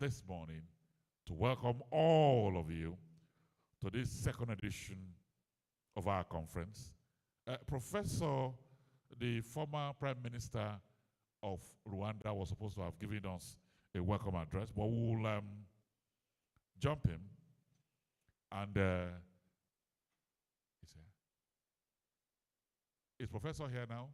this morning to welcome all of you to this second edition of our conference. Professor, the former Prime Minister of Rwanda, was supposed to have given us a welcome address, but we'll jump him. And is Professor here now?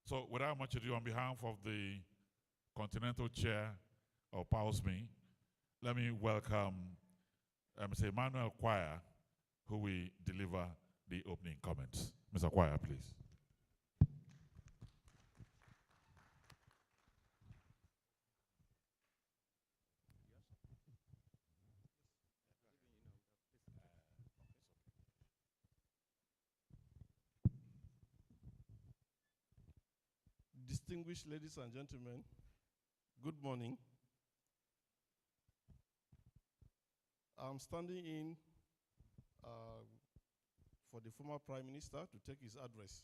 So without much ado, on behalf of the Continental Chair of PAUSME, let me welcome Mr. Emmanuel Choir, who will deliver the opening comments. Mr. Choir, please. Distinguished ladies and gentlemen, good morning. I'm standing in for the former Prime Minister to take his address.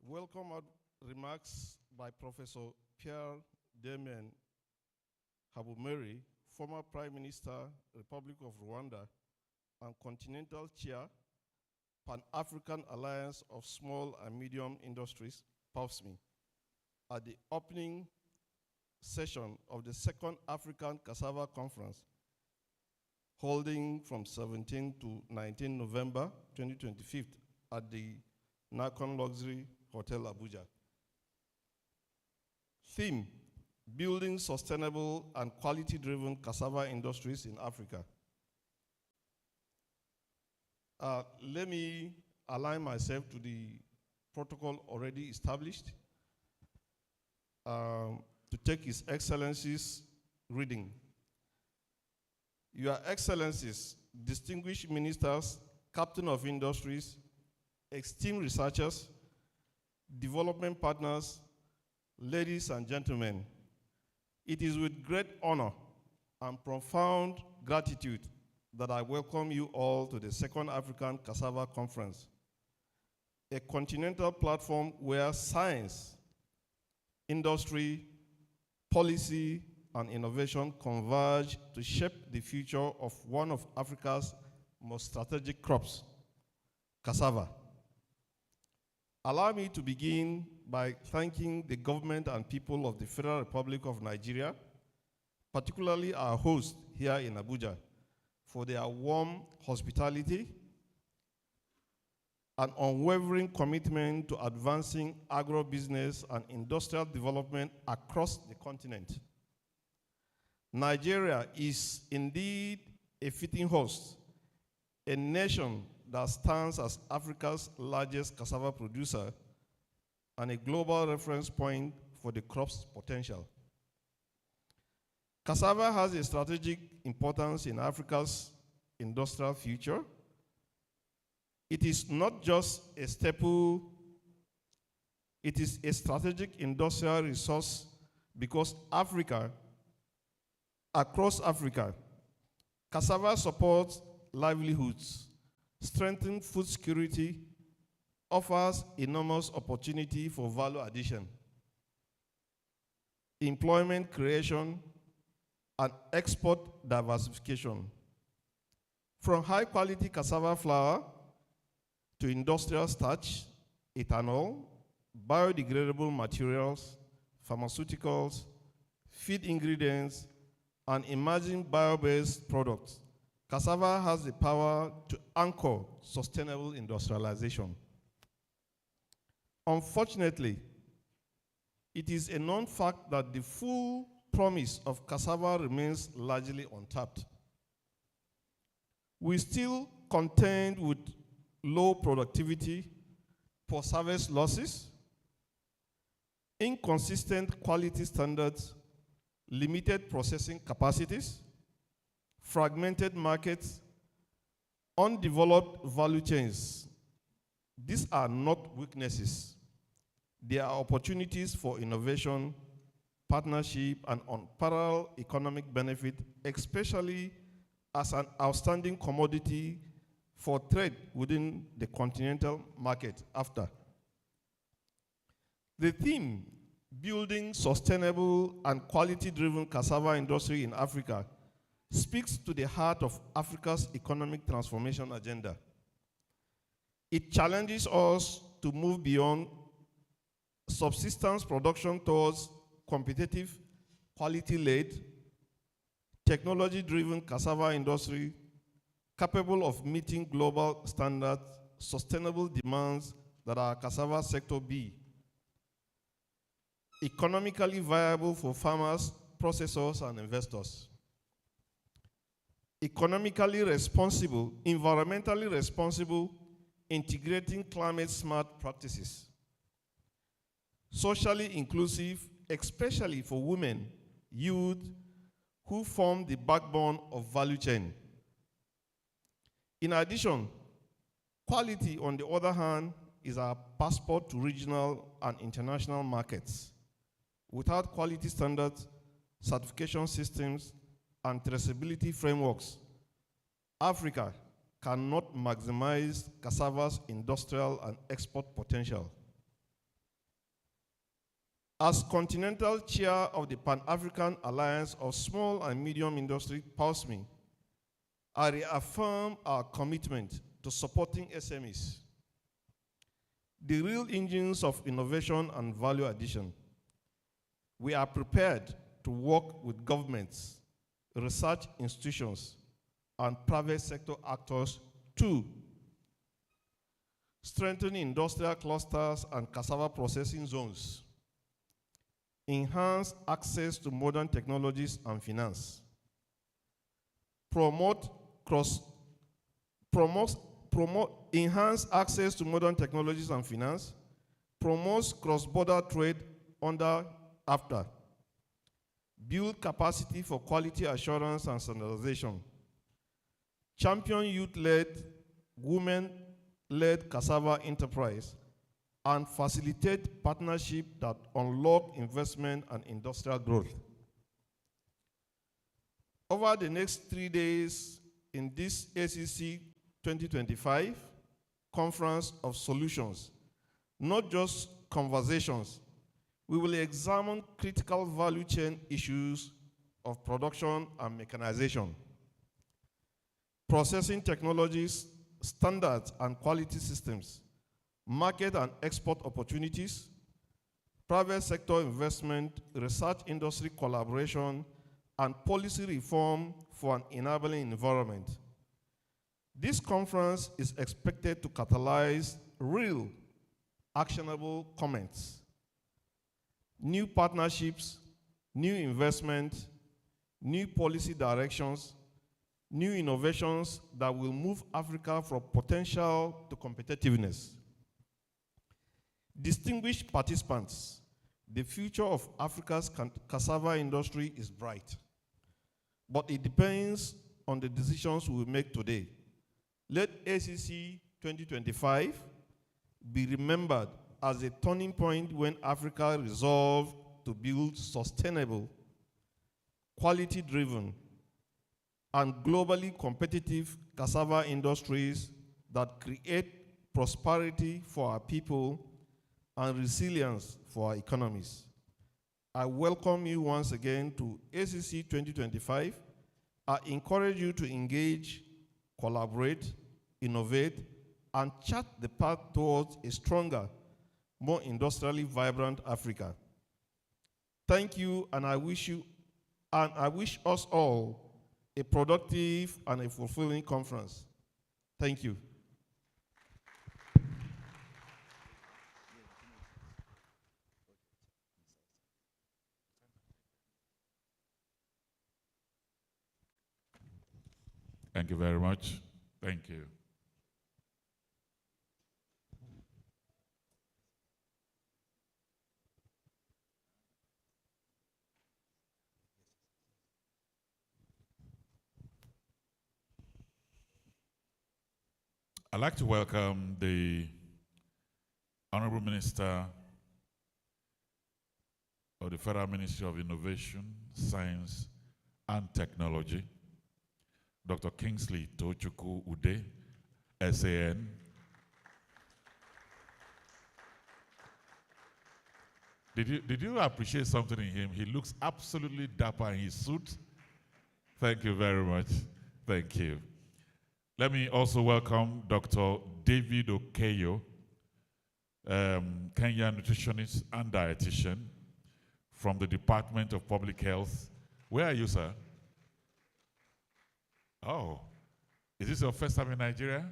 Welcome remarks by Professor Pierre Damien Habumeri, former Prime Minister, Republic of Rwanda, and Continental Chair, Pan-African Alliance of Small and Medium Industries, PAUSME, at the opening session of the second African Cassava Conference, holding from 17 to 19 November 2025 at the Nakon Luxury Hotel, Abuja. Theme: building sustainable and quality-driven cassava industries in Africa. Let me align myself to the protocol already established to take His Excellency's reading. Your Excellencies, distinguished ministers, captain of industries, esteemed researchers, development partners, ladies and gentlemen, it is with great honor and profound gratitude that I welcome you all to the Second African Cassava Conference, a continental platform where science, industry, policy, and innovation converge to shape the future of one of Africa's most strategic crops, cassava. Allow me to begin by thanking the government and people of the Federal Republic of Nigeria, particularly our host here in Abuja, for their warm hospitality and unwavering commitment to advancing agro-business and industrial development across the continent. Nigeria is indeed a fitting host, a nation that stands as Africa's largest cassava producer and a global reference point for the crop's potential. Cassava has a strategic importance in Africa's industrial future. It is not just a staple, it is a strategic industrial resource because across Africa, cassava supports livelihoods, strengthens food security, offers enormous opportunity for value addition, employment creation, and export diversification. From high-quality cassava flour to industrial starch, ethanol, biodegradable materials, pharmaceuticals, feed ingredients, and emerging bio-based products, cassava has the power to anchor sustainable industrialization. Unfortunately, it is a known fact that the full promise of cassava remains largely untapped. We still contend with low productivity, post-harvest losses, inconsistent quality standards, limited processing capacities, fragmented markets, Undeveloped value chains. These are not weaknesses. They are opportunities for innovation, partnership, and unparalleled economic benefit, especially as an outstanding commodity for trade within the continental market after. The theme, building sustainable and quality-driven cassava industry in Africa, speaks to the heart of Africa's economic transformation agenda. It challenges us to move beyond subsistence production towards competitive, quality-led, technology-driven cassava industry capable of meeting global standards, sustainable demands that our cassava sector be economically viable for farmers, processors, and investors. Economically responsible, environmentally responsible, integrating climate-smart practices. Socially inclusive, especially for women, youth, who form the backbone of value chain. In addition, quality, on the other hand, is our passport to regional and international markets. Without quality standards, certification systems, and traceability frameworks, Africa cannot maximize cassava's industrial and export potential. As Continental Chair of the Pan-African Alliance of Small and Medium Industry, PASMI, I reaffirm our commitment to supporting SMEs, the real engines of innovation and value addition. We are prepared to work with governments, research institutions, and private sector actors to strengthen industrial clusters and cassava processing zones, enhance access to modern technologies and finance, enhance access to modern technologies and finance, promotes cross-border trade after, build capacity for quality assurance and standardization, champion youth-led, women-led cassava enterprise, and facilitate partnership that unlock investment and industrial growth. Over the next 3 days in this ACC 2025 Conference of Solutions, not just conversations, we will examine critical value chain issues of production and mechanization, processing technologies, standards and quality systems, market and export opportunities, private sector investment, research industry collaboration, and policy reform for an enabling environment. This conference is expected to catalyze real, actionable comments, new partnerships, new investment, new policy directions, new innovations that will move Africa from potential to competitiveness. Distinguished participants, the future of Africa's cassava industry is bright, but it depends on the decisions we make today. Let ACC 2025 be remembered as a turning point when Africa resolved to build sustainable, quality-driven, and globally competitive cassava industries that create prosperity for our people and resilience for our economies. I welcome you once again to ACC 2025. I encourage you to engage, collaborate, innovate, and chart the path towards a stronger, more industrially vibrant Africa. Thank you, and I wish us all a productive and a fulfilling conference. Thank you. Thank you very much. Thank you. I'd like to welcome the Honorable Minister of the Federal Ministry of Innovation, Science, and Technology, Dr. Kingsley Tochukwu Ude, SAN. Did you appreciate something in him? He looks absolutely dapper in his suit. Thank you very much. Thank you. Let me also welcome Dr. David Okeyo, Kenyan nutritionist and dietitian from the Department of Public Health. Where are you, sir? Oh, is this your first time in Nigeria?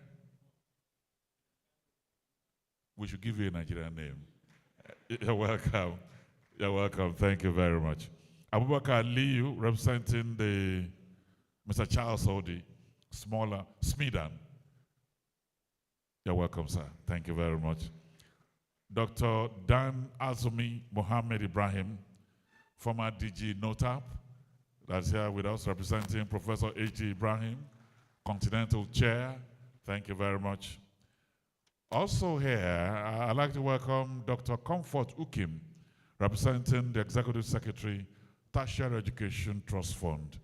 We should give you a Nigerian name. You're welcome. You're welcome. Thank you very much. Abubakar Liu, representing the Mr. Charles Odi, smaller Smidan. You're welcome, sir. Thank you very much. Dr. Dan Azumi Mohammed Ibrahim, former DG NOTAP, that's here with us, representing Professor H.D. Ibrahim, Continental Chair. Thank you very much. Also here, I'd like to welcome Dr. Comfort Ukim, representing the Executive Secretary, Tertiary Education Trust Fund,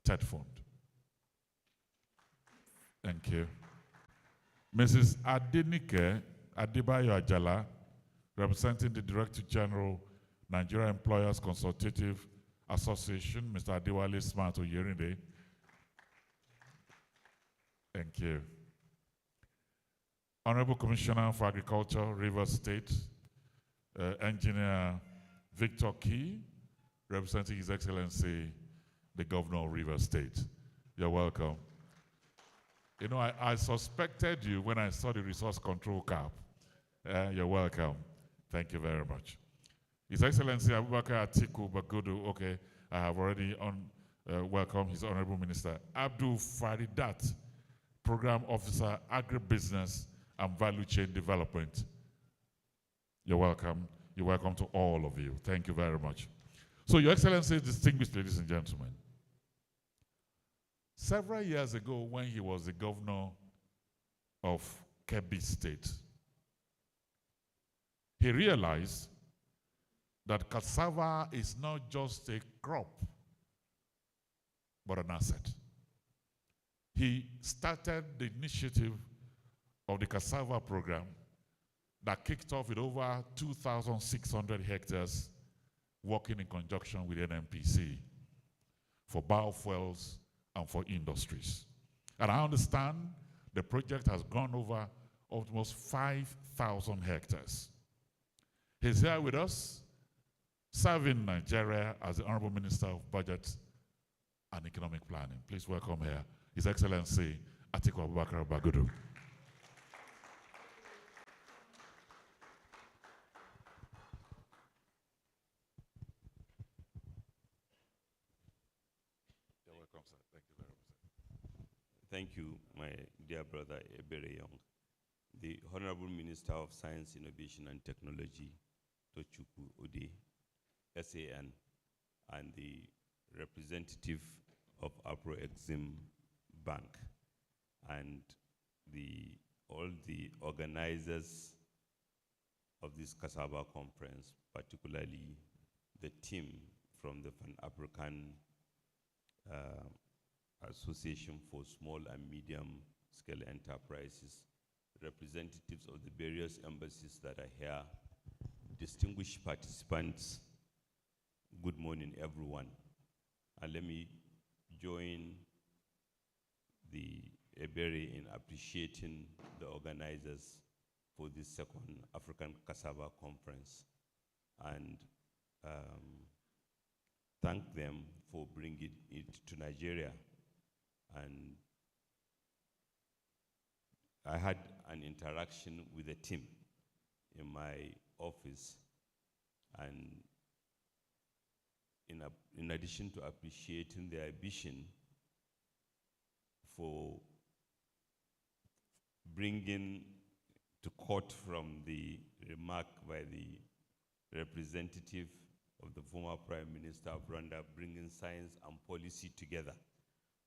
TED Fund. Thank you. Mrs. Adenike Adebayo Ajala, representing the Director General, Nigeria Employers Consultative Association, Mr. Adewale Smart Oyerinde. Thank you. Honorable Commissioner for Agriculture, Rivers State, Engineer Victor Key, representing His Excellency, the Governor of Rivers State. You're welcome. You know, I suspected you when I saw the resource control cap. You're welcome. Thank you very much. His Excellency Abubakar Atiku Bagudu, okay, I have already welcomed His Honorable Minister. Abdul Faridat, Program Officer, Agribusiness and Value Chain Development. You're welcome. You're welcome to all of you. Thank you very much. So, Your Excellency, distinguished ladies and gentlemen, several years ago when he was the governor of Kebbi State, he realized that cassava is not just a crop, but an asset. He started the initiative of the Cassava program that kicked off with over 2,600 hectares working in conjunction with NMPC for biofuels and for industries. And I understand the project has gone over almost 5,000 hectares. He's here with us, serving Nigeria as the Honorable Minister of Budget and Economic Planning. Please welcome here His Excellency Atiku Abubakar Bagudu. Thank you, my dear brother Ebere Young. The Honorable Minister of Science, Innovation and Technology, Tochukwu Ode, SAN, and the representative of Afro-Exim Bank, and all the organizers of this Cassava conference, particularly the team from the Pan-African Association for Small and Medium Scale Enterprises, representatives of the various embassies that are here, distinguished participants, good morning everyone. And let me join the Ebere in appreciating the organizers for this second African Cassava Conference and thank them for bringing it to Nigeria. And I had an interaction with the team in my office, and in addition to appreciating their vision for bringing to court from the remark by the representative of the former Prime Minister of Rwanda, bringing science and policy together,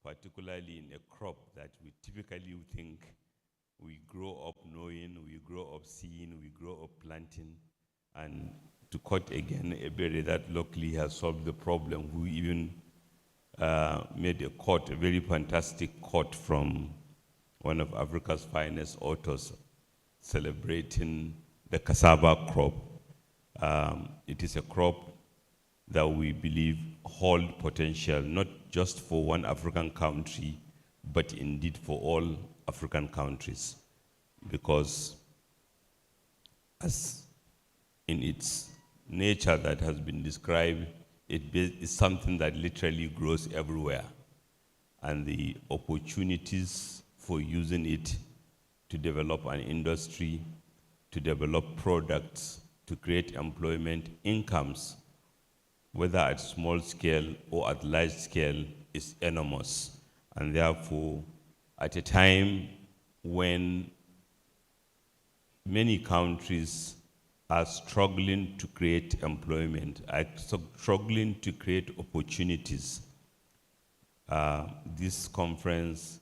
particularly in a crop that we typically think we grow up knowing, we grow up seeing, we grow up planting. And to quote again a berry that locally has solved the problem, who even made a quote, a very fantastic quote from one of Africa's finest authors celebrating the cassava crop. It is a crop that we believe hold potential, not just for one African country, but indeed for all African countries. Because as in its nature that has been described, it is something that literally grows everywhere. And the opportunities for using it to develop an industry, to develop products, to create employment, incomes, whether at small scale or at large scale, is enormous. And therefore, at a time when many countries are struggling to create employment, are struggling to create opportunities, this conference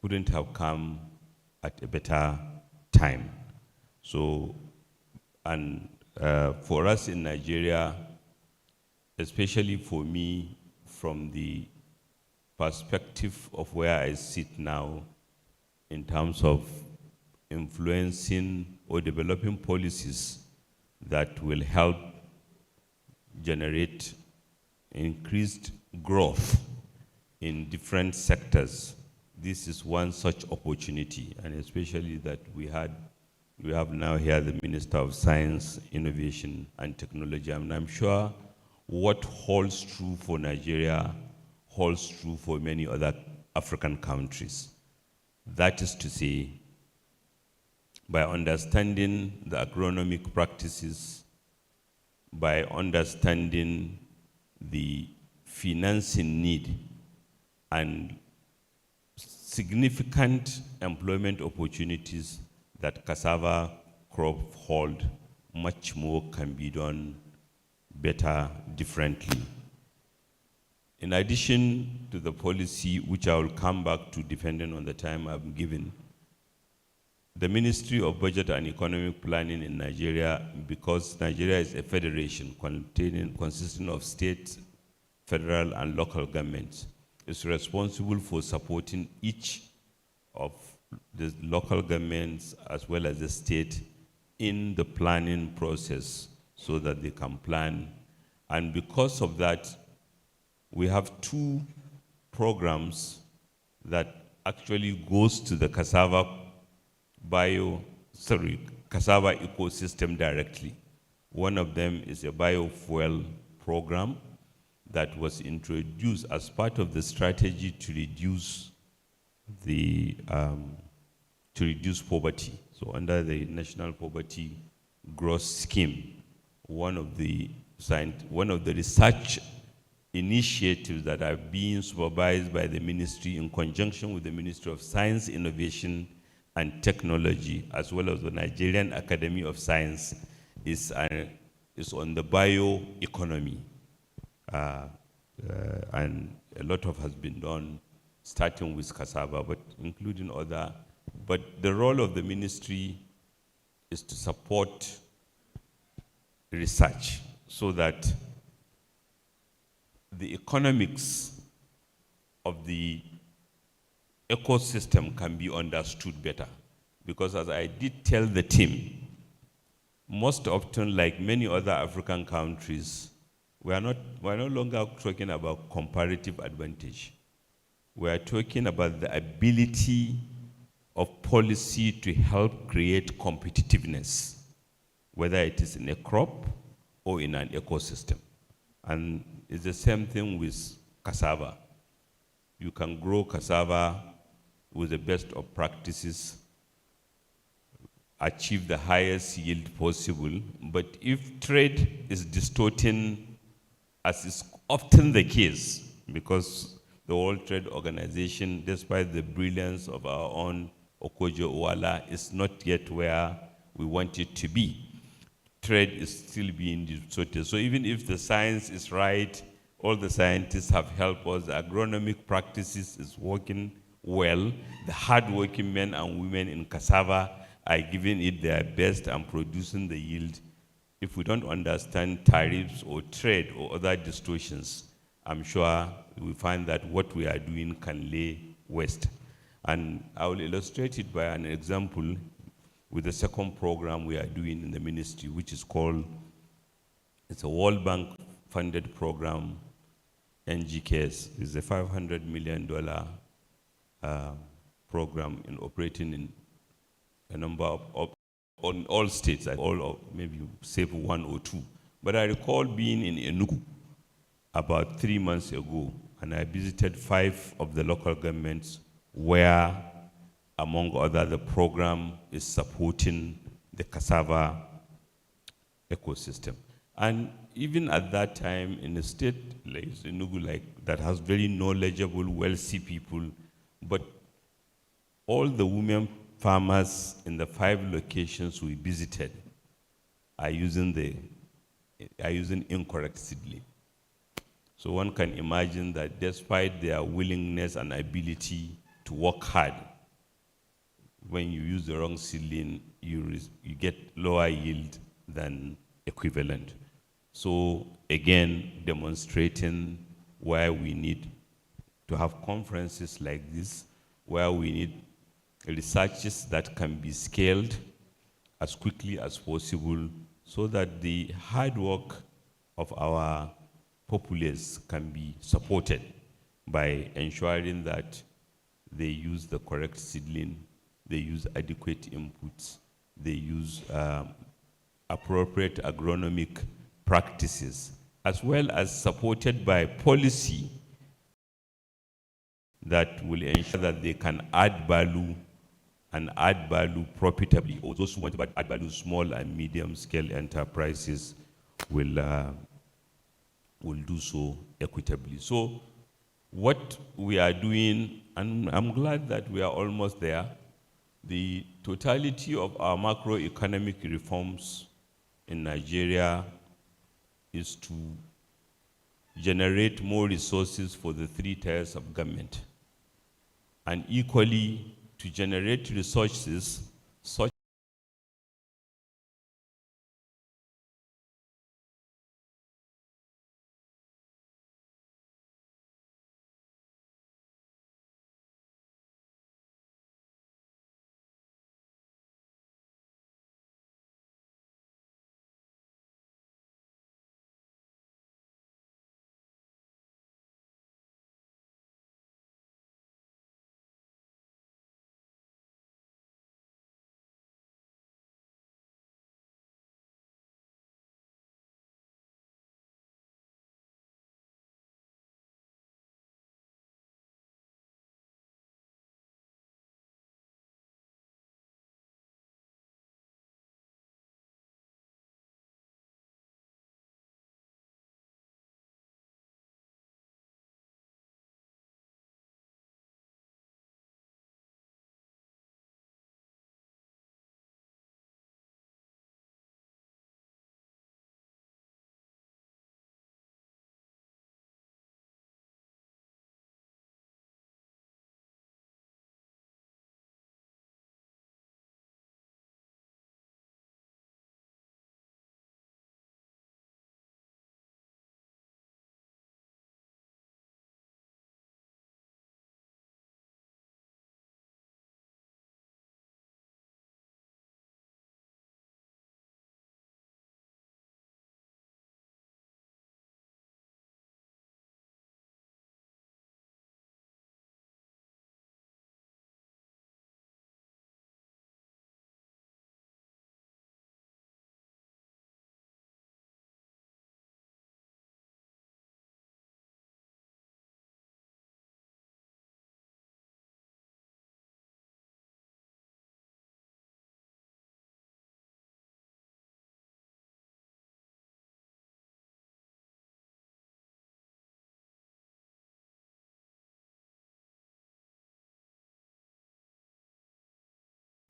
couldn't have come at a better time. So, and for us in Nigeria, especially for me, from the perspective of where I sit now, in terms of influencing or developing policies that will help generate increased growth in different sectors, this is one such opportunity, and especially that we have now here the Minister of Science, Innovation, and Technology. And I'm sure what holds true for Nigeria holds true for many other African countries. That is to say, by understanding the agronomic practices, by understanding the financing need and significant employment opportunities that cassava crop hold, much more can be done better, differently. In addition to the policy, which I will come back to depending on the time I'm given, the Ministry of Budget and Economic Planning in Nigeria, because Nigeria is a federation consisting of state, federal, and local governments, is responsible for supporting each of the local governments as well as the state in the planning process so that they can plan. And because of that, we have two programs that actually goes to the cassava ecosystem directly. One of them is a biofuel program that was introduced as part of the strategy to reduce poverty. So under the National Poverty Growth Scheme, one of the research initiatives that are being supervised by the ministry in conjunction with the Ministry of Science, Innovation, and Technology, as well as the Nigerian Academy of Science, is on the bioeconomy. And a lot has been done, starting with cassava, but including other. But the role of the ministry is to support research so that the economics of the ecosystem can be understood better. Because as I did tell the team, most often, like many other African countries, we're no longer talking about comparative advantage. We are talking about the ability of policy to help create competitiveness, whether it is in a crop or in an ecosystem. And it's the same thing with cassava. You can grow cassava with the best of practices, achieve the highest yield possible, but if trade is distorting, as is often the case, because the World Trade Organization, despite the brilliance of our own Okojo Uwala, is not yet where we want it to be. Trade is still being distorted. So even if the science is right, all the scientists have helped us, the agronomic practices is working well. The hardworking men and women in cassava are giving it their best and producing the yield. If we don't understand tariffs or trade or other distortions, I'm sure we find that what we are doing can lay waste. And I will illustrate it by an example with the second program we are doing in the ministry, which is called, it's a World Bank funded program, NGKS. It's a $500 million program in operating in a number of on all states, all of, maybe save one or two. But I recall being in Enugu about 3 months ago, and I visited 5 of the local governments where, among others, the program is supporting the cassava ecosystem. And even at that time, in a state like Enugu, like that has very knowledgeable, wealthy people, but all the women farmers in the 5 locations we visited are using incorrect seedling. So one can imagine that despite their willingness and ability to work hard, when you use the wrong seedling, you get lower yield than equivalent. So again, demonstrating why we need to have conferences like this, where we need researches that can be scaled as quickly as possible so that the hard work of our populace can be supported by ensuring that they use the correct seedling, they use adequate inputs, they use appropriate agronomic practices, as well as supported by policy that will ensure that they can add value and add value profitably, or those who want to add value, small and medium scale enterprises will do so equitably. So what we are doing, and I'm glad that we are almost there, the totality of our macroeconomic reforms in Nigeria is to generate more resources for the 3 tiers of government, and equally to generate resources such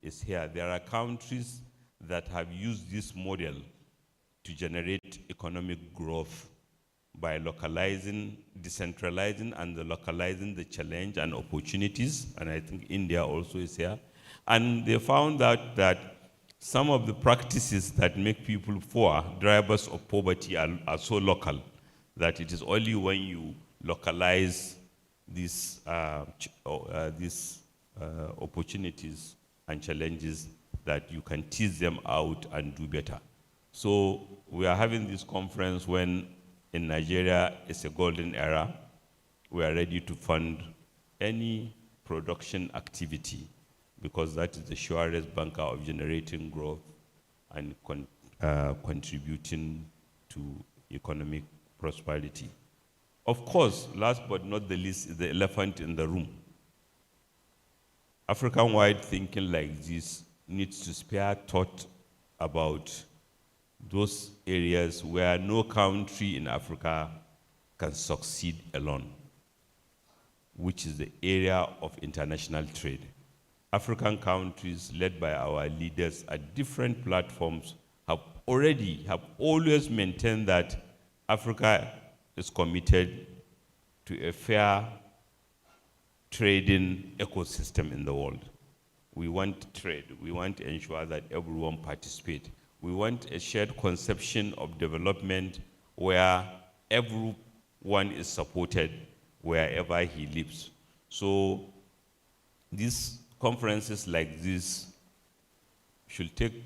is here. There are countries that have used this model to generate economic growth by localizing, decentralizing and localizing the challenge and opportunities, and I think India also is here. And they found out that some of the practices that make people poor, drivers of poverty, are so local that it is only when you localize these opportunities and challenges that you can tease them out and do better. So we are having this conference when in Nigeria it's a golden era. We are ready to fund any production activity because that is the surest banker of generating growth and contributing to economic prosperity. Of course, last but not the least is the elephant in the room. African-wide thinking like this needs to spare thought about those areas where no country in Africa can succeed alone, which is the area of international trade. African countries led by our leaders at different platforms have always maintained that Africa is committed to a fair trading ecosystem in the world. We want trade. We want to ensure that everyone participates. We want a shared conception of development where everyone is supported wherever he lives. So these conferences like this should take,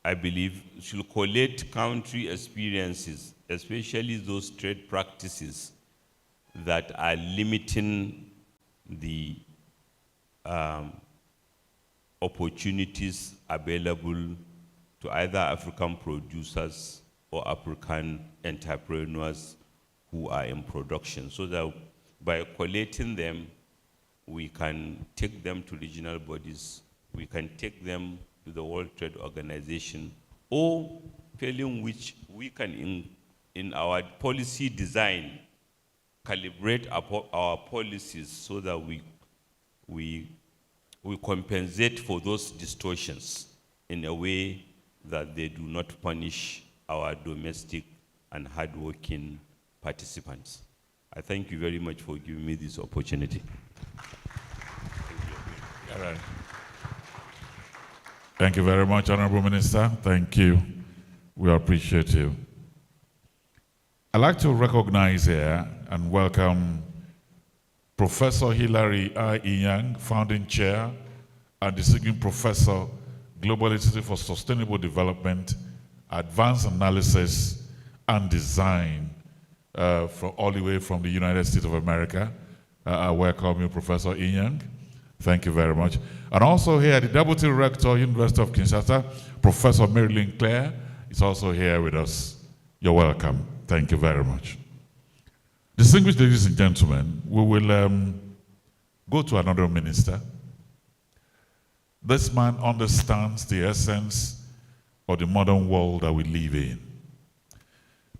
I believe, should collate country experiences, especially those trade practices that are limiting the opportunities available to either African producers or African entrepreneurs who are in production, so that by collating them, we can take them to regional bodies, we can take them to the World Trade Organization, or failing which we can, in our policy design, calibrate our policies so that we compensate for those distortions in a way that they do not punish our domestic and hardworking participants. I thank you very much for giving me this opportunity. All right. Thank you very much, Honorable Minister. Thank you. We appreciate you. I'd like to recognize here and welcome Professor Hilary I. Inyang, Founding Chair and Distinguished Professor, Global Institute for Sustainable Development, Advanced Analysis and Design, all the way from the United States of America. I welcome you, Professor Inyang. Thank you very much. And also here, the Deputy Rector, University of Kinshasa, Professor Marilyn Clare, is also here with us. You're welcome. Thank you very much. Distinguished ladies and gentlemen, we will go to another minister. This man understands the essence of the modern world that we live in.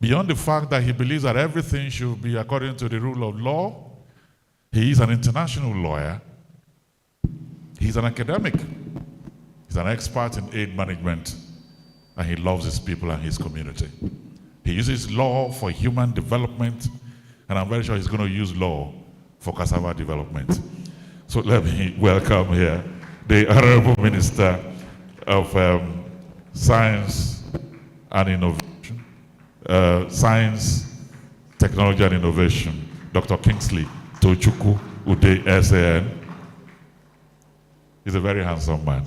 Beyond the fact that he believes that everything should be according to the rule of law, he is an international lawyer. He's an academic. He's an expert in aid management, and he loves his people and his community. He uses law for human development, and I'm very sure he's going to use law for cassava development. So let me welcome here the Honorable Minister of Science and Innovation, Science, Technology and Innovation, Dr. Kingsley Tochukwu Ude SAN. He's a very handsome man.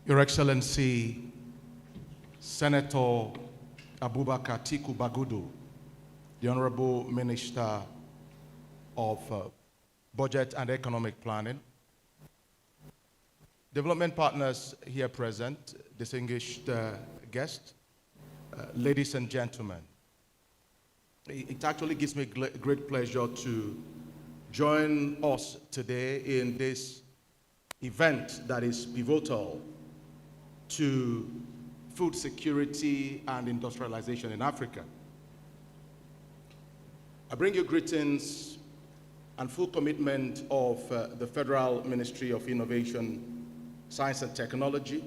Your Excellency, Senator Abubakar Tiku Bagudu, the Honorable Minister of Budget and Economic Planning, development partners here present, distinguished guests, ladies and gentlemen, It actually gives me great pleasure to join us today in this event that is pivotal to food security and industrialization in Africa. I bring you greetings and full commitment of the Federal Ministry of Innovation, Science and Technology,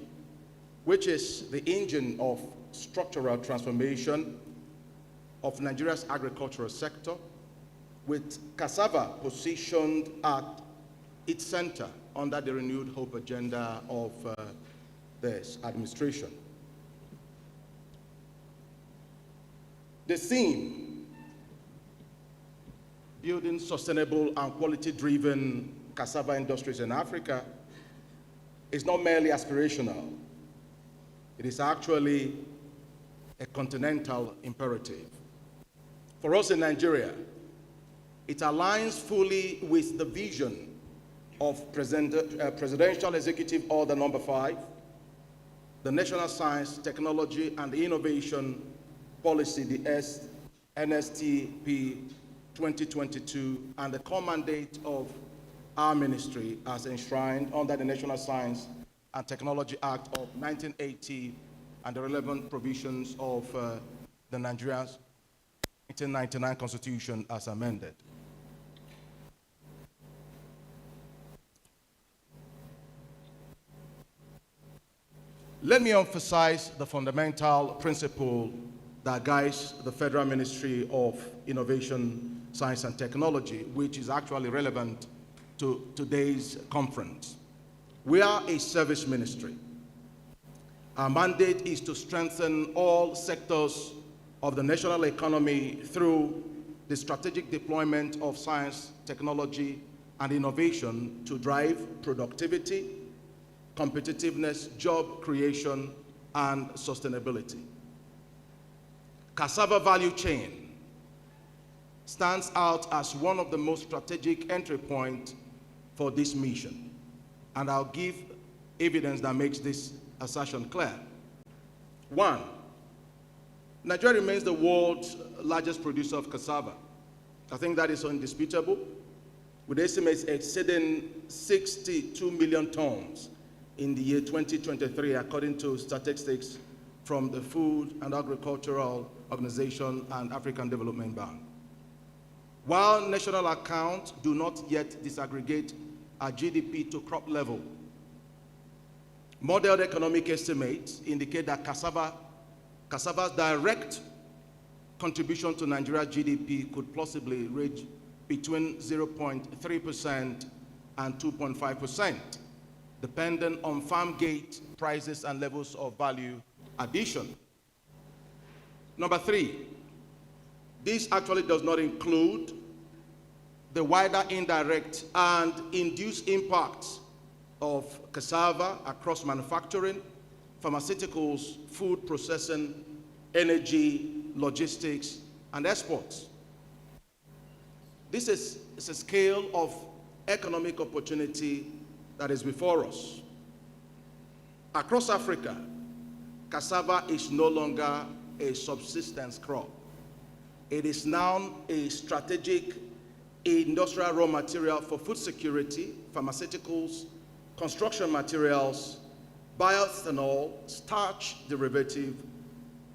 which is the engine of structural transformation of Nigeria's agricultural sector, with cassava positioned at its center under the renewed hope agenda of this administration. The theme, building sustainable and quality-driven cassava industries in Africa, is not merely aspirational. It is actually a continental imperative. For us in Nigeria, it aligns fully with the vision of Presidential Executive Order Number 5, the National Science, Technology, and Innovation Policy, the NSTP 2022, and the core mandate of our ministry as enshrined under the National Science and Technology Act of 1980 and the relevant provisions of the Nigeria's 1999 Constitution as amended. Let me emphasize the fundamental principle that guides the Federal Ministry of Innovation, Science and Technology, which is actually relevant to today's conference. We are a service ministry. Our mandate is to strengthen all sectors of the national economy through the strategic deployment of science, technology, and innovation to drive productivity, competitiveness, job creation, and sustainability. Cassava value chain stands out as one of the most strategic entry points for this mission, and I'll give evidence that makes this assertion clear. One, Nigeria remains the world's largest producer of cassava. I think that is indisputable, with estimates exceeding 62 million tons in the year 2023, according to statistics from the Food and Agricultural Organization and African Development Bank. While national accounts do not yet disaggregate our GDP to crop level, modeled economic estimates indicate that cassava's direct contribution to Nigeria's GDP could possibly range between 0.3% and 2.5%, depending on farm gate prices and levels of value addition. Number three, this actually does not include the wider indirect and induced impacts of cassava across manufacturing, pharmaceuticals, food processing, energy, logistics, and exports. This is a scale of economic opportunity that is before us. Across Africa, cassava is no longer a subsistence crop. It is now a strategic industrial raw material for food security, pharmaceuticals, construction materials, bioethanol, starch derivative,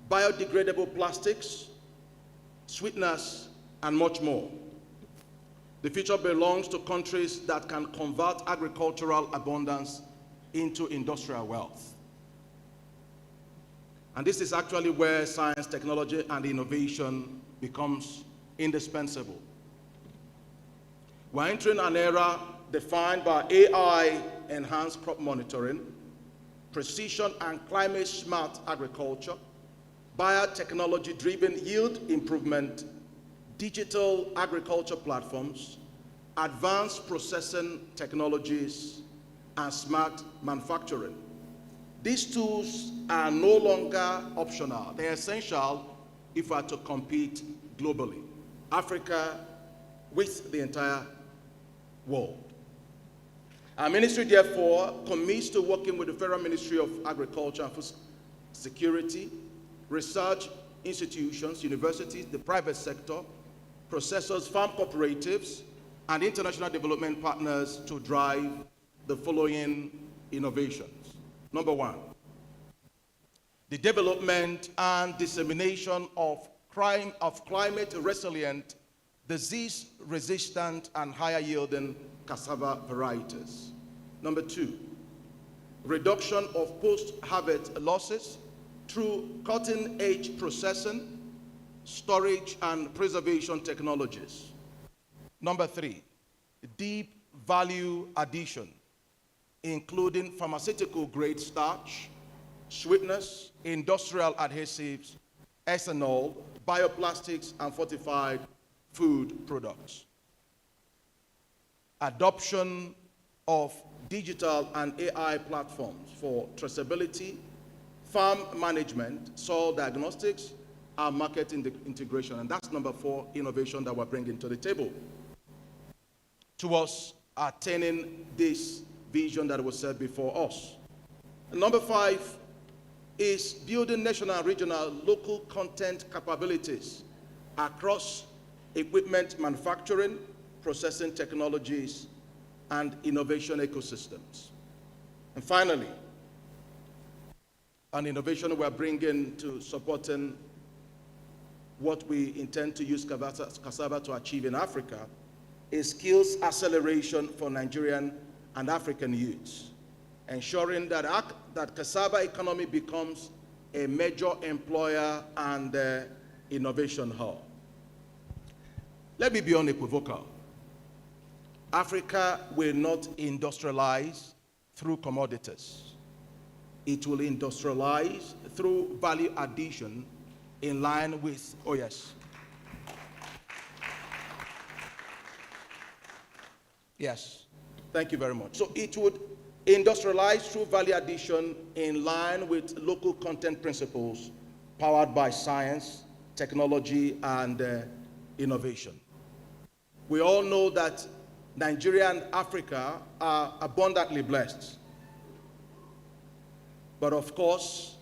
biodegradable plastics, sweeteners, and much more. The future belongs to countries that can convert agricultural abundance into industrial wealth. And this is actually where science, technology, and innovation becomes indispensable. We're entering an era defined by AI-enhanced crop monitoring, precision and climate-smart agriculture, biotechnology-driven yield improvement, digital agriculture platforms, advanced processing technologies, and smart manufacturing. These tools are no longer optional. They're essential if we are to compete globally, Africa with the entire world. Our ministry, therefore, commits to working with the Federal Ministry of Agriculture and Food Security, research, institutions, universities, the private sector, processors, farm cooperatives, and international development partners to drive the following innovations. Number one, the development and dissemination of climate resilient, disease resistant, and higher yielding cassava varieties. Number two, reduction of post-harvest losses through cutting-edge processing, storage, and preservation technologies. Number three, deep value addition, including pharmaceutical-grade starch, sweeteners, industrial adhesives, ethanol, bioplastics, and fortified food products. Adoption of digital and AI platforms for traceability, farm management, soil diagnostics, and market integration. And that's number four innovation that we're bringing to the table towards attaining this vision that was set before us. And number five is building national and regional local content capabilities across equipment manufacturing, processing technologies, and innovation ecosystems. And finally, an innovation we're bringing to supporting what we intend to use cassava to achieve in Africa is skills acceleration for Nigerian and African youths, ensuring that cassava economy becomes a major employer and innovation hub. Let me be unequivocal. Africa will not industrialize through commodities. It will industrialize through value addition in line with, oh yes. Yes, thank you very much. So it would industrialize through value addition in line with local content principles powered by science, technology, and innovation. We all know that Nigeria and Africa are abundantly blessed. But of course,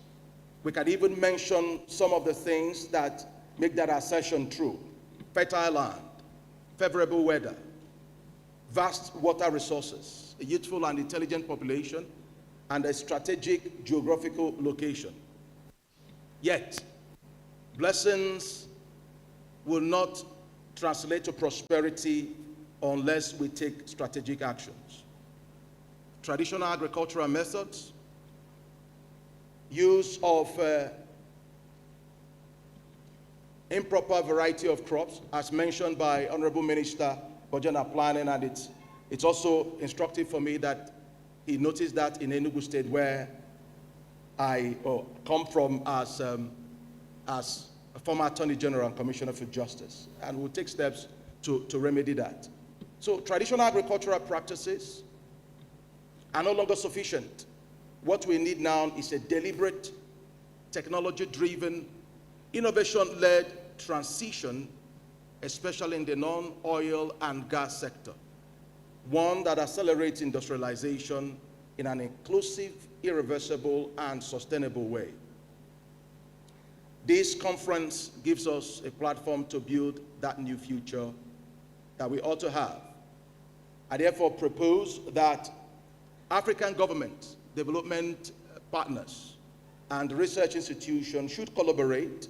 we can even mention some of the things that make that assertion true. Fertile land, favorable weather, vast water resources, a youthful and intelligent population, and a strategic geographical location. Yet, blessings will not translate to prosperity unless we take strategic actions. Traditional agricultural methods, use of improper variety of crops, as mentioned by Honorable Minister Budget and Planning, and it's also instructive for me that he noticed that in Enugu State, where I come from as a former Attorney General and Commissioner for Justice, and we'll take steps to remedy that. So traditional agricultural practices are no longer sufficient. What we need now is a deliberate, technology-driven, innovation-led transition, especially in the non-oil and gas sector. One that accelerates industrialization in an inclusive, irreversible, and sustainable way. This conference gives us a platform to build that new future that we ought to have. I therefore propose that African governments, development partners, and research institutions should collaborate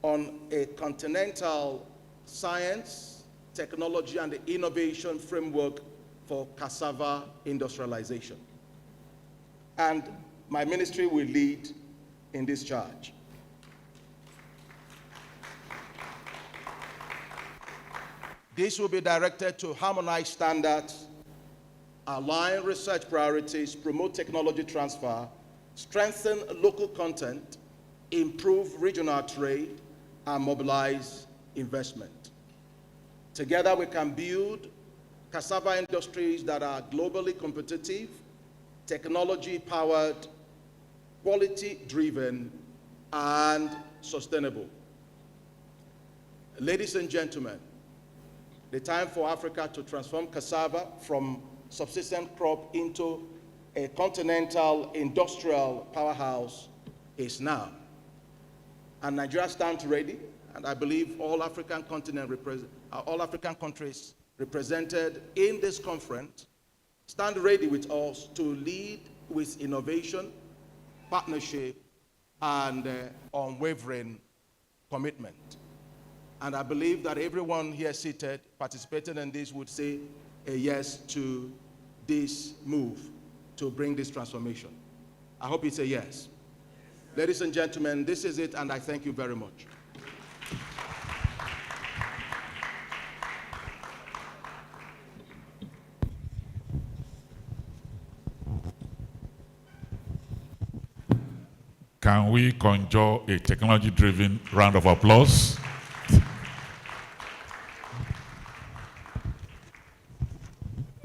on a continental science, technology, and innovation framework for cassava industrialization. And my ministry will lead in this charge. This will be directed to harmonize standards, align research priorities, promote technology transfer, strengthen local content, improve regional trade, and mobilize investment. Together we can build cassava industries that are globally competitive, technology-powered, quality-driven, and sustainable. Ladies and gentlemen, the time for Africa to transform cassava from subsistence crop into a continental industrial powerhouse is now. And Nigeria stands ready, and I believe all African countries represented in this conference stand ready with us to lead with innovation, partnership, and unwavering commitment. And I believe that everyone here seated, participating in this, would say a yes to this move to bring this transformation. I hope it's a yes. Ladies and gentlemen, this is it, and I thank you very much. Can we conjure a technology-driven round of applause?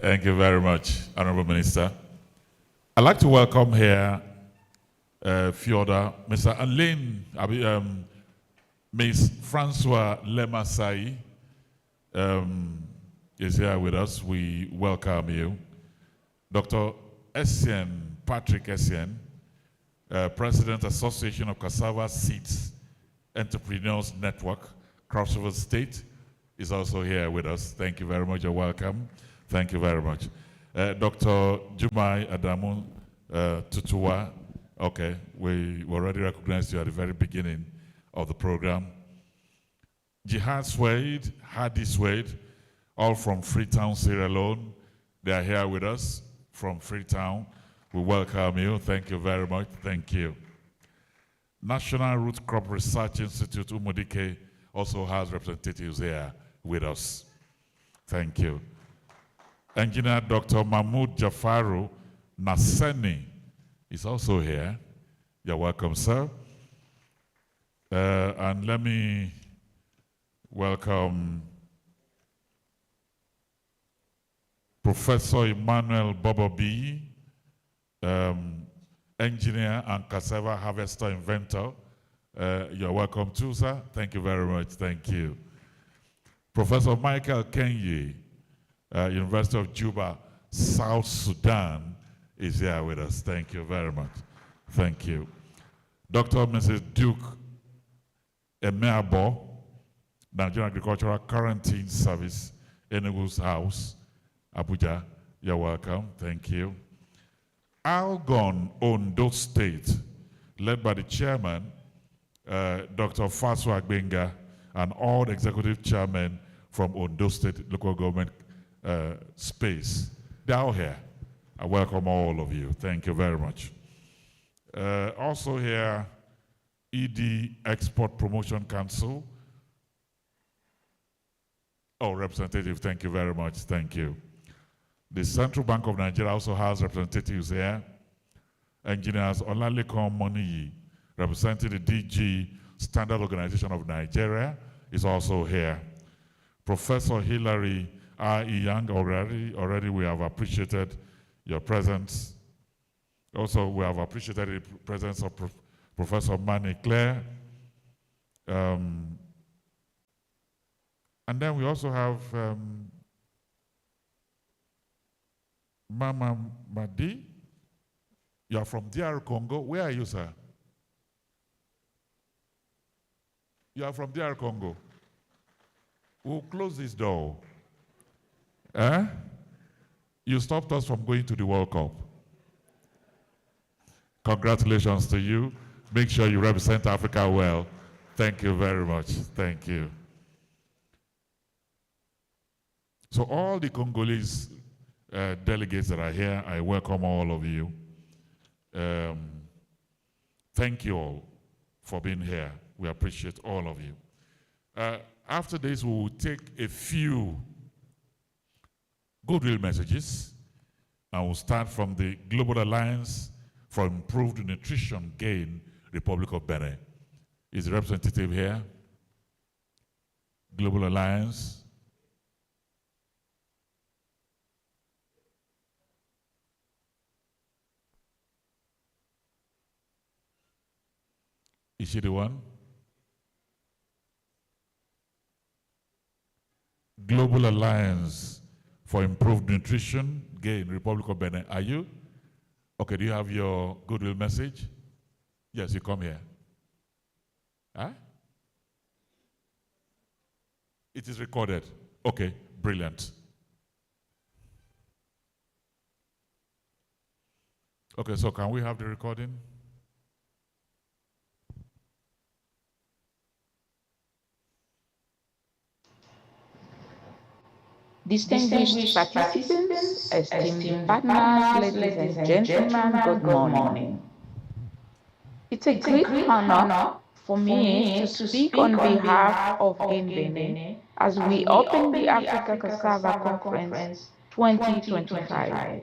Thank you very much, Honorable Minister. I'd like to welcome here a few other, Mr. Alain, Ms. Francois Lemasai is here with us. We welcome you. Dr. Essien, Patrick Essien, President, Association of Cassava Seeds Entrepreneurs Network, Cross River State, is also here with us. Thank you very much. You're welcome. Thank you very much. Dr. Jumai Adamu Tutua, okay, we already recognized you at the very beginning of the program. Jihad Swade, Hadi Swade, all from Freetown, Sierra Leone. They are here with us from Freetown. We welcome you. Thank you very much. Thank you. National Root Crop Research Institute, Umudike, also has representatives here with us. Thank you. Engineer Dr. Mahmoud Jafaru Naseni is also here. You're welcome, sir. And let me welcome Professor Emmanuel Bobobi, engineer and cassava harvester inventor. You're welcome too, sir. Thank you very much. Thank you. Professor Michael Kenye, University of Juba, South Sudan, is here with us. Thank you very much. Thank you. Dr. and Mrs. Duke Emeabo, Nigerian Agricultural Quarantine Service, Enugu's House, Abuja. You're welcome. Thank you. Algon, Ondo State, led by the chairman, Dr. Fasu Agbenga, and all the executive chairmen from Ondo State local government space. They're all here. I welcome all of you. Thank you very much. Also here, ED Export Promotion Council. Oh, representative, thank you very much. Thank you. The Central Bank of Nigeria also has representatives here. Engineers Olalekan Moniyi, representing the DG Standard Organization of Nigeria, is also here. Professor Hilary R.E. Young, already we have appreciated your presence. Also, we have appreciated the presence of Professor Manny Claire. And then we also have Mama Madi. You are from DR Congo. Where are you, sir? You are from DR Congo. We'll close this door. You stopped us from going to the World Cup. Congratulations to you. Make sure you represent Africa well. Thank you very much. Thank you. So all the Congolese delegates that are here, I welcome all of you. Thank you all for being here. We appreciate all of you. After this, we will take a few goodwill messages, and we'll start from the Global Alliance for Improved Nutrition Gain, Republic of Benin. Is the representative here? Global Alliance. Is she the one? Global Alliance for Improved Nutrition Gain, Republic of Benin. Are you? Okay, do you have your goodwill message? Yes, you come here. Huh? It is recorded. Okay, brilliant. Okay, so can we have the recording? Distinguished participants, esteemed partners, ladies and gentlemen, good morning. It's a great honor for me to speak on behalf of Bene as we open the Africa Cassava Conference 2025,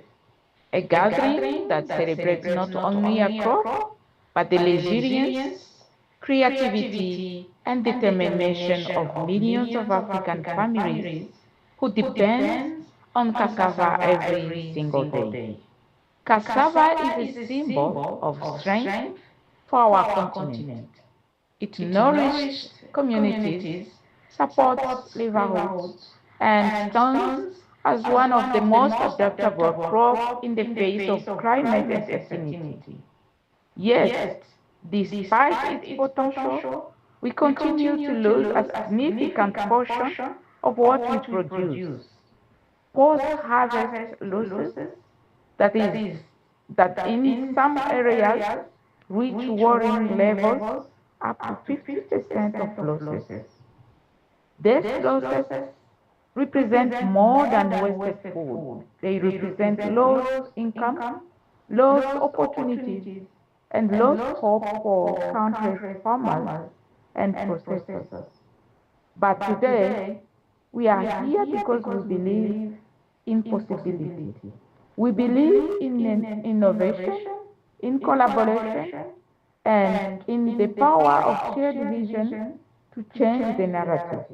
a gathering that celebrates not only a crop, but the resilience, creativity, and determination of millions of African families who depend on cassava every single day. Cassava is a symbol of strength for our continent. It nourishes communities, supports livelihoods, and stands as one of the most adaptable crops in the face of climate uncertainty. Yet, despite its potential, we continue to lose a significant portion of what we produce. Post-harvest losses, that is, that in some areas reach worrying levels up to 50% of losses. These losses represent more than wasted food. They represent lost income, lost opportunities, and lost hope for country's farmers and processors. But today, we are here because we believe in possibility. We believe in innovation, in collaboration, and in the power of shared vision to change the narrative.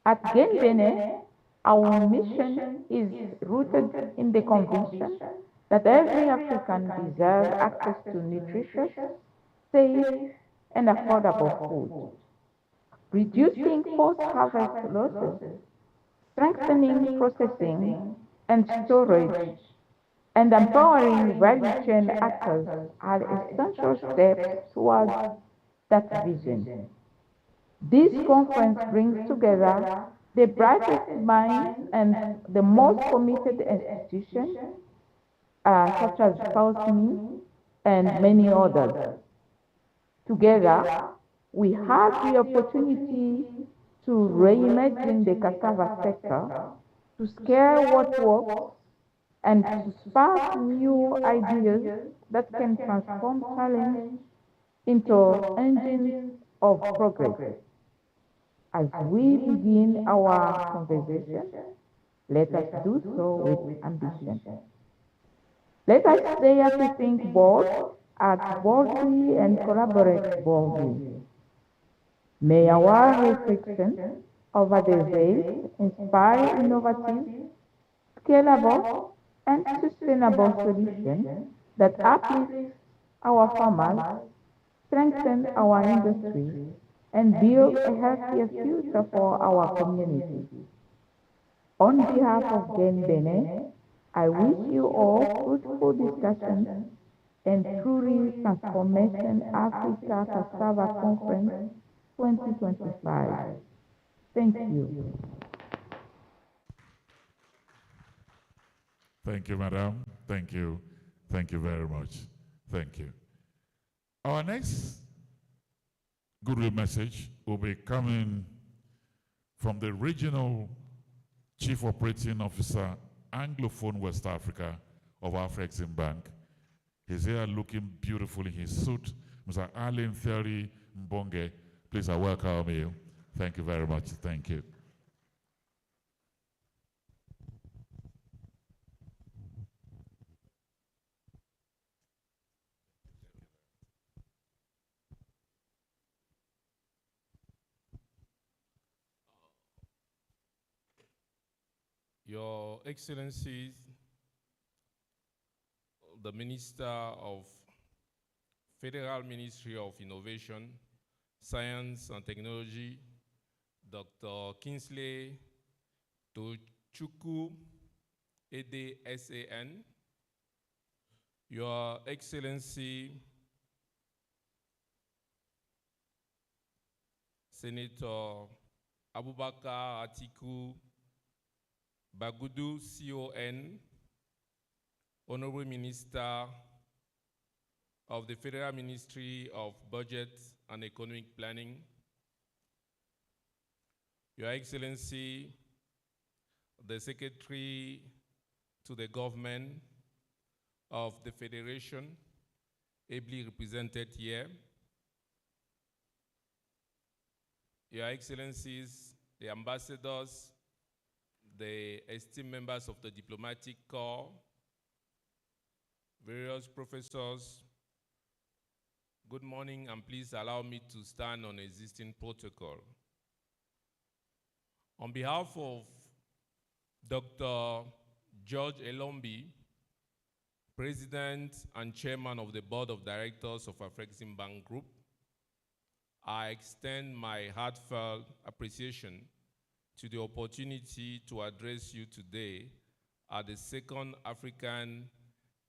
At Genbene, our mission is rooted in the conviction that every African deserves access to nutritious, safe, and affordable food. Reducing post-harvest losses, strengthening processing and storage, and empowering value chain actors are essential steps towards that vision. This conference brings together the brightest minds and the most committed institutions, such as FAUSMI and many others. Together, we have the opportunity to reimagine the cassava sector, to scale what works, and to spark new ideas that can transform challenge into engines of progress. As we begin our conversation, let us do so with ambition. Let us dare to think bold, act boldly, and collaborate boldly. May our reflection over the ways inspire innovative, scalable, and sustainable solutions that uplift our farmers, strengthen our industry, and build a healthier future for our communities. On behalf of Genbene, I wish you all fruitful discussions and truly transformation Africa Cassava Conference 2025. Thank you. Thank you, madam. Thank you. Thank you very much. Thank you. Our next goodwill message will be coming from the regional chief operating officer, Anglophone West Africa of Afrexim Bank. He's here looking beautiful in his suit. Mr. Alain Theory Mbonge, please I welcome you. Thank you very much. Thank you. Your Excellencies, the Minister of Federal Ministry of Innovation, Science and Technology, Dr. Kingsley Tochukwu, Ede SAN, Your Excellency, Senator Abubakar Atiku Bagudu, CON, Honorable Minister of the Federal Ministry of Budget and Economic Planning, Your Excellency, the Secretary to the Government of the Federation, ably represented here, Your Excellencies, the ambassadors, the esteemed members of the diplomatic corps, various professors, good morning, and please allow me to stand on existing protocol. On behalf of Dr. George Elombi, President and Chairman of the Board of Directors of Afreximbank Group, I extend my heartfelt appreciation to the opportunity to address you today at the Second African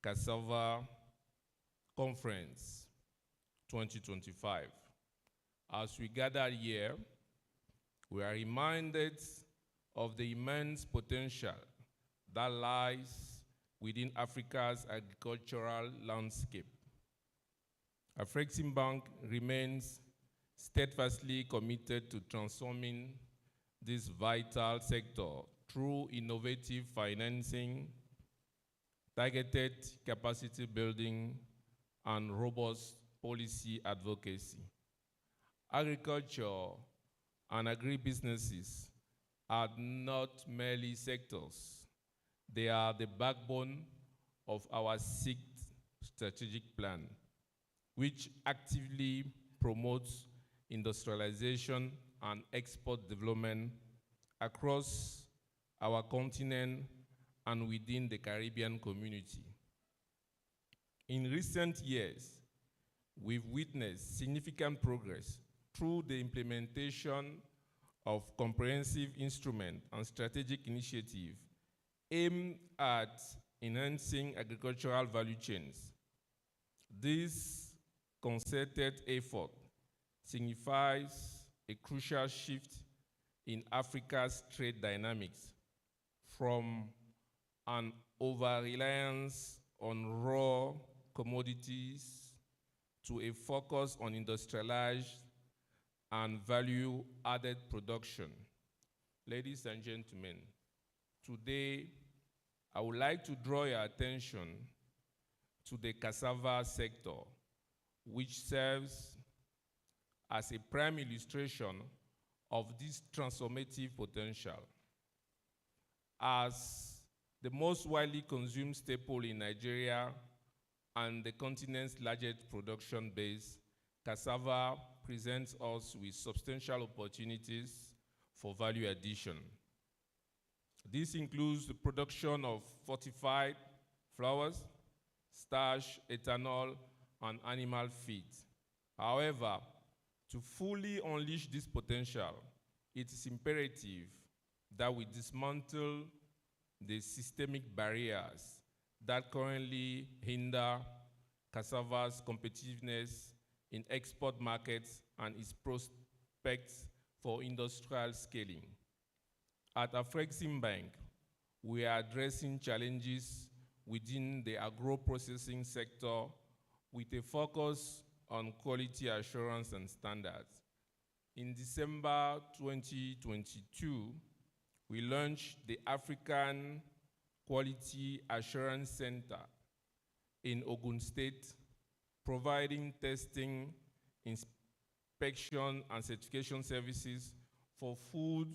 Cassava Conference 2025. As we gather here, we are reminded of the immense potential that lies within Africa's agricultural landscape. Afreximbank remains steadfastly committed to transforming this vital sector through innovative financing, targeted capacity building, and robust policy advocacy. Agriculture and agribusinesses are not merely sectors. They are the backbone of our sixth strategic plan, which actively promotes industrialization and export development across our continent and within the Caribbean community. In recent years, we've witnessed significant progress through the implementation of comprehensive instrument and strategic initiative aimed at enhancing agricultural value chains. This concerted effort signifies a crucial shift in Africa's trade dynamics from an over-reliance on raw commodities to a focus on industrialized and value-added production. Ladies and gentlemen, today I would like to draw your attention to the cassava sector, which serves as a prime illustration of this transformative potential. As the most widely consumed staple in Nigeria and the continent's largest production base, cassava presents us with substantial opportunities for value addition. This includes the production of fortified flours, starch, ethanol, and animal feed. However, to fully unleash this potential, it is imperative that we dismantle the systemic barriers that currently hinder cassava's competitiveness in export markets and its prospects for industrial scaling. At Afreximbank, we are addressing challenges within the agro-processing sector with a focus on quality assurance and standards. In December 2022, we launched the African Quality Assurance Center in Ogun State, providing testing, inspection, and certification services for food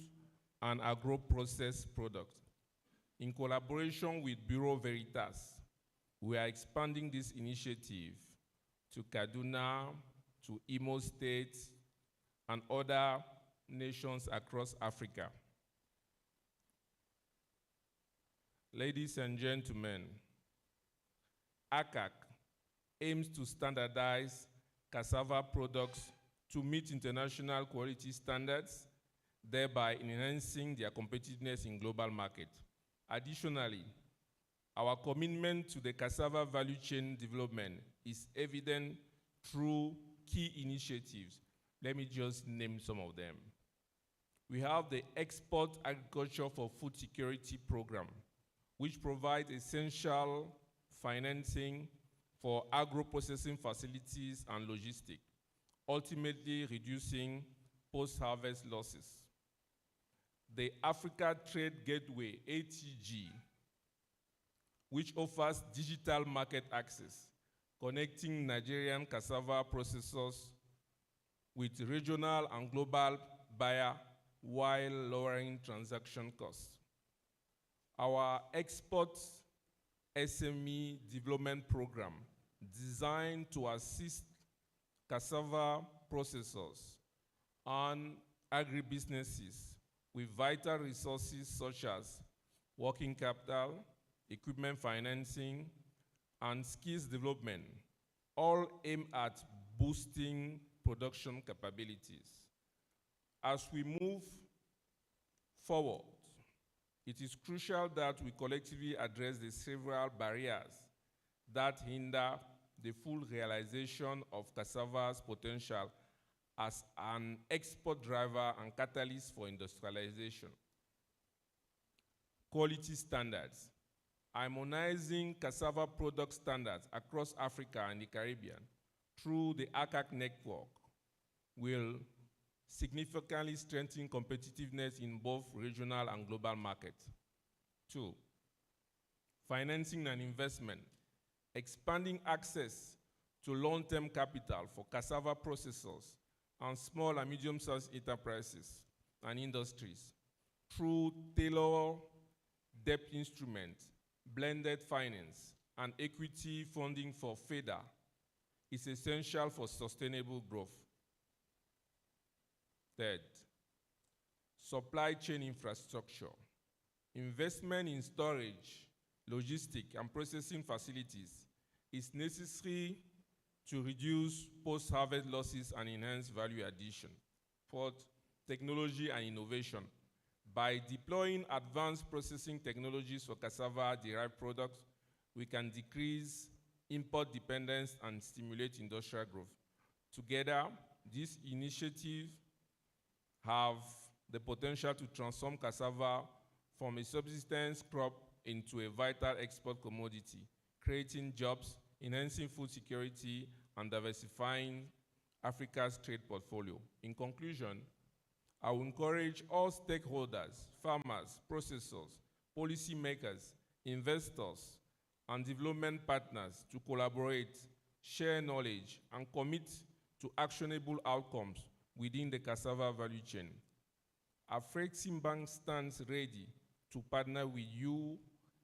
and agro-processed products. In collaboration with Bureau Veritas, we are expanding this initiative to Kaduna, to Imo State, and other nations across Africa. Ladies and gentlemen, ACAC aims to standardize cassava products to meet international quality standards, thereby enhancing their competitiveness in global market. Additionally, our commitment to the cassava value chain development is evident through key initiatives Let me just name some of them. We have the Export Agriculture for Food Security Program, which provides essential financing for agro-processing facilities and logistics, ultimately reducing post-harvest losses. The Africa Trade Gateway, ATG, which offers digital market access, connecting Nigerian cassava processors with regional and global buyers while lowering transaction costs. Our Export SME Development Program, designed to assist cassava processors and agribusinesses with vital resources such as working capital, equipment financing, and skills development, all aimed at boosting production capabilities. As we move forward, it is crucial that we collectively address the several barriers that hinder the full realization of cassava's potential as an export driver and catalyst for industrialization. Quality standards. Harmonizing cassava product standards across Africa and the Caribbean through the ACAC network will significantly strengthen competitiveness in both regional and global markets. 2, financing and investment. Expanding access to long-term capital for cassava processors and small and medium-sized enterprises and industries through tailored debt instruments, blended finance, and equity funding for FEDA is essential for sustainable growth. Third, supply chain infrastructure. Investment in storage, logistic, and processing facilities is necessary to reduce post-harvest losses and enhance value addition. Fourth, technology and innovation. By deploying advanced processing technologies for cassava-derived products, we can decrease import dependence and stimulate industrial growth. Together, these initiatives have the potential to transform cassava from a subsistence crop into a vital export commodity, creating jobs, enhancing food security, and diversifying Africa's trade portfolio. In conclusion, I will encourage all stakeholders, farmers, processors, policymakers, investors, and development partners to collaborate, share knowledge, and commit to actionable outcomes within the cassava value chain. Afreximbank stands ready to partner with you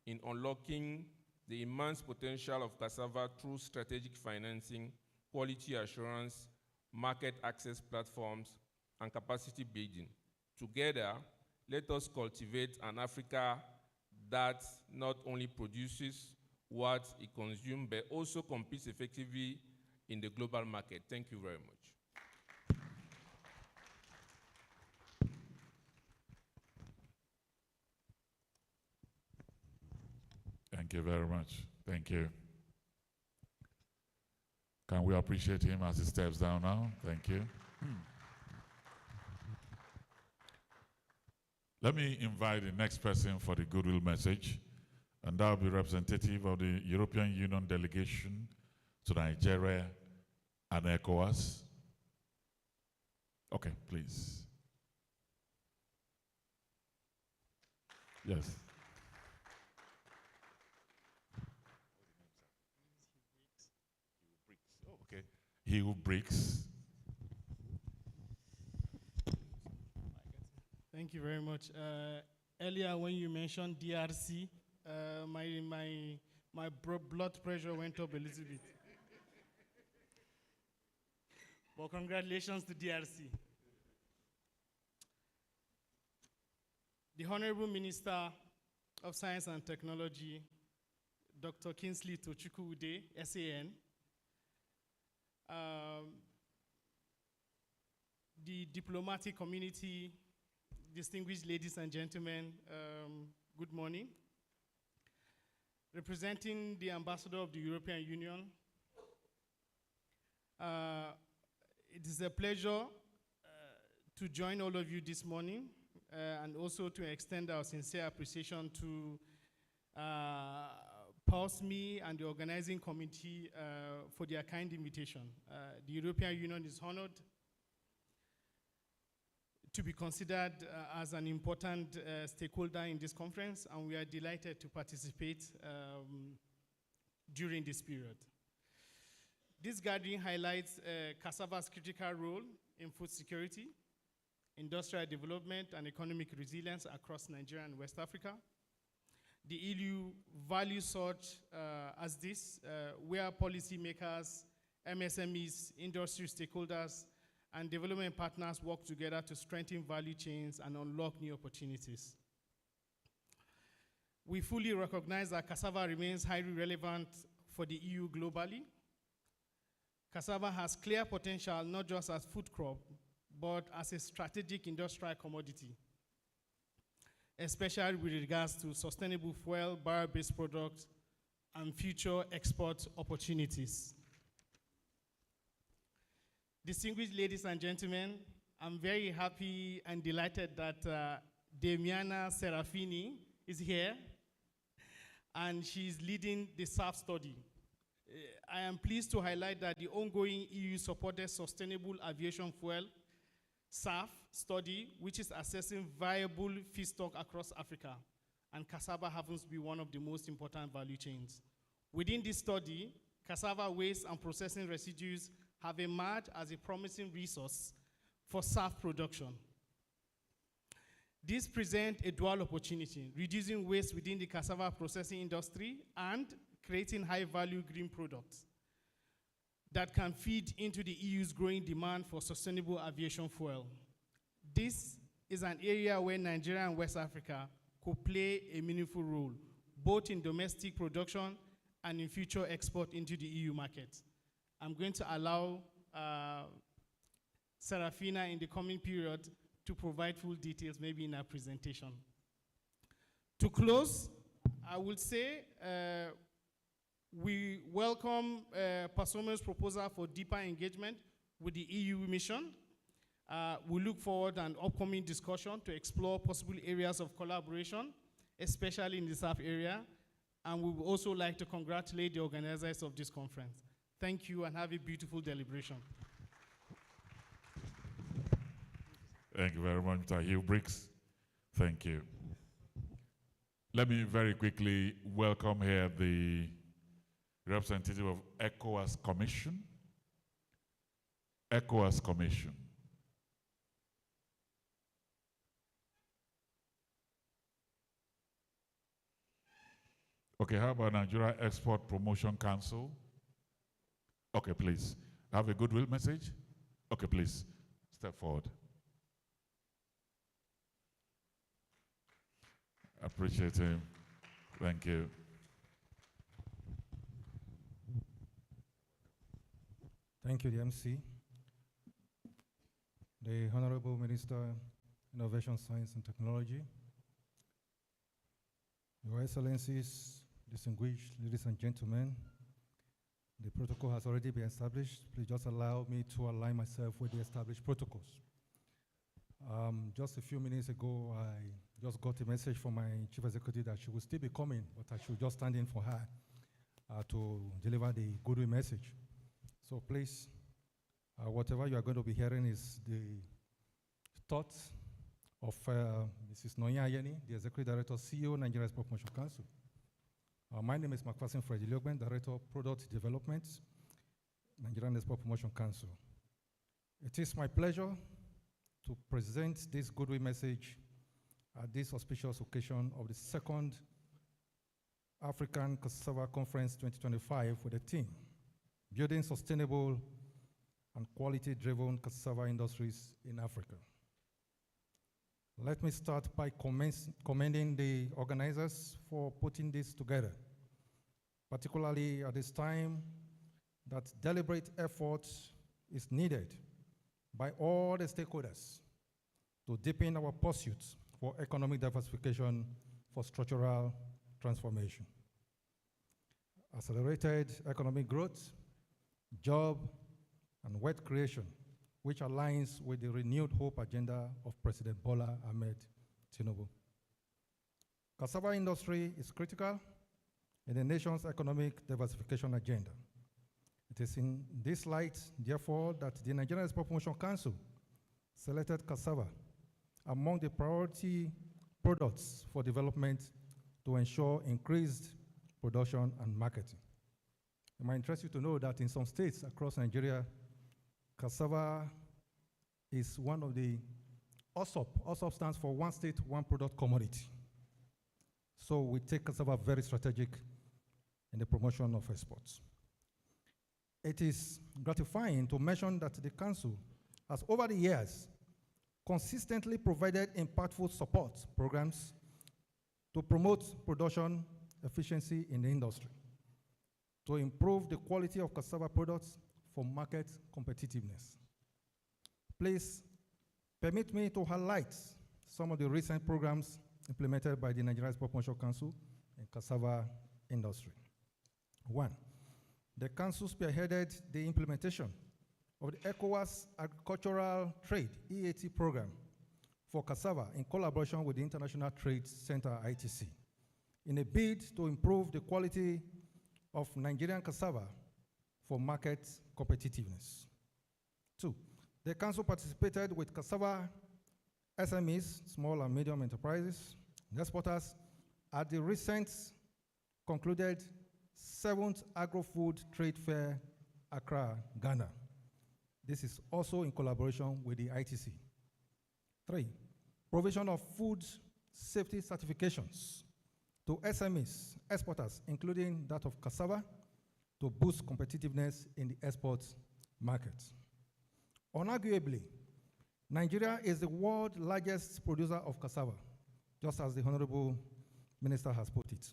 in unlocking the immense potential of cassava through strategic financing, quality assurance, market access platforms, and capacity building. Together, let us cultivate an Africa that not only produces what it consumes, but also competes effectively in the global market. Thank you very much. Thank you very much. Thank you. Can we appreciate him as he steps down now? Thank you. Let me invite the next person for the goodwill message, and that will be representative of the European Union delegation to Nigeria and ECOWAS. Okay, please. Yes. Okay. He who breaks. Thank you very much. Earlier when you mentioned DRC, my blood pressure went up a little bit. Well, congratulations to DRC. The Honorable Minister of Science and Technology, Dr. Kingsley Tochukwu-Ude, SAN, the diplomatic community, distinguished ladies and gentlemen, good morning. Representing the Ambassador of the European Union, it is a pleasure to join all of you this morning and also to extend our sincere appreciation to POSME and the organizing committee for their kind invitation. The European Union is honored to be considered as an important stakeholder in this conference, and we are delighted to participate during this period. This gathering highlights Cassava's critical role in food security, industrial development, and economic resilience across Nigeria and West Africa. The EU values such as this, where policymakers, MSMEs, industry stakeholders, and development partners work together to strengthen value chains and unlock new opportunities. We fully recognize that cassava remains highly relevant for the EU globally. Cassava has clear potential not just as food crop, but as a strategic industrial commodity, especially with regards to sustainable fuel, bio-based products, and future export opportunities. Distinguished ladies and gentlemen, I'm very happy and delighted that Damiana Serafini is here, and she's leading the SAF study. I am pleased to highlight that the ongoing EU-supported Sustainable Aviation Fuel SAF study, which is assessing viable feedstock across Africa, and cassava happens to be one of the most important value chains. Within this study, cassava waste and processing residues have emerged as a promising resource for SAF production. This presents a dual opportunity, reducing waste within the cassava processing industry and creating high-value green products that can feed into the EU's growing demand for sustainable aviation fuel. This is an area where Nigeria and West Africa could play a meaningful role, both in domestic production and in future export into the EU market. I'm going to allow Serafina in the coming period to provide full details, maybe in her presentation. To close, I will say we welcome POSME's proposal for deeper engagement with the EU mission. We look forward to an upcoming discussion to explore possible areas of collaboration, especially in the SAF area. And we would also like to congratulate the organizers of this conference. Thank you and have a beautiful deliberation. Thank you very much, Mr. Hugh Briggs. Thank you. Let me very quickly welcome here the representative of ECOWAS Commission. ECOWAS Commission. Okay, how about Nigeria Export Promotion Council? Okay, please. Have a goodwill message? Okay, please. Step forward. Appreciate him. Thank you. Thank you, the MC. The Honorable Minister, Innovation, Science and Technology, Your Excellencies, distinguished ladies and gentlemen, the protocol has already been established. Please just allow me to align myself with the established protocols. Just a few minutes ago, I just got a message from my chief executive that she will still be coming, but I should just stand in for her to deliver the goodwill message. So please, whatever you are going to be hearing is the thoughts of Mrs. Nonya Ayeni, the Executive Director, CEO, Nigeria Export Promotion Council. My name is McPherson Freddy Liogben, Director of Product Development, Nigerian Export Promotion Council. It is my pleasure to present this goodwill message at this auspicious occasion of the second African Cassava Conference 2025 with the theme, Building Sustainable and Quality-Driven Cassava Industries in Africa. Let me start by commending the organizers for putting this together, particularly at this time that deliberate effort is needed by all the stakeholders to deepen our pursuit for economic diversification for structural transformation. Accelerated economic growth, job, and wealth creation which aligns with the renewed hope agenda of President Bola Ahmed Tinubu. Cassava industry is critical in the nation's economic diversification agenda. It is in this light, therefore, that the Nigerian Export Promotion Council selected cassava among the priority products for development to ensure increased production and marketing. It might interest you to know that in some states across Nigeria, cassava is one of the OSOP. OSOP stands for One State, One Product Commodity. So we take cassava very strategic in the promotion of exports. It is gratifying to mention that the Council has over the years consistently provided impactful support programs to promote production efficiency in the industry, to improve the quality of cassava products for market competitiveness. Please permit me to highlight some of the recent programs implemented by the Nigerian Export Promotion Council in cassava industry. One, the Council spearheaded the implementation of the ECOWAS Agricultural Trade EAT program for cassava in collaboration with the International Trade Center ITC in a bid to improve the quality of Nigerian cassava for market competitiveness. Two, the Council participated with cassava SMEs, small and medium enterprises, and exporters at the recent concluded 7th Agro-Food Trade Fair, Accra, Ghana. This is also in collaboration with the ITC. Three, provision of food safety certifications to SMEs, exporters, including that of cassava, to boost competitiveness in the export market. Unarguably, Nigeria is the world's largest producer of cassava, just as the Honorable Minister has put it,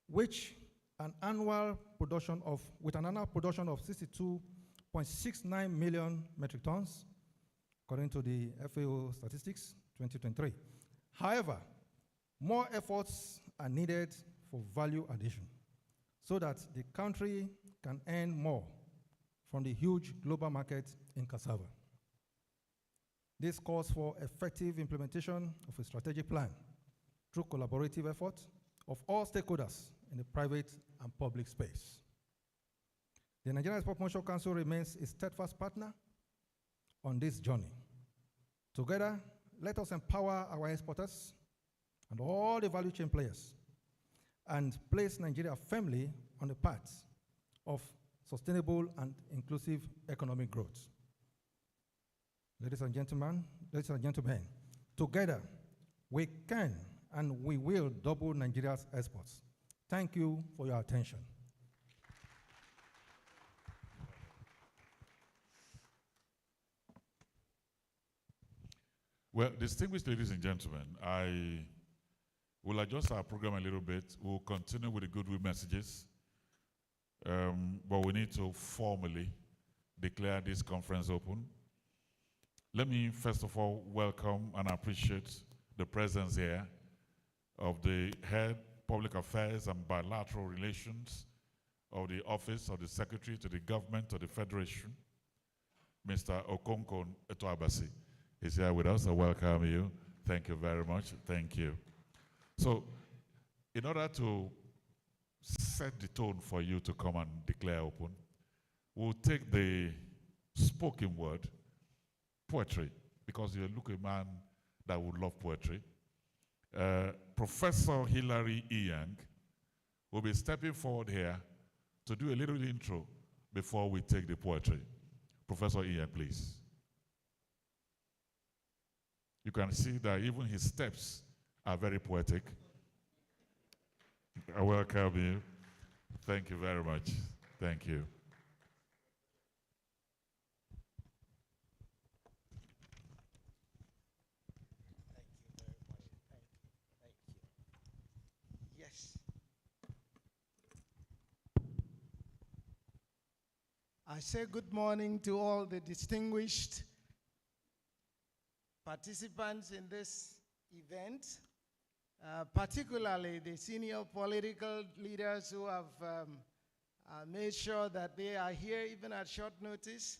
with an annual production of 62.69 million metric tons, according to the FAO statistics, 2023. However, more efforts are needed for value addition so that the country can earn more from the huge global market in cassava. This calls for effective implementation of a strategic plan through collaborative effort of all stakeholders in the private and public space. The Nigerian Export Promotion Council remains a steadfast partner on this journey. Together, let us empower our exporters and all the value chain players and place Nigeria firmly on the path of sustainable and inclusive economic growth. Ladies and gentlemen, together we can and we will double Nigeria's exports. Thank you for your attention. Well, distinguished ladies and gentlemen, I will adjust our program a little bit. We'll continue with the goodwill messages, but we need to formally declare this conference open. Let me first of all welcome and appreciate the presence here of the Head Public Affairs and Bilateral Relations of the Office of the Secretary to the Government of the Federation, Mr. Okonkwo Etoabasi. He's here with us. I welcome you. Thank you very much. Thank you. So, in order to set the tone for you to come and declare open, we'll take the spoken word, poetry, because you look a man that would love poetry. Professor Hilary Iyang will be stepping forward here to do a little intro before we take the poetry. Professor Iyang, please. You can see that even his steps are very poetic. I welcome you. Thank you very much. Thank you. I say good morning to all the distinguished participants in this event, particularly the senior political leaders who have made sure that they are here even at short notice.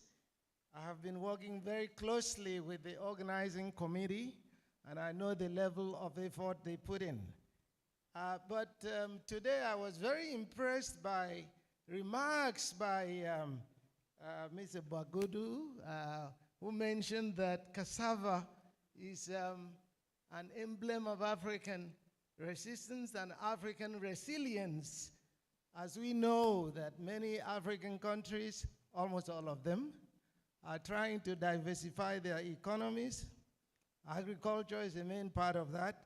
I have been working very closely with the organizing committee, and I know the level of effort they put in. But today I was very impressed by remarks by Mr. Bagudu, who mentioned that cassava is an emblem of African resistance and African resilience. As we know that many African countries, almost all of them, are trying to diversify their economies. Agriculture is a main part of that.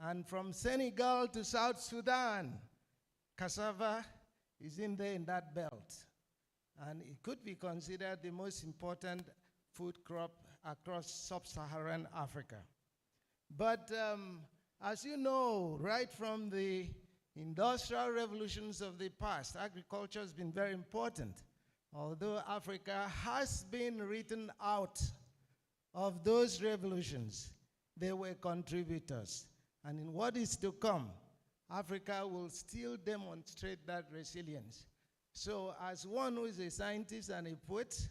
And from Senegal to South Sudan, cassava is in there in that belt. And it could be considered the most important food crop across sub-Saharan Africa. But as you know, right from the industrial revolutions of the past, agriculture has been very important. Although Africa has been written out of those revolutions, they were contributors. And in what is to come, Africa will still demonstrate that resilience. So as one who is a scientist and a poet,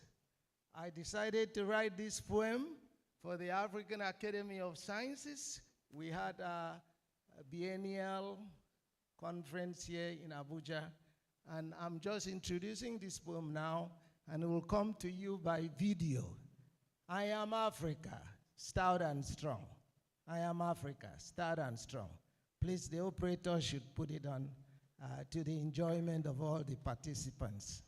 I decided to write this poem for the African Academy of Sciences. We had a biennial conference here in Abuja, and I'm just introducing this poem now, and it will come to you by video. I am Africa, stout and strong. I am Africa, stout and strong. Please, the operator should put it on to the enjoyment of all the participants.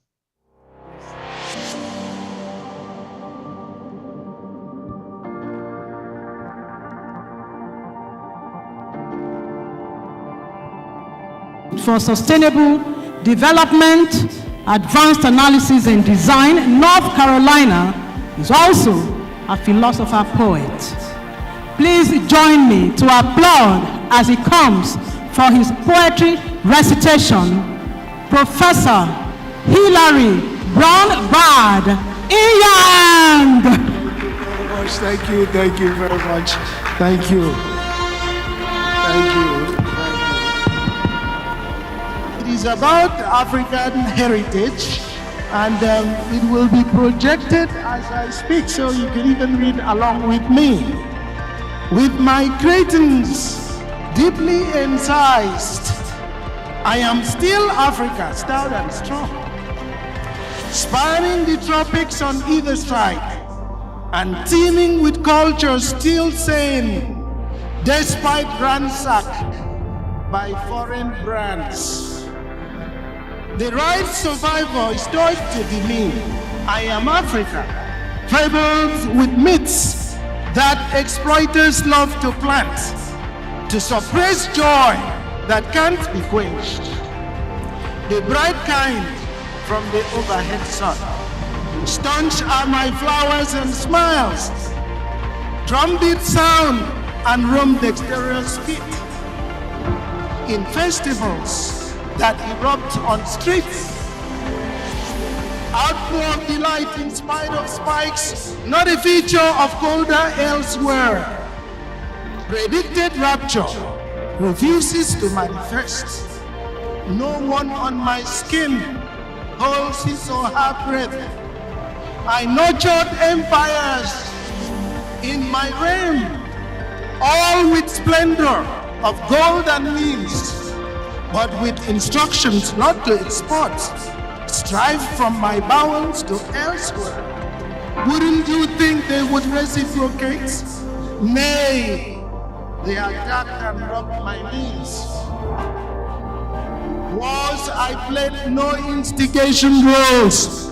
For sustainable development, advanced analysis and design, North Carolina is also a philosopher poet. Please join me to applaud as he comes for his poetry recitation, Professor Hilary Brown-Bard Iyang. Thank you very much. Thank you. Thank you. It is about African heritage, and it will be projected as I speak, so you can even read along with me. With my cretins deeply incised, I am still Africa, stout and strong, spanning the tropics on either side, and teeming with culture still sane, despite ransacked by foreign brands. The right survivor is taught to be me. I am Africa, fabled with myths that exploiters love to plant, to suppress joy that can't be quenched. The bright kind from the overhead sun. Staunch are my flowers and smiles, drumbeat sound and roam dexterous feet. In festivals that erupt on streets, outpour of delight in spite of spikes, not a feature of colder elsewhere. Predicted rapture refuses to manifest. No one on my skin holds his or her breath. I nurtured empires in my reign, all with splendor of gold and means, but with instructions not to export. Strive from my bowels to elsewhere. Wouldn't you think they would reciprocate? Nay, they attacked and robbed my knees. Wars I played no instigation roles.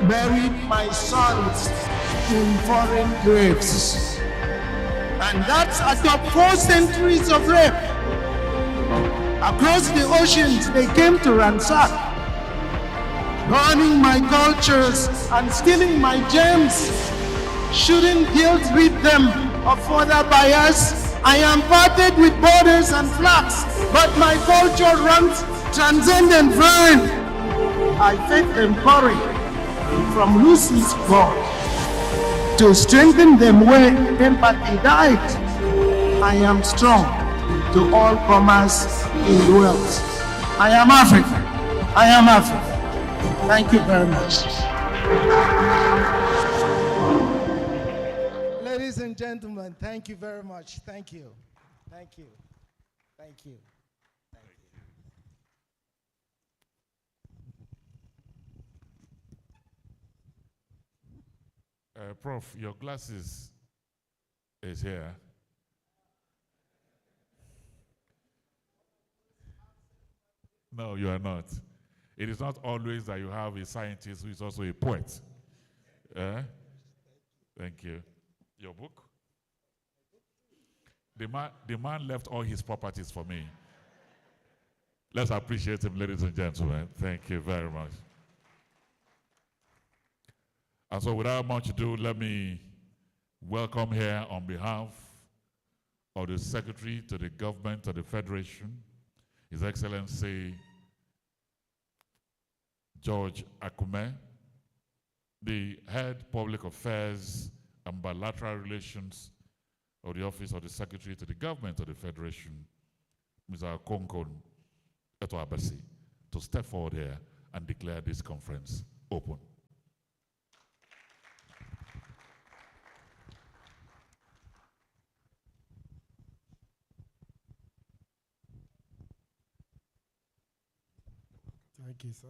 Buried my sons in foreign graves. And that's atop 4 centuries of rape. Across the oceans they came to ransack, burning my cultures and stealing my gems. Shouldn't guilt rid them of further bias? I am parted with borders and flags, but my culture runs transcendent vine. I fed them courage from Lucy's God to strengthen them where empathy died. I am strong to all comers in wealth. I am Africa. I am Africa. Thank you very much. Ladies and gentlemen, thank you very much. Thank you. Thank you. Thank you. Thank you. Prof, your glasses is here. No, you are not. It is not always that you have a scientist who is also a poet. Thank you. Your book? The man left all his properties for me. Let's appreciate him, ladies and gentlemen. Thank you very much. And so without much ado, let me welcome here on behalf of the Secretary to the Government of the Federation, His Excellency George Akume, the Head Public Affairs and Bilateral Relations of the Office of the Secretary to the Government of the Federation, Mr. Konkon Eto Abasi, to step forward here and declare this conference open. Thank you, sir.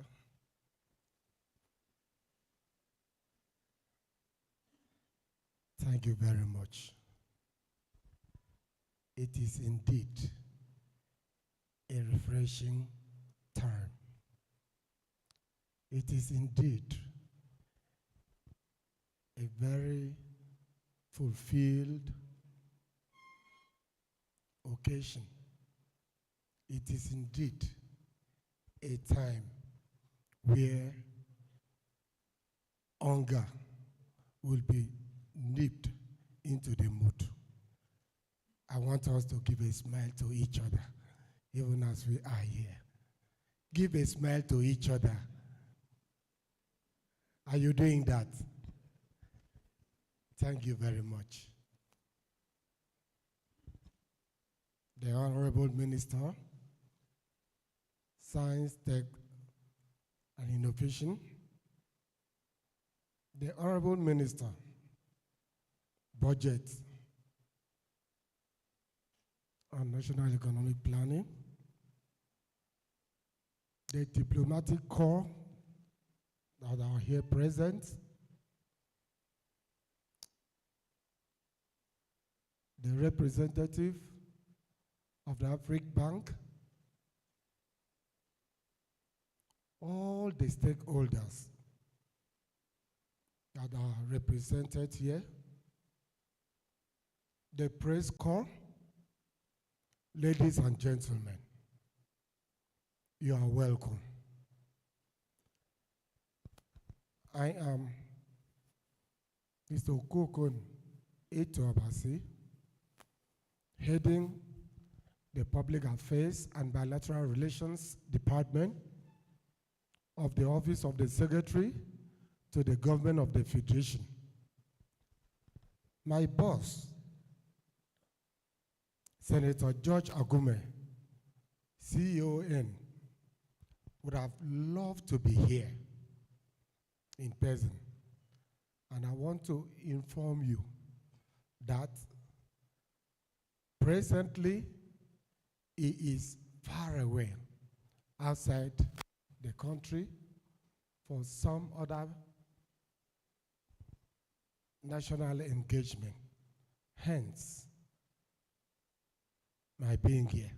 Thank you very much. It is indeed a refreshing time. It is indeed a very fulfilled occasion. It is indeed a time where hunger will be nipped into the mood. I want us to give a smile to each other, even as we are here. Give a smile to each other. Are you doing that? Thank you very much. The Honorable Minister, Science, Tech, and Innovation, the Honorable Minister, Budget and National Economic Planning, the diplomatic corps that are here present, the representative of the African Bank, all the stakeholders that are represented here, the press corps, ladies and gentlemen, you are welcome. I am Mr. Okokon Eto Abasi, heading the Public Affairs and Bilateral Relations Department of the Office of the Secretary to the Government of the Federation. My boss, Senator George Akume, CON, would have loved to be here in person. And I want to inform you that presently he is far away outside the country for some other national engagement. Hence, my being here.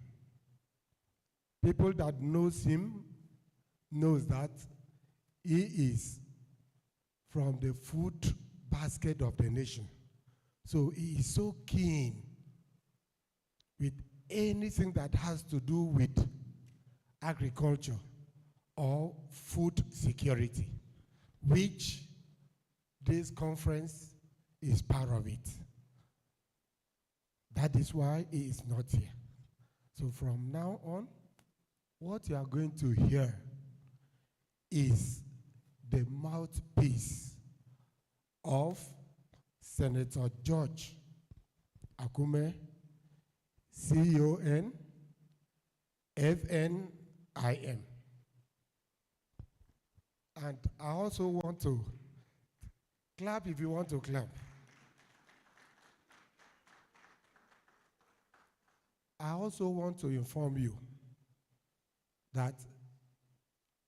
People that knows him knows that he is from the food basket of the nation. So he is so keen with anything that has to do with agriculture or food security, which this conference is part of it. That is why he is not here. So from now on, what you are going to hear is the mouthpiece of Senator George Akume, CON, FNIM. And I also want to Clap if you want to clap. I also want to inform you that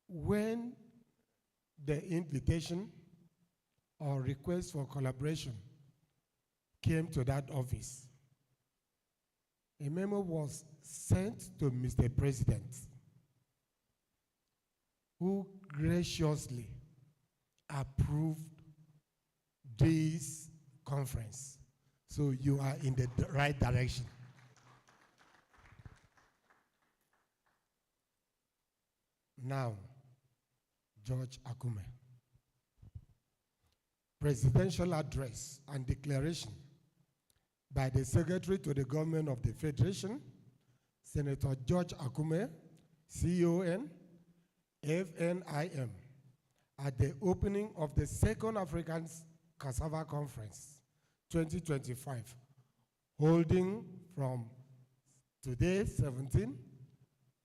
when the invitation or request for collaboration came to that office, a memo was sent to Mr. President, who graciously approved this conference. So you are in the right direction. Now, George Akume. Presidential address and declaration by the Secretary to the Government of the Federation, Senator George Akume, CON, FNIM, at the opening of the Second African Cassava Conference 2025, holding from today, 17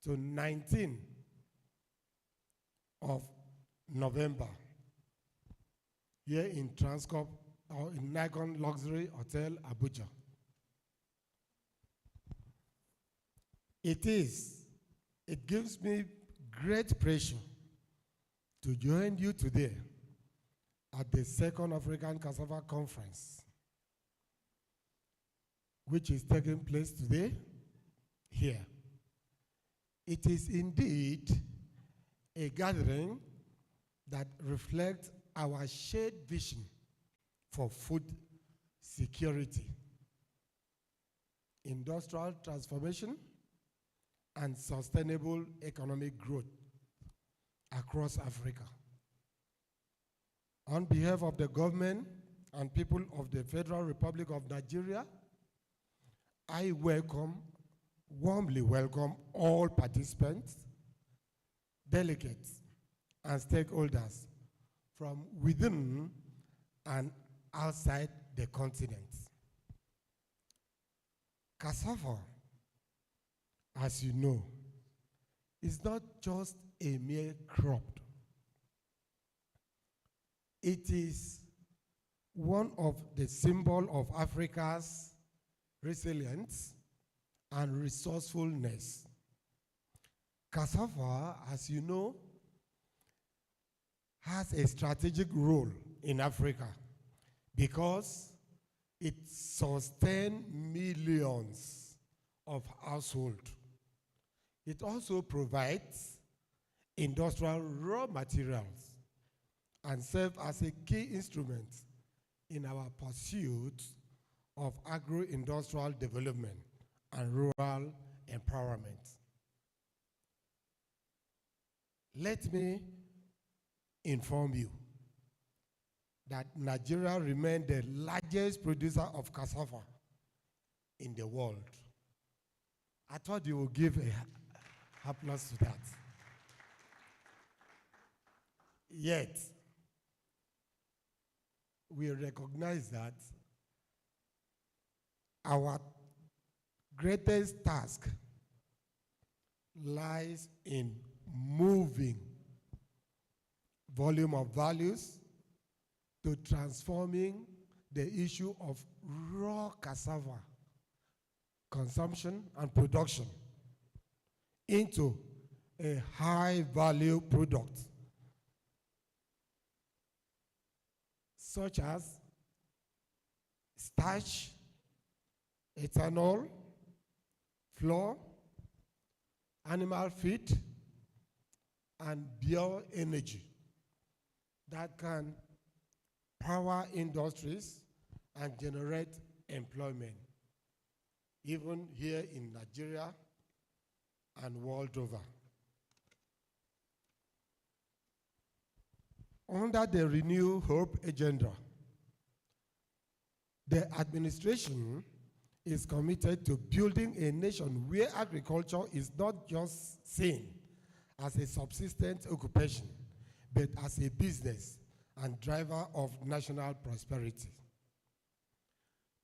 to 19 of November, here in Transcorp or in Nikon Luxury Hotel, Abuja. It gives me great pleasure to join you today at the Second African Cassava Conference, which is taking place today here. It is indeed a gathering that reflects our shared vision for food security, industrial transformation, and sustainable economic growth across Africa. On behalf of the government and people of the Federal Republic of Nigeria, I warmly welcome all participants, delegates, and stakeholders from within and outside the continent. Cassava, as you know, is not just a mere crop. It is one of the symbols of Africa's resilience and resourcefulness. Cassava, as you know, has a strategic role in Africa because it sustains millions of households. It also provides industrial raw materials and serves as a key instrument in our pursuit of agro-industrial development and rural empowerment. Let me inform you that Nigeria remains the largest producer of cassava in the world. I thought you would give a applause to that. Yet, we recognize that our greatest task lies in moving volume of values to transforming the issue of raw cassava consumption and production into a high-value product, such as starch, ethanol, flour, animal feed, and bioenergy that can power industries and generate employment, even here in Nigeria and world over. Under the Renew Hope agenda, the administration is committed to building a nation where agriculture is not just seen as a subsistence occupation, but as a business and driver of national prosperity.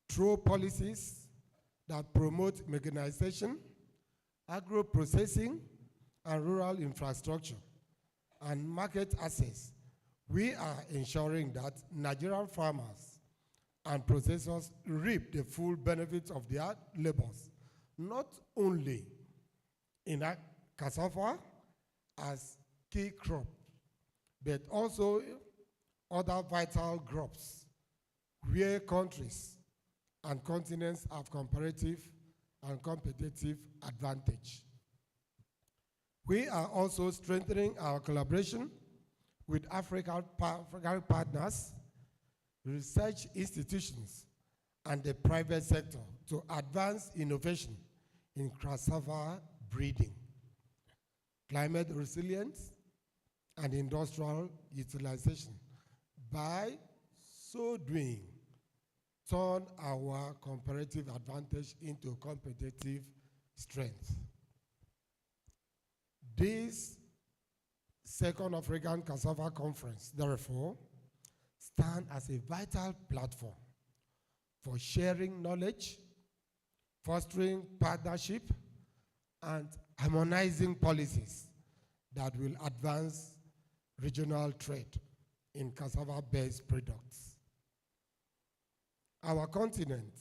Through policies that promote mechanization, agro-processing, and rural infrastructure, and market access, We are ensuring that Nigerian farmers and processors reap the full benefits of their labors, not only in cassava as key crop, but also other vital crops where countries and continents have comparative and competitive advantage. We are also strengthening our collaboration with African partners, research institutions, and the private sector to advance innovation in cassava breeding, climate resilience, and industrial utilization. By so doing, turn our comparative advantage into competitive strength. This Second African Cassava Conference, therefore, stands as a vital platform for sharing knowledge, fostering partnership, and harmonizing policies that will advance regional trade in cassava-based products. Our continent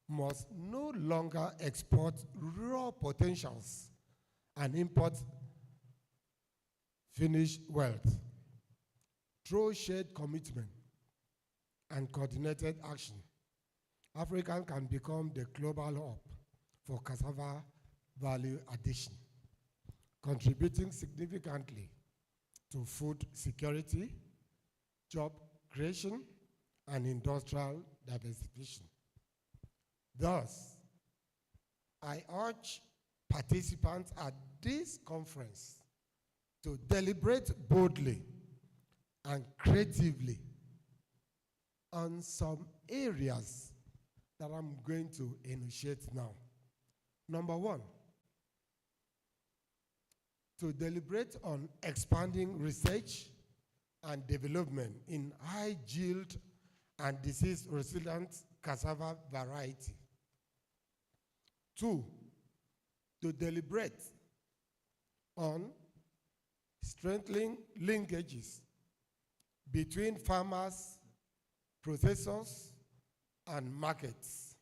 must no longer export raw potentials and import finished wealth. Through shared commitment and coordinated action, Africa can become the global hub for cassava value addition, contributing significantly to food security, job creation, and industrial diversification. Thus, I urge participants at this conference to deliberate boldly and creatively on some areas that I'm going to enunciate now. Number one, to deliberate on expanding research and development in high yield and disease resilient cassava variety. Two, to deliberate on strengthening linkages between farmers, processors, and markets.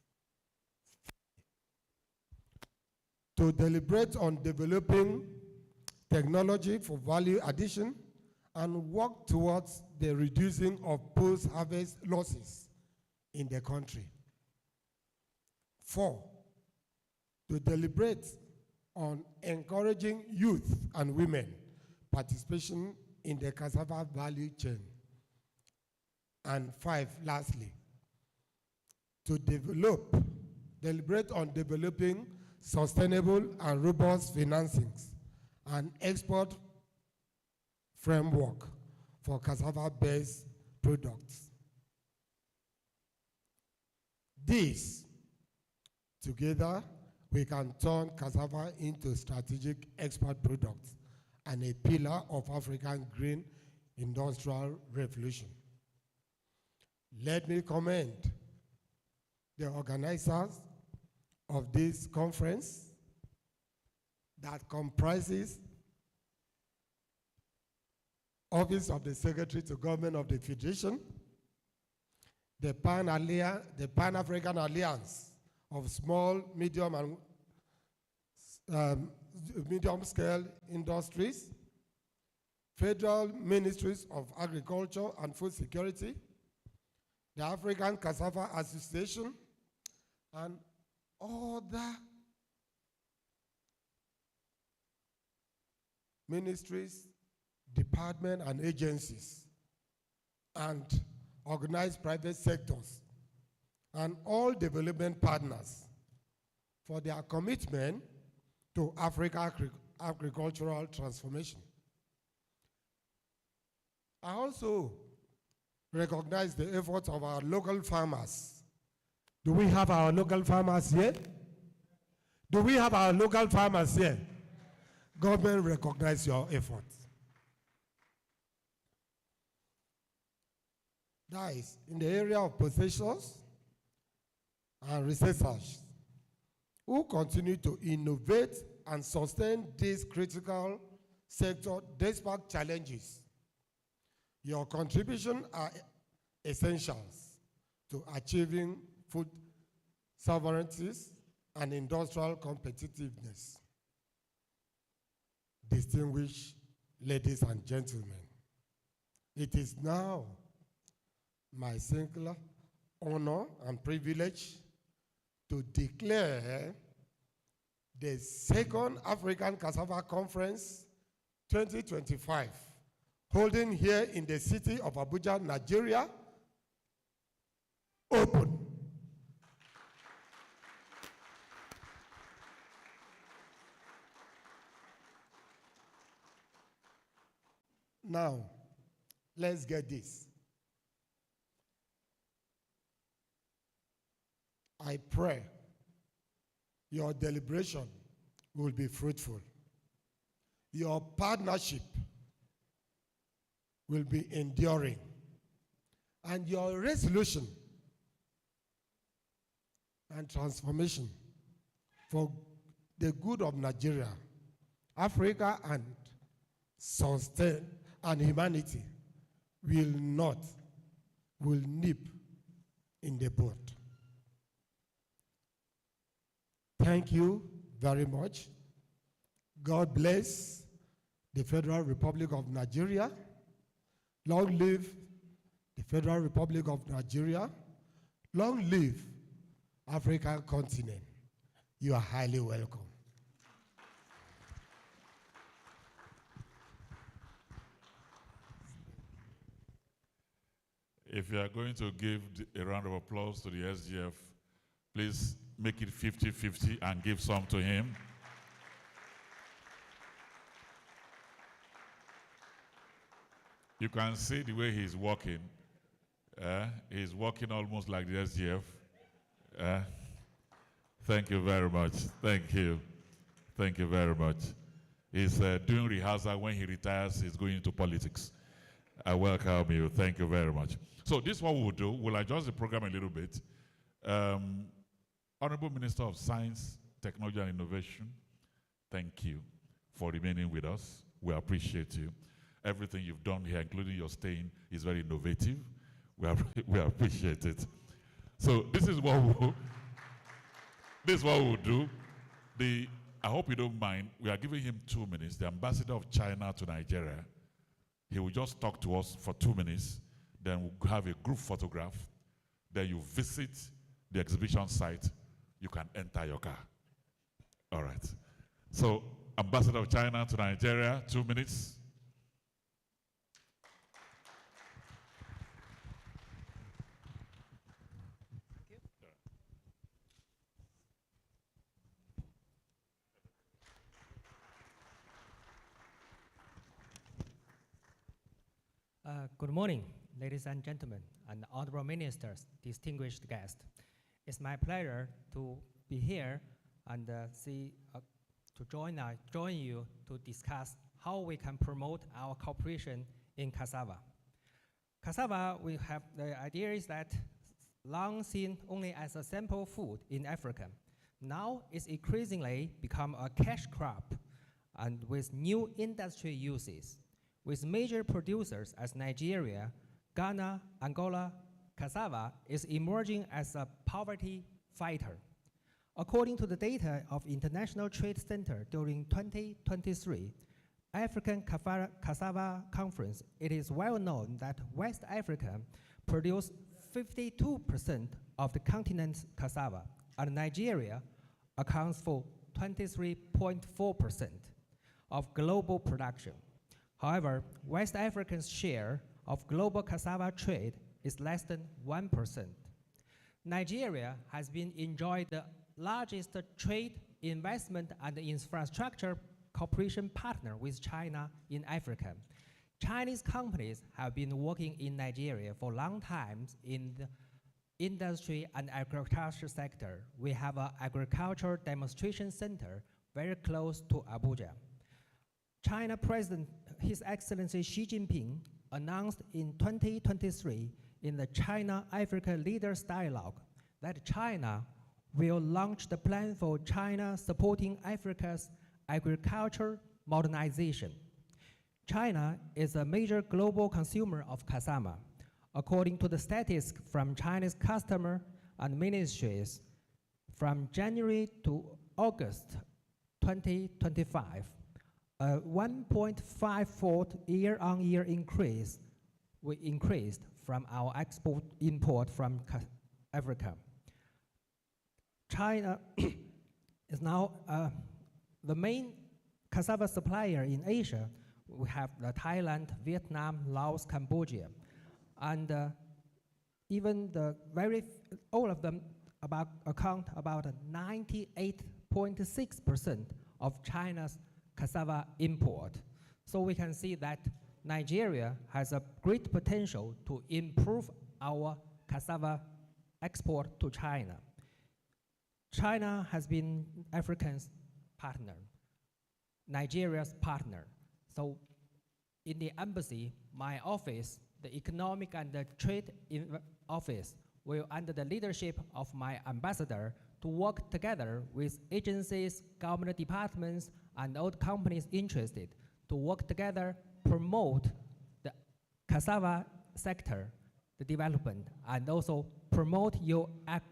To deliberate on developing technology for value addition and work towards the reducing of post-harvest losses in the country. 4, to deliberate on encouraging youth and women participation in the cassava value chain. And 5, lastly, to deliberate on developing sustainable and robust financings and export framework for cassava-based products. These, together, we can turn cassava into strategic export products and a pillar of African green industrial revolution. Let me commend the organizers of this conference that comprises Office of the Secretary to Government of the Federation, the Pan-African Alliance of Small, Medium, and medium-scale industries, Federal Ministries of Agriculture and Food Security, the African Cassava Association, and other ministries, departments, and agencies, and organized private sectors, and all development partners for their commitment to Africa agricultural transformation. I also recognize the efforts of our local farmers. Do we have our local farmers here? Do we have our local farmers here? Government recognize your efforts. That is, in the area of possessions and researchers who continue to innovate and sustain this critical sector despite challenges. Your contributions are essentials to achieving food sovereignties and industrial competitiveness. Distinguished ladies and gentlemen, it is now my singular honor and privilege to declare the second African Cassava Conference 2025, holding here in the city of Abuja, Nigeria, open. Now, let's get this. I pray your deliberation will be fruitful. Your partnership will be enduring. And your resolution and transformation for the good of Nigeria, Africa, and sustain and humanity will nip in the bud. Thank you very much. God bless the Federal Republic of Nigeria. Long live the Federal Republic of Nigeria. Long live African continent. You are highly welcome. If you are going to give a round of applause to the SGF, please make it 50-50 and give some to him. You can see the way he's walking. He's walking almost like the SGF. Thank you very much. Thank you. Thank you very much. He's doing rehearsal. When he retires, he's going into politics. I welcome you. Thank you very much. So this is what we'll do. We'll adjust the program a little bit. Honorable Minister of Science, Technology and Innovation, thank you for remaining with us. We appreciate you. Everything you've done here, including your staying, is very innovative. We appreciate it. So this is what we'll do. I hope you don't mind. We are giving him 2 minutes. The ambassador of China to Nigeria, he will just talk to us for 2 minutes. Then we'll have a group photograph. Then you visit the exhibition site. You can enter your car. All right. So, ambassador of China to Nigeria, 2 minutes. Good morning, ladies and gentlemen, and honorable ministers, distinguished guests. It's my pleasure to be here and to join you to discuss how we can promote our cooperation in cassava. Cassava, we have the idea is that long seen only as a simple food in Africa. Now it's increasingly become a cash crop and with new industry uses. With major producers as Nigeria, Ghana, Angola, cassava is emerging as a poverty fighter. According to the data of International Trade Center during 2023, African Cassava Conference, it is well known that West Africa produces 52% of the continent's cassava, and Nigeria accounts for 23.4% of global production. However, West Africa's share of global cassava trade is less than 1%. Nigeria has been enjoying the largest trade, investment, and infrastructure cooperation partner with China in Africa. Chinese companies have been working in Nigeria for a long time in the industry and agriculture sector. We have an agricultural demonstration center very close to Abuja. China President, His Excellency Xi Jinping, announced in 2023 in the China-Africa Leaders Dialogue that China will launch the plan for China supporting Africa's agriculture modernization. China is a major global consumer of cassava. According to the statistics from Chinese customer and ministries, from January to August 2025, a 1.5-fold year-on-year increase we increased from our import from Africa. China is now the main cassava supplier in Asia. We have Thailand, Vietnam, Laos, Cambodia, and even all of them account about 98.6% of China's cassava import. So we can see that Nigeria has a great potential to improve our cassava export to China. China has been Africa's partner, Nigeria's partner. So in the embassy, my office, the Economic and the Trade Office, will, under the leadership of my ambassador, to work together with agencies, government departments, and all companies interested to work together, promote the cassava sector, the development, and also promote your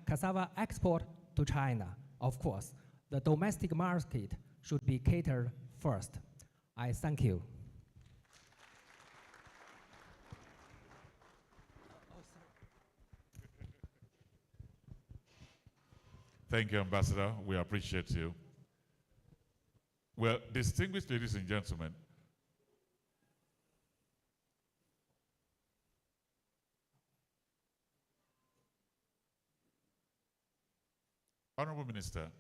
cassava export to China. Of course, the domestic market should be catered first. I thank you. Thank you, Ambassador. We appreciate you. Well, distinguished ladies and gentlemen, Honorable Minister,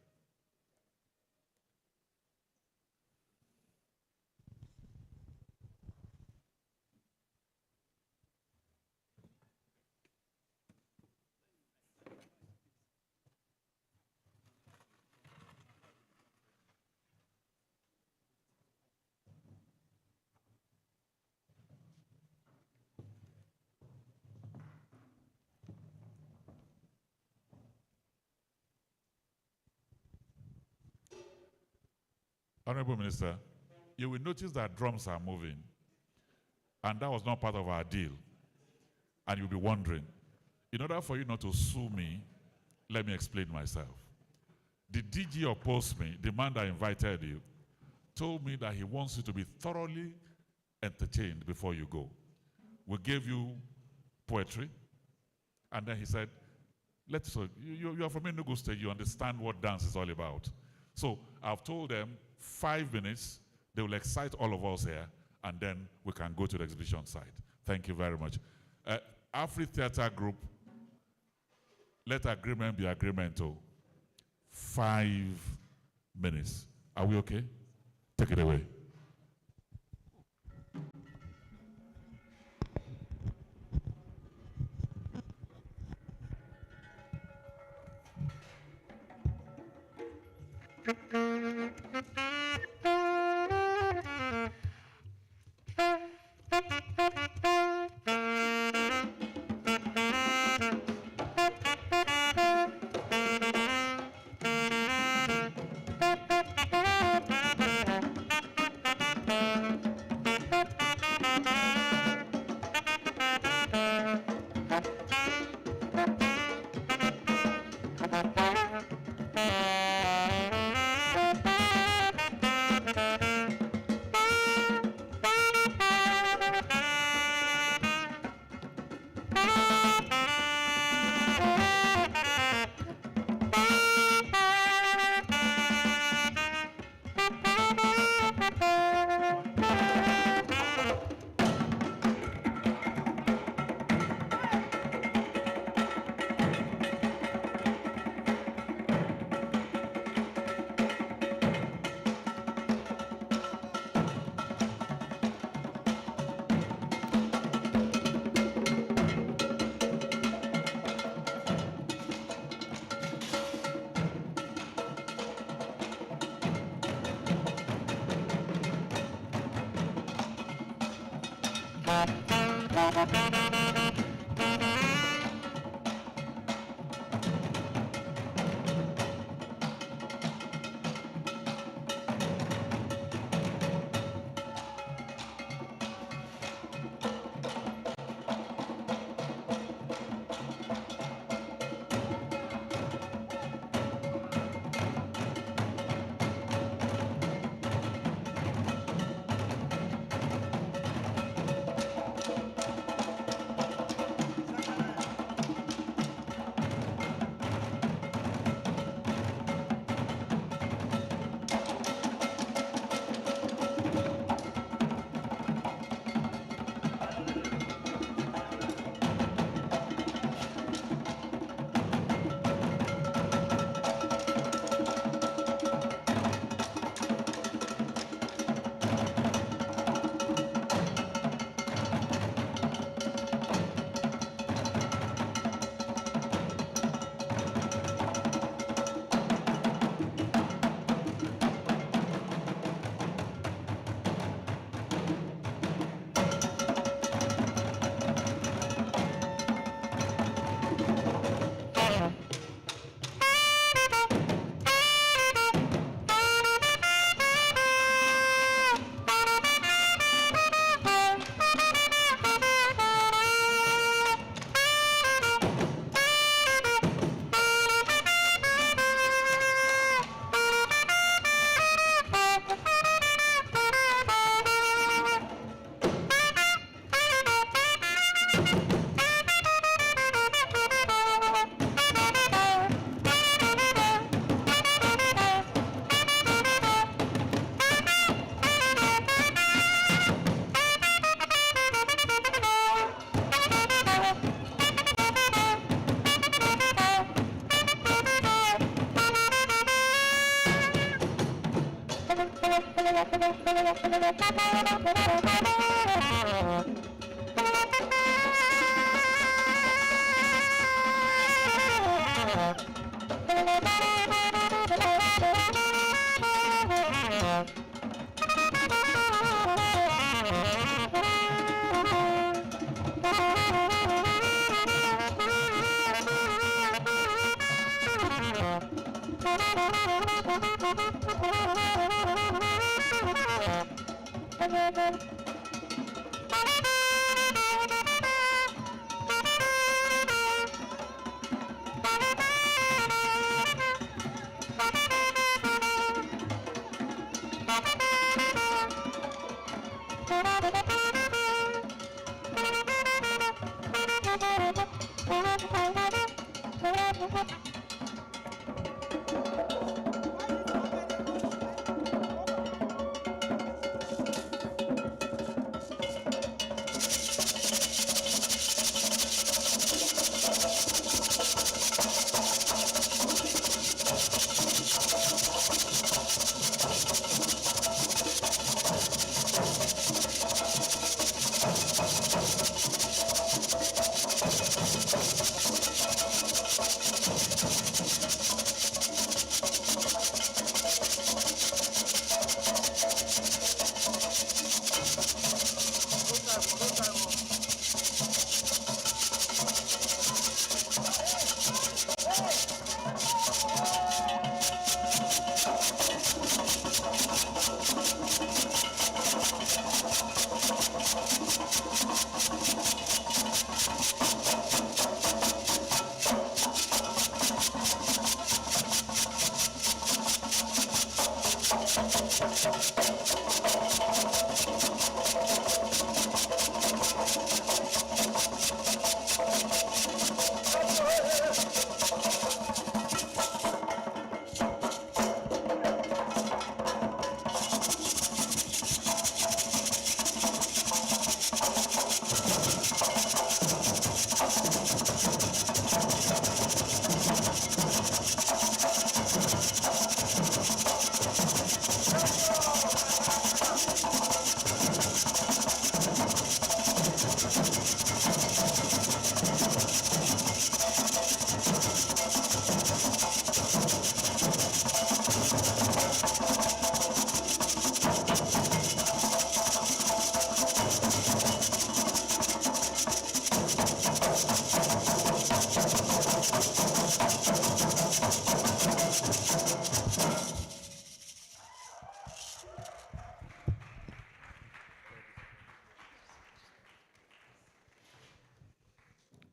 Honorable Minister, you will notice that drums are moving, and that was not part of our deal. And you'll be wondering, in order for you not to sue me, let me explain myself. The DG opposed me, the man that invited you, told me that he wants you to be thoroughly entertained before you go. We gave you poetry, and then he said, you are from Enugu State, you understand what dance is all about. So I've told them 5 minutes, they will excite all of us here, and then we can go to the exhibition site. Thank you very much. Afri Theatre Group, let agreement be agreement to 5 minutes. Are we okay? Take it away.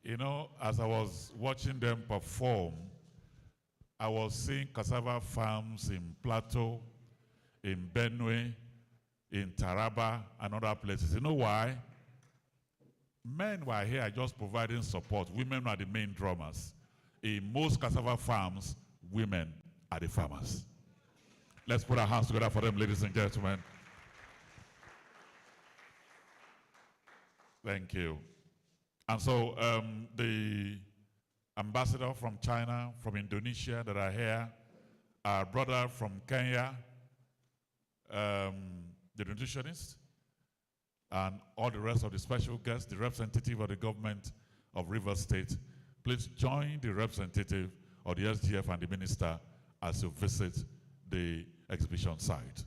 You know, as I was watching them perform, I was seeing cassava farms in Plateau, in Benue, in Taraba, and other places. You know why? Men were here just providing support. Women are the main drummers. In most cassava farms, women are the farmers. Let's put our hands together for them, ladies and gentlemen. Thank you. And so the ambassador from China, from Indonesia that are here, our brother from Kenya, the nutritionist, and all the rest of the special guests, the representative of the government of Rivers State, please join the representative of the SGF and the minister as you visit the exhibition site.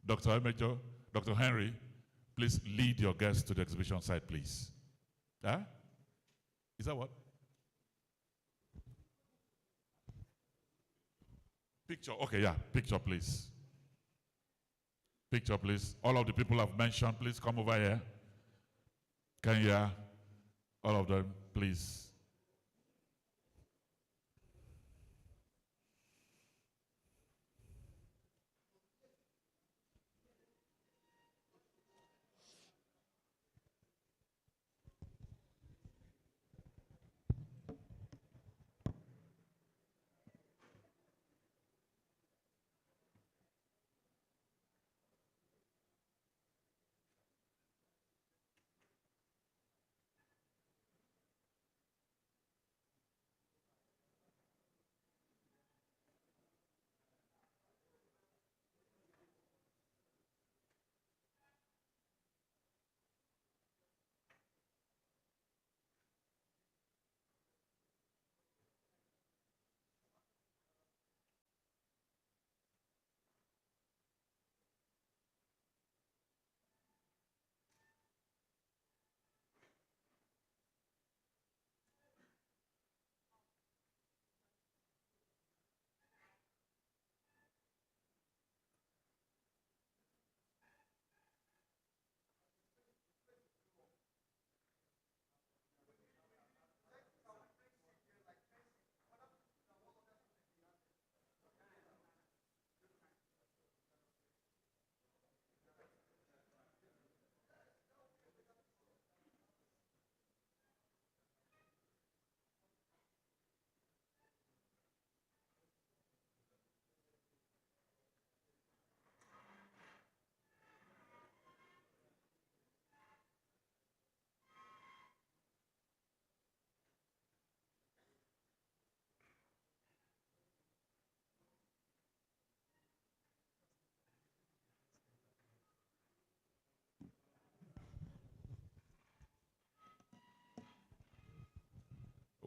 Dr. Emejo, Dr. Henry, please lead your guests to the exhibition site, please. Huh? Is that what? Picture, okay, yeah, picture, please. Picture, please. All of the people I've mentioned, please come over here. Kenya, all of them, please.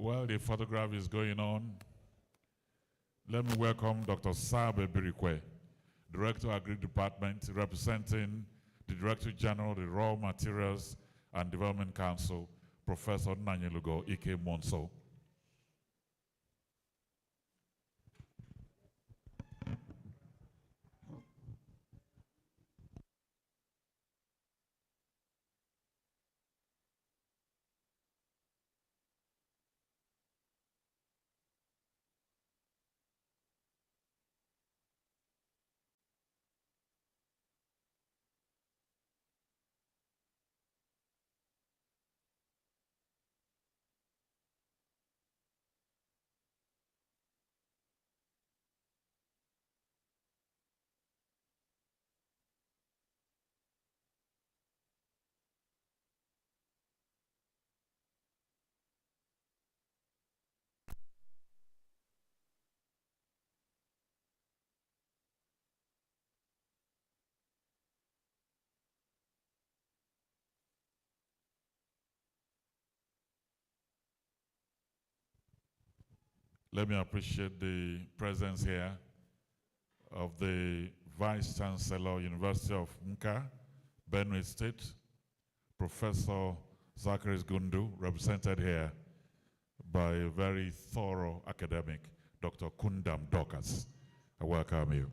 While the photograph is going on, let me welcome Dr. Sabe Birikwe, Director of Agri Department, representing the Director General of the Raw Materials and Development Council, Professor Nanyelugo Ike Monso. Let me appreciate the presence here of the Vice Chancellor, University of Nka, Benue State, Professor Zachary Gundu, represented here by a very thorough academic, Dr. Kundam Dorcas. I welcome you.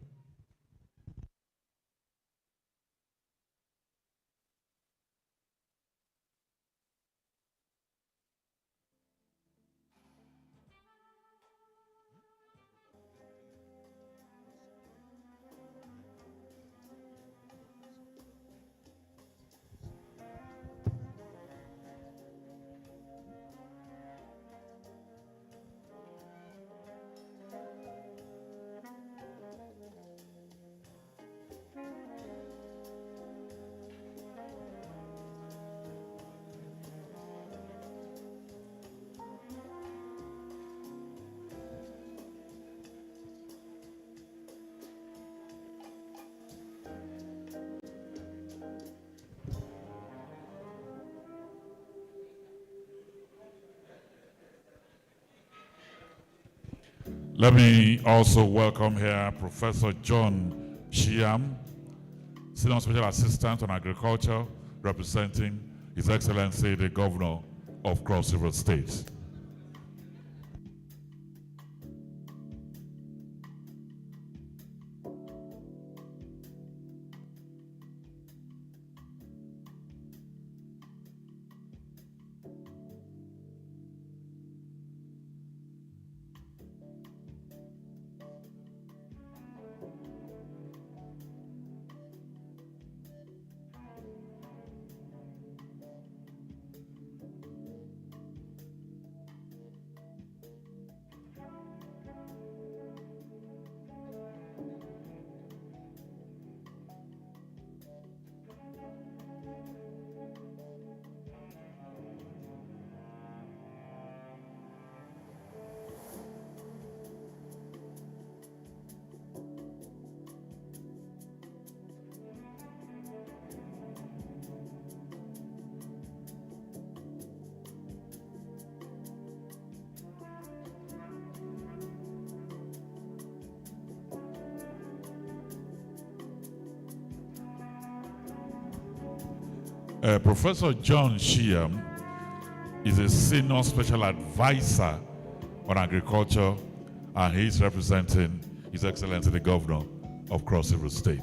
Let me also welcome here Professor John Shiam, Senior Special Assistant on Agriculture, representing His Excellency the Governor of Cross River State. Professor John Shiam is a Senior Special Advisor on Agriculture, and he's representing His Excellency the Governor of Cross River State.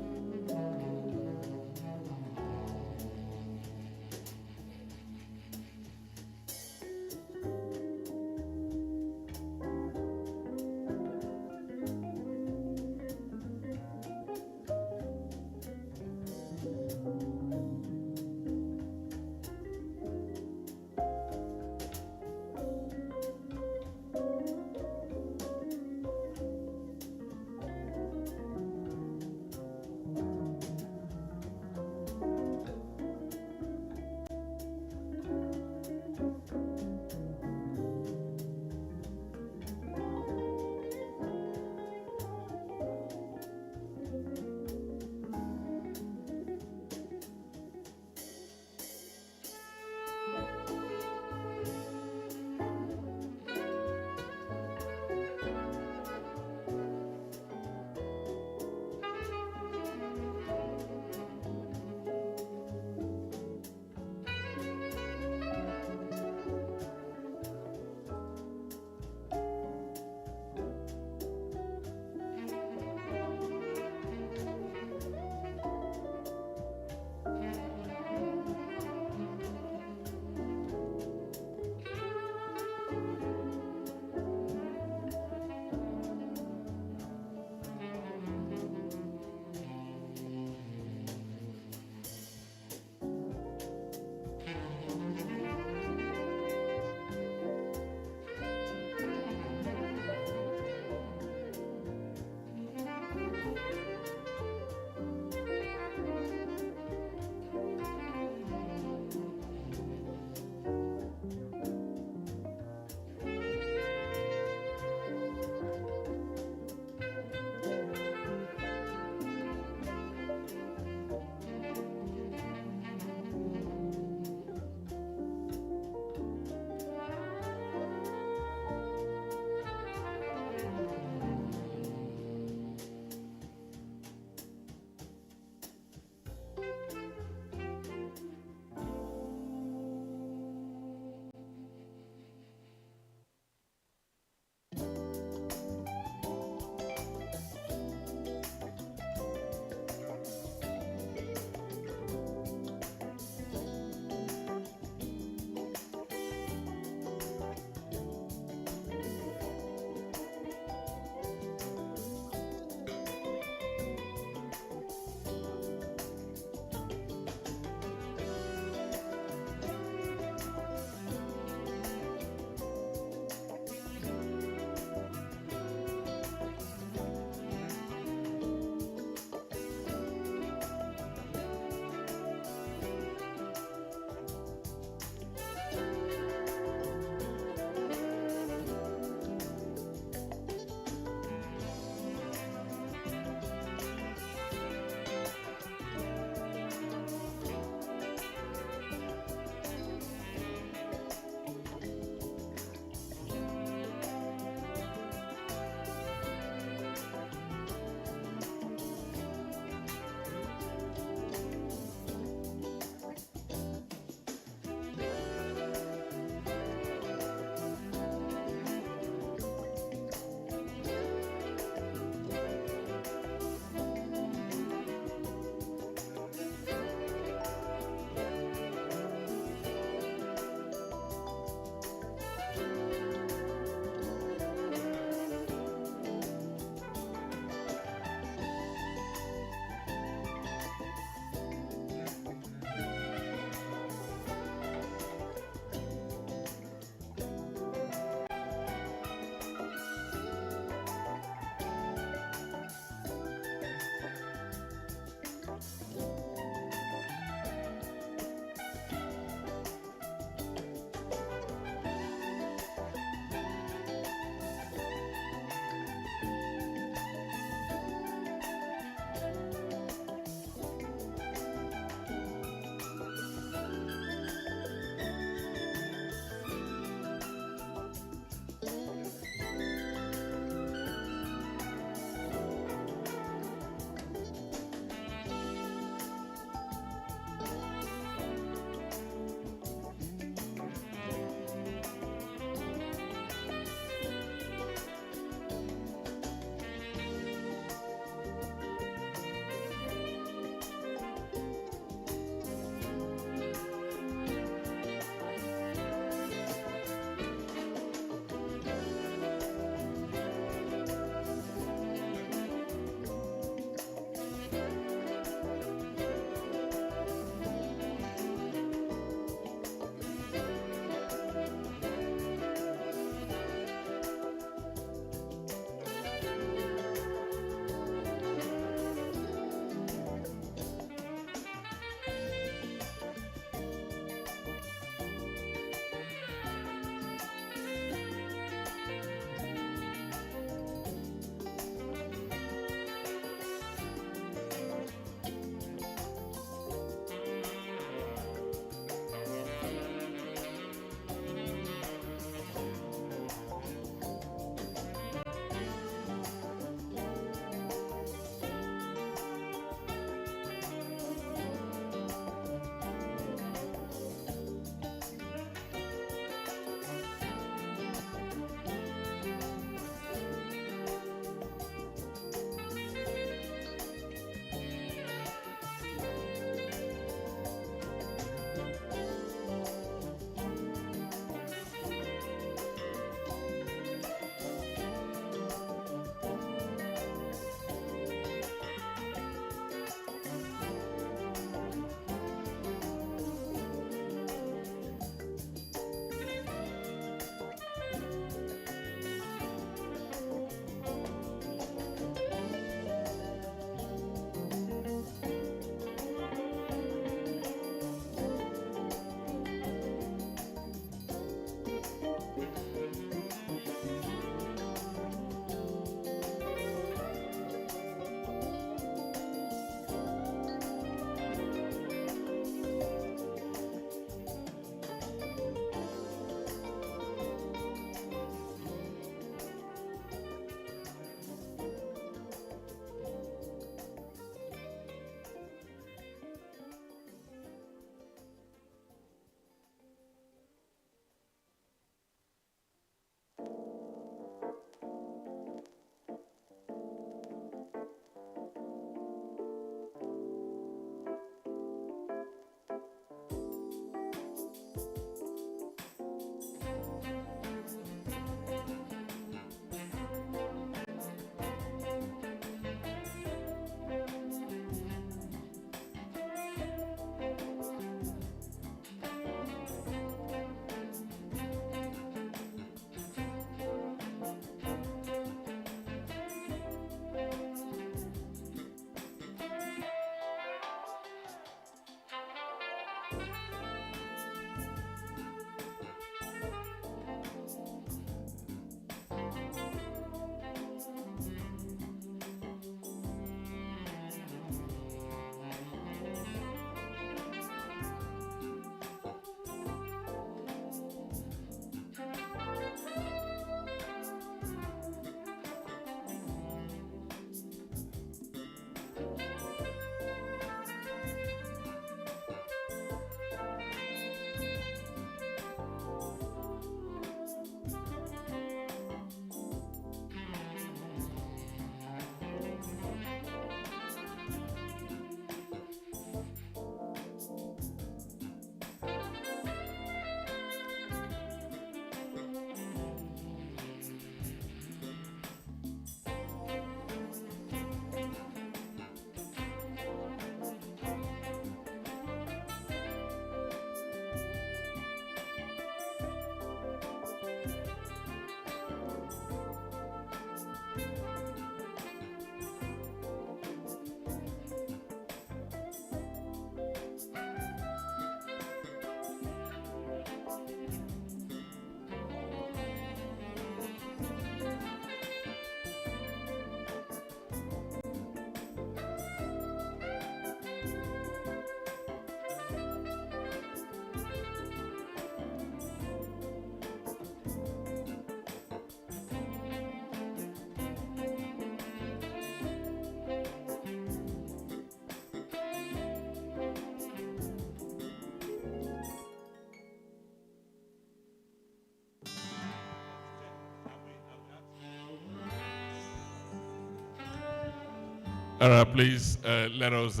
Please let us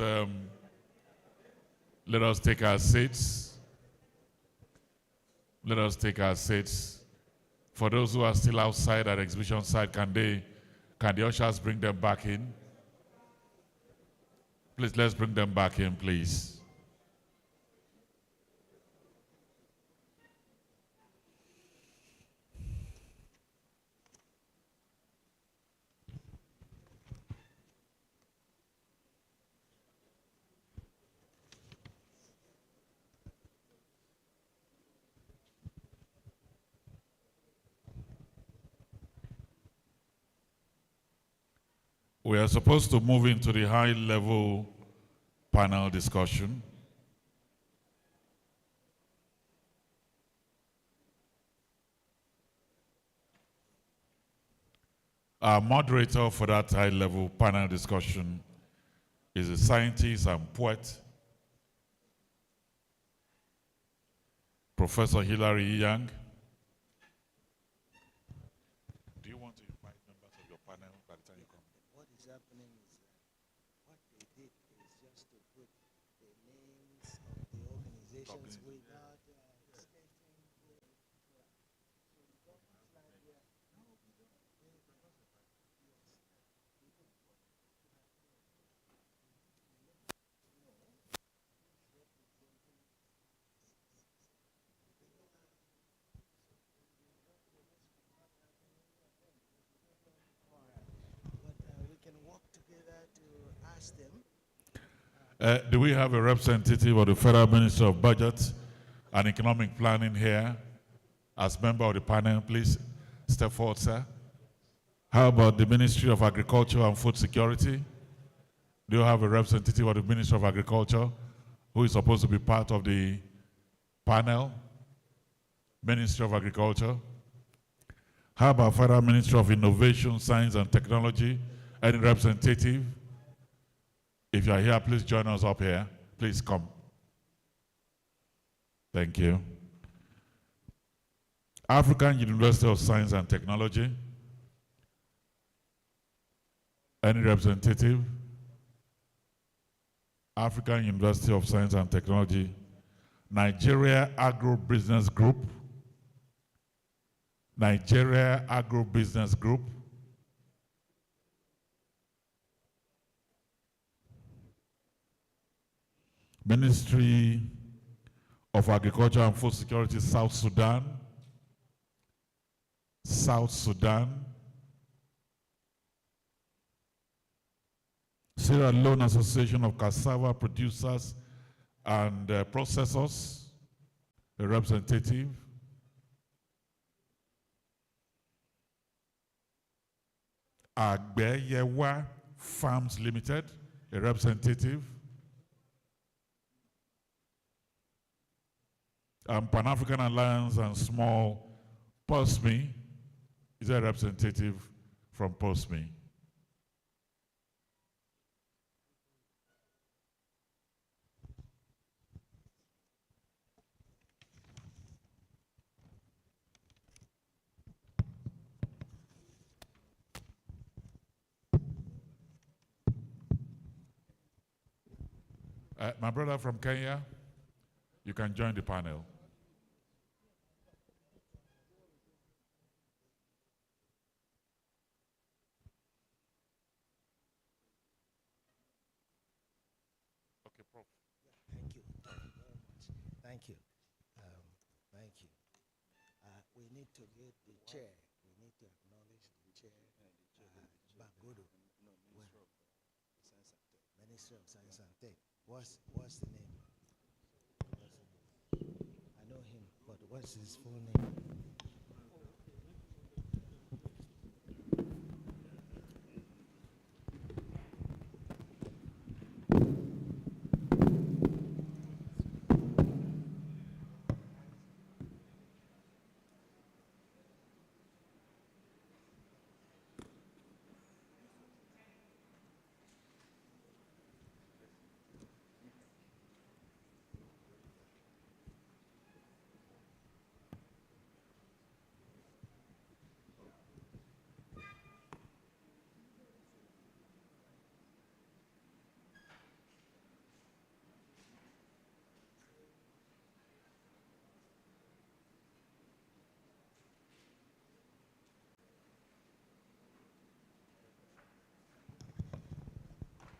take our seats. Let us take our seats. For those who are still outside at the exhibition site, can the ushers bring them back in? Please, let's bring them back in, please. We are supposed to move into the high-level panel discussion. Our moderator for that high-level panel discussion is a scientist and poet, Professor Hilary Young. Do you want to invite members of your panel by the time you come? What is happening is what they did is just to put the names of the organizations without stating we can work together to ask them. Do we have a representative of the Federal Ministry of Budget and Economic Planning here as member of the panel? Please step forward, sir. How about the Ministry of Agriculture and Food Security? Do you have a representative of the Ministry of Agriculture who is supposed to be part of the panel? Ministry of Agriculture. How about Federal Ministry of Innovation, Science and Technology? Any representative? If you are here, please join us up here. Please come. Thank you. African University of Science and Technology. Any representative? African University of Science and Technology. Nigeria Agro-Business Group. Nigeria Agro-Business Group. Ministry of Agriculture and Food Security, South Sudan. South Sudan. Sierra Leone Association of Cassava Producers and Processors, a representative. Agbeyewa Farms Limited, a representative. Pan-African Alliance and Small POSME is a representative from POSME. My brother from Kenya, you can join the panel. Okay, Prof. Thank you very much. Thank you. Thank you. We need to get the chair. We need to acknowledge the chair. Bagodo. Minister of Science and Tech. What's the name? I know him, but what's his full name?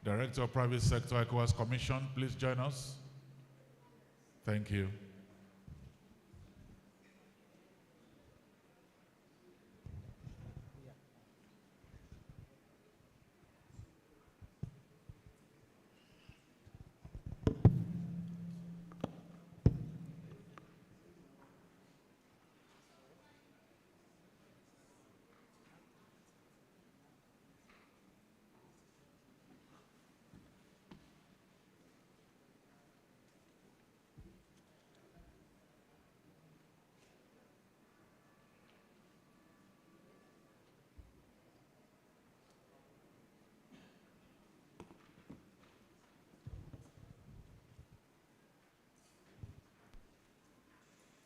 Director of Private Sector ECOWAS Commission, please join us. Thank you.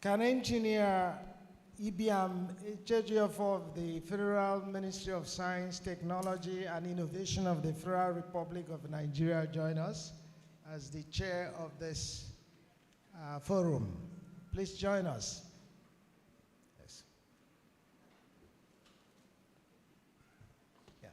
Can Engineer Ibiam Ejiofor of the Federal Ministry of Science, Technology and Innovation of the Federal Republic of Nigeria join us as the chair of this forum? Please join us. Yes. Yeah.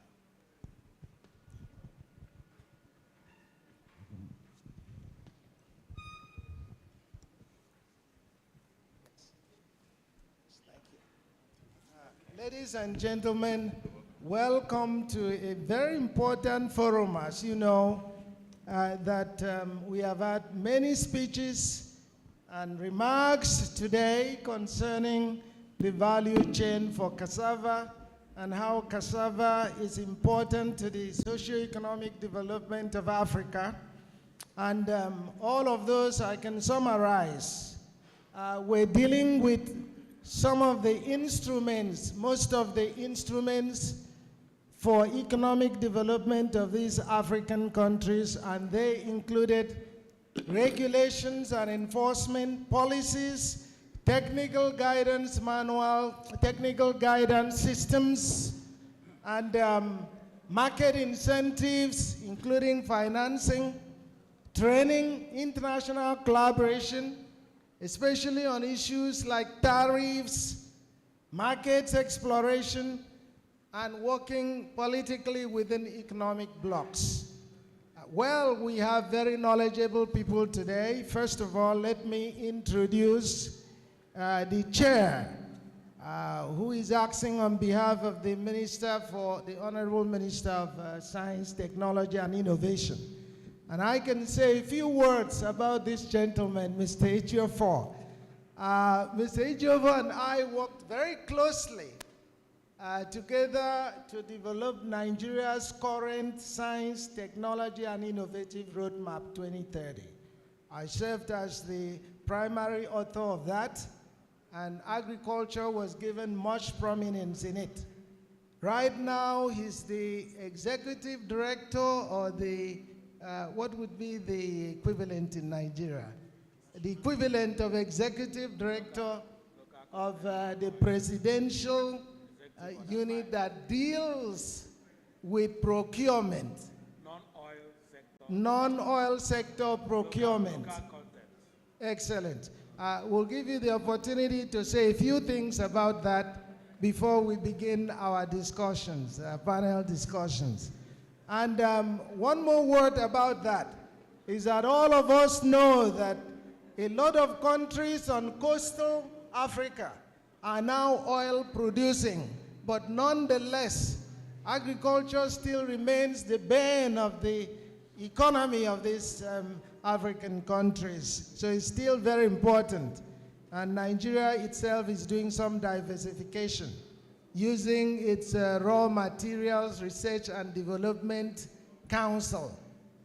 Ladies and gentlemen, welcome to a very important forum. As you know, we have had many speeches and remarks today concerning the value chain for cassava and how cassava is important to the socio-economic development of Africa. And all of those I can summarize. We're dealing with some of the instruments, most of the instruments for economic development of these African countries, and they included regulations and enforcement policies, technical guidance manual, technical guidance systems, and market incentives, including financing, training, international collaboration, especially on issues like tariffs, markets exploration, and working politically within economic blocks. Well, we have very knowledgeable people today. First of all, let me introduce the chair, who is acting on behalf of the Honorable Minister of Science, Technology, and Innovation. And I can say a few words about this gentleman, Mr. Ejiofor. Mr. Ejiofor and I worked very closely together to develop Nigeria's current science, technology, and innovative roadmap 2030. I served as the primary author of that, and agriculture was given much prominence in it. Right now, he's the executive director, or the what would be the equivalent in Nigeria? The equivalent of executive director of the presidential unit that deals with procurement. Non-oil sector procurement. Excellent. We'll give you the opportunity to say a few things about that before we begin our discussions, panel discussions. And one more word about that is that all of us know that a lot of countries on coastal Africa are now oil producing, but nonetheless, agriculture still remains the bane of the economy of these African countries. So it's still very important. And Nigeria itself is doing some diversification, using its Raw Materials Research and Development Council,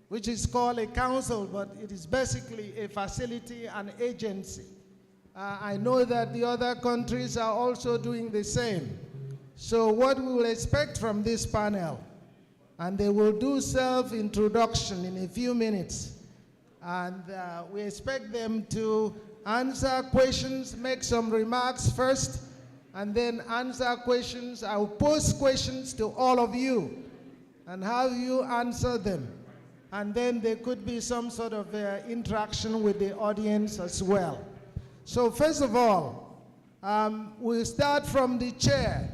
which is called a council, but it is basically a facility and agency. I know that the other countries are also doing the same. So what we will expect from this panel, and they will do self-introduction in a few minutes, and we expect them to answer questions, make some remarks first, and then answer questions. I will pose questions to all of you and have you answer them. And then there could be some sort of interaction with the audience as well. So first of all, we'll start from the chair.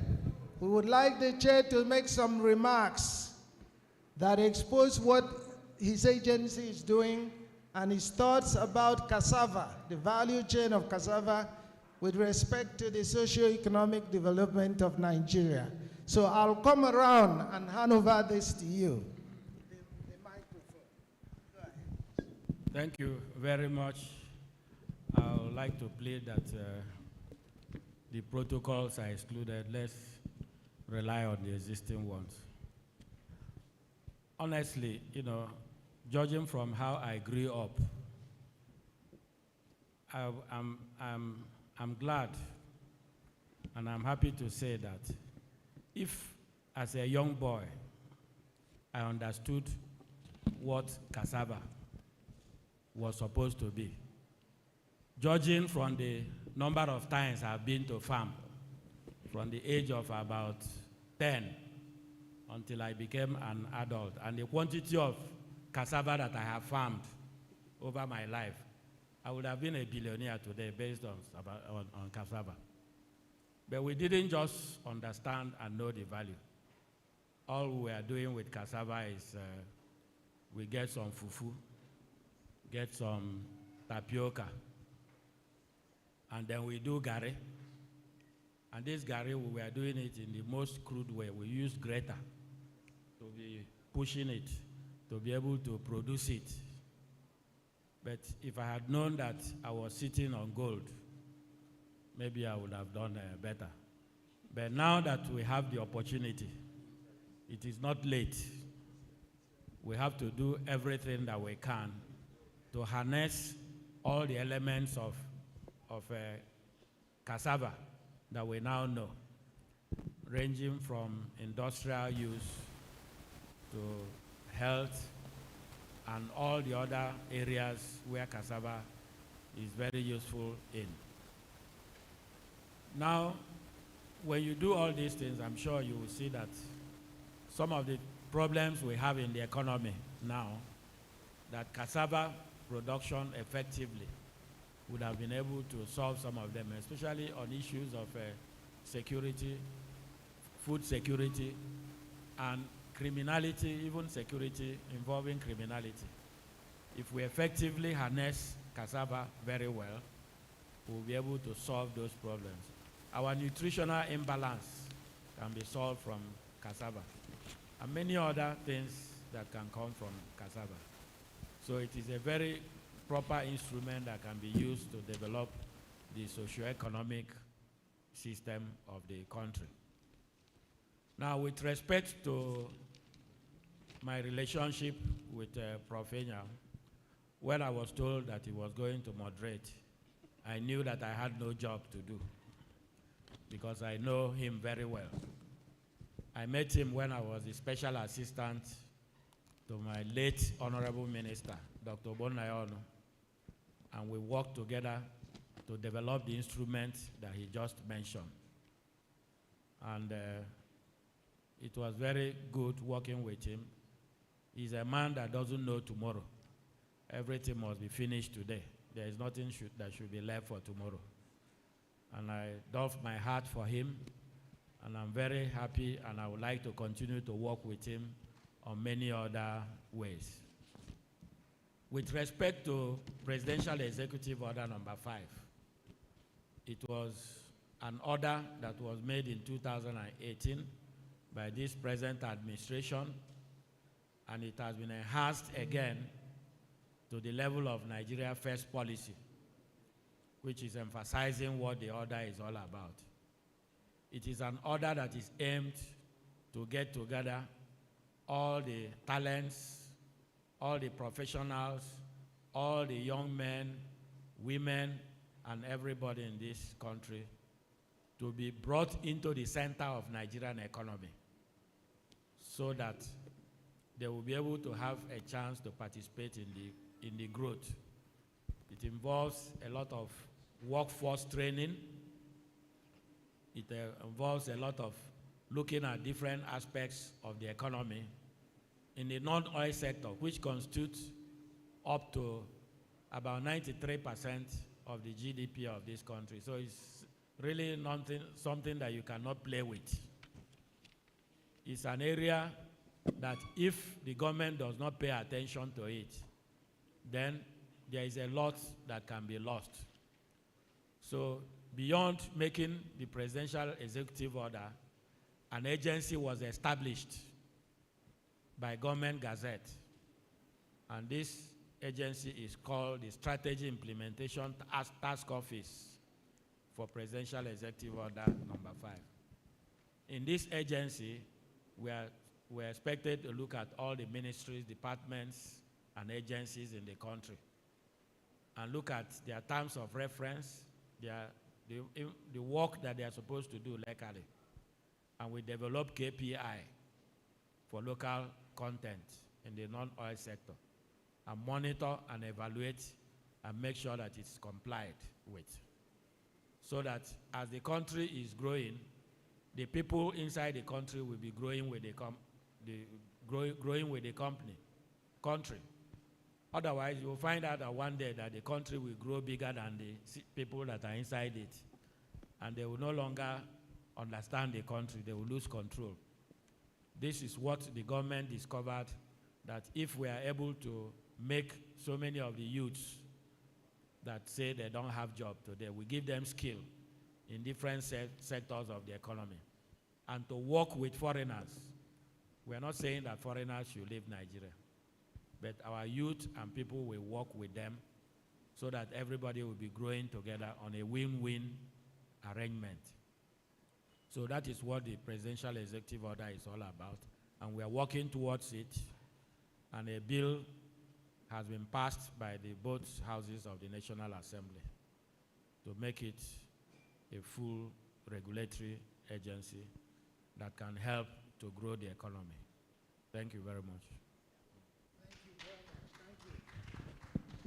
We would like the chair to make some remarks that expose what his agency is doing and his thoughts about cassava, the value chain of cassava with respect to the socio-economic development of Nigeria. So I'll come around and hand over this to you. The microphone. Go ahead. Thank you very much. I would like to plead that the protocols are excluded. Let's rely on the existing ones. Honestly, judging from how I grew up, I'm glad and I'm happy to say that if, as a young boy, I understood what cassava was supposed to be, judging from the number of times I've been to farm, from the age of about 10 until I became an adult, and the quantity of cassava that I have farmed over my life, I would have been a billionaire today based on cassava. But we didn't just understand and know the value. All we are doing with cassava is we get some fufu, get some tapioca, and then we do gari. And this gari, we were doing it in the most crude way. We use grater to be pushing it, to be able to produce it. But if I had known that I was sitting on gold, maybe I would have done better. But now that we have the opportunity, it is not late. We have to do everything that we can to harness all the elements of cassava that we now know, ranging from industrial use to health and all the other areas where cassava is very useful in. Now, when you do all these things, I'm sure you will see that some of the problems we have in the economy now, that cassava production effectively would have been able to solve some of them, especially on issues of security, food security, and criminality, even security involving criminality. If we effectively harness cassava very well, we'll be able to solve those problems. Our nutritional imbalance can be solved from cassava, and many other things that can come from cassava. So it is a very proper instrument that can be used to develop the socio-economic system of the country. Now, with respect to my relationship with Prof. Enya, when I was told that he was going to moderate, I knew that I had no job to do because I know him very well. I met him when I was the special assistant to my late honorable minister, Dr. Bonnayono, and we worked together to develop the instrument that he just mentioned. And it was very good working with him. He's a man that doesn't know tomorrow. Everything must be finished today. There is nothing that should be left for tomorrow. And I doff my heart for him, and I'm very happy, and I would like to continue to work with him on many other ways. With respect to Presidential Executive Order number 5, it was an order that was made in 2018 by this present administration, and it has been enhanced again to the level of Nigeria First policy, which is emphasizing what the order is all about. It is an order that is aimed to get together all the talents, all the professionals, all the young men, women, and everybody in this country to be brought into the center of Nigerian economy so that they will be able to have a chance to participate in the growth. It involves a lot of workforce training. It involves a lot of looking at different aspects of the economy in the non-oil sector, which constitutes up to about 93% of the GDP of this country. So it's really something that you cannot play with. It's an area that if the government does not pay attention to it, then there is a lot that can be lost. So beyond making the presidential executive order, an agency was established by Government Gazette. And this agency is called the Strategy Implementation Task Office for Presidential Executive Order number 5. In this agency, we're expected to look at all the ministries, departments, and agencies in the country and look at their terms of reference, the work that they are supposed to do locally. And we develop KPI for local content in the non-oil sector and monitor and evaluate and make sure that it's complied with. So that as the country is growing, the people inside the country will be growing with the country. Otherwise, you will find out that one day that the country will grow bigger than the people that are inside it. And they will no longer understand the country. They will lose control. This is what the government discovered, that if we are able to make so many of the youths that say they don't have job today, we give them skill in different sectors of the economy, and to work with foreigners. We are not saying that foreigners should leave Nigeria, but our youth and people will work with them so that everybody will be growing together on a win-win arrangement. So that is what the Presidential Executive Order is all about, and we are working towards it, and a bill has been passed by both houses of the National Assembly to make it a full regulatory agency that can help to grow the economy. Thank you very much.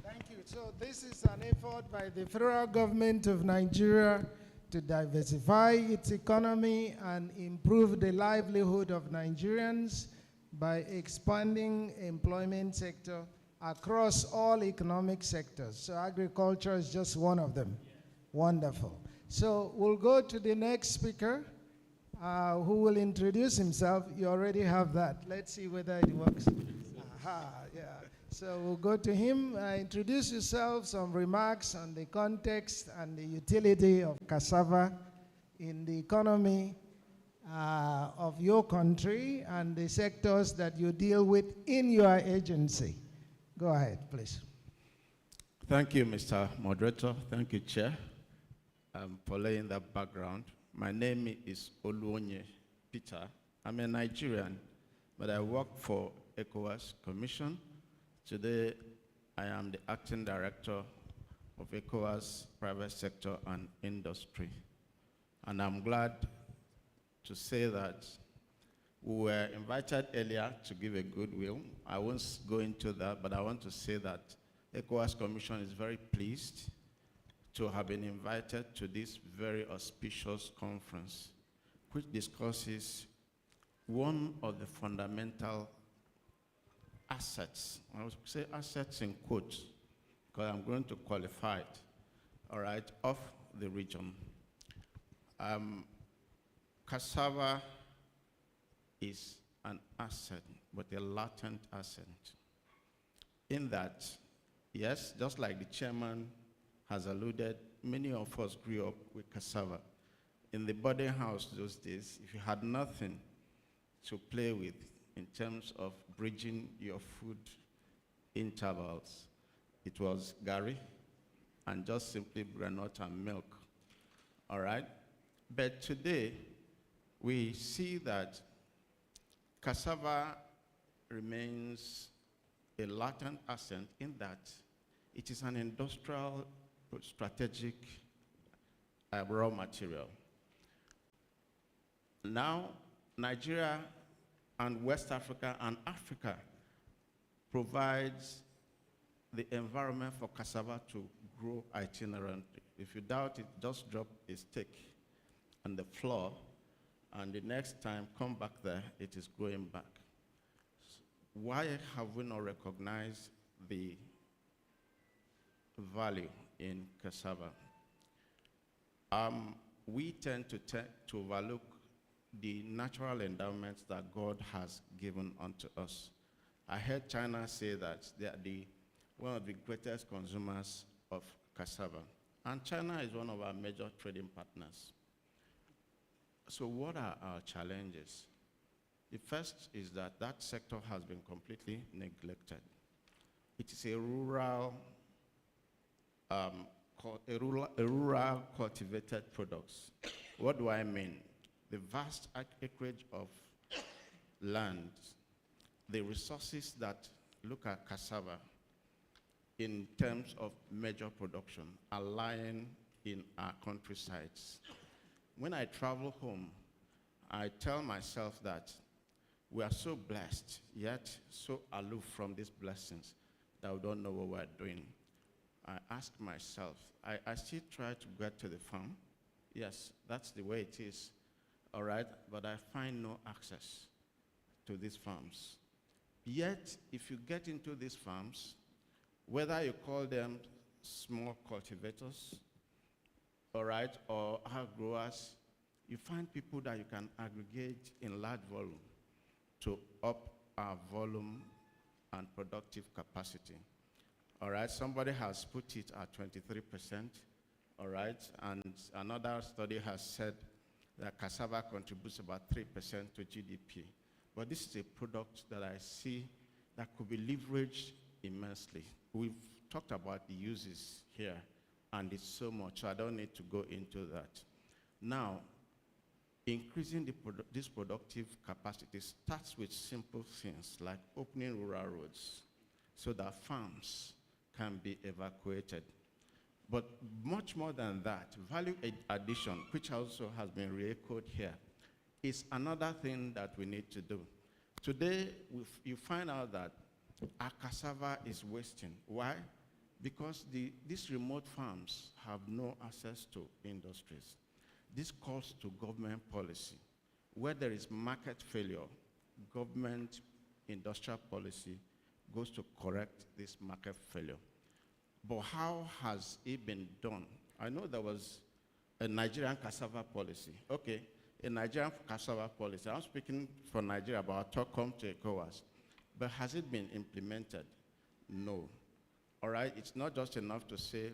Thank you. So this is an effort by the federal government of Nigeria to diversify its economy and improve the livelihood of Nigerians by expanding employment sector across all economic sectors. So agriculture is just one of them. Yeah. Wonderful. So we'll go to the next speaker who will introduce himself. You already have that. Let's see whether it works. Aha, yeah. So we'll go to him. Introduce yourself, some remarks on the context and the utility of cassava in the economy of your country and the sectors that you deal with in your agency. Go ahead, please. Thank you, Mr. Moderator. Thank you, Chair, for laying that background. My name is Oluonye Peter. I'm a Nigerian, but I work for ECOWAS Commission. Today, I am the Acting Director of ECOWAS Private Sector and Industry. And I'm glad to say that we were invited earlier to give a goodwill. I won't go into that, but I want to say that ECOWAS Commission is very pleased to have been invited to this very auspicious conference, which discusses one of the fundamental assets. I would say assets in quotes, because I'm going to qualify it, all right, of the region. Cassava is an asset, but a latent asset. In that, yes, just like the chairman has alluded, many of us grew up with cassava. In the boarding house those days, if you had nothing to play with in terms of bridging your food intervals, it was gari and just simply granite and milk, all right? But today, we see that cassava remains a latent asset in that it is an industrial strategic raw material. Now, Nigeria and West Africa and Africa provides the environment for cassava to grow itinerantly. If you doubt it, just drop a stick on the floor, and the next time come back there, it is growing back. Why have we not recognized the value in cassava? We tend to overlook the natural endowments that God has given unto us. I heard China say that they are one of the greatest consumers of cassava. And China is one of our major trading partners. So what are our challenges? The first is that that sector has been completely neglected. It is a rural cultivated products. What do I mean? The vast acreage of land, the resources that look at cassava in terms of major production are lying in our countrysides. When I travel home, I tell myself that we are so blessed, yet so aloof from these blessings that we don't know what we're doing. I ask myself, I still try to get to the farm. Yes, that's the way it is, all right? But I find no access to these farms. Yet, if you get into these farms, whether you call them small cultivators, all right, or hard growers, you find people that you can aggregate in large volume to up our volume and productive capacity. All right, somebody has put it at 23%, all right, and another study has said that cassava contributes about 3% to GDP. But this is a product that I see that could be leveraged immensely. We've talked about the uses here, and it's so much, so I don't need to go into that. Now, increasing this productive capacity starts with simple things like opening rural roads so that farms can be evacuated. But much more than that, value addition, which also has been re-echoed here, is another thing that we need to do. Today, you find out that our cassava is wasting. Why? Because these remote farms have no access to industries. This calls to government policy. Where there is market failure, government industrial policy goes to correct this market failure. But how has it been done? I know there was a Nigerian cassava policy. Okay, a Nigerian cassava policy. I'm speaking for Nigeria, but I'll talk to ECOWAS. But has it been implemented? No. All right, it's not just enough to say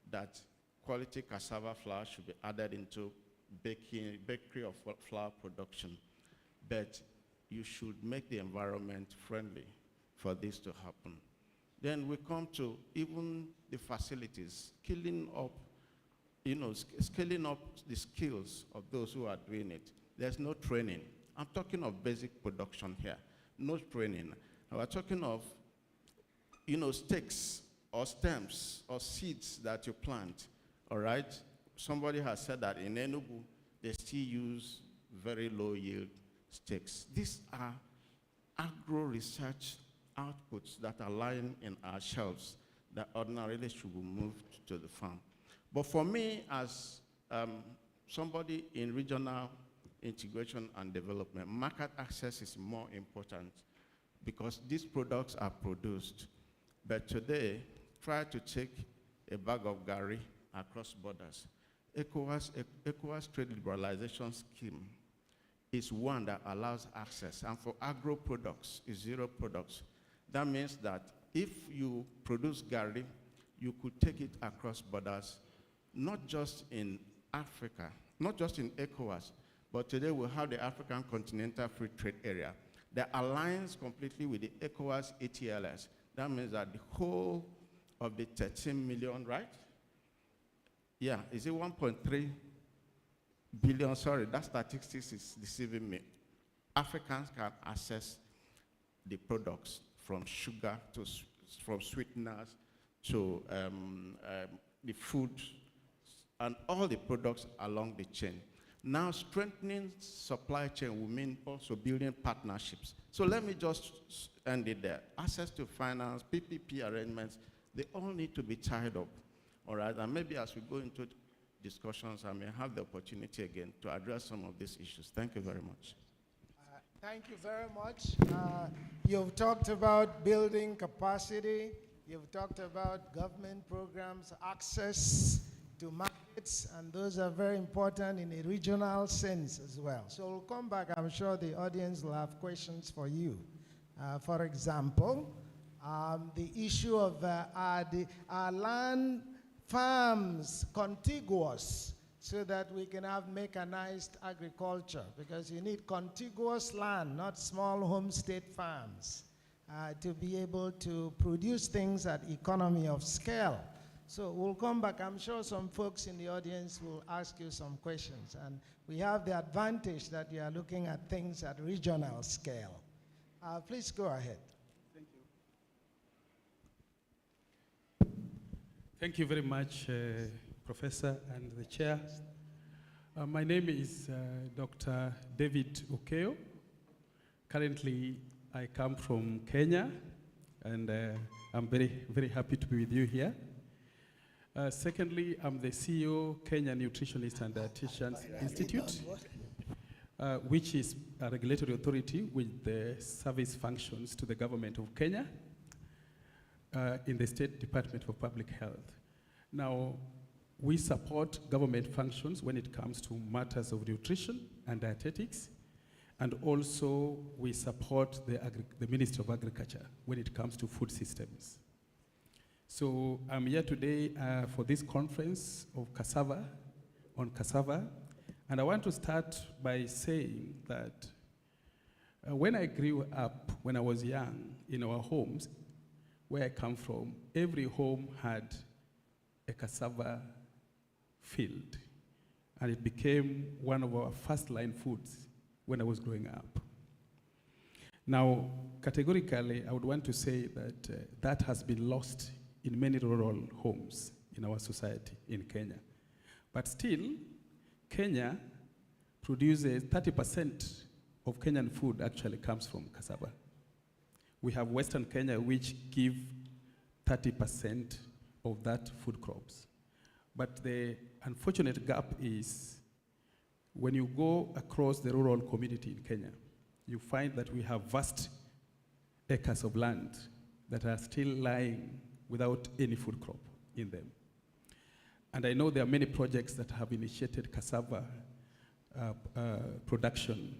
that quality cassava flour should be added into bakery of flour production, but you should make the environment friendly for this to happen. Then we come to even the facilities, scaling up the skills of those who are doing it. There's no training. I'm talking of basic production here, no training. We're talking of, stakes or stems or seeds that you plant, all right? Somebody has said that in Enugu, they still use very low yield stakes. These are agro-research outputs that are lying in our shelves that ordinarily should be moved to the farm. But for me, as somebody in regional integration and development, market access is more important because these products are produced. But today, try to take a bag of gari across borders. ECOWAS trade liberalization scheme is one that allows access, and for agro products, is zero products. That means that if you produce gari, you could take it across borders, not just in Africa, not just in ECOWAS, but today we have the African Continental Free Trade Area that aligns completely with the ECOWAS ATLS. That means that the whole of the 13 million, right? Yeah, is it 1.3 billion? Sorry, that statistics is deceiving me. Africans can access the products from sugar to from sweeteners to the food and all the products along the chain. Now, strengthening supply chain will mean also building partnerships. So let me just end it there. Access to finance, PPP arrangements, they all need to be tied up. All right, and maybe as we go into discussions, I may have the opportunity again to address some of these issues. Thank you very much. Thank you very much. You've talked about building capacity. You've talked about government programs, access to market and those are very important in a regional sense as well. So we'll come back. I'm sure the audience will have questions for you. For example, the issue of are land farms contiguous so that we can have mechanized agriculture, because you need contiguous land, not small homestead farms, to be able to produce things at economy of scale. So we'll come back. I'm sure some folks in the audience will ask you some questions. And we have the advantage that you are looking at things at regional scale. Please go ahead. Thank you. Thank you very much, Professor and the Chair. My name is Dr. David Okeo. Currently, I come from Kenya, and I'm very, very happy to be with you here. Secondly, I'm the CEO, Kenya Nutritionists and Dietitians Institute, which is a regulatory authority with the service functions to the government of Kenya in the State Department for Public Health. Now, we support government functions when it comes to matters of nutrition and dietetics, and also we support the Ministry of Agriculture when it comes to food systems. So I'm here today for this conference of Cassava, on Cassava, and I want to start by saying that when I grew up, when I was young, in our homes, where I come from, every home had a cassava field, and it became one of our first-line foods when I was growing up. Now, categorically, I would want to say that that has been lost in many rural homes in our society in Kenya. But still, Kenya produces 30% of Kenyan food actually comes from cassava. We have Western Kenya, which give 30% of that food crops. But the unfortunate gap is when you go across the rural community in Kenya, you find that we have vast acres of land that are still lying without any food crop in them. And I know there are many projects that have initiated cassava production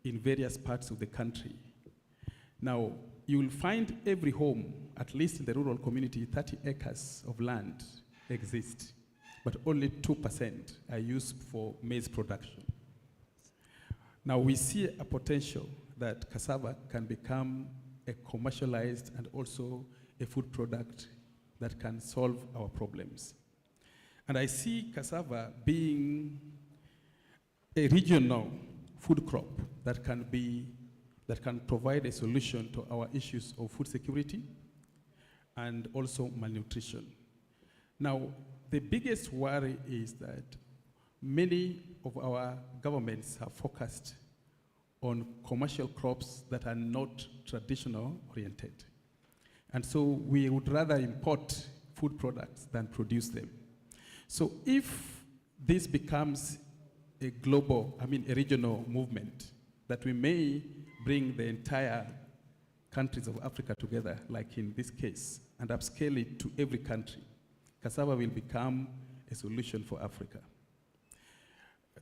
in various parts of the country. Now, you will find every home, at least in the rural community, 30 acres of land exist, but only 2% are used for maize production. Now, we see a potential that cassava can become a commercialized and also a food product that can solve our problems. And I see cassava being a regional food crop that can provide a solution to our issues of food security and also malnutrition. Now, the biggest worry is that many of our governments have focused on commercial crops that are not traditional oriented. And so we would rather import food products than produce them. So if this becomes a regional movement, that we may bring the entire countries of Africa together, like in this case, and upscale it to every country, cassava will become a solution for Africa.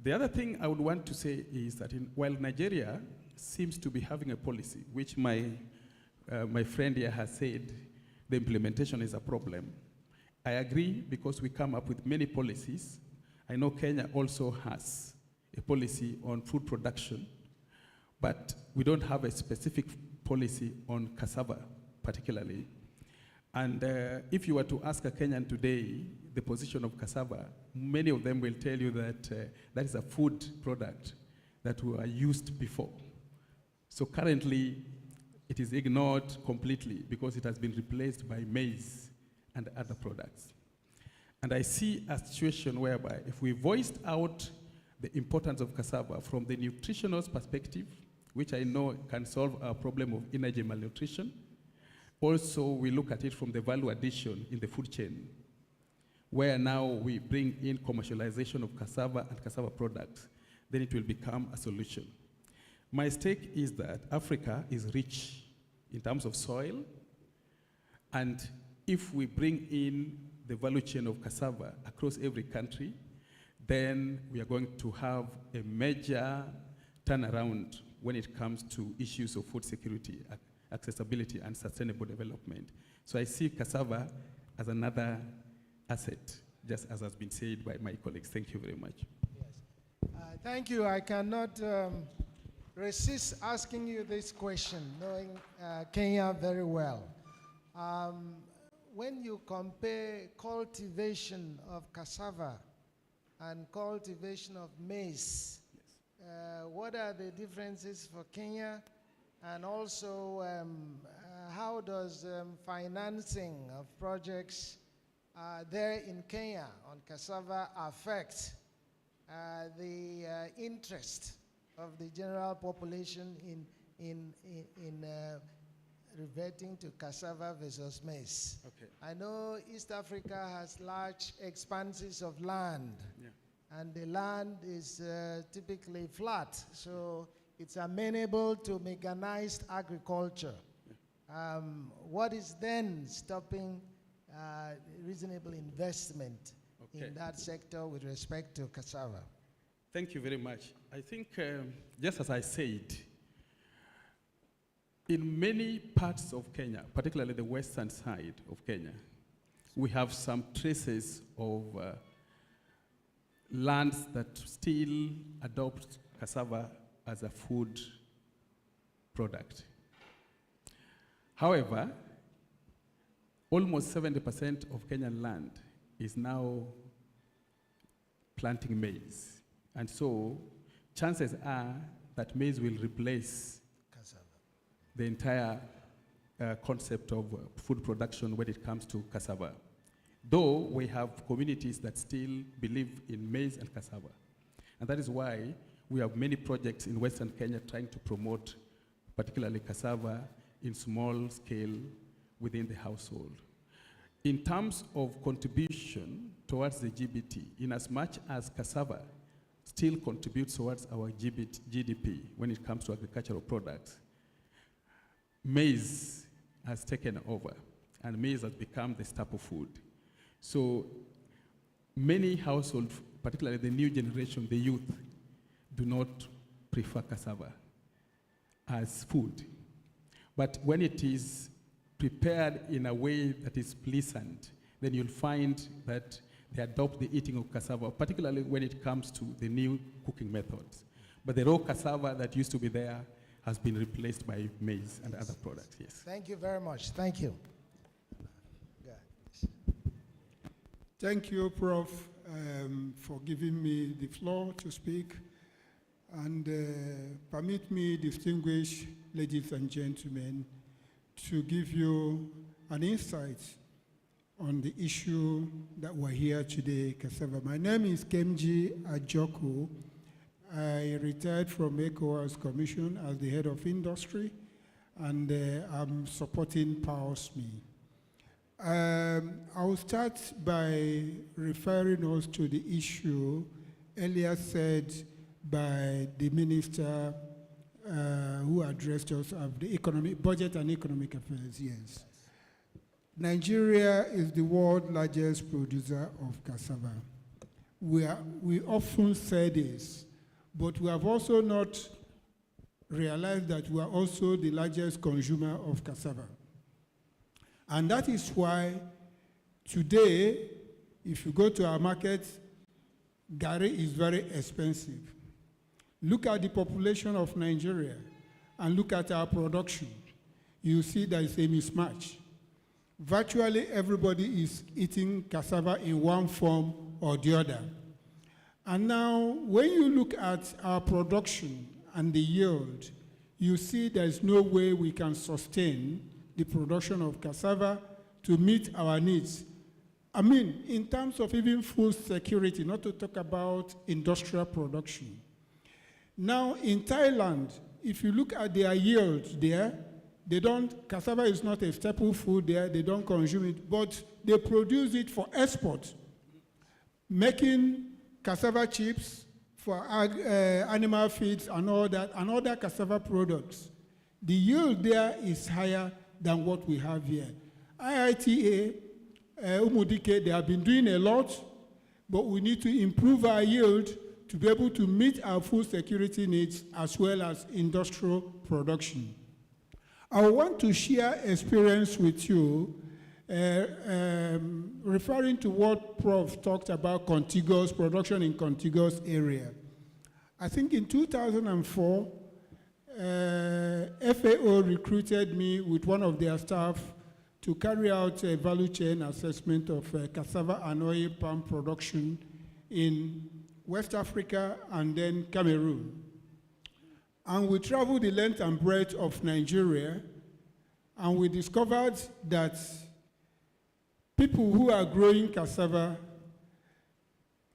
The other thing I would want to say is that while Nigeria seems to be having a policy, which my friend here has said the implementation is a problem, I agree, because we come up with many policies. I know Kenya also has a policy on food production, but we don't have a specific policy on cassava particularly. And if you were to ask a Kenyan today the position of cassava, many of them will tell you that that is a food product that were used before. So currently, it is ignored completely because it has been replaced by maize and other products. And I see a situation whereby if we voiced out the importance of cassava from the nutritionist perspective, which I know can solve our problem of energy malnutrition, also we look at it from the value addition in the food chain, where now we bring in commercialization of cassava and cassava products, then it will become a solution. My stake is that Africa is rich in terms of soil, and if we bring in the value chain of cassava across every country, then we are going to have a major turnaround when it comes to issues of food security, accessibility, and sustainable development. So I see cassava as another asset, just as has been said by my colleagues. Thank you very much. Thank you. I cannot resist asking you this question, knowing Kenya very well. When you compare cultivation of cassava and cultivation of maize, what are the differences for Kenya? And also, how does financing of projects there in Kenya on cassava affect the interest of the general population in reverting to cassava versus maize? Okay. I know East Africa has large expanses of land, and the land is typically flat, so it's amenable to mechanized agriculture. What is then stopping reasonable investment in that sector with respect to cassava? Thank you very much. I think, just as I said, in many parts of Kenya, particularly the western side of Kenya, we have some traces of lands that still adopt cassava as a food product. However, almost 70% of Kenyan land is now planting maize. And so chances are that maize will replace the entire concept of food production when it comes to cassava. Though we have communities that still believe in maize and cassava. And that is why we have many projects in Western Kenya trying to promote particularly cassava in small scale within the household. In terms of contribution towards the GDP, in as much as cassava still contributes towards our GDP when it comes to agricultural products, maize has taken over, and maize has become the staple food. So many households, particularly the new generation, the youth, do not prefer cassava as food. But when it is prepared in a way that is pleasant, then you'll find that they adopt the eating of cassava, particularly when it comes to the new cooking methods. But the raw cassava that used to be there has been replaced by maize and other products, yes. Thank you very much. Thank you. Thank you, Prof, for giving me the floor to speak. And permit me, distinguished ladies and gentlemen, to give you an insight on the issue that we're here today, cassava. My name is Kemji Ajoko. I retired from ECOWAS Commission as the head of industry, and I'm supporting PowerSme. I'll start by referring us to the issue earlier said by the minister who addressed us of the budget and economic affairs, yes. Nigeria is the world's largest producer of cassava. We often say this, but we have also not realized that we are also the largest consumer of cassava. And that is why today, if you go to our market, gari is very expensive. Look at the population of Nigeria and look at our production. You see there is a mismatch. Virtually everybody is eating cassava in one form or the other. And now, when you look at our production and the yield, you see there's no way we can sustain the production of cassava to meet our needs. I mean, in terms of even food security, not to talk about industrial production. Now, in Thailand, if you look at their yield there, cassava is not a staple food there, they don't consume it, but they produce it for export, making cassava chips for animal feeds and all that, and other cassava products. The yield there is higher than what we have here. IITA, Umudike, they have been doing a lot, but we need to improve our yield to be able to meet our food security needs as well as industrial production. I want to share experience with you referring to what Prof talked about contiguous production in contiguous area. I think in 2004, FAO recruited me with one of their staff to carry out a value chain assessment of cassava and oil palm production in West Africa and then Cameroon. And we traveled the length and breadth of Nigeria, and we discovered that people who are growing cassava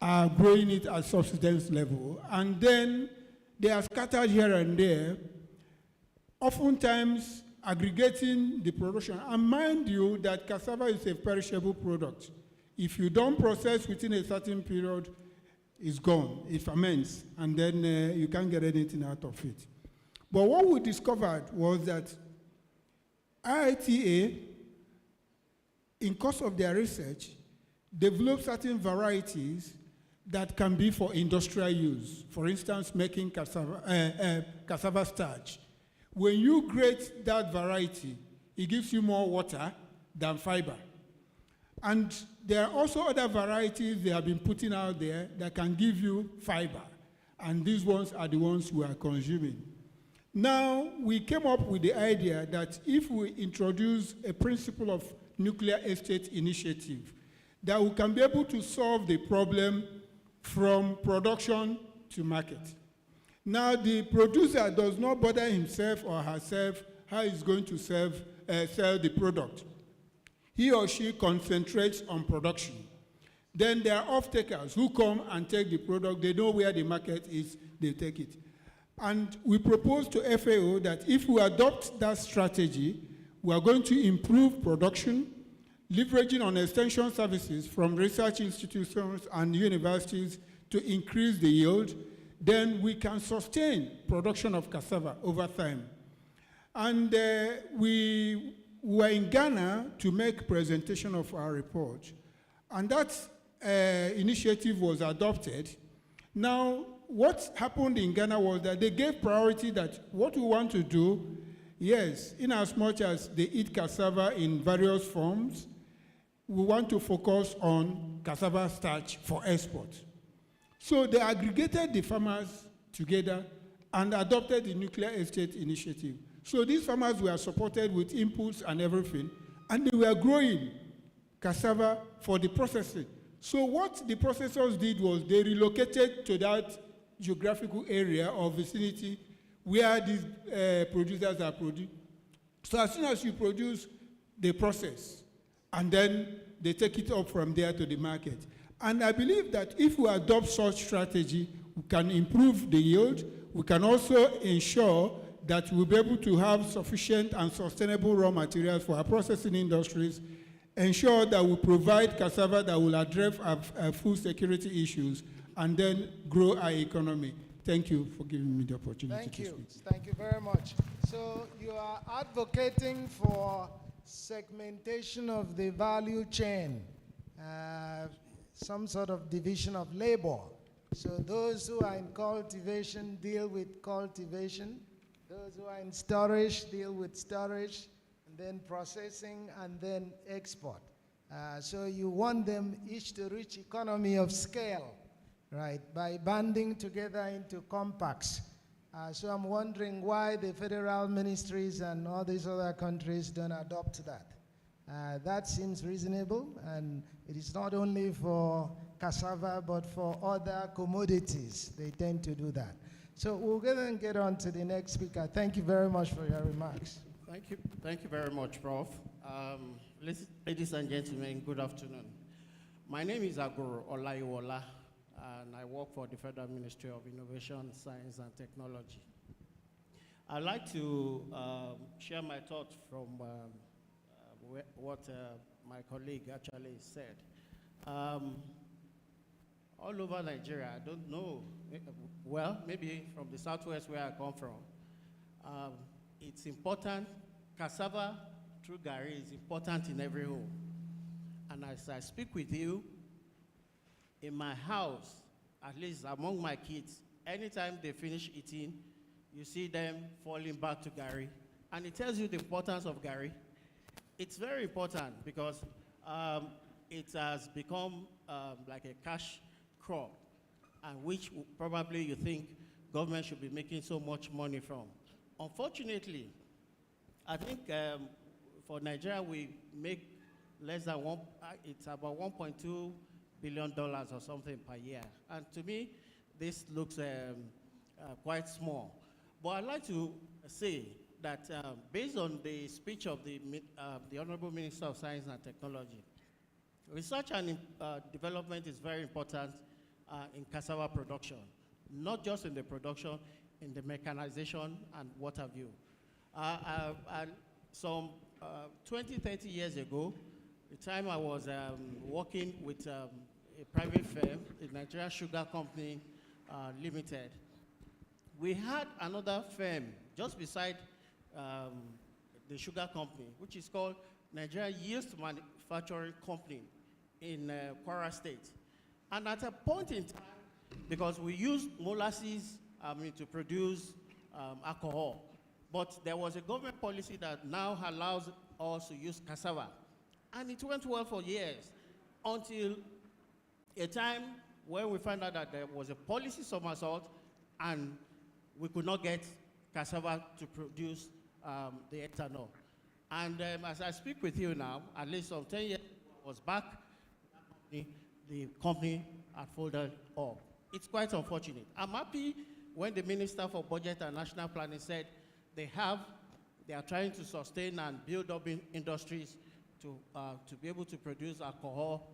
are growing it at subsistence level, and then they are scattered here and there, oftentimes aggregating the production. And mind you that cassava is a perishable product. If you don't process within a certain period, it's gone, it ferments, and then you can't get anything out of it. But what we discovered was that IITA, in course of their research, developed certain varieties that can be for industrial use. For instance, making cassava starch. When you grate that variety, it gives you more water than fiber. And there are also other varieties they have been putting out there that can give you fiber. And these ones are the ones we are consuming. Now, we came up with the idea that if we introduce a principle of nuclear estate initiative, that we can be able to solve the problem from production to market. Now, the producer does not bother himself or herself how he's going to sell the product. He or she concentrates on production. Then there are off-takers who come and take the product. They know where the market is, they take it. And we propose to FAO that if we adopt that strategy, we are going to improve production, leveraging on extension services from research institutions and universities to increase the yield. Then we can sustain production of cassava over time. And we were in Ghana to make presentation of our report. And that initiative was adopted. Now, what happened in Ghana was that they gave priority that what we want to do, yes, in as much as they eat cassava in various forms, we want to focus on cassava starch for export. So they aggregated the farmers together and adopted the nuclear estate initiative. So these farmers were supported with inputs and everything, and they were growing cassava for the processing. So what the processors did was they relocated to that geographical area or vicinity where these producers are producing. So as soon as you produce, they process, and then they take it up from there to the market. And I believe that if we adopt such strategy, we can improve the yield. We can also ensure that we'll be able to have sufficient and sustainable raw materials for our processing industries, ensure that we provide cassava that will address our food security issues, and then grow our economy. Thank you for giving me the opportunity to speak. Thank you very much. So you are advocating for segmentation of the value chain, some sort of division of labor. So those who are in cultivation deal with cultivation, those who are in storage deal with storage, and then processing, and then export. So you want them each to reach economy of scale, right, by banding together into compacts. So I'm wondering why the federal ministries and all these other countries don't adopt that. That seems reasonable, and it is not only for cassava, but for other commodities. They tend to do that. So we'll go and get on to the next speaker. Thank you very much for your remarks. Thank you very much, Prof. Ladies and gentlemen, good afternoon. My name is Agoro Olaiwola, and I work for the Federal Ministry of Innovation, Science and Technology. I'd like to share my thoughts from what my colleague actually said. All over Nigeria, I don't know, well, maybe from the southwest where I come from, it's important, cassava through Gary is important in every home. And as I speak with you, in my house, at least among my kids, anytime they finish eating, you see them falling back to Gary. And it tells you the importance of Gary. It's very important because it has become like a cash crop, and which probably you think government should be making so much money from. Unfortunately, I think for Nigeria, we make less than one, it's about $1.2 billion or something per year. And to me, this looks quite small. But I'd like to say that based on the speech of the Honorable Minister of Science and Technology, research and development is very important in cassava production, not just in the production, in the mechanization and what have you. Some 20, 30 years ago, the time I was working with a private firm, the Nigeria Sugar Company Limited, we had another firm just beside the sugar company, which is called Nigeria Yeast Manufacturing Company in Kwara State. And at a point in time, because we used molasses to produce alcohol, but there was a government policy that now allows us to use cassava. And it went well for years until a time when we found out that there was a policy somersault and we could not get cassava to produce the ethanol. And as I speak with you now, at least some 10 years I was back, the company had folded up. It's quite unfortunate. I'm happy when the Minister for Budget and National Planning said they are trying to sustain and build up industries to be able to produce alcohol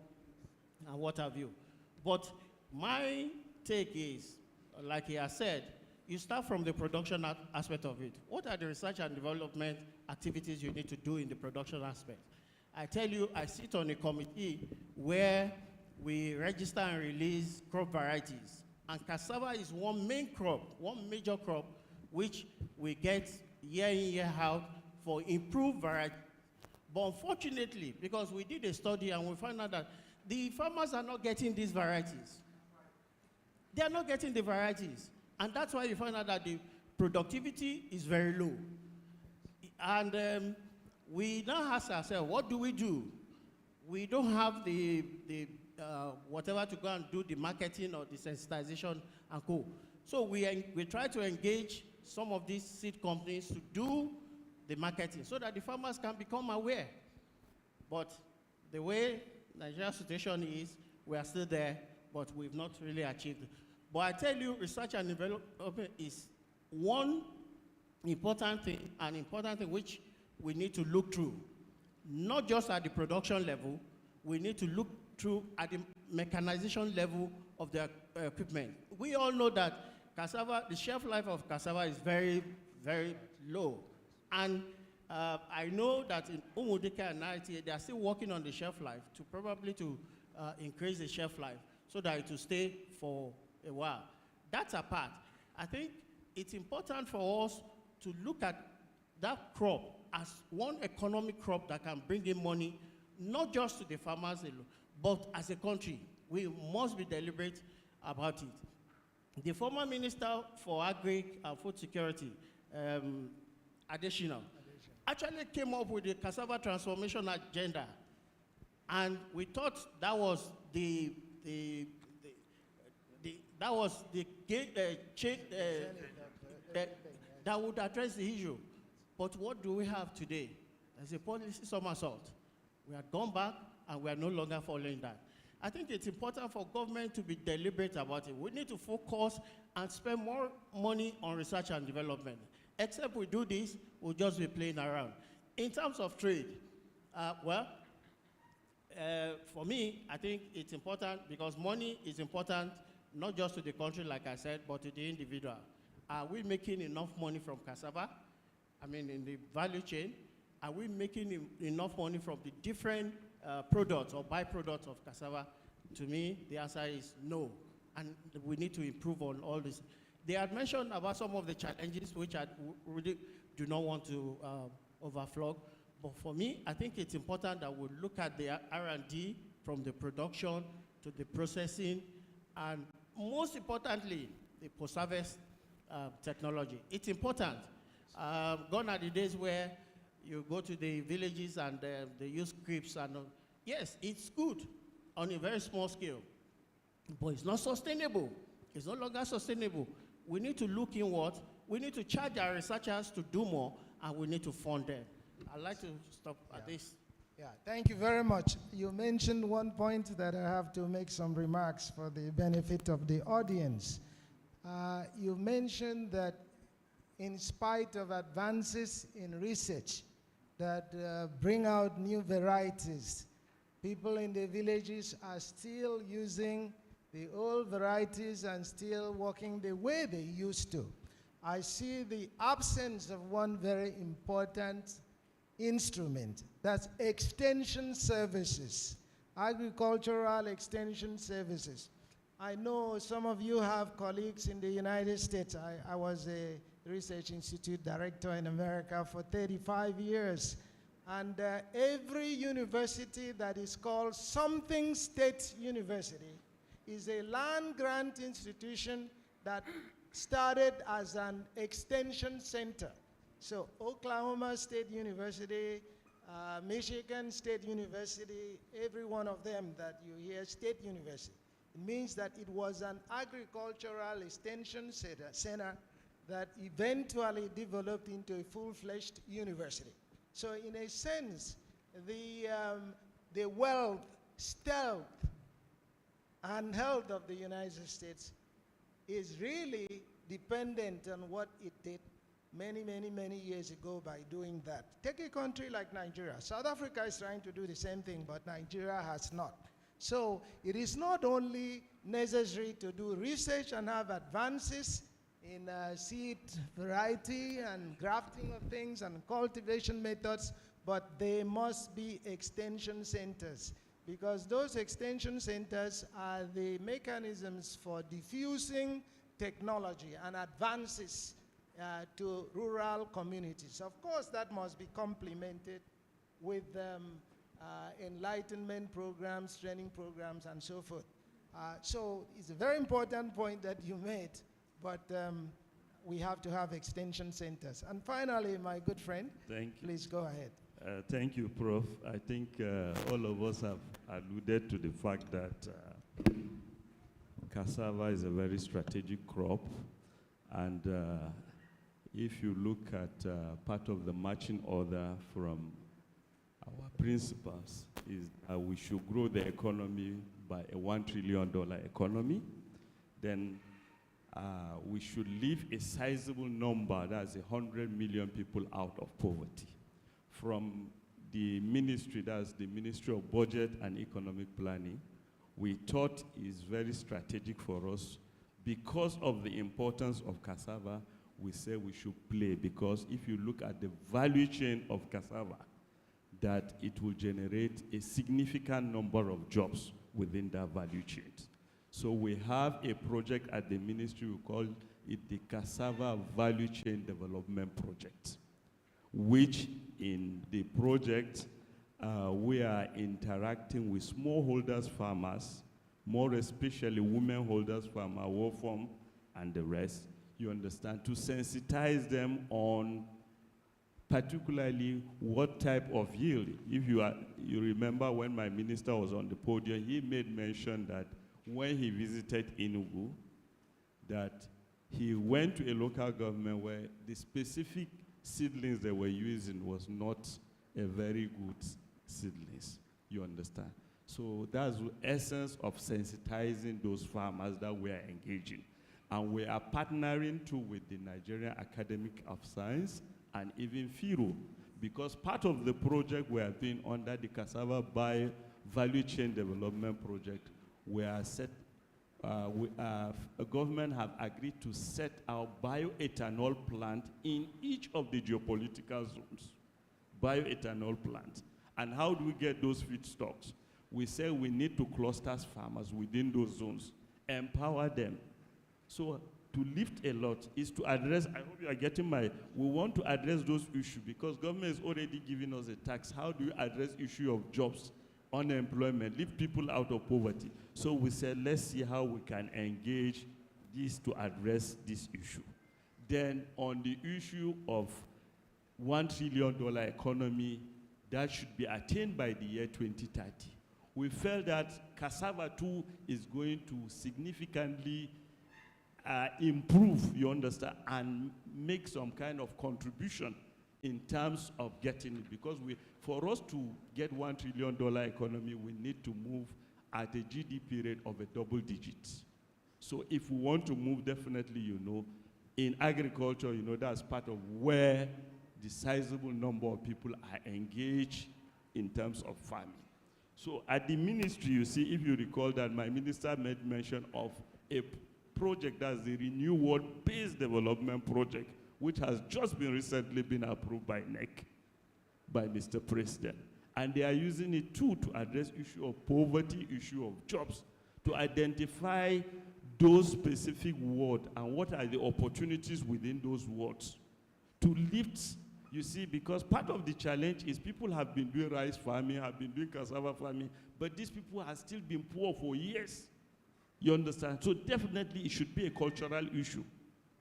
and what have you. But my take is, like he has said, you start from the production aspect of it. What are the research and development activities you need to do in the production aspect? I tell you, I sit on a committee where we register and release crop varieties. And cassava is one main crop, one major crop, which we get year in, year out for improved variety. But unfortunately, because we did a study and we found out that the farmers are not getting these varieties. They are not getting the varieties. And that's why you find out that the productivity is very low. And we now ask ourselves, what do? We don't have the whatever to go and do the marketing or the sensitization and co. So we try to engage some of these seed companies to do the marketing so that the farmers can become aware. But the way Nigeria's situation is, we are still there, but we've not really achieved it. But I tell you, research and development is one important thing which we need to look through. Not just at the production level, we need to look through at the mechanization level of the equipment. We all know that cassava, the shelf life of cassava is very, very low. And I know that in Umudika and ITA, they are still working on the shelf life to probably increase the shelf life so that it will stay for a while. That's apart. I think it's important for us to look at that crop as one economic crop that can bring in money, not just to the farmers alone, but as a country. We must be deliberate about it. The former Minister for Agri and Food Security, Adesina, actually came up with the cassava transformation agenda. And we thought that was the change that would address the issue. But what do we have today? There's a policy somersault. We have gone back and we are no longer following that. I think it's important for government to be deliberate about it. We need to focus and spend more money on research and development. Except we do this, we'll just be playing around. In terms of trade, for me, I think it's important because money is important, not just to the country, like I said, but to the individual. Are we making enough money from cassava? I mean, in the value chain, are we making enough money from the different products or byproducts of cassava? To me, the answer is no. And we need to improve on all this. They had mentioned about some of the challenges, which I really do not want to overflow. But for me, I think it's important that we look at the R&D from the production to the processing, and most importantly, the post-harvest technology. It's important. Gone are the days where you go to the villages and they use scripts, and yes, it's good on a very small scale, but it's not sustainable. It's no longer sustainable. We need to look inward. We need to charge our researchers to do more, and we need to fund them. I'd like to stop at this. Yeah, thank you very much. You mentioned one point that I have to make some remarks for the benefit of the audience. You mentioned that in spite of advances in research that bring out new varieties, people in the villages are still using the old varieties and still working the way they used to. I see the absence of one very important instrument, that's extension services, agricultural extension services. I know some of you have colleagues in the United States. I was a research institute director in America for 35 years. And every university that is called something state university is a land grant institution that started as an extension center. So Oklahoma State University, Michigan State University, every one of them that you hear, State University. It means that it was an agricultural extension center that eventually developed into a full-fledged university. So in a sense, the wealth, stealth, and health of the United States is really dependent on what it did many, many, many years ago by doing that. Take a country like Nigeria. South Africa is trying to do the same thing, but Nigeria has not. So it is not only necessary to do research and have advances in seed variety and grafting of things and cultivation methods, but they must be extension centers, because those extension centers are the mechanisms for diffusing technology and advances to rural communities. Of course, that must be complemented with enlightenment programs, training programs, and so forth. So it's a very important point that you made, but we have to have extension centers. And finally, my good friend, please go ahead. Thank you, Prof. I think all of us have alluded to the fact that cassava is a very strategic crop, and if you look at part of the marching order from our principals is we should grow the economy by a $1 trillion economy, then we should leave a sizable number, that's 100 million people, out of poverty. From the ministry, that's the Ministry of Budget and Economic Planning, we thought is very strategic for us. Because of the importance of cassava, we say we should play, because if you look at the value chain of cassava, that it will generate a significant number of jobs within that value chain. So we have a project at the ministry, we call it the Cassava Value Chain Development Project, which in the project, we are interacting with smallholders farmers, more especially women holders farmers, Wolfram and the rest, you understand, to sensitize them on particularly what type of yield. If you remember when my minister was on the podium, he made mention that when he visited Enugu, that he went to a local government where the specific seedlings they were using was not a very good seedlings, you understand? So that's the essence of sensitizing those farmers that we are engaging. And we are partnering too with the Nigerian Academy of Science and even FIRO, because part of the project we are doing under the Cassava Bio Value Chain Development Project, a government have agreed to set our bioethanol plant in each of the geopolitical zones. Bioethanol plant. And how do we get those feedstocks? We say we need to cluster farmers within those zones, empower them. So to lift a lot is to address, I hope you are getting we want to address those issues because government is already giving us a tax. How do you address issue of jobs unemployment, leave people out of poverty. So we said, let's see how we can engage this to address this issue. Then on the issue of $1 trillion economy, that should be attained by the year 2030. We felt that Cassava too is going to significantly improve, you understand, and make some kind of contribution in terms of getting it. Because for us to get $1 trillion economy, we need to move at a GDP rate of a double digit. So if we want to move, definitely, you know, in agriculture, you know, that's part of where the sizable number of people are engaged in terms of farming. So at the ministry, you see, if you recall that my minister made mention of a project that's the Renewal Based Development Project, which has just been recently been approved by NEC, by Mr. President. And they are using it too to address issue of poverty, issue of jobs, to identify those specific wards and what are the opportunities within those wards to lift. You see, because part of the challenge is people have been doing rice farming, have been doing cassava farming, but these people have still been poor for years. You understand? So definitely it should be a cultural issue.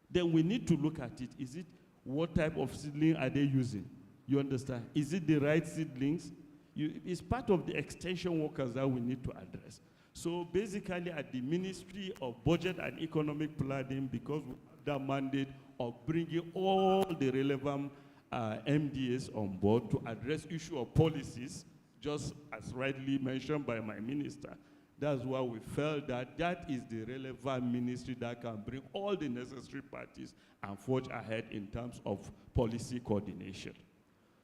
Then we need to look at it. Is it what type of seedling are they using? You understand? Is it the right seedlings? It's part of the extension workers that we need to address. So basically at the Ministry of Budget and Economic Planning, because we have that mandate of bringing all the relevant MDAs on board to address issue of policies, just as rightly mentioned by my minister. That's why we felt that that is the relevant ministry that can bring all the necessary parties and forge ahead in terms of policy coordination.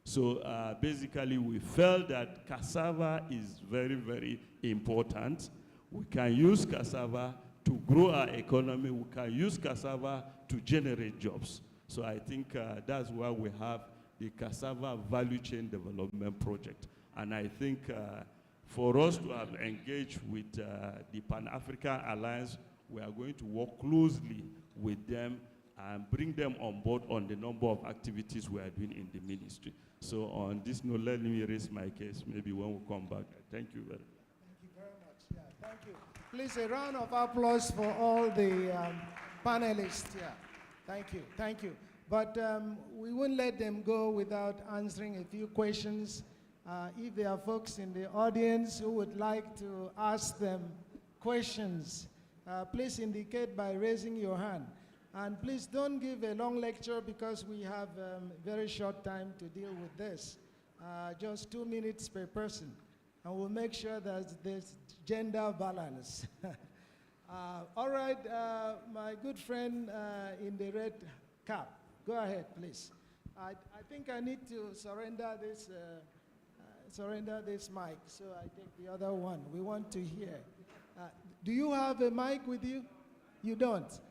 So basically we felt that cassava is very, very important. We can use cassava to grow our economy. We can use cassava to generate jobs. So I think that's why we have the Cassava Value Chain Development Project. And I think for us to have engaged with the Pan-African Alliance, we are going to work closely with them and bring them on board on the number of activities we are doing in the ministry. So on this note, let me raise my case maybe when we come back. Thank you very much. Thank you very much. Yeah, thank you. Please, a round of applause for all the panelists. Yeah, thank you, thank you. But we won't let them go without answering a few questions. If there are folks in the audience who would like to ask them questions, please indicate by raising your hand. And please don't give a long lecture because we have very short time to deal with this. Just 2 minutes per person. And we'll make sure that there's gender balance. All right, my good friend in the red cap, go ahead, please. I think I need to surrender this mic, so I take the other one. We want to hear. Do you have a mic with you? You don't? Please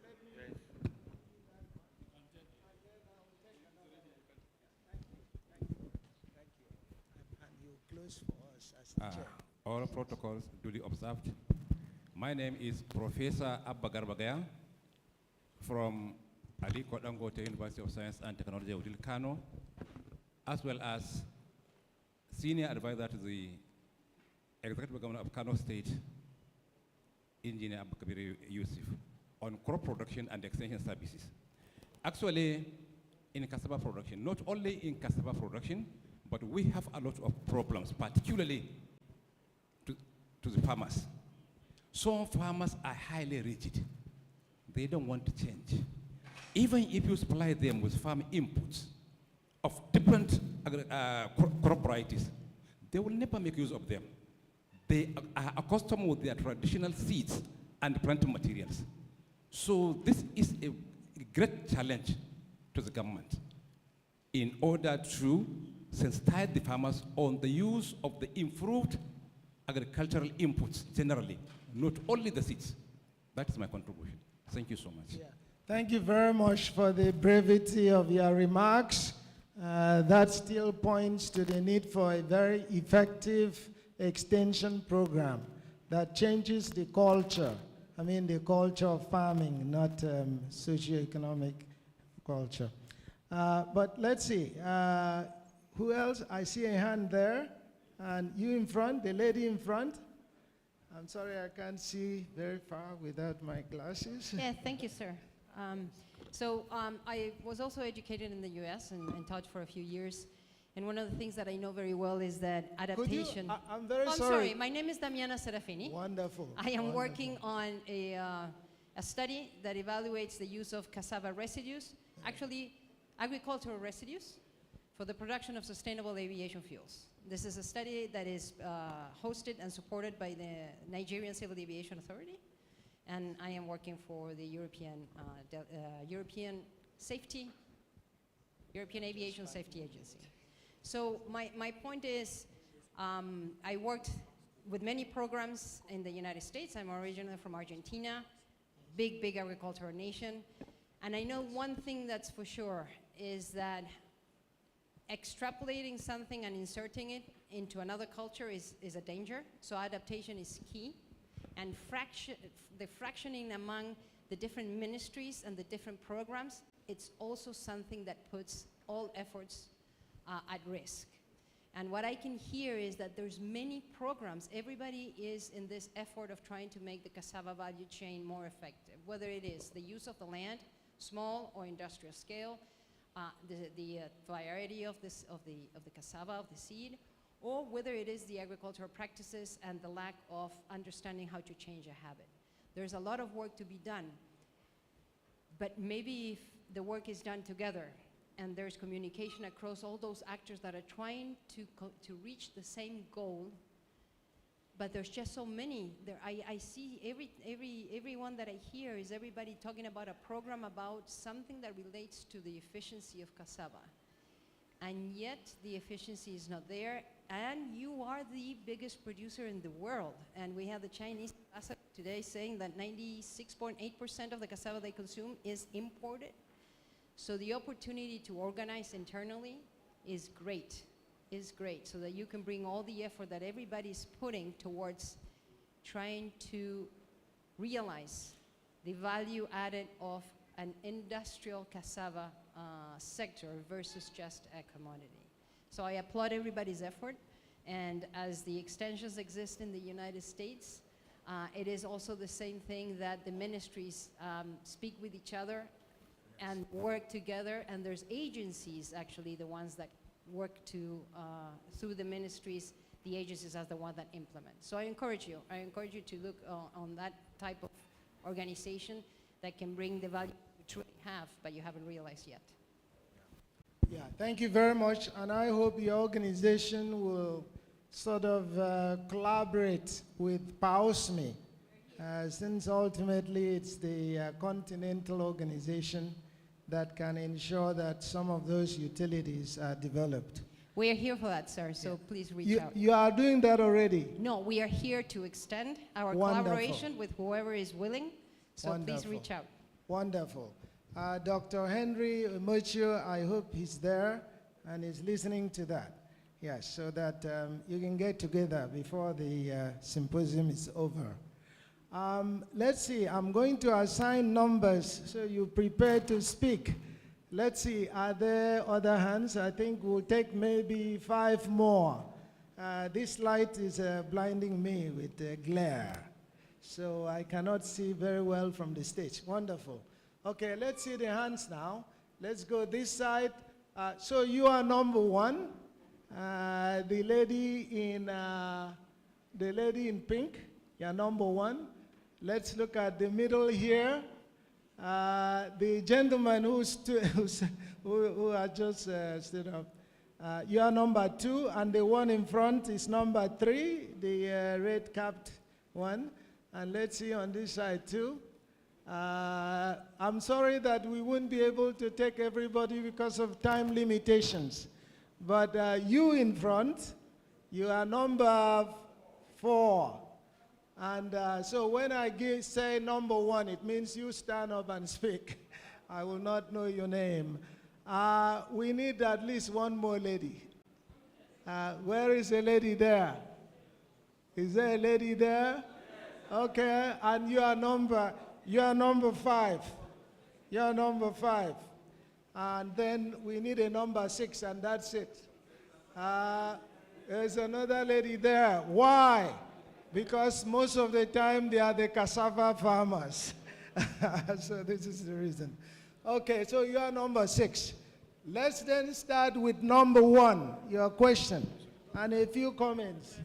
let me. Thank you. And you close for us as the chair. All protocols duly observed. My name is Professor Abba Garbagaya from Aliko Dangote University of Science and Technology, Udil Kano, as well as Senior Advisor to the Executive Governor of Kano State, Engineer Abakabir Yusuf, on crop production and extension services. Actually, in cassava production, not only in cassava production, but we have a lot of problems, particularly to the farmers. Some farmers are highly rigid. They don't want to change. Even if you supply them with farm inputs of different crop varieties, they will never make use of them. They are accustomed with their traditional seeds and planting materials. So this is a great challenge to the government in order to sensitize the farmers on the use of the improved agricultural inputs generally, not only the seeds. That is my contribution. Thank you so much. Yeah. Thank you very much for the brevity of your remarks. That still points to the need for a very effective extension program that changes the culture. I mean the culture of farming, not socioeconomic culture. But let's see. Who else? I see a hand there. And you in front, the lady in front. I'm sorry, I can't see very far without my glasses. Yeah, thank you, sir. I was also educated in the U.S. and taught for a few years. And one of the things that I know very well is that adaptation. I'm very I'm sorry. sorry. My name is Damiana Serafini. Wonderful. I am working on a study that evaluates the use of cassava residues, actually agricultural residues, for the production of sustainable aviation fuels. This is a study that is hosted and supported by the Nigerian Civil Aviation Authority, and I am working for the European Aviation Safety Agency. So my point is, I worked with many programs in the United States. I'm originally from Argentina, big agricultural nation. And I know one thing that's for sure is that extrapolating something and inserting it into another culture is a danger. So adaptation is key. And the fractioning among the different ministries and the different programs, it's also something that puts all efforts at risk. And what I can hear is that there's many programs. Everybody is in this effort of trying to make the cassava value chain more effective, whether it is the use of the land, small or industrial scale, the variety of the cassava, of the seed, or whether it is the agricultural practices and the lack of understanding how to change a habit. There's a lot of work to be done, but maybe if the work is done together and there's communication across all those actors that are trying to reach the same goal, but there's just so many. I see everyone that I hear is everybody talking about a program about something that relates to the efficiency of cassava. And yet the efficiency is not there, and you are the biggest producer in the world. And we have the Chinese today saying that 96.8% of the cassava they consume is imported. So the opportunity to organize internally is great, so that you can bring all the effort that everybody's putting towards trying to realize the value added of an industrial cassava sector versus just a commodity. So I applaud everybody's effort, and as the extensions exist in the United States, it is also the same thing that the ministries speak with each other and work together, and there's agencies, actually, the ones that work through the ministries. The agencies are the ones that implement. So I encourage you to look on that type of organization that can bring the value you truly have, but you haven't realized yet. Yeah, thank you very much, and I hope your organization will sort of collaborate with PAOSME, since ultimately it's the continental organization that can ensure that some of those utilities are developed. We are here for that, sir, so please reach out. You are doing that already? No, we are here to extend our Wonderful. collaboration with whoever is willing, so please reach out. Wonderful. Dr. Henry Mochio, I hope he's there and is listening to that. Yes, so that you can get together before the symposium is over. Let's see, I'm going to assign numbers, so you prepare to speak. Let's see, are there other hands? I think we'll take maybe 5 more. This light is blinding me with glare, so I cannot see very well from the stage. Wonderful. Okay, let's see the hands now. Let's go this side. So you are number 1. The lady in pink, you're number 1. Let's look at the middle here. The gentleman who had just stood up. You are number 2, and the one in front is number 3, the red-capped one. And let's see on this side too. I'm sorry that we won't be able to take everybody because of time limitations. But you in front, you are number 4. And so when I say number 1, it means you stand up and speak. I will not know your name. We need at least one more lady. Where is a lady there? Is there a lady there? Okay, and you are number 5. You are number 5. And then we need a number 6, and that's it. There's another lady there. Why? Because most of the time they are the cassava farmers. So this is the reason. Okay, so you are number 6. Let's then start with number 1, your question, and a few comments.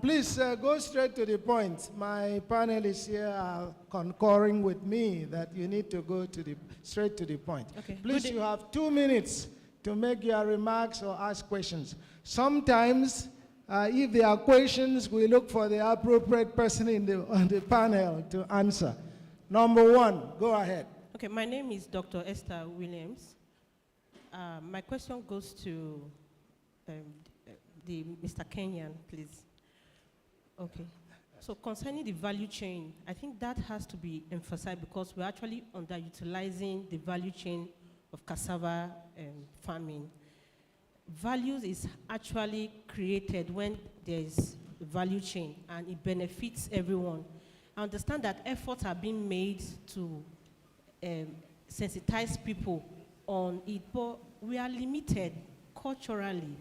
Please go straight to the point. My panelists here are concurring with me that you need to go straight to the point. Okay. Please, you have 2 minutes to make your remarks or ask questions. Sometimes, if there are questions, we look for the appropriate person on the panel to answer. Number 1, go ahead. Okay, my name is Dr. Esther Williams. My question goes to Mr. Kenyan, please. Okay. So concerning the value chain, I think that has to be emphasized because we're actually underutilizing the value chain of cassava farming. Values is actually created when there's a value chain and it benefits everyone. I understand that efforts are being made to sensitize people on it, but we are limited culturally,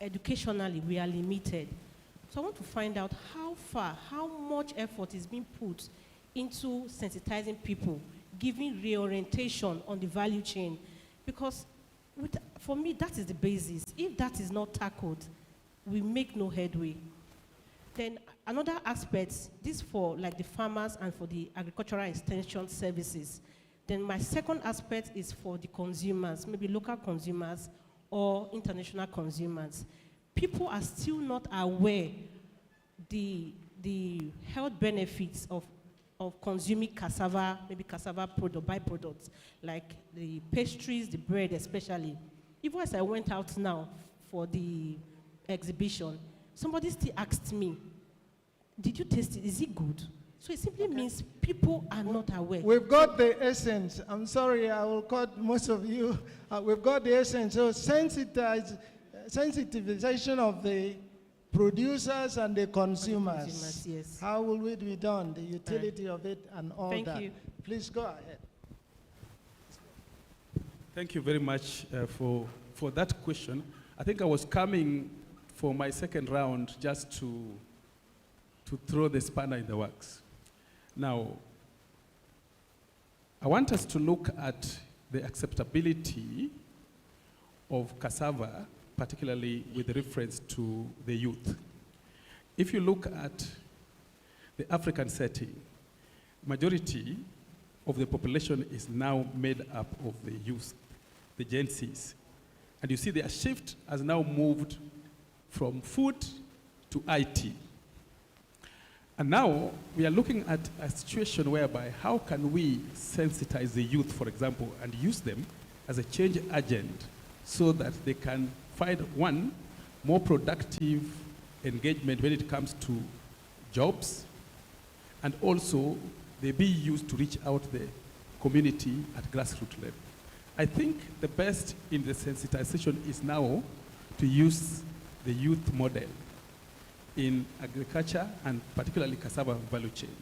educationally, we are limited. So I want to find out how much effort is being put into sensitizing people, giving reorientation on the value chain, because for me, that is the basis. If that is not tackled, we make no headway. Then another aspect, this for like the farmers and for the agricultural extension services. Then my second aspect is for the consumers, maybe local consumers or international consumers. People are still not aware the health benefits of consuming cassava, maybe cassava byproducts, like the pastries, the bread especially. Even as I went out now for the exhibition, somebody still asked me, did you taste it? Is it good? So it simply means people are not aware. We've got the essence. I'm sorry, I will cut most of you. We've got the essence. So sensitization of the producers and the consumers. Yes. How will it be done? The utility of it and all that. Thank you. Please go ahead. Thank you very much for that question. I think I was coming for my second round just to throw the spanner in the works. Now, I want us to look at the acceptability of cassava, particularly with reference to the youth. If you look at the African setting, majority of the population is now made up of the youth, the Gen Zs. And you see their shift has now moved from food to IT. And now we are looking at a situation whereby how can we sensitize the youth, for example, and use them as a change agent so that they can find, one, more productive engagement when it comes to jobs, and also they be used to reach out the community at grassroots level. I think the best in the sensitization is now to use the youth model in agriculture and particularly cassava value chain.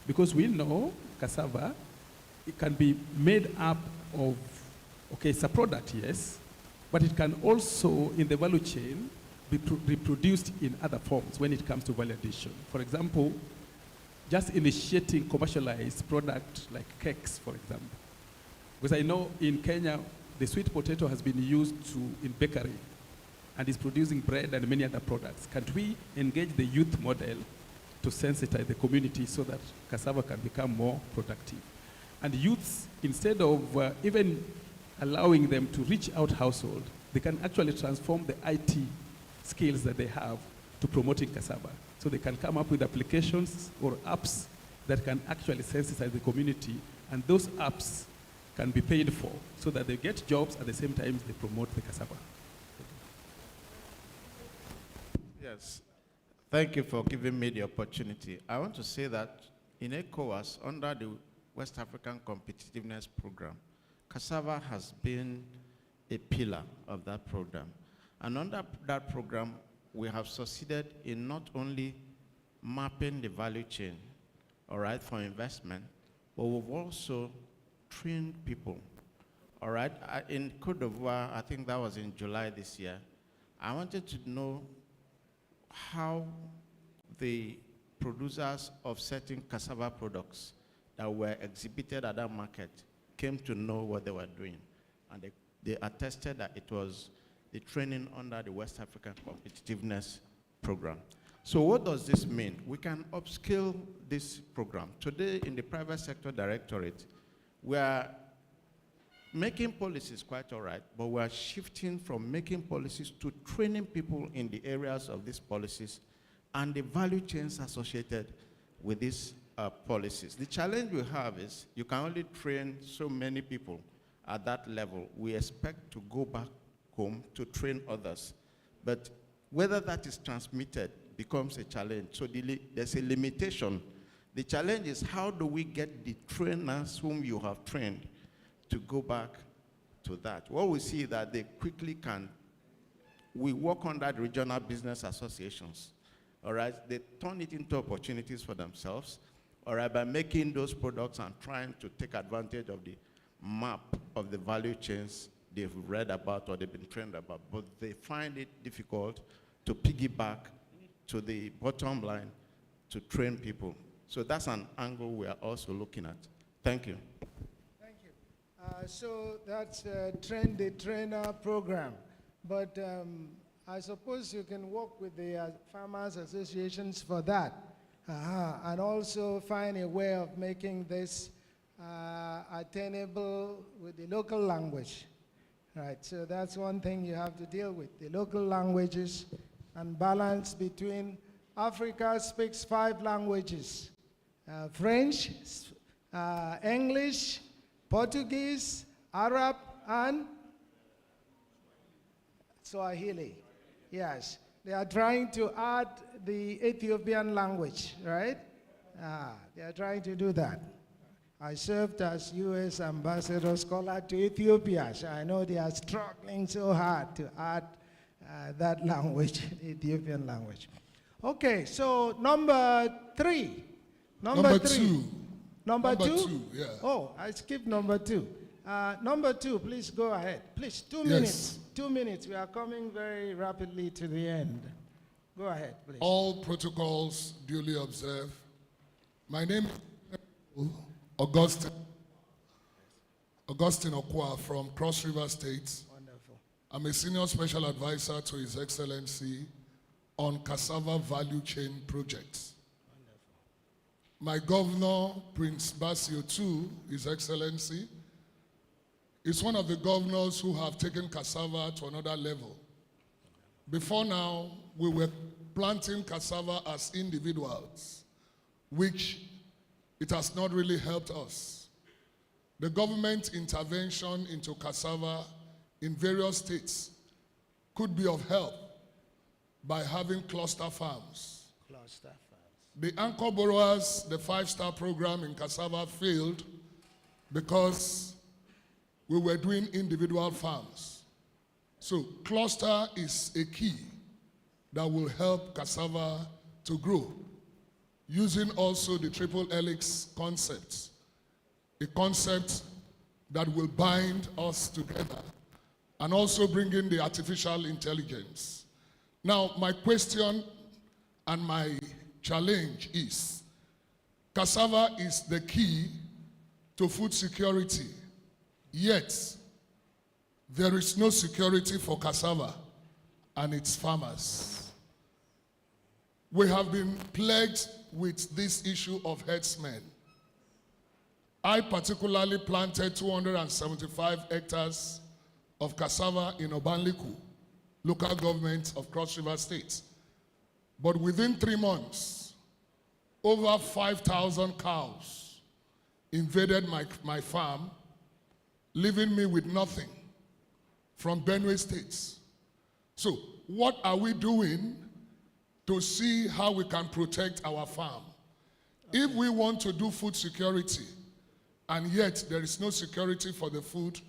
Because we know cassava, it can be made up of, okay, it's a product, yes, but it can also, in the value chain, be reproduced in other forms when it comes to value addition. For example, just initiating commercialized products like cakes, for example. Because I know in Kenya, the sweet potato has been used in bakery and is producing bread and many other products. Can't we engage the youth model to sensitize the community so that cassava can become more productive? And youths, instead of even allowing them to reach out household, they can actually transform the IT skills that they have to promoting cassava. So they can come up with applications or apps that can actually sensitize the community, and those apps can be paid for so that they get jobs at the same time they promote the cassava. Yes. Thank you for giving me the opportunity. I want to say that in ECOWAS, under the West African Competitiveness Program, cassava has been a pillar of that program. And under that program, we have succeeded in not only mapping the value chain, all right, for investment, but we've also trained people, All right, in Côte d'Ivoire, I think that was in July this year. I wanted to know how the producers of certain cassava products that were exhibited at that market came to know what they were doing. And they attested that it was the training under the West African Competitiveness Program. So what does this mean? We can upscale this program. Today in the private sector directorate, we are making policies quite all right, but we are shifting from making policies to training people in the areas of these policies and the value chains associated with these policies. The challenge we have is you can only train so many people at that level. We expect to go back home to train others. But whether that is transmitted becomes a challenge. So there's a limitation. The challenge is how do we get the trainers whom you have trained to go back to that? What we see is that they quickly can, we work under the regional business associations, all right? They turn it into opportunities for themselves, all right, by making those products and trying to take advantage of the map of the value chains they've read about or they've been trained about, but they find it difficult to piggyback to the bottom line to train people. So that's an angle we are also looking at. Thank you. Thank you. So that's Train the Trainer program. But I suppose you can work with the farmers associations for that. And also find a way of making this attainable with the local language. Right, so that's one thing you have to deal with, the local languages and balance between Africa speaks 5 languages, French, English, Portuguese, Arab, and Swahili. Yes, they are trying to add the Ethiopian language, right? They are trying to do that. I served as U.S. Ambassador Scholar to Ethiopia, so I know they are struggling so hard to add that language, the Ethiopian language. Okay, so number 3. Number 3. 2. Number 2? 2, yeah. Oh, I skipped number 2. Number 2, please go ahead. Please, 2 minutes. 2 minutes. We are coming very rapidly to the end. Go ahead, please. All protocols duly observed. My name is Augustine Okwa from Cross River State. Wonderful. I'm a senior special advisor to His Excellency on cassava value chain projects. My governor, Prince Basio II, His Excellency, is one of the governors who have taken cassava to another level. Before now, we were planting cassava as individuals, which it has not really helped us. The government intervention into cassava in various states could be of help by having cluster farms. Cluster farms. The anchor borrowers, the 5-star program in cassava failed because we were doing individual farms. So cluster is a key that will help cassava to grow, using also the triple helix concept, a concept that will bind us together, and also bring in the artificial intelligence. Now, my question and my challenge is, cassava is the key to food security, yet there is no security for cassava and its farmers. We have been plagued with this issue of herdsmen. I particularly planted 275 hectares of cassava in Obanliku, local government of Cross River State. But within 3 months, over 5,000 cows invaded my farm, leaving me with nothing from Benue State. So what are we doing to see how we can protect our farm? If we want to do food security, and yet there is no security for the food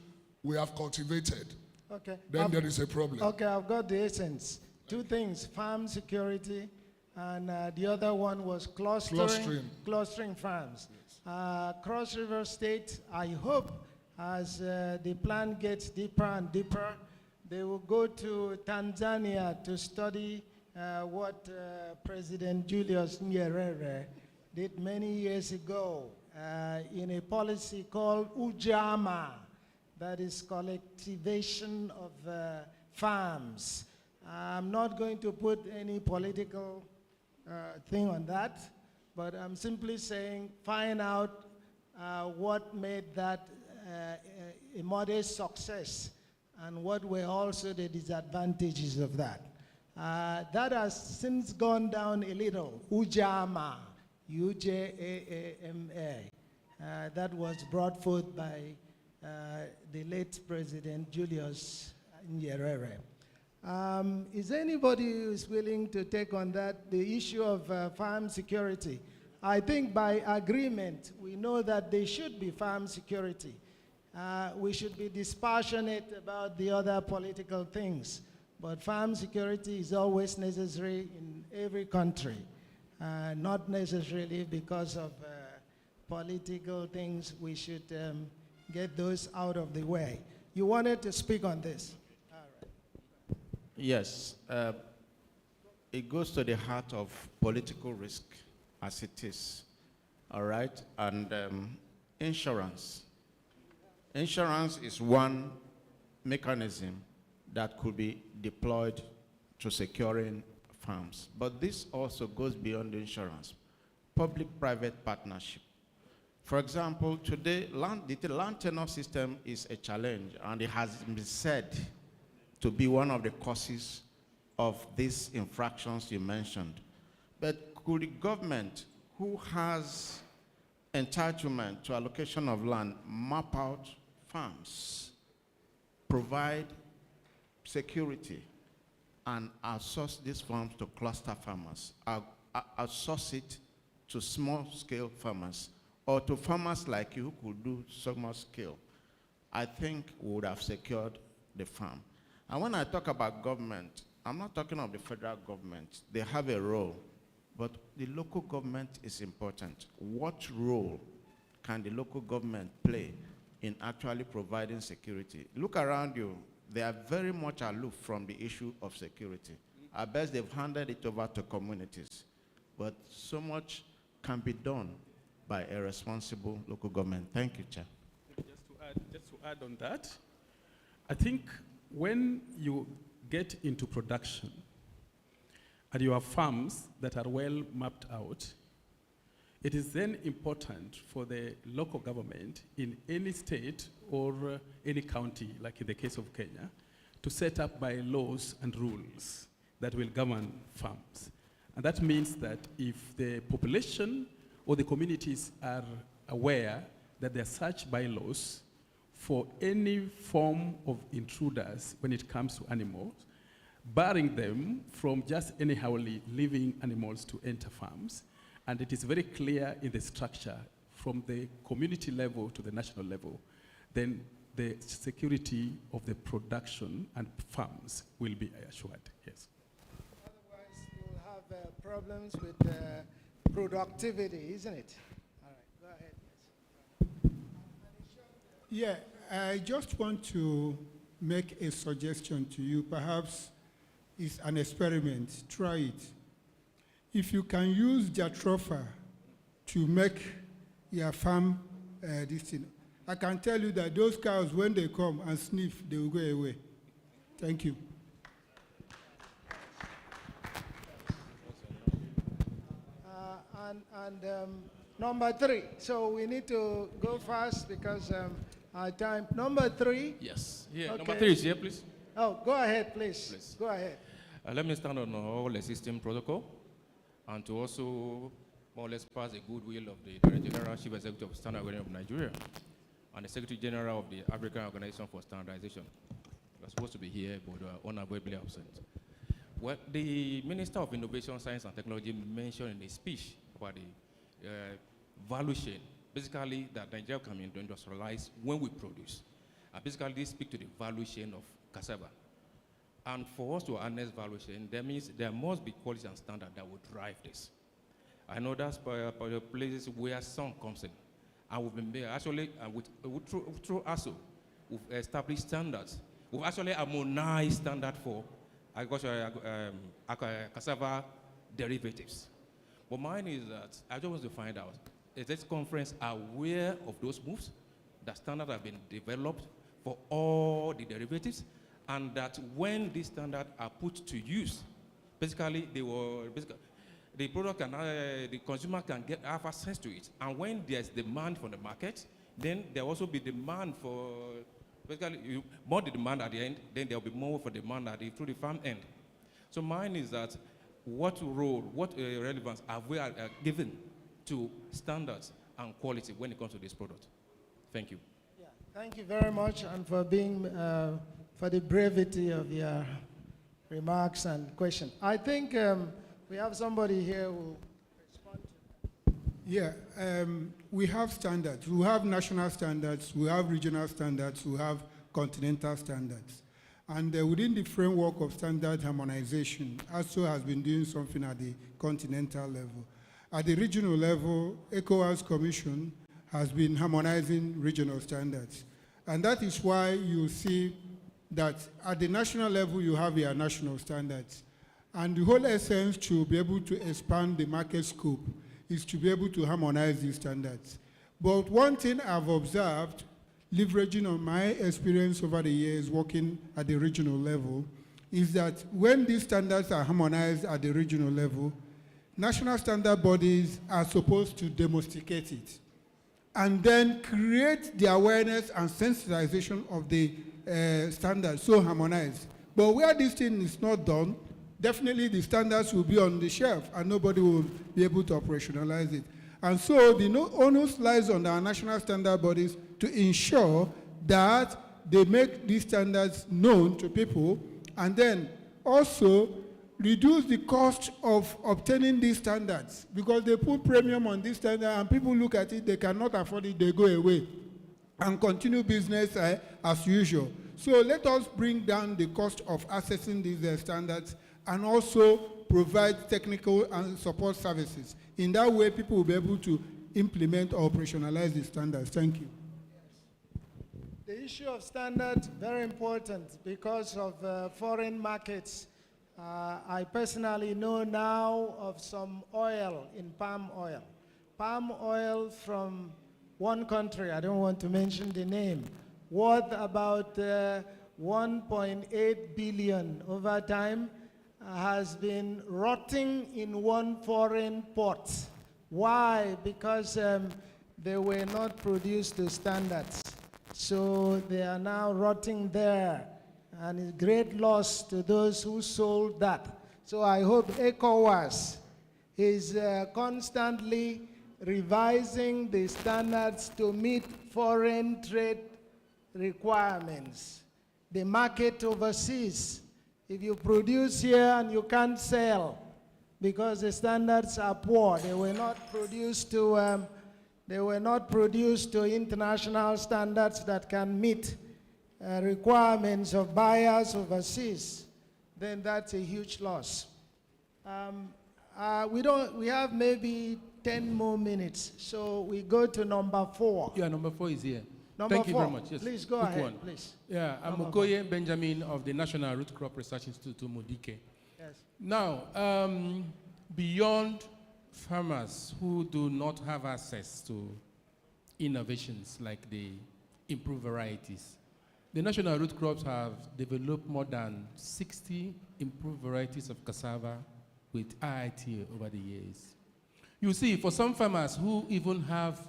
we have cultivated, okay, then there is a problem. Okay, I've got the essence. 2 things, farm security, and the other one was clustering farms. Cross River State, I hope As the plan gets deeper and deeper, they will go to Tanzania to study what President Julius Nyerere did many years ago in a policy called Ujama, that is collectivization of farms. I'm not going to put any political thing on that, but I'm simply saying find out what made that a modest success and what were also the disadvantages of that. That has since gone down a little. Ujama, U-J-A-A-M-A. That was brought forth by the late President Julius Nyerere. Is anybody who is willing to take on that, the issue of farm security? I think by agreement, we know that there should be farm security. We should be dispassionate about the other political things, but farm security is always necessary in every country, not necessarily because of political things. We should get those out of the way. You wanted to speak on this? Yes, it goes to the heart of political risk as it is, all right? And insurance. Insurance is one mechanism that could be deployed to securing farms. But this also goes beyond insurance. Public-private partnership. For example, today, the land tenure system is a challenge, and it has been said to be one of the causes of these infractions you mentioned. But could the government, who has entitlement to allocation of land, map out farms, provide security, and outsource these farms to cluster farmers, outsource it to small-scale farmers, or to farmers like you who could do small scale? I think we would have secured the farm. And when I talk about government, I'm not talking of the federal government. They have a role, but the local government is important. What role can the local government play in actually providing security? Look around you. They are very much aloof from the issue of security. I bet they've handed it over to communities. But so much can be done by a responsible local government. Thank you, Chair. Just to add on that, I think when you get into production and you have farms that are well mapped out, it is then important for the local government in any state or any county, like in the case of Kenya, to set up bylaws and rules that will govern farms. And that means that if the population or the communities are aware that there are such bylaws for any form of intruders when it comes to animals, barring them from just anyhow living animals to enter farms, and it is very clear in the structure from the community level to the national level, then the security of the production and farms will be assured, yes. Otherwise, you'll have problems with productivity, isn't it? All right, go ahead. Yeah, I just want to make a suggestion to you. Perhaps it's an experiment. Try it. If you can use Jatropha to make your farm this thing, I can tell you that those cows, when they come and sniff, they will go away. Thank you. Number 3. So we need to go fast because our time. Number 3. Yes. Yeah. Okay. Number 3 is here, please. Oh, go ahead, please. Go ahead. Let me stand on all existing protocol and to also more or less pass the goodwill of the Director General, Chief Executive of Standard Organization of Nigeria, and the Secretary General of the African Organization for Standardization. We're supposed to be here, but unavoidably absent. Well, the Minister of Innovation, Science and Technology mentioned in his speech about the value chain, basically that Nigeria can industrialize when we produce. And basically, they speak to the value chain of cassava. And for us to harness value chain, that means there must be quality and standard that will drive this. I know that's for the places where sun comes in. And we've been there actually, through ASO, we've established standards. We've actually harmonized standard for agricultural cassava derivatives. But mine is that I just want to find out, is this conference aware of those moves? That standards have been developed for all the derivatives, and that when these standards are put to use, basically the product can, the consumer can have access to it. And when there's demand from the market, then there will also be demand for, basically, more the demand at the end, then there will be more for demand through the farm end. So mine is that what role, what relevance have we given to standards and quality when it comes to this product? Thank you. Yeah, thank you very much, and for being, for the brevity of your remarks and questions. I think we have somebody here who will respond to that. Yeah, we have standards. We have national standards, we have regional standards, we have continental standards. And within the framework of standard harmonization, ASO has been doing something at the continental level. At the regional level, ECOWAS Commission has been harmonizing regional standards. And that is why you see that at the national level, you have your national standards. And the whole essence to be able to expand the market scope is to be able to harmonize these standards. But one thing I've observed, leveraging on my experience over the years working at the regional level, is that when these standards are harmonized at the regional level, national standard bodies are supposed to domesticate it and then create the awareness and sensitization of the standards so harmonized. But where this thing is not done, definitely the standards will be on the shelf and nobody will be able to operationalize it. And so the onus lies on our national standard bodies to ensure that they make these standards known to people, and then also reduce the cost of obtaining these standards, because they put premium on this standard and people look at it, they cannot afford it, they go away and continue business as usual. So let us bring down the cost of accessing these standards and also provide technical and support services. In that way, people will be able to implement or operationalize the standards. Thank you. The issue of standards, very important because of foreign markets. I personally know now of some oil in palm oil. Palm oil from one country, I don't want to mention the name, worth about 1.8 billion over time, has been rotting in one foreign port. Why? Because they were not produced to standards. So they are now rotting there, and it's great loss to those who sold that. So I hope ECOWAS is constantly revising the standards to meet foreign trade requirements. The market overseas. If you produce here and you can't sell because the standards are poor, they were not produced to international standards that can meet requirements of buyers overseas, then that's a huge loss. We have maybe 10 more minutes, so we go to number 4. Yeah, number 4 is here. Thank you very much. Yes. Please go Quick ahead, one. please. Yeah, I'm Number Okoye Benjamin of the National Root Crop Research Institute, Modike. Yes. Now, beyond farmers who do not have access to innovations like the improved varieties, the national root crops have developed more than 60 improved varieties of cassava with IIT over the years. You see, for some farmers who even have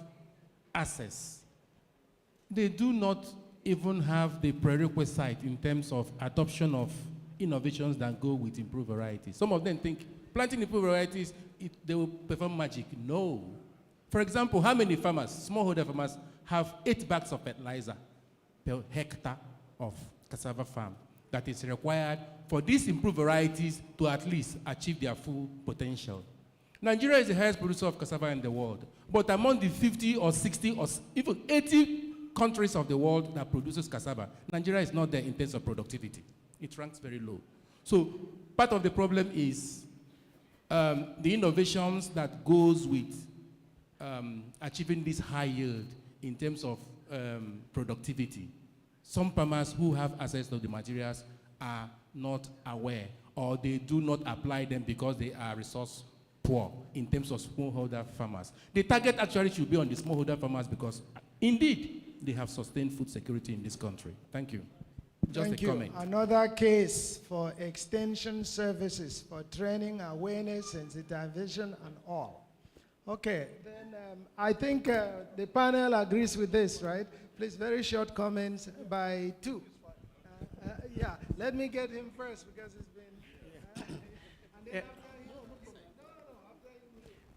access, they do not even have the prerequisite in terms of adoption of innovations that go with improved varieties. Some of them think planting improved varieties, they will perform magic. No. For example, how many farmers, smallholder farmers, have 8 bags of fertilizer per hectare of cassava farm that is required for these improved varieties to at least achieve their full potential? Nigeria is the highest producer of cassava in the world, but among the 50 or 60 or even 80 countries of the world that produces cassava, Nigeria is not there in terms of productivity. It ranks very low. So part of the problem is the innovations that goes with achieving this high yield in terms of productivity. Some farmers who have access to the materials are not aware, or they do not apply them because they are resource poor in terms of smallholder farmers. The target actually should be on the smallholder farmers because indeed they have sustained food security in this country. Thank you. Just Thank a you. comment. Another case for extension services for training, awareness, sensitization, and all. Okay, then I think the panel agrees with this, right? Please, very short comments by two. Yeah, let me get him first because it's been.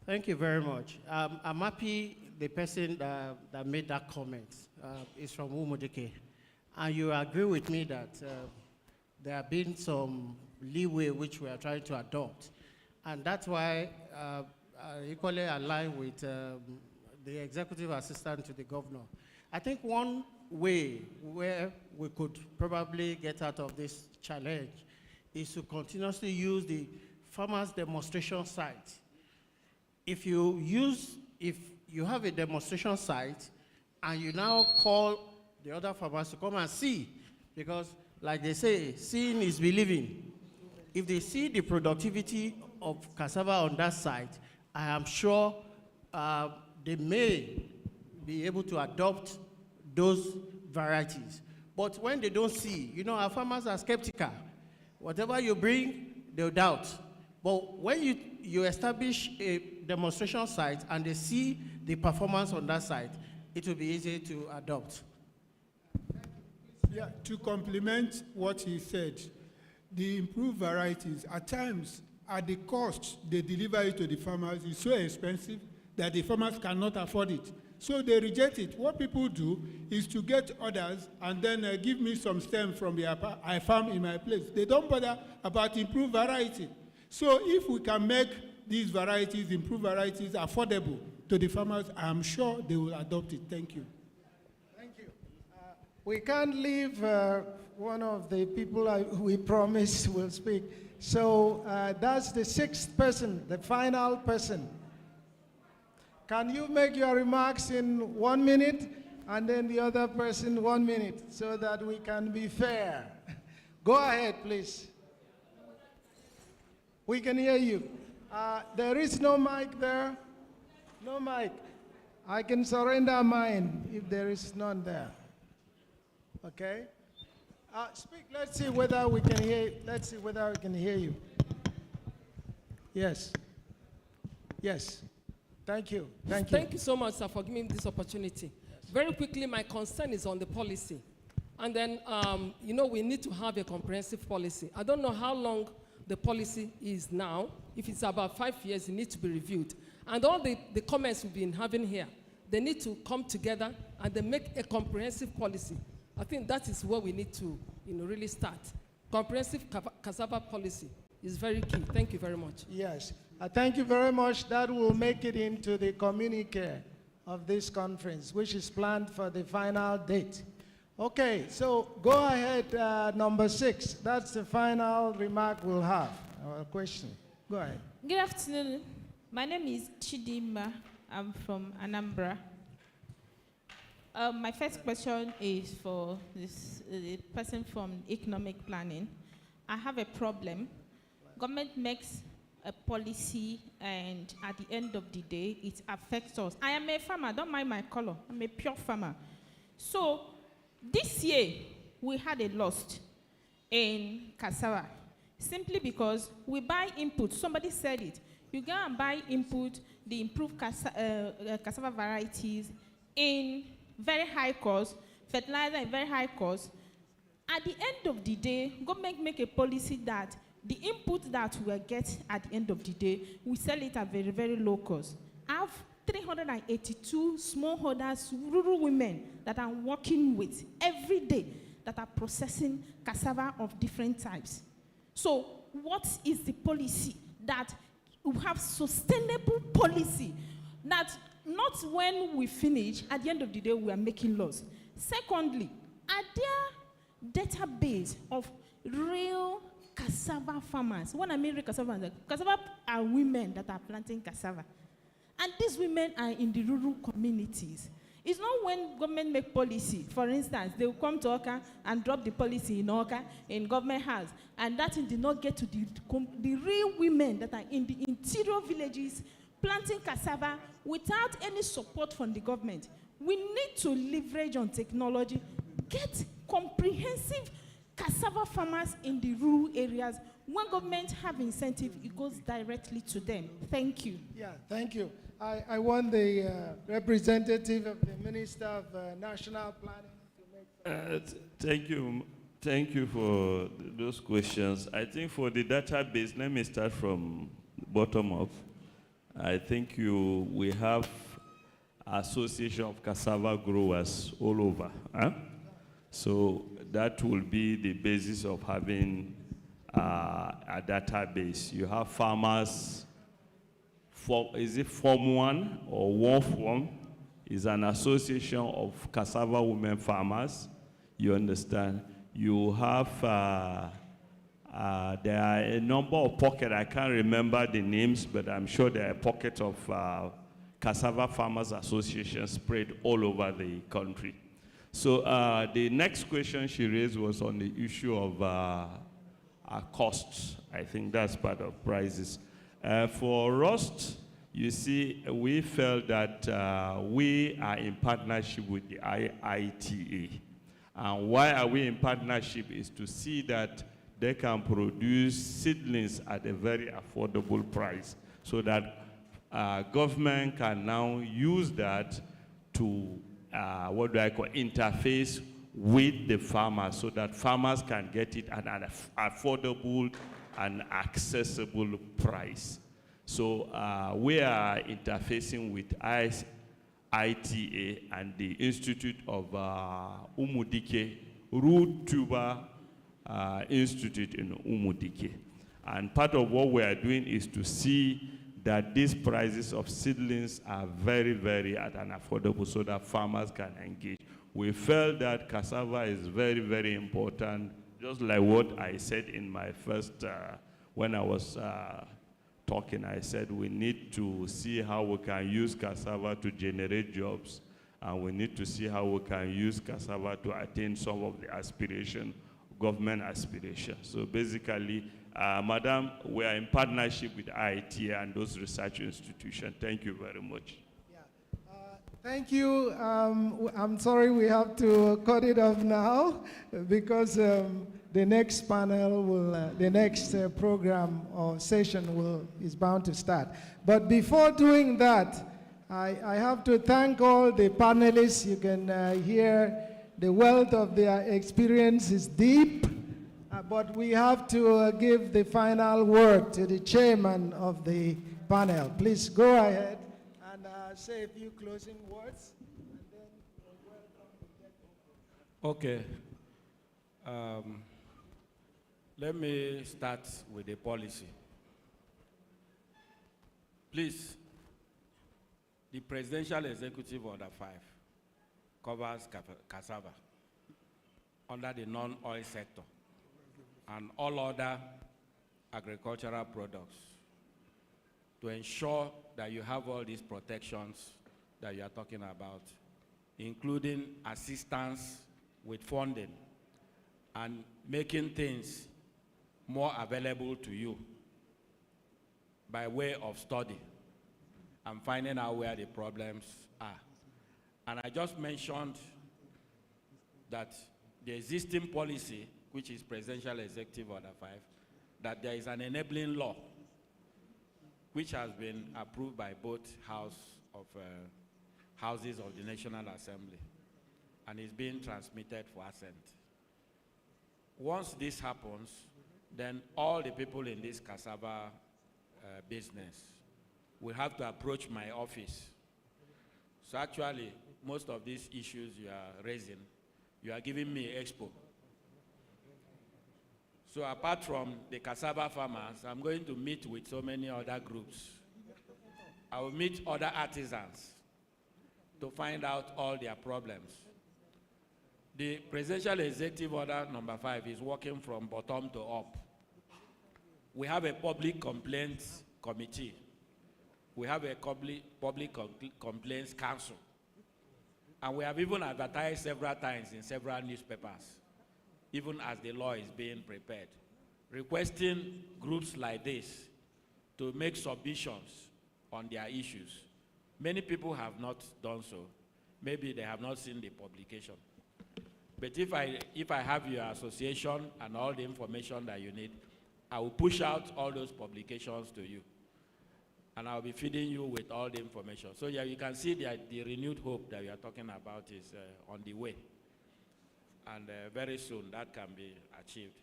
Thank you very much. I'm happy the person that made that comment is from Umudike. And you agree with me that there have been some leeway which we are trying to adopt. And that's why I equally align with the executive assistant to the governor. I think one way where we could probably get out of this challenge is to continuously use the farmers' demonstration site. If you have a demonstration site and you now call the other farmers to come and see, because like they say, seeing is believing. If they see the productivity of cassava on that site, I am sure they may be able to adopt those varieties. But when they don't see, you know, our farmers are skeptical. Whatever you bring, they'll doubt. But when you establish a demonstration site and they see the performance on that site, it will be easy to adopt. Yeah, to complement what he said, the improved varieties, at times, at the cost they deliver it to the farmers is so expensive that the farmers cannot afford it. So they reject it. What people do is to get orders and then give me some stem from the I farm in my place. They don't bother about improved variety. So if we can make these varieties, improved varieties, affordable to the farmers, I'm sure they will adopt it. Thank you. We can't leave one of the people we promised will speak. So that's the sixth person, the final person. Can you make your remarks in 1 minute and then the other person 1 minute so that we can be fair? Go ahead, please. We can hear you. There is no mic there. No mic. I can surrender mine if there is none there. Okay. Speak. Let's see whether we can hear. Let's see whether we can hear you. Yes. Yes. Thank you. Thank you. Thank you so much, sir, for giving me this opportunity. Yes. Very quickly, my concern is on the policy. And then, you know, we need to have a comprehensive policy. I don't know how long the policy is now. If it's about 5 years, it needs to be reviewed. And all the comments we've been having here, they need to come together and they make a comprehensive policy. I think that is where we need to, you know, really start. Comprehensive cassava policy is very key. Thank you very much. Yes. Thank you very much. That will make it into the communique of this conference, which is planned for the final date. Okay, so go ahead, number 6. That's the final remark we'll have, or question. Go ahead. Good afternoon. My name is Chidima. I'm from Anambra. My first question is for the person from economic planning. I have a problem. Government makes a policy, and at the end of the day, it affects us. I am a farmer. Don't mind my color. I'm a pure farmer. So this year, we had a loss in cassava, simply because we buy input. Somebody said it. You go and buy input, the improved cassava varieties in very high cost, fertilizer in very high cost. At the end of the day, government make a policy that the input that we get at the end of the day, we sell it at very, very low cost. I have 382 smallholders, rural women that I'm working with every day that are processing cassava of different types. So what is the policy that we have sustainable policy that not when we finish, at the end of the day, we are making loss. Secondly, are there database of real cassava farmers? When I mean real cassava farmers, cassava are women that are planting cassava. And these women are in the rural communities. It's not when government make policy, for instance, they will come to Oka and drop the policy in Oka, in government house, and that thing did not get to the real women that are in the interior villages planting cassava without any support from the government. We need to leverage on technology, get comprehensive cassava farmers in the rural areas. When government have incentive, it goes directly to them. Thank you. Yeah, thank you. I want the representative of the Minister of National Planning to make Thank you for those questions. I think for the database, let me start from bottom up. I think we have Association of Cassava Growers all over. Huh? So that will be the basis of having a database. You have farmers. Is it Form 1 or War Form? Is an association of cassava women farmers. You understand? You have, there are a number of pockets. I can't remember the names, but I'm sure there are pockets of cassava farmers associations spread all over the country. So the next question she raised was on the issue of costs. I think that's part of prices. For Rust, you see, we felt that we are in partnership with the IITA. And why are we in partnership is to see that they can produce seedlings at a very affordable price so that government can now use that to, interface with the farmers so that farmers can get it at an affordable and accessible price. So we are interfacing with ITA and the Institute of Umudike, Root Tuber Institute in Umudike. And part of what we are doing is to see that these prices of seedlings are very, very at an affordable so that farmers can engage. We felt that cassava is very, very important, just like what I said in my first, when I was talking, I said we need to see how we can use cassava to generate jobs, and we need to see how we can use cassava to attain some of the aspiration, government aspirations. So basically, Madam, we are in partnership with IIT and those research institutions. Thank you very much. Thank you. I'm sorry we have to cut it off now because the next panel will, the next program or session is bound to start. But before doing that, I have to thank all the panelists. You can hear the wealth of their experience is deep, but we have to give the final word to the chairman of the panel. Please go ahead and say a few closing words. And then Okay. Let me start with the policy. Please, the Presidential Executive Order 5 covers cassava under the non-oil sector and all other agricultural products to ensure that you have all these protections that you are talking about, including assistance with funding and making things more available to you by way of study and finding out where the problems are. And I just mentioned that the existing policy, which is Presidential Executive Order 5, that there is an enabling law which has been approved by both houses of the National Assembly and is being transmitted for assent. Once this happens, then all the people in this cassava business will have to approach my office. So actually, most of these issues you are raising, you are giving me expo. So apart from the cassava farmers, I'm going to meet with so many other groups. I will meet other artisans to find out all their problems. The Presidential Executive Order number 5 is working from bottom to up. We have a public complaints committee we have a public complaints council. And we have even advertised several times in several newspapers, even as the law is being prepared, requesting groups like this to make submissions on their issues. Many people have not done so. Maybe they have not seen the publication. But if I have your association and all the information that you need, I will push out all those publications to you. And I'll be feeding you with all the information. So yeah, you can see the renewed hope that we are talking about is on the way. And very soon that can be achieved.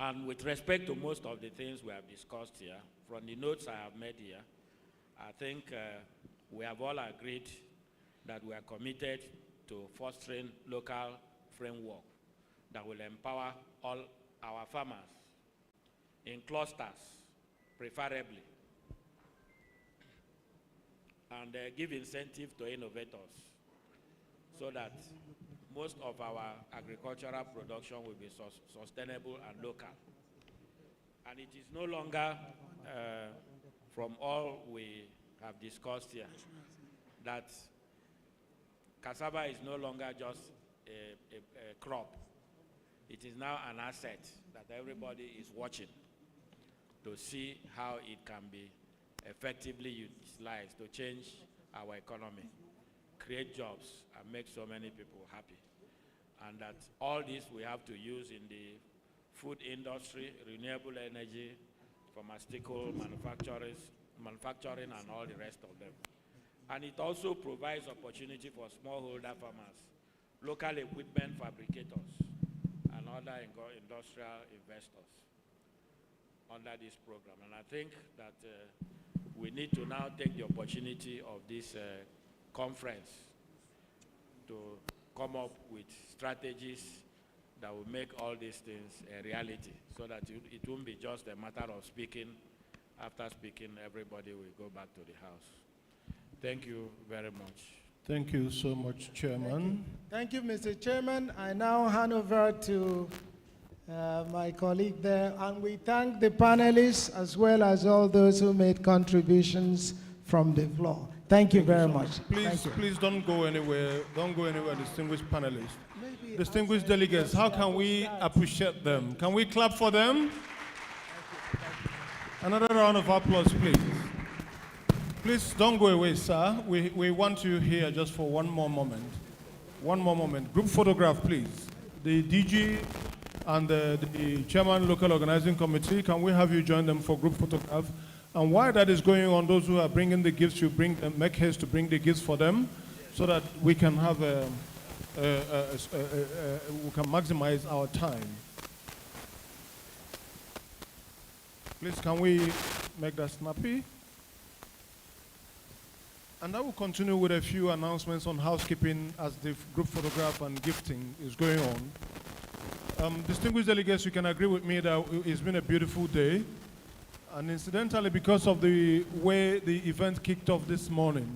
And with respect to most of the things we have discussed here, from the notes I have made here, I think we have all agreed that we are committed to fostering local framework that will empower all our farmers in clusters, preferably, and give incentive to innovators so that most of our agricultural production will be sustainable and local. And it is no longer, from all we have discussed here, that cassava is no longer just a crop. It is now an asset that everybody is watching to see how it can be effectively utilized to change our economy, create jobs, and make so many people happy. And that all this we have to use in the food industry, renewable energy, pharmaceutical manufacturing, and all the rest of them. And it also provides opportunity for smallholder farmers, local equipment fabricators, and other industrial investors under this program. And I think that we need to now take the opportunity of this conference to come up with strategies that will make all these things a reality, so that it won't be just a matter of speaking. After speaking, everybody will go back to the house. Thank you very much. Thank you so much, Chairman. Thank you, Mr. Chairman. I now hand over to my colleague there, and we thank the panelists as well as all those who made contributions from the floor. Thank you very much. Please don't go anywhere. Don't go anywhere, distinguished panelists. Distinguished delegates, how can we appreciate them? Can we clap for them? Another round of applause, please. Please don't go away, sir. We want you here just for one more moment. One more moment. Group photograph, please. The DG and the chairman local organizing committee, can we have you join them for group photograph? And while that is going on, those who are bringing the gifts, you bring them, make haste to bring the gifts for them, so that we can have we can maximize our time. Please, can we make that snappy? And I will continue with a few announcements on housekeeping as the group photograph and gifting is going on. Distinguished delegates, you can agree with me that it's been a beautiful day. And incidentally, because of the way the event kicked off this morning,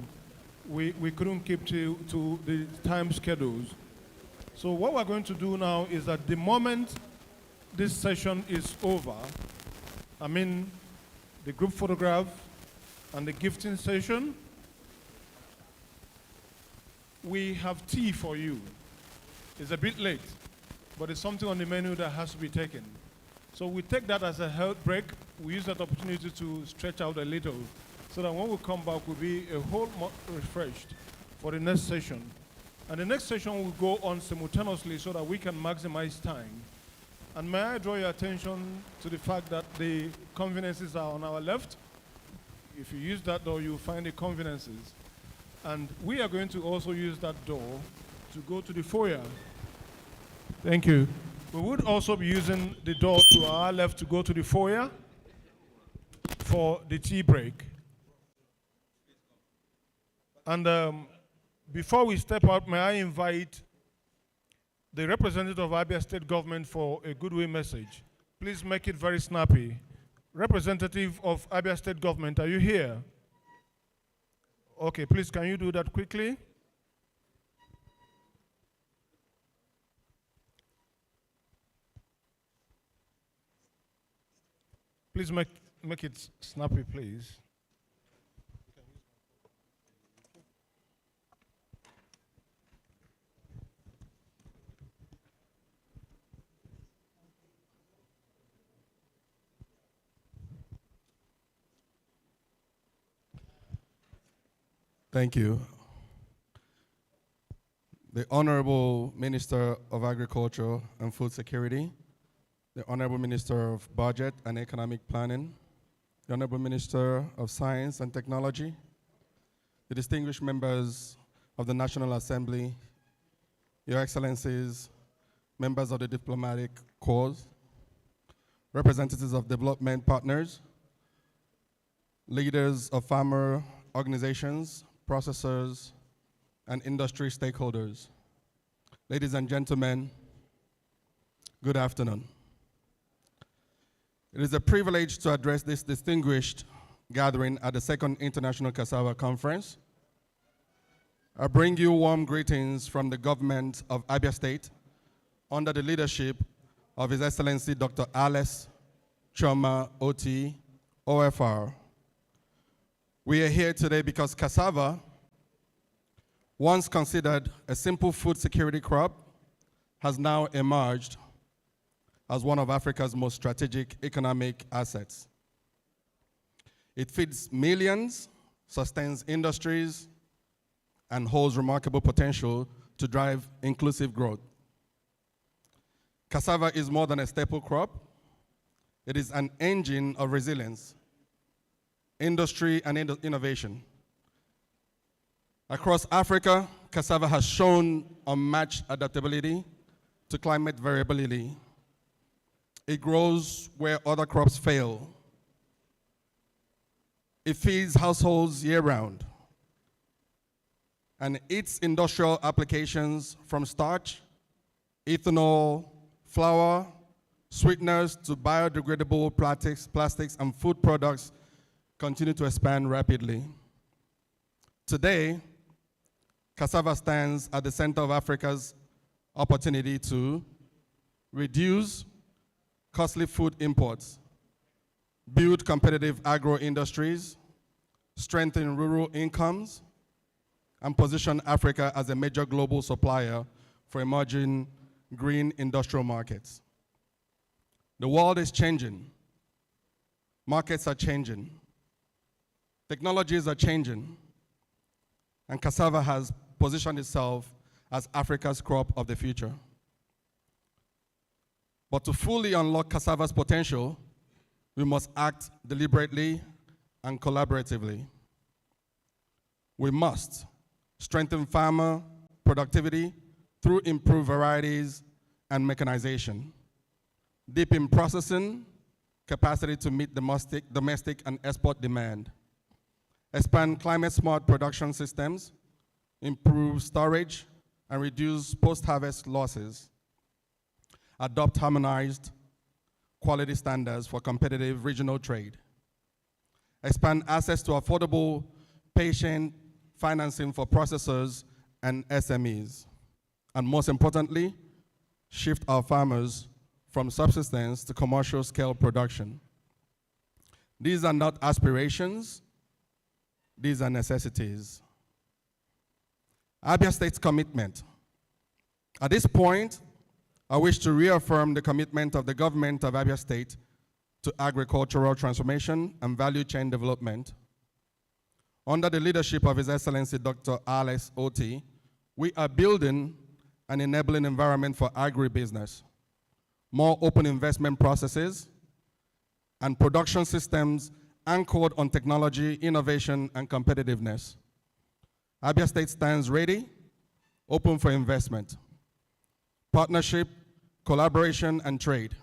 we couldn't keep to the time schedules. So what we're going to do now is that the moment this session is over, I mean the group photograph and the gifting session, we have tea for you. It's a bit late, but it's something on the menu that has to be taken. So we take that as a health break. We use that opportunity to stretch out a little, so that when we come back, we'll be a whole lot refreshed for the next session. And the next session will go on simultaneously so that we can maximize time. And may I draw your attention to the fact that the conveniences are on our left. If you use that door, you'll find the conveniences. And we are going to also use that door to go to the foyer. Thank you. We would also be using the door to our left to go to the foyer for the tea break. And before we step out, may I invite the representative of Abia State Government for a goodwill message. Please make it very snappy. Representative of Abia State Government, are you here? Okay, please, can you do that quickly? Please make it snappy, please. Thank you. The Honorable Minister of Agriculture and Food Security, the Honorable Minister of Budget and Economic Planning, the Honorable Minister of Science and Technology, the distinguished members of the National Assembly, Your Excellencies, members of the diplomatic corps, representatives of development partners, leaders of farmer organizations, processors, and industry stakeholders. Ladies and gentlemen, good afternoon. It is a privilege to address this distinguished gathering at the Second International Cassava Conference. I bring you warm greetings from the government of Abia State under the leadership of His Excellency Dr. Alex Choma Oti, OFR. We are here today because cassava, once considered a simple food security crop, has now emerged as one of Africa's most strategic economic assets. It feeds millions, sustains industries, and holds remarkable potential to drive inclusive growth. Cassava is more than a staple crop. It is an engine of resilience, industry, and innovation. Across Africa, cassava has shown unmatched adaptability to climate variability. It grows where other crops fail. It feeds households year-round. And its industrial applications from starch, ethanol, flour, sweeteners to biodegradable plastics and food products continue to expand rapidly. Today, cassava stands at the center of Africa's opportunity to reduce costly food imports, build competitive agro-industries, strengthen rural incomes, and position Africa as a major global supplier for emerging green industrial markets. The world is changing. Markets are changing. Technologies are changing. And cassava has positioned itself as Africa's crop of the future. But to fully unlock cassava's potential, we must act deliberately and collaboratively. We must strengthen farmer productivity through improved varieties and mechanization, deepen processing capacity to meet domestic and export demand, expand climate-smart production systems, improve storage, and reduce post-harvest losses, adopt harmonized quality standards for competitive regional trade, expand access to affordable patient financing for processors and SMEs, and most importantly, shift our farmers from subsistence to commercial scale production. These are not aspirations, these are necessities. Abia State's commitment. At this point, I wish to reaffirm the commitment of the government of Abia State to agricultural transformation and value chain development. Under the leadership of His Excellency Dr. Alex Oti, we are building an enabling environment for agribusiness, more open investment processes, and production systems anchored on technology, innovation, and competitiveness. Abia State stands ready, open for investment, partnership, collaboration, and trade.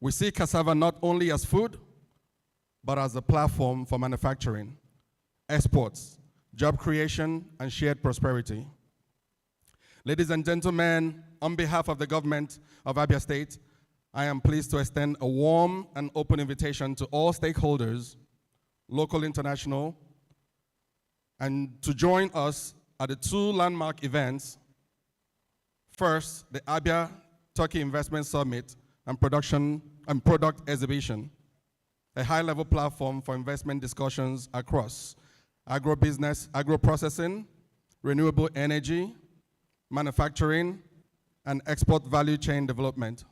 We see cassava not only as food, but as a platform for manufacturing, exports, job creation, and shared prosperity. Ladies and gentlemen, on behalf of the government of Abia State, I am pleased to extend a warm and open invitation to all stakeholders, local, international, and to join us at the two landmark events. First, the Abia Turkey Investment Summit and Product Exhibition, a high-level platform for investment discussions across agribusiness, agro-processing, renewable energy, manufacturing, and export value chain development.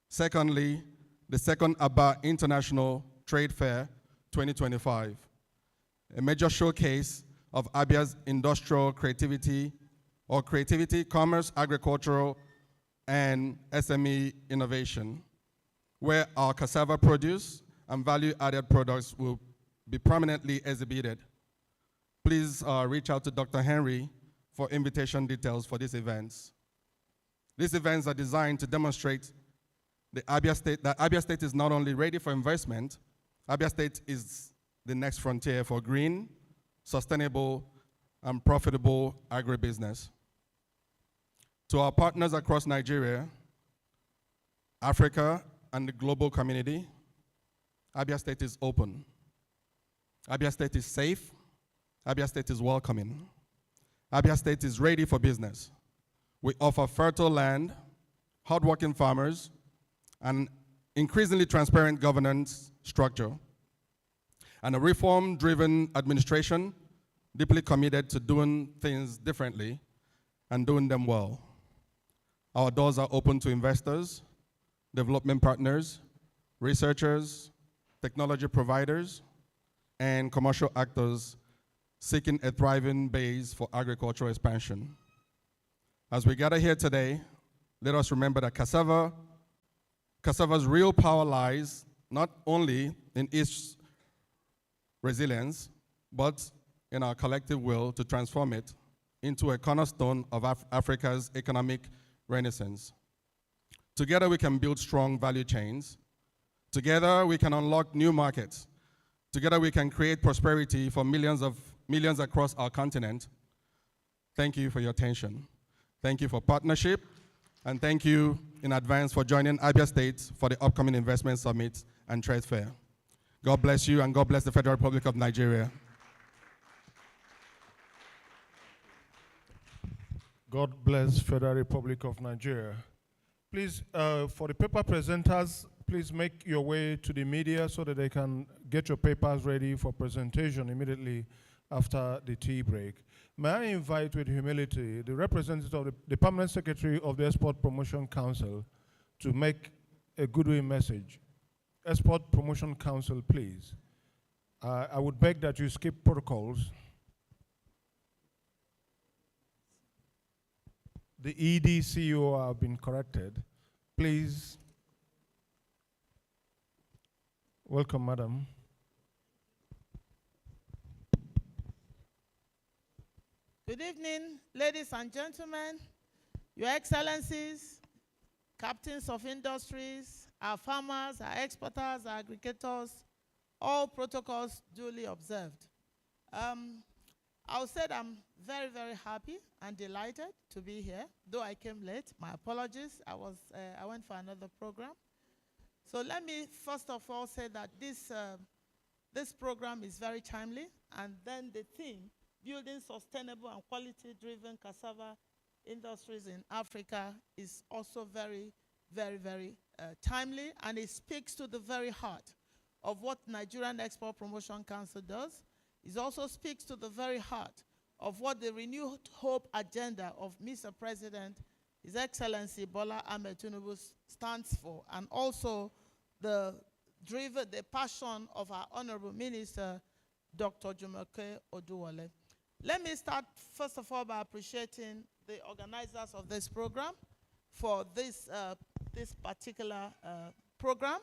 Secondly, the second Aba International Trade Fair 2025, a major showcase of Abia's industrial creativity, commerce, agricultural, and SME innovation, where our cassava produce and value-added products will be prominently exhibited. Please reach out to Dr. Henry for invitation details for these events. These events are designed to demonstrate that Abia State is not only ready for investment, Abia State is the next frontier for green, sustainable, and profitable agribusiness. To our partners across Nigeria, Africa, and the global community, Abia State is open. Abia State is safe. Abia State is welcoming. Abia State is ready for business. We offer fertile land, hardworking farmers, and increasingly transparent governance structure, and a reform-driven administration deeply committed to doing things differently and doing them well. Our doors are open to investors, development partners, researchers, technology providers, and commercial actors seeking a thriving base for agricultural expansion. As we gather here today, let us remember that Cassava's real power lies not only in its resilience, but in our collective will to transform it into a cornerstone of Africa's economic renaissance. Together we can build strong value chains. Together we can unlock new markets. Together we can create prosperity for millions across our continent. Thank you for your attention. Thank you for partnership, and thank you in advance for joining Abia State for the upcoming Investment Summit and Trade Fair. God bless you, and God bless the Federal Republic of Nigeria. God bless Federal Republic of Nigeria. Please, for the paper presenters, please make your way to the media so that they can get your papers ready for presentation immediately after the tea break. May I invite with humility the representative of the Permanent Secretary of the Export Promotion Council to make a goodwill message. Export Promotion Council, please. I would beg that you skip protocols. The EDCO have been corrected. Please. Welcome, madam. Good evening, ladies and gentlemen, Your Excellencies, captains of industries, our farmers, our exporters, our aggregators, all protocols duly observed. I'll say that I'm very, very happy and delighted to be here, though I came late. My apologies. I went for another program. So let me first of all say that this program is very timely, and then the theme, building sustainable and quality-driven cassava industries in Africa, is also very, very, very timely, and it speaks to the very heart of what Nigerian Export Promotion Council does. It also speaks to the very heart of what the renewed hope agenda of Mr. President, His Excellency Bola Ahmed Tinubu stands for, and also the passion of our Honorable Minister, Dr. Jumoke Oduwole. Let me start, first of all, by appreciating the organizers of this program for this particular program,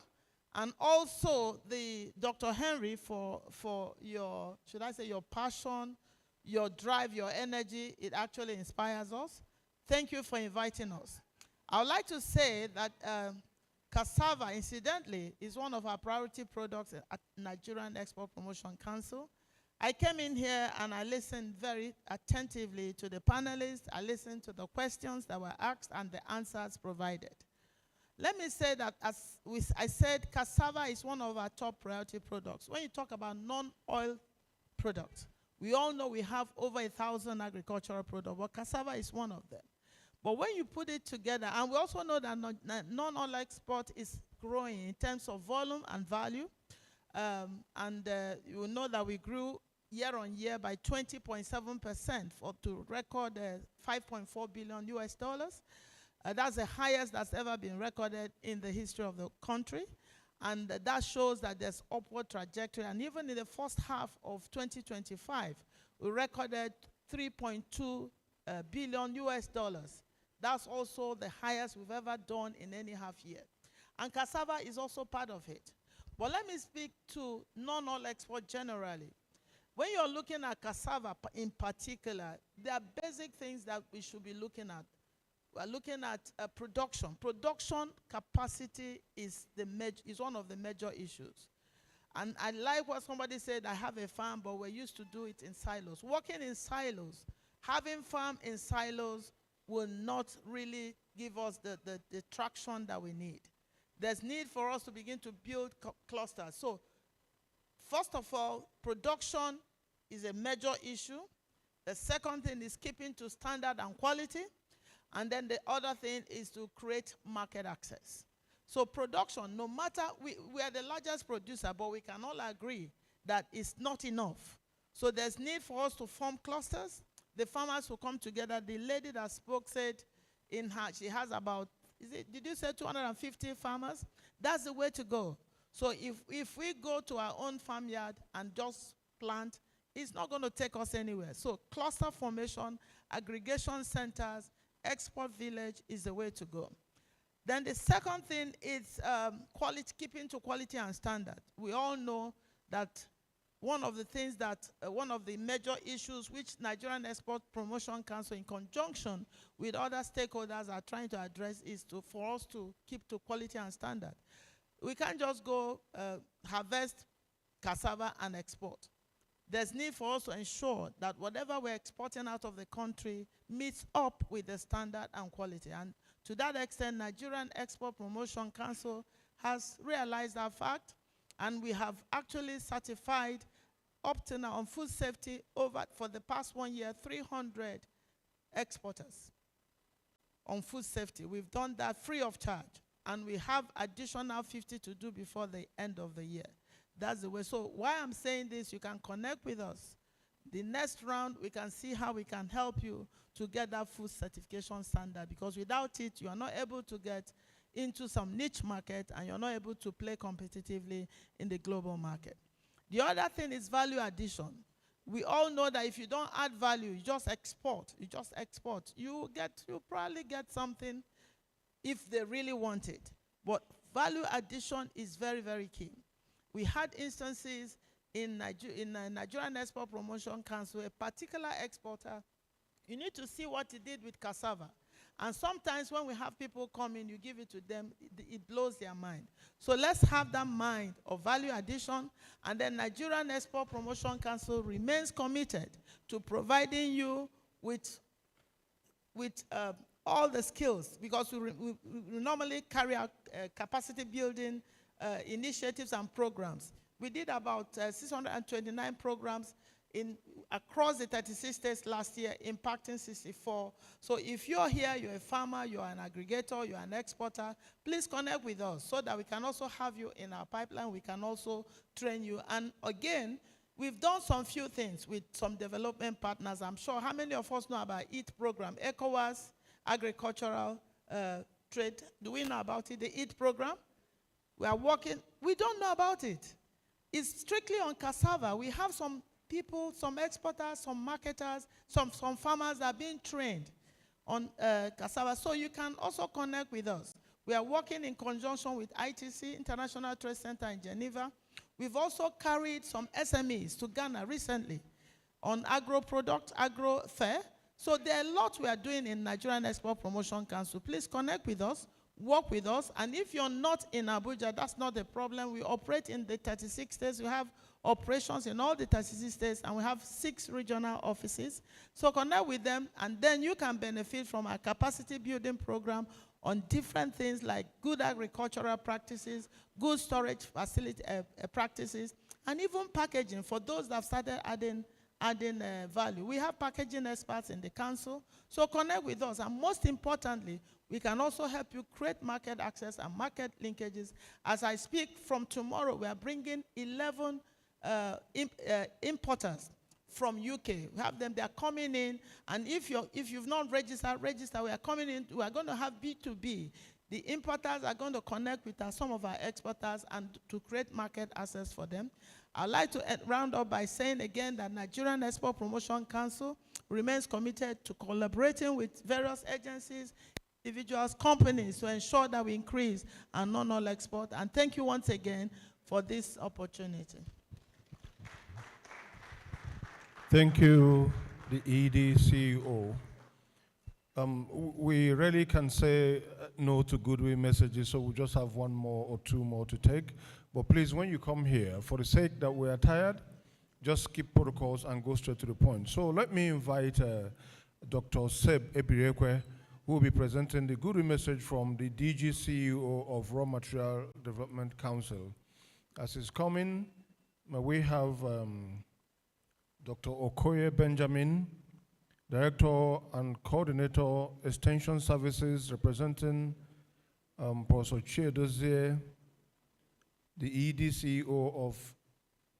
and also the Dr. Henry for your, should I say, your passion, your drive, your energy. It actually inspires us. Thank you for inviting us. I would like to say that cassava, incidentally, is one of our priority products at Nigerian Export Promotion Council. I came in here and I listened very attentively to the panelists. I listened to the questions that were asked and the answers provided. Let me say that, as I said, cassava is one of our top priority products. When you talk about non-oil products, we all know we have over 1,000 agricultural products, but cassava is one of them. But when you put it together, and we also know that non-oil export is growing in terms of volume and value, you will know that we grew year on year by 20.7% to record $5.4 billion US dollars. That's the highest that's ever been recorded in the history of the country. And that shows that there's upward trajectory. And even in the first half of 2025, we recorded 3.2 billion US dollars. That's also the highest we've ever done in any half year. And cassava is also part of it. But let me speak to non-oil export generally. When you're looking at cassava in particular, there are basic things that we should be looking at. We're looking at production. Production capacity is one of the major issues. And I like what somebody said, I have a farm, but we're used to do it in silos. Working in silos, having farm in silos will not really give us the traction that we need. There's need for us to begin to build clusters. So, first of all, production is a major issue. The second thing is keeping to standard and quality. And then the other thing is to create market access. So production, no matter, we are the largest producer, but we can all agree that it's not enough. So there's need for us to form clusters. The farmers will come together. The lady that spoke said she has about, did you say 250 farmers? That's the way to go. So if we go to our own farmyard and just plant, it's not going to take us anywhere. So cluster formation, aggregation centers, export village is the way to go. Then the second thing is keeping to quality and standard. We all know that one of the major issues which Nigerian Export Promotion Council in conjunction with other stakeholders are trying to address is for us to keep to quality and standard. We can't just go harvest cassava and export. There's need for us to ensure that whatever we're exporting out of the country meets up with the standard and quality. And to that extent, Nigerian Export Promotion Council has realized that fact, and we have actually certified up to now on food safety for the past 1 year, 300 exporters on food safety. We've done that free of charge, and we have additional 50 to do before the end of the year. That's the way. So why I'm saying this, you can connect with us. The next round, we can see how we can help you to get that food certification standard, because without it, you are not able to get into some niche market, and you're not able to play competitively in the global market. The other thing is value addition. We all know that if you don't add value, you just export. You probably get something if they really want it. But value addition is very, very key. We had instances in Nigerian Export Promotion Council, a particular exporter, you need to see what he did with cassava. And sometimes when we have people come in, you give it to them, it blows their mind. So let's have that mind of value addition, and then Nigerian Export Promotion Council remains committed to providing you with all the skills, because we normally carry out capacity building initiatives and programs. We did about 629 programs across the 36 states last year, impacting 64. So if you're here, you're a farmer, you're an aggregator, you're an exporter, please connect with us so that we can also have you in our pipeline. We can also train you. And again, we've done some few things with some development partners. I'm sure how many of us know about EAT program, ECOWAS, agricultural trade. Do we know about it, the EAT program? We are working, we don't know about it. It's strictly on cassava. We have some people, some exporters, some marketers, some farmers that are being trained on cassava. So you can also connect with us. We are working in conjunction with ITC, International Trade Center in Geneva. We've also carried some SMEs to Ghana recently on agro fair. So there are a lot we are doing in Nigerian Export Promotion Council. Please connect with us. Work with us, and if you're not in Abuja, that's not a problem. We operate in the 36 states. We have operations in all the 36 states, and we have 6 regional offices. So connect with them, and then you can benefit from our capacity building program on different things like good agricultural practices, good storage facility practices, and even packaging for those that have started adding value. We have packaging experts in the council, so connect with us. And most importantly, we can also help you create market access and market linkages. As I speak, from tomorrow, we are bringing 11 importers from UK. We have them, they are coming in, and if you've not registered, register. We are coming in, we are going to have B2B The importers are going to connect with some of our exporters and to create market access for them. I'd like to round up by saying again that Nigerian Export Promotion Council remains committed to collaborating with various agencies, individuals, companies to ensure that we increase our non-oil export. And thank you once again for this opportunity. Thank you, the ED CEO. We really can say no to goodwill messages, so we just have one more or two more to take. But please, when you come here, for the sake that we are tired, just skip protocols and go straight to the point. So let me invite Dr. Seb Ebirekwe, who will be presenting the goodwill message from the DG CEO of Raw Material Development Council. As he's coming, we have Dr. Okoye Benjamin, Director and Coordinator, Extension Services, representing Professor Chiedozie, the EDCO of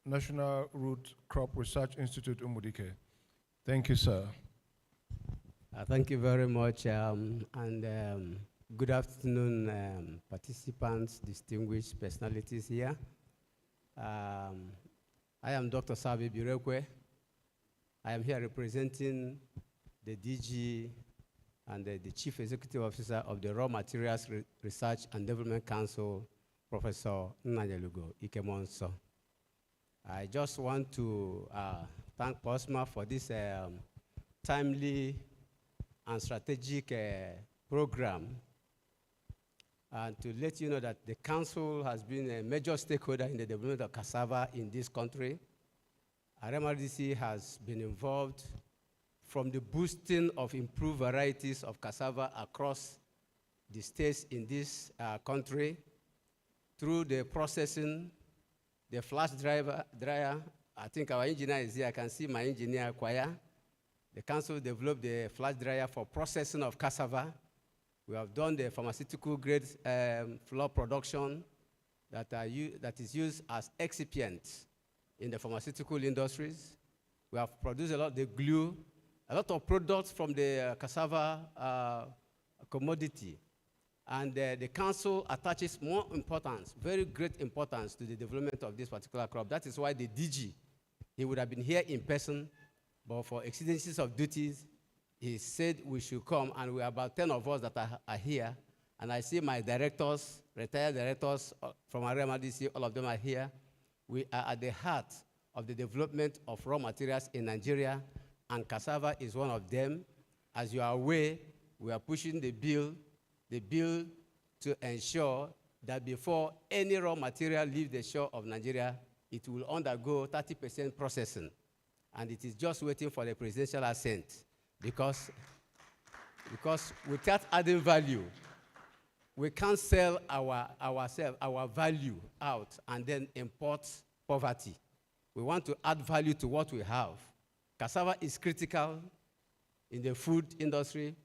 National Root Crop Research Institute, Umudike. Thank you, sir. Thank you very much, and good afternoon, participants, distinguished personalities here. I am Dr. Sabi Birekwe. I am here representing the DG and the Chief Executive Officer of the Raw Materials Research and Development Council, Professor Nnajelugo Ikemonso. I just want to thank POSMA for this timely and strategic program, and to let you know that the Council has been a major stakeholder in the development of cassava in this country. RMRDC has been involved from the boosting of improved varieties of cassava across the states in this country, through the processing, the flash dryer. I think our engineer is here. I can see my engineer, Kwaya. The council developed the flash dryer for processing of cassava. We have done the pharmaceutical grade flour production that is used as excipient in the pharmaceutical industries. We have produced a lot of the glue, a lot of products from the cassava commodity. And the council attaches more importance, very great importance, to the development of this particular crop. That is why the DG, he would have been here in person, but for exigencies of duties, he said we should come, and we are about 10 of us that are here. And I see my directors, retired directors from RMRDC, all of them are here. We are at the heart of the development of raw materials in Nigeria, and cassava is one of them. As you are aware, we are pushing the bill to ensure that before any raw material leaves the shore of Nigeria, it will undergo 30% processing. And it is just waiting for the presidential assent, because without adding value, we can't sell our value out and then import poverty. We want to add value to what we have. Cassava is critical in the food industry.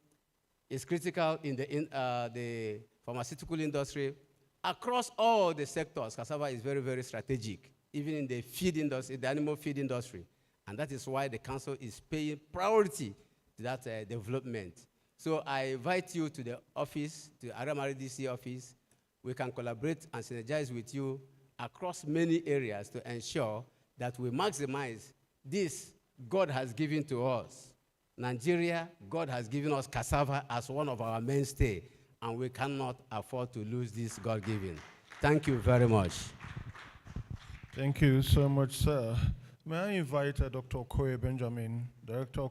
It's critical in the pharmaceutical industry. Across all the sectors, cassava is very, very strategic, even in the feed industry, the animal feed industry. And that is why the council is paying priority to that development. So I invite you to the office, to RMRDC office. We can collaborate and synergize with you across many areas to ensure that we maximize this God has given to us. Nigeria, God has given us cassava as one of our mainstay, and we cannot afford to lose this God-given. Thank you very much. Thank you so much, sir. May I invite Dr. Okoye Benjamin, Director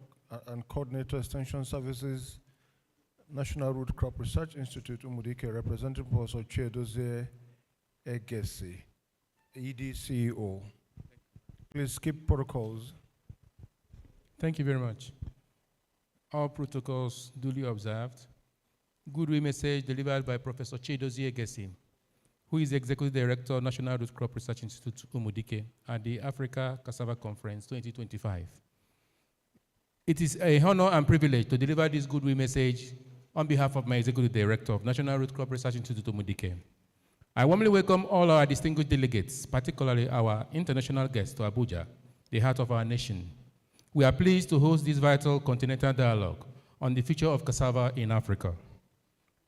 and Coordinator, Extension Services, National Root Crop Research Institute, Umudike, representing Professor Chiedozie Egesi, EDCO. Please skip protocols. Thank you very much. All protocols duly observed. Goodwill message delivered by Professor Chiedozie Egesi, who is Executive Director, National Root Crop Research Institute, Umudike, at the Africa Cassava Conference 2025. It is a honor and privilege to deliver this goodwill message on behalf of my Executive Director of National Root Crop Research Institute, Umudike. I warmly welcome all our distinguished delegates, particularly our international guests, to Abuja, the heart of our nation. We are pleased to host this vital continental dialogue on the future of cassava in Africa.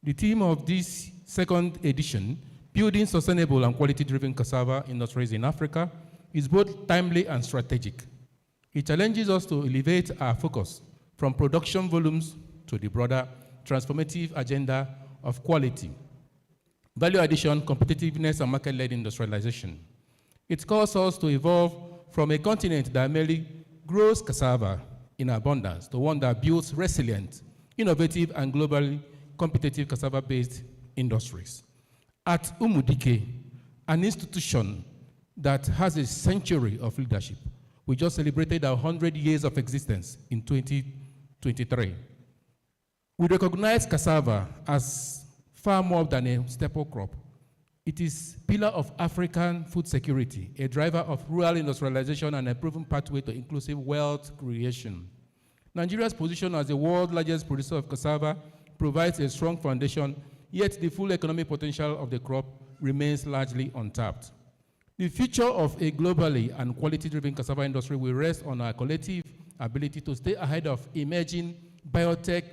The theme of this second edition, Building Sustainable and Quality-Driven Cassava Industries in Africa, is both timely and strategic. It challenges us to elevate our focus from production volumes to the broader transformative agenda of quality, value addition, competitiveness, and market-led industrialization. It calls us to evolve from a continent that merely grows cassava in abundance to one that builds resilient, innovative, and globally competitive cassava-based industries. At Umudike, an institution that has a century of leadership, we just celebrated our 100 years of existence in 2023. We recognize cassava as far more than a staple crop. It is a pillar of African food security, a driver of rural industrialization, and a proven pathway to inclusive wealth creation. Nigeria's position as the world's largest producer of cassava provides a strong foundation, yet the full economic potential of the crop remains largely untapped. The future of a globally and quality-driven cassava industry will rest on our collective ability to stay ahead of emerging biotic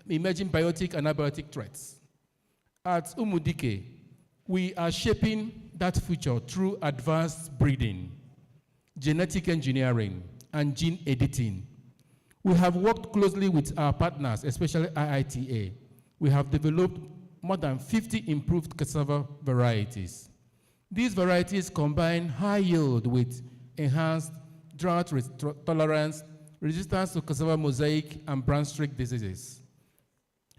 and abiotic threats. At Umudike, we are shaping that future through advanced breeding, genetic engineering, and gene editing. We have worked closely with our partners, especially IITA. We have developed more than 50 improved cassava varieties. These varieties combine high yield with enhanced drought tolerance, resistance to cassava mosaic and brown streak diseases,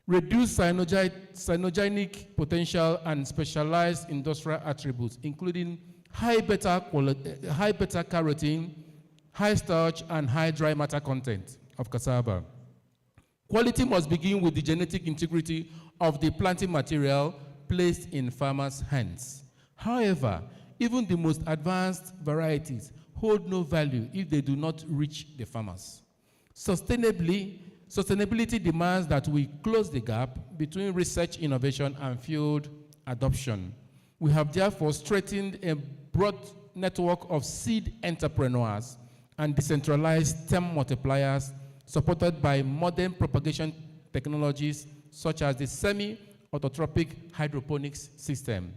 reduced cyanogenic potential, and specialized industrial attributes, including high beta carotene, high starch, and high dry matter content of cassava. Quality must begin with the genetic integrity of the planting material placed in farmers' hands. However, even the most advanced varieties hold no value if they do not reach the farmers. Sustainability demands that we close the gap between research innovation and field adoption. We have therefore strengthened a broad network of seed entrepreneurs and decentralized stem multipliers supported by modern propagation technologies such as the semi-autotrophic hydroponics system.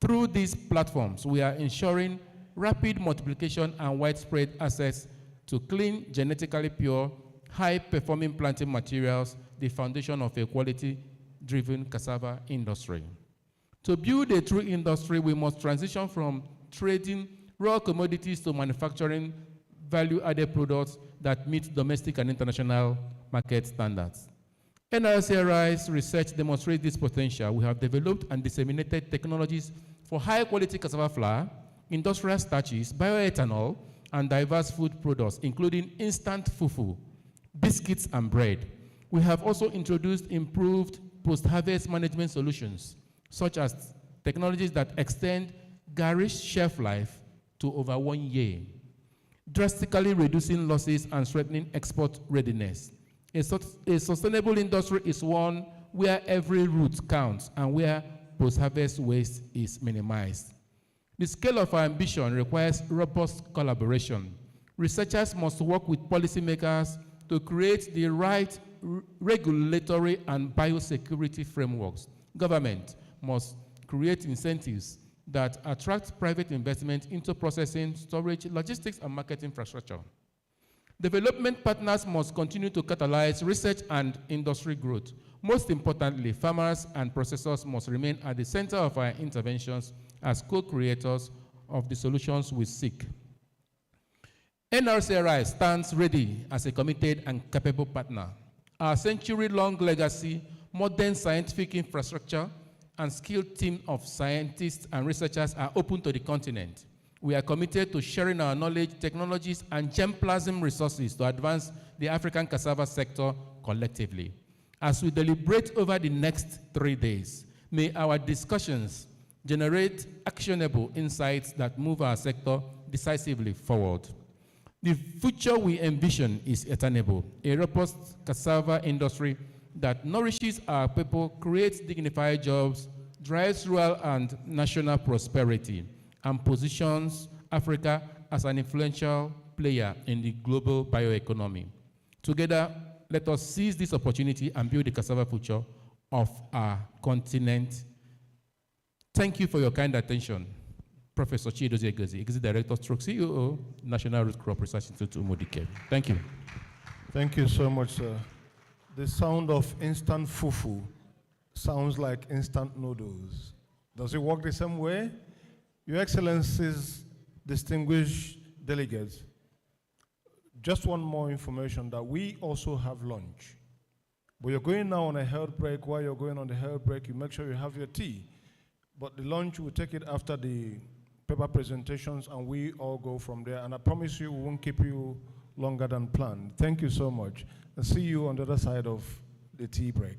Through these platforms, we are ensuring rapid multiplication and widespread access to clean, genetically pure, high-performing planting materials, the foundation of a quality-driven cassava industry. To build a true industry, we must transition from trading raw commodities to manufacturing value-added products that meet domestic and international market standards. NRCRI's research demonstrates this potential. We have developed and disseminated technologies for high-quality cassava flour, industrial starches, bioethanol, and diverse food products, including instant fufu, biscuits, and bread. We have also introduced improved post-harvest management solutions, such as technologies that extend garish shelf life to over 1 year, drastically reducing losses and strengthening export readiness. A sustainable industry is one where every root counts and where post-harvest waste is minimized. The scale of our ambition requires robust collaboration. Researchers must work with policymakers to create the right regulatory and biosecurity frameworks. Government must create incentives that attract private investment into processing, storage, logistics, and market infrastructure. Development partners must continue to catalyze research and industry growth. Most importantly, farmers and processors must remain at the center of our interventions as co-creators of the solutions we seek. NRCRI stands ready as a committed and capable partner. Our century-long legacy, modern scientific infrastructure, and skilled team of scientists and researchers are open to the continent. We are committed to sharing our knowledge, technologies, and germplasm resources to advance the African cassava sector collectively. As we deliberate over the next 3 days, may our discussions generate actionable insights that move our sector decisively forward. The future we envision is attainable, a robust cassava industry that nourishes our people, creates dignified jobs, drives rural and national prosperity, and positions Africa as an influential player in the global bioeconomy. Together, let us seize this opportunity and build the cassava future of our continent. Thank you for your kind attention. Professor Chidozie Egozie, Executive Director, Stroke CEO, National Root Crop Research Institute, Umudike. Thank you. Thank you so much, sir. The sound of instant fufu sounds like instant noodles. Does it work the same way? Your Excellencies, distinguished delegates, just one more information that we also have lunch. But you're going now on a health break. While you're going on the health break, you make sure you have your tea. But the lunch, we'll take it after the paper presentations, and we all go from there. And I promise you, we won't keep you longer than planned. Thank you so much. And see you on the other side of the tea break.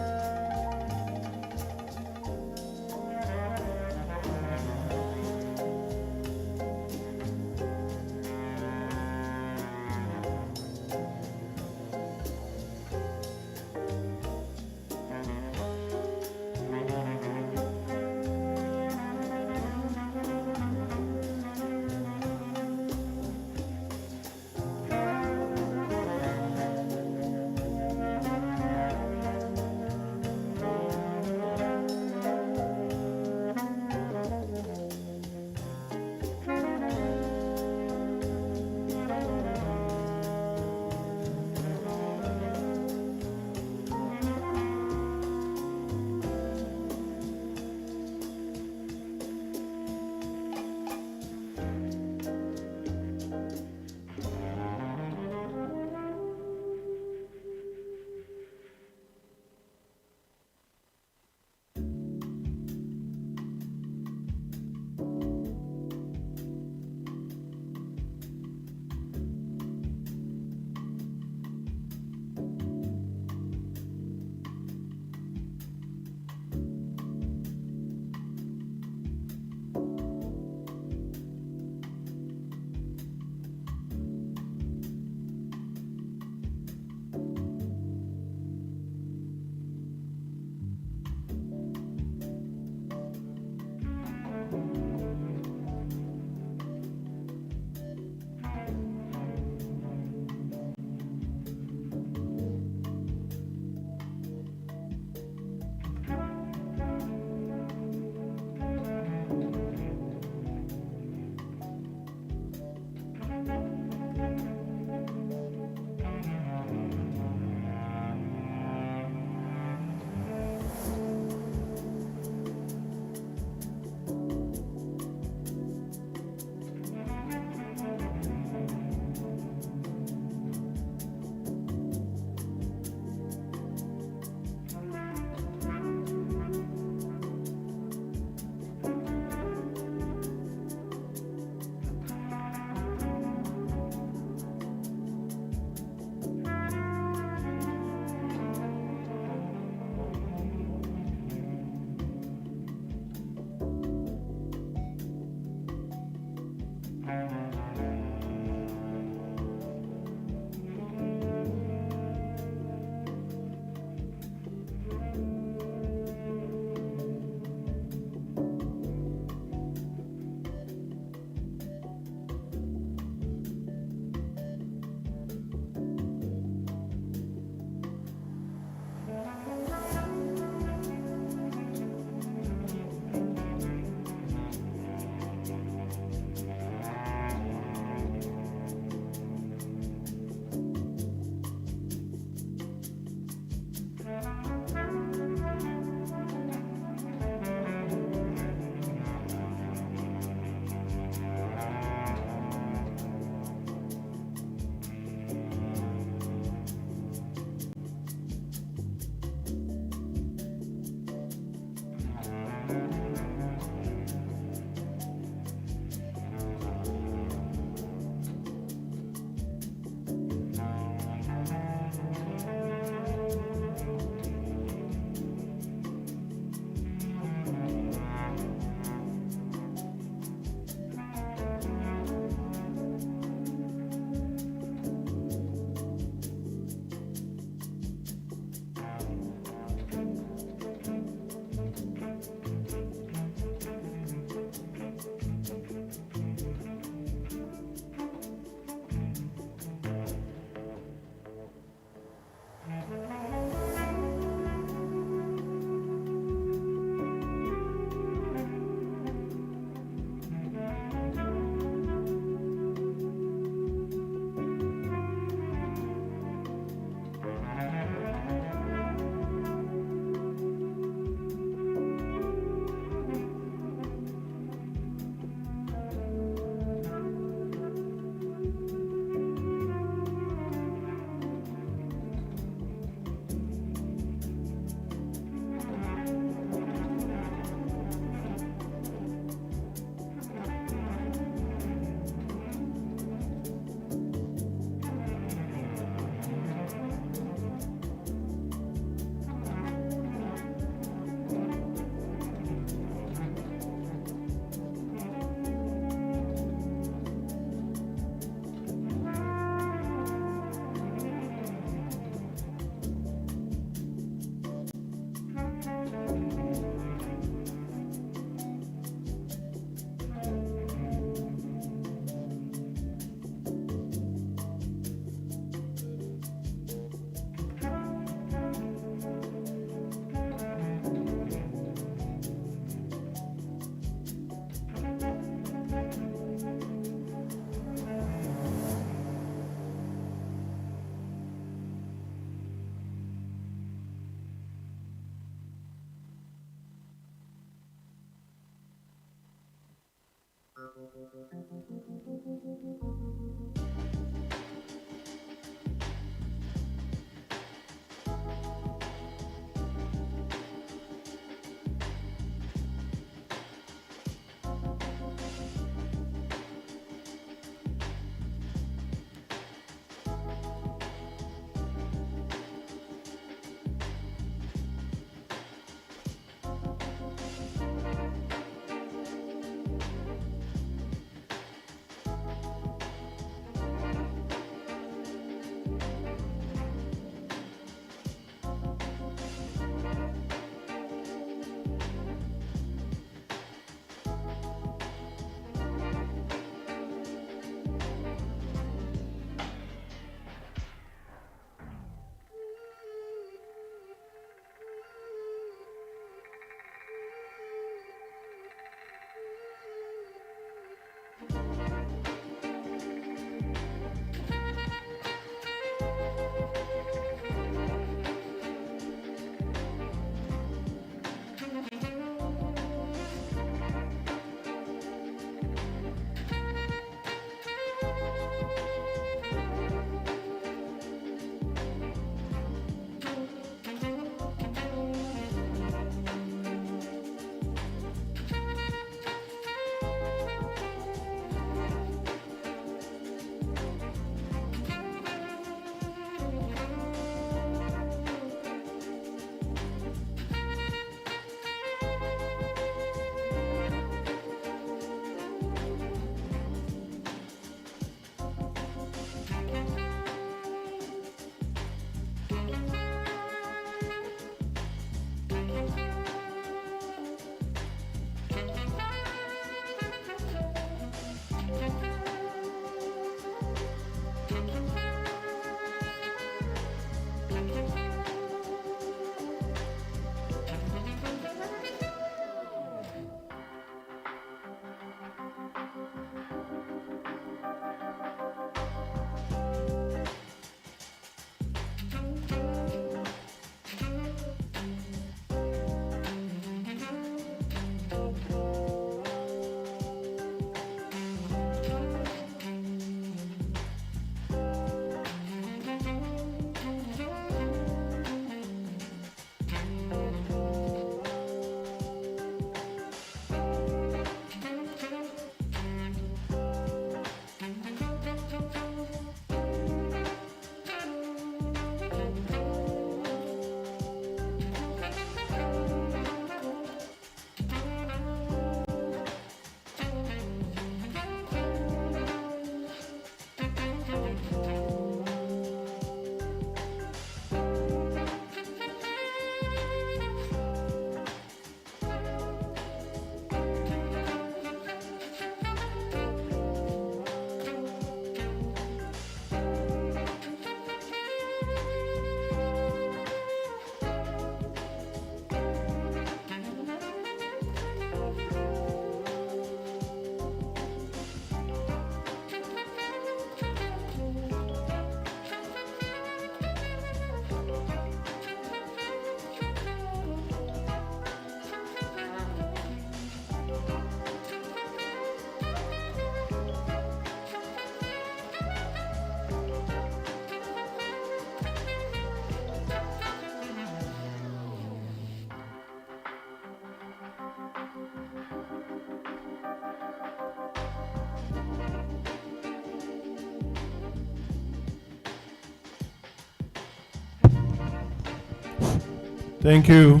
Thank you.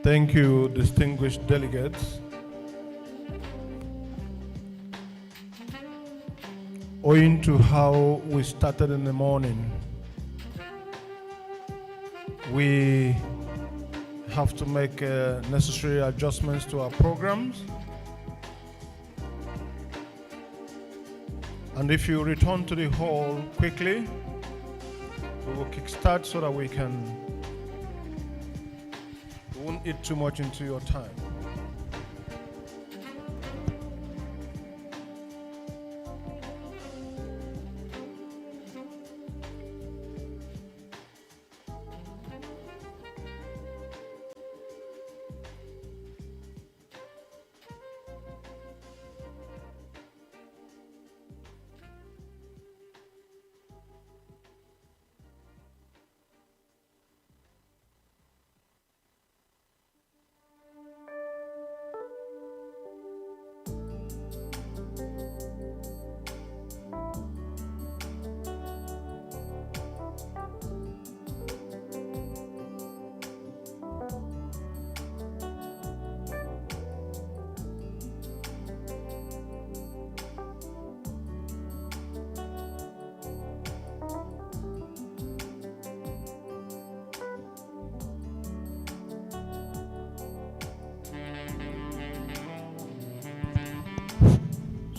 Thank you, distinguished delegates. Owing to how we started in the morning, we have to make necessary adjustments to our programs. And if you return to the hall quickly, we will kickstart so that we won't eat too much into your time.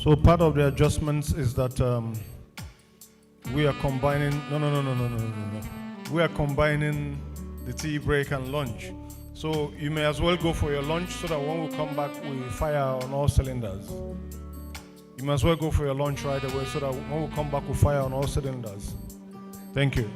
So part of the adjustments is that we are combining, no. We are combining the tea break and lunch. So you may as well go for your lunch so that when we come back, we fire on all cylinders. You may as well go for your lunch right away so that when we come back, we fire on all cylinders. Thank you.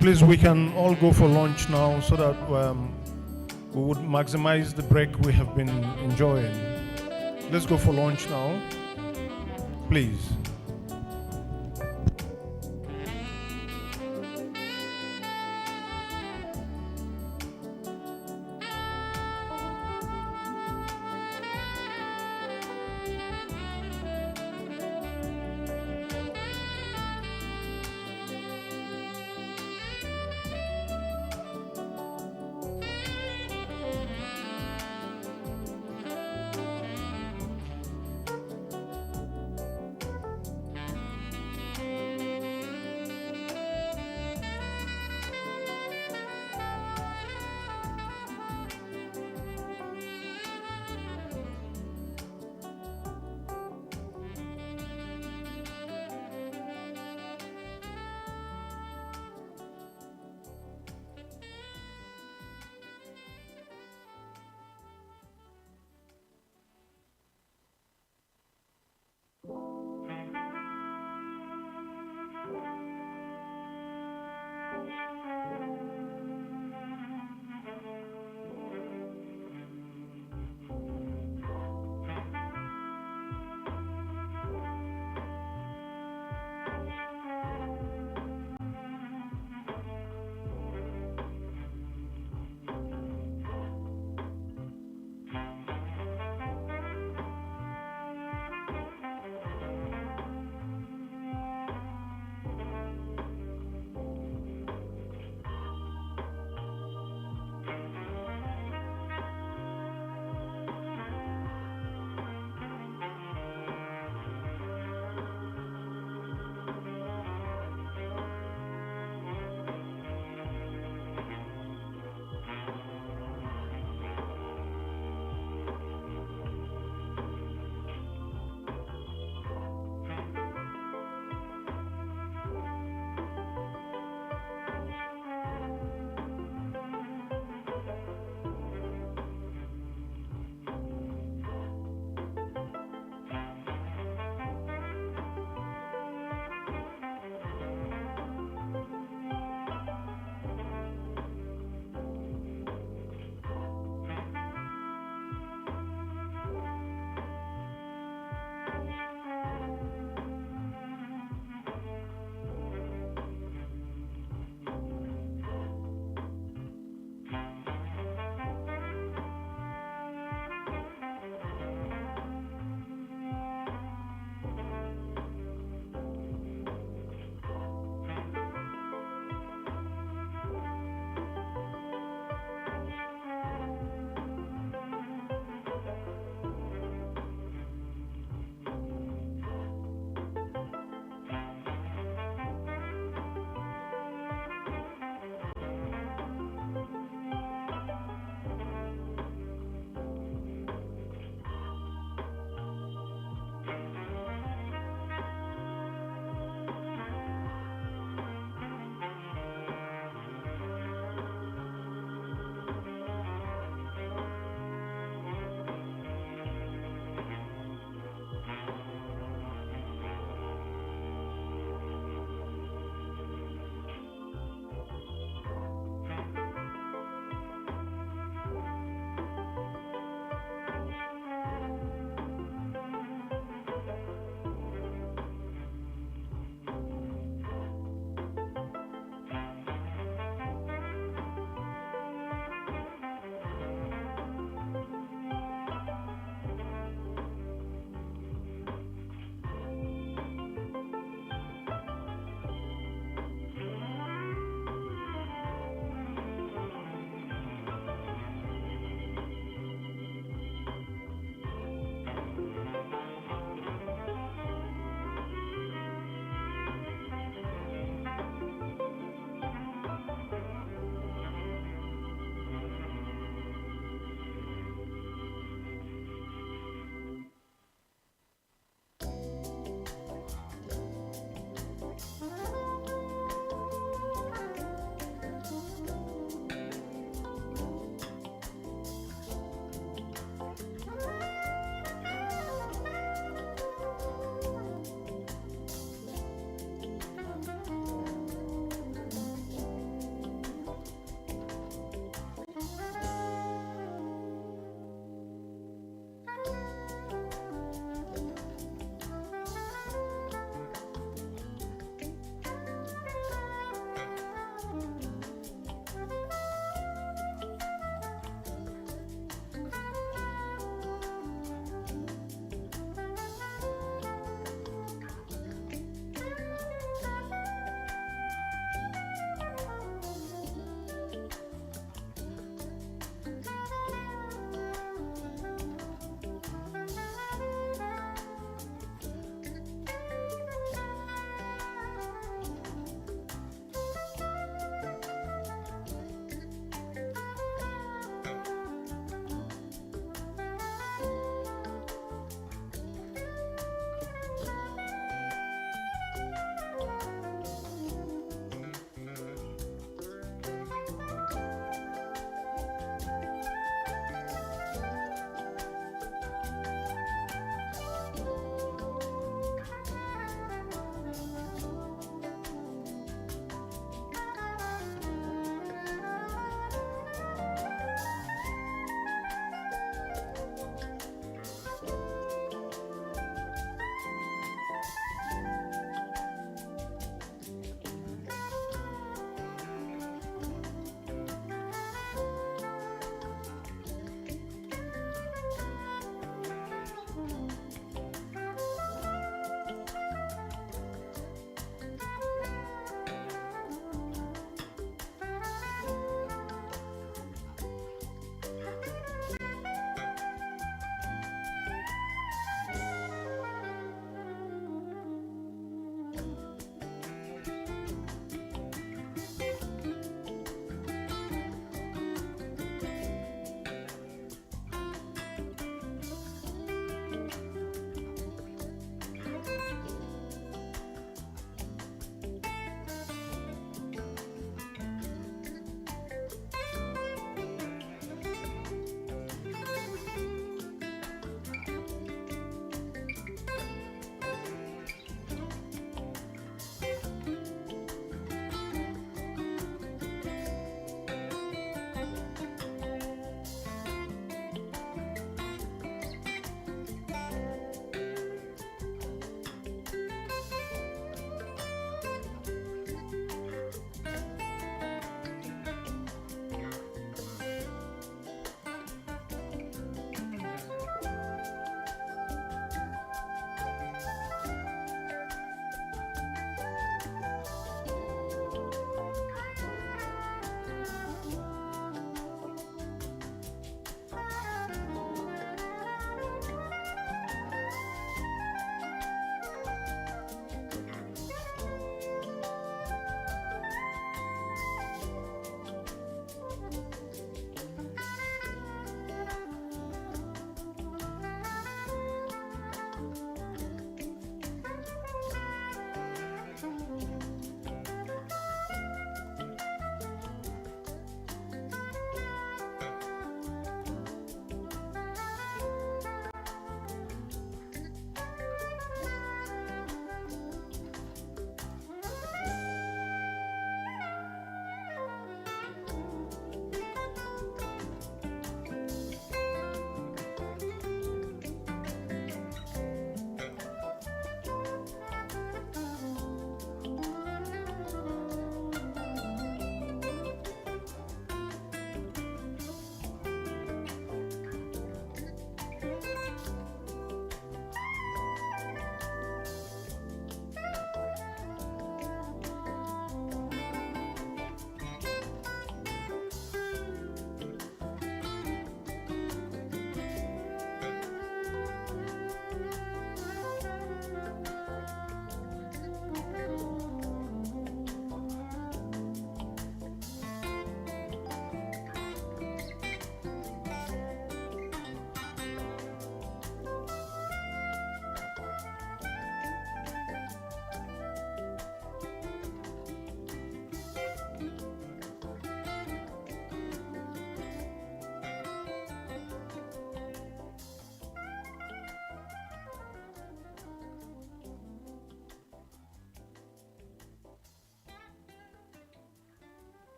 Please, we can all go for lunch now so that we would maximize the break we have been enjoying. Let's go for lunch now, please.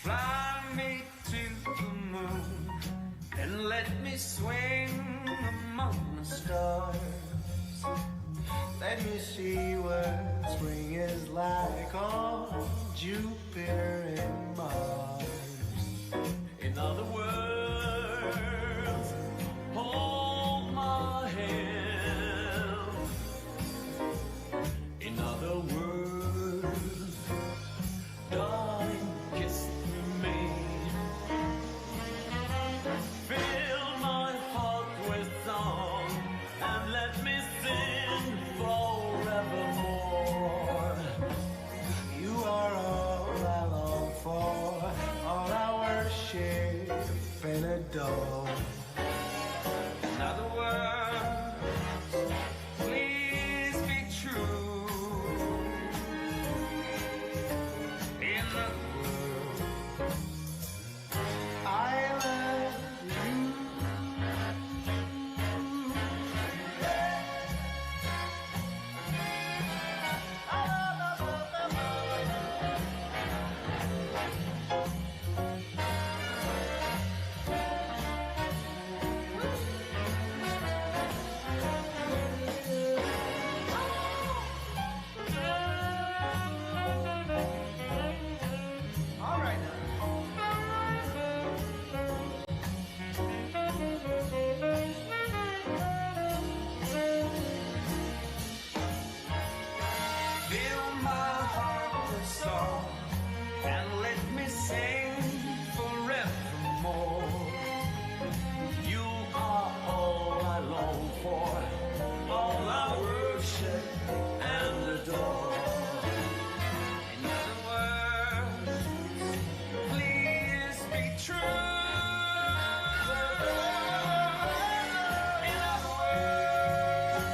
Fly me to the moon and let me swing among the stars. Let me see what spring is like on Jupiter and Mars. In other words, hold my hand. In other words, darling, kiss me. Fill my heart with song and let me sing forevermore. You are all I long for, all I worship and adore. In other words, please be true. In other words, I love you. All right Fill my heart with song and let me sing forevermore. You are all I long for, all I worship and adore. In other words, please be true. In other words,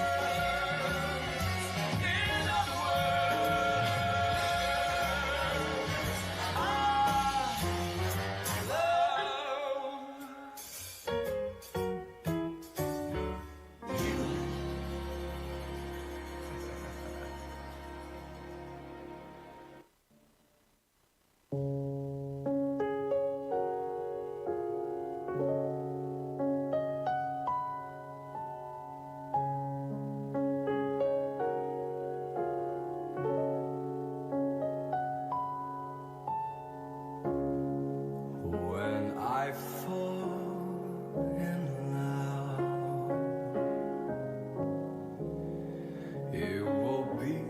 in other words, I love you. When I fall in love, it will be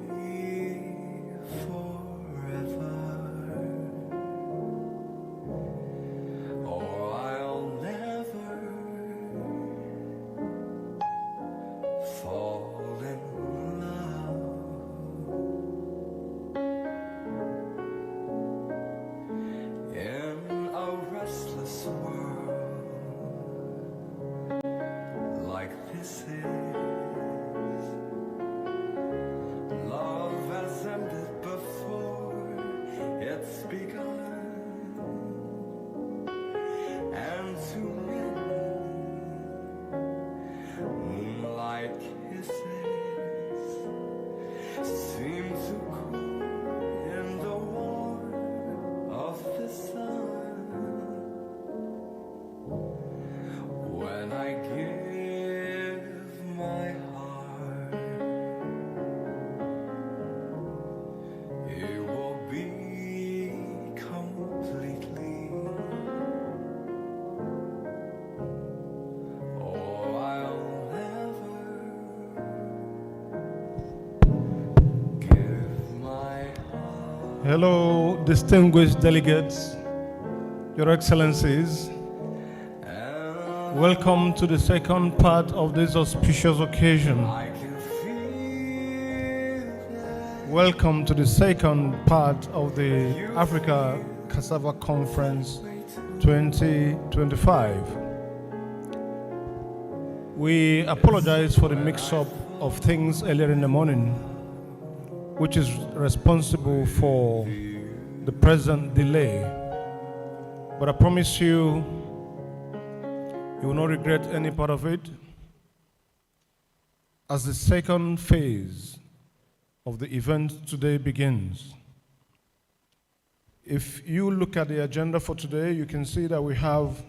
forever, or I'll never fall in love. In a restless world like this is, love has ended before it's begun, and too many moonlight kisses seem to cool in the warmth of the sun. When I give my heart, it will be completely, or I'll never give my heart. Hello, distinguished delegates, Your Excellencies. Welcome to the second part of this auspicious occasion. Welcome to the second part of the Africa Cassava Conference 2025. We apologize for the mix-up of things earlier in the morning, which is responsible for the present delay. But I promise you, you will not regret any part of it. As the second phase of the event today begins, if you look at the agenda for today, you can see that we have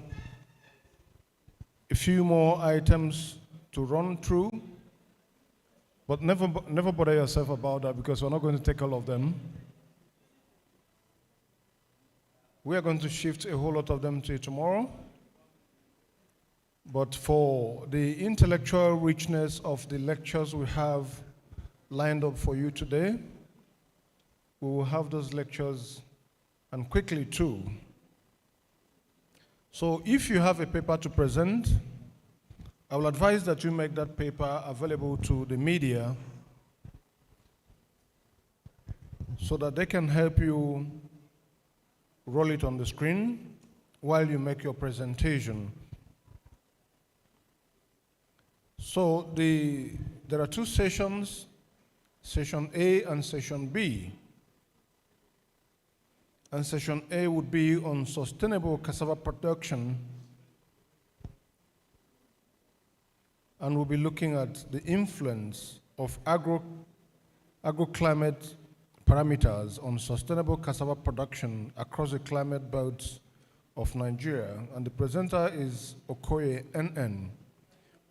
a few more items to run through, but never bother yourself about that because we're not going to take all of them. We are going to shift a whole lot of them to tomorrow. But for the intellectual richness of the lectures we have lined up for you today, we will have those lectures, and quickly too. So if you have a paper to present, I will advise that you make that paper available to the media so that they can help you roll it on the screen while you make your presentation. So there are two sessions, Session A and Session B. And Session A would be on sustainable cassava production, and we'll be looking at the influence of agroclimate parameters on sustainable cassava production across the climate belts of Nigeria. And the presenter is Okoye NN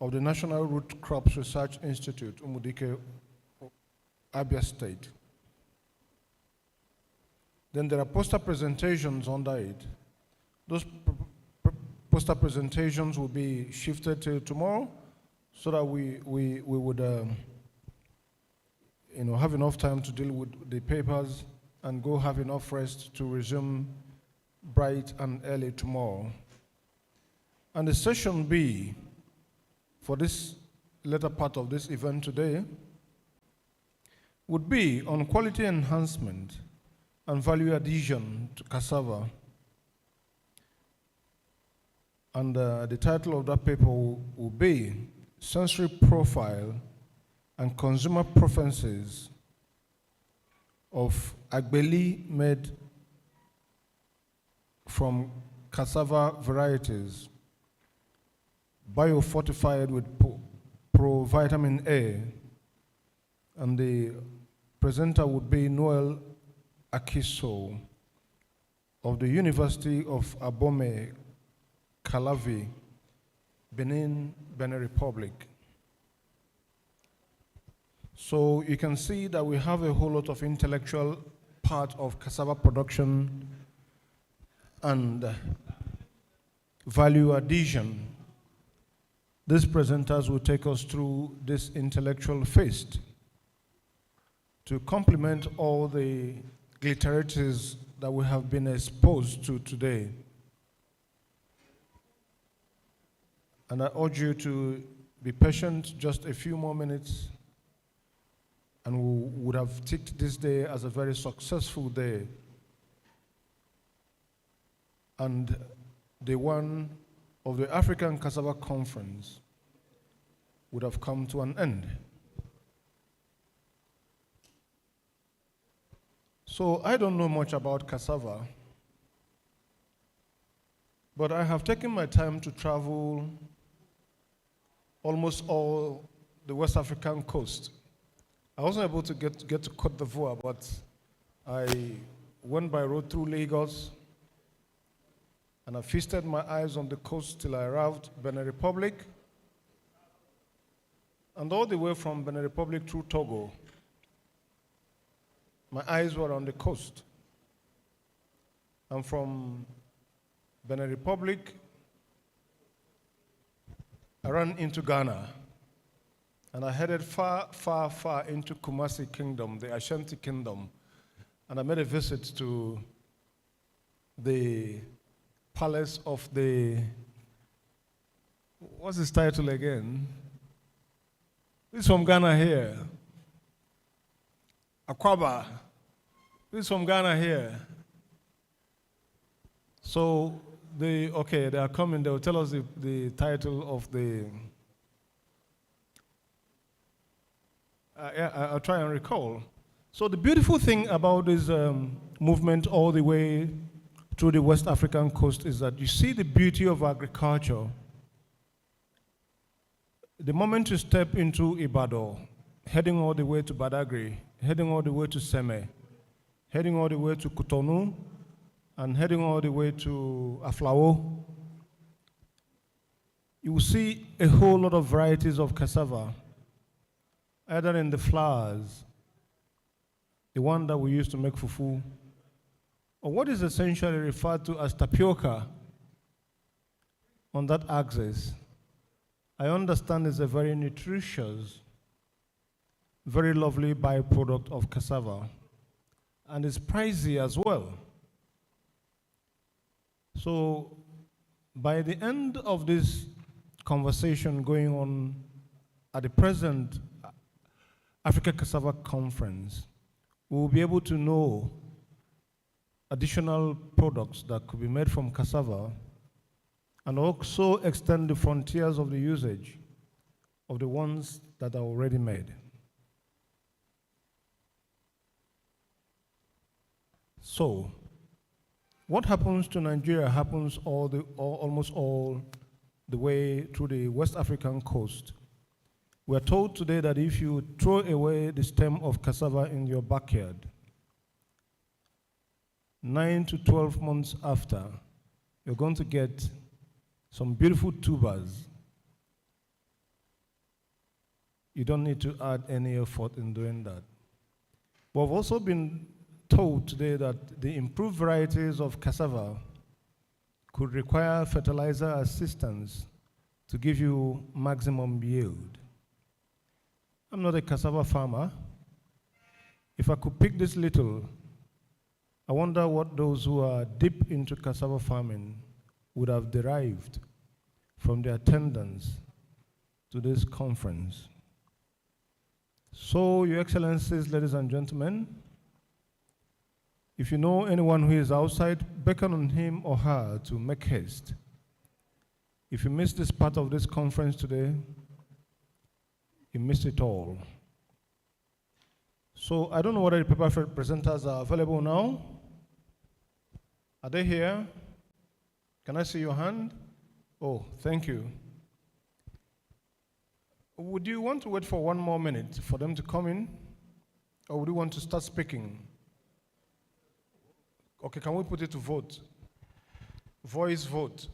of the National Root Crops Research Institute, Umudike, Abia State. Then there are poster presentations under it. Those poster presentations will be shifted to tomorrow so that we would have enough time to deal with the papers and go have enough rest to resume bright and early tomorrow. And the Session B for this later part of this event today would be on quality enhancement and value addition to cassava. And the title of that paper will be Sensory Profile and Consumer Preferences of Agbeli made from cassava varieties, biofortified with provitamin A. And the presenter would be Noel Akiso of the University of Abome, Calavi, Benin Republic. So you can see that we have a whole lot of intellectual part of cassava production and value addition. These presenters will take us through this intellectual feast to complement all the glitterities that we have been exposed to today. And I urge you to be patient just a few more minutes, and we would have ticked this day as a very successful day. And day one of the African Cassava Conference would have come to an end. So I don't know much about cassava, but I have taken my time to travel almost all the West African coast. I wasn't able to get to Côte d'Ivoire, but I went by road through Lagos, and I feasted my eyes on the coast till I arrived Benin Republic, and all the way from Benin Republic through Togo. My eyes were on the coast. And from Benin Republic, I ran into Ghana. And I headed far, far, far into Kumasi Kingdom, the Ashanti Kingdom. And I made a visit to the palace of the, what's his title again? He's from Ghana here. Akwaba. He's from Ghana here. So they are coming. They will tell us the title of the Yeah, I'll try and recall. So the beautiful thing about this movement all the way through the West African coast is that you see the beauty of agriculture. The moment you step into Ibadan, heading all the way to Badagry, heading all the way to Seme, heading all the way to Cotonou, and heading all the way to Aflao, you will see a whole lot of varieties of cassava, either in the flowers, the one that we use to make fufu, or what is essentially referred to as tapioca on that axis. I understand is a very nutritious, very lovely byproduct of cassava, and it's pricey as well. So by the end of this conversation going on at the present Africa Cassava Conference, we will be able to know additional products that could be made from cassava and also extend the frontiers of the usage of the ones that are already made. So, what happens to Nigeria happens almost all the way through the West African coast. We're told today that if you throw away the stem of cassava in your backyard, 9 to 12 months after, you're going to get some beautiful tubers. You don't need to add any effort in doing that. We've also been told today that the improved varieties of cassava could require fertilizer assistance to give you maximum yield. I'm not a cassava farmer. If I could pick this little, I wonder what those who are deep into cassava farming would have derived from their attendance to this conference. So, Your Excellencies, ladies and gentlemen, if you know anyone who is outside, beckon on him or her to make haste. If you missed this part of this conference today, you missed it all. So I don't know whether the paper presenters are available now. Are they here? Can I see your hand? Oh, thank you. Would you want to wait for 1 more minute for them to come in? Or would you want to start speaking? Okay, can we put it to vote? Voice vote.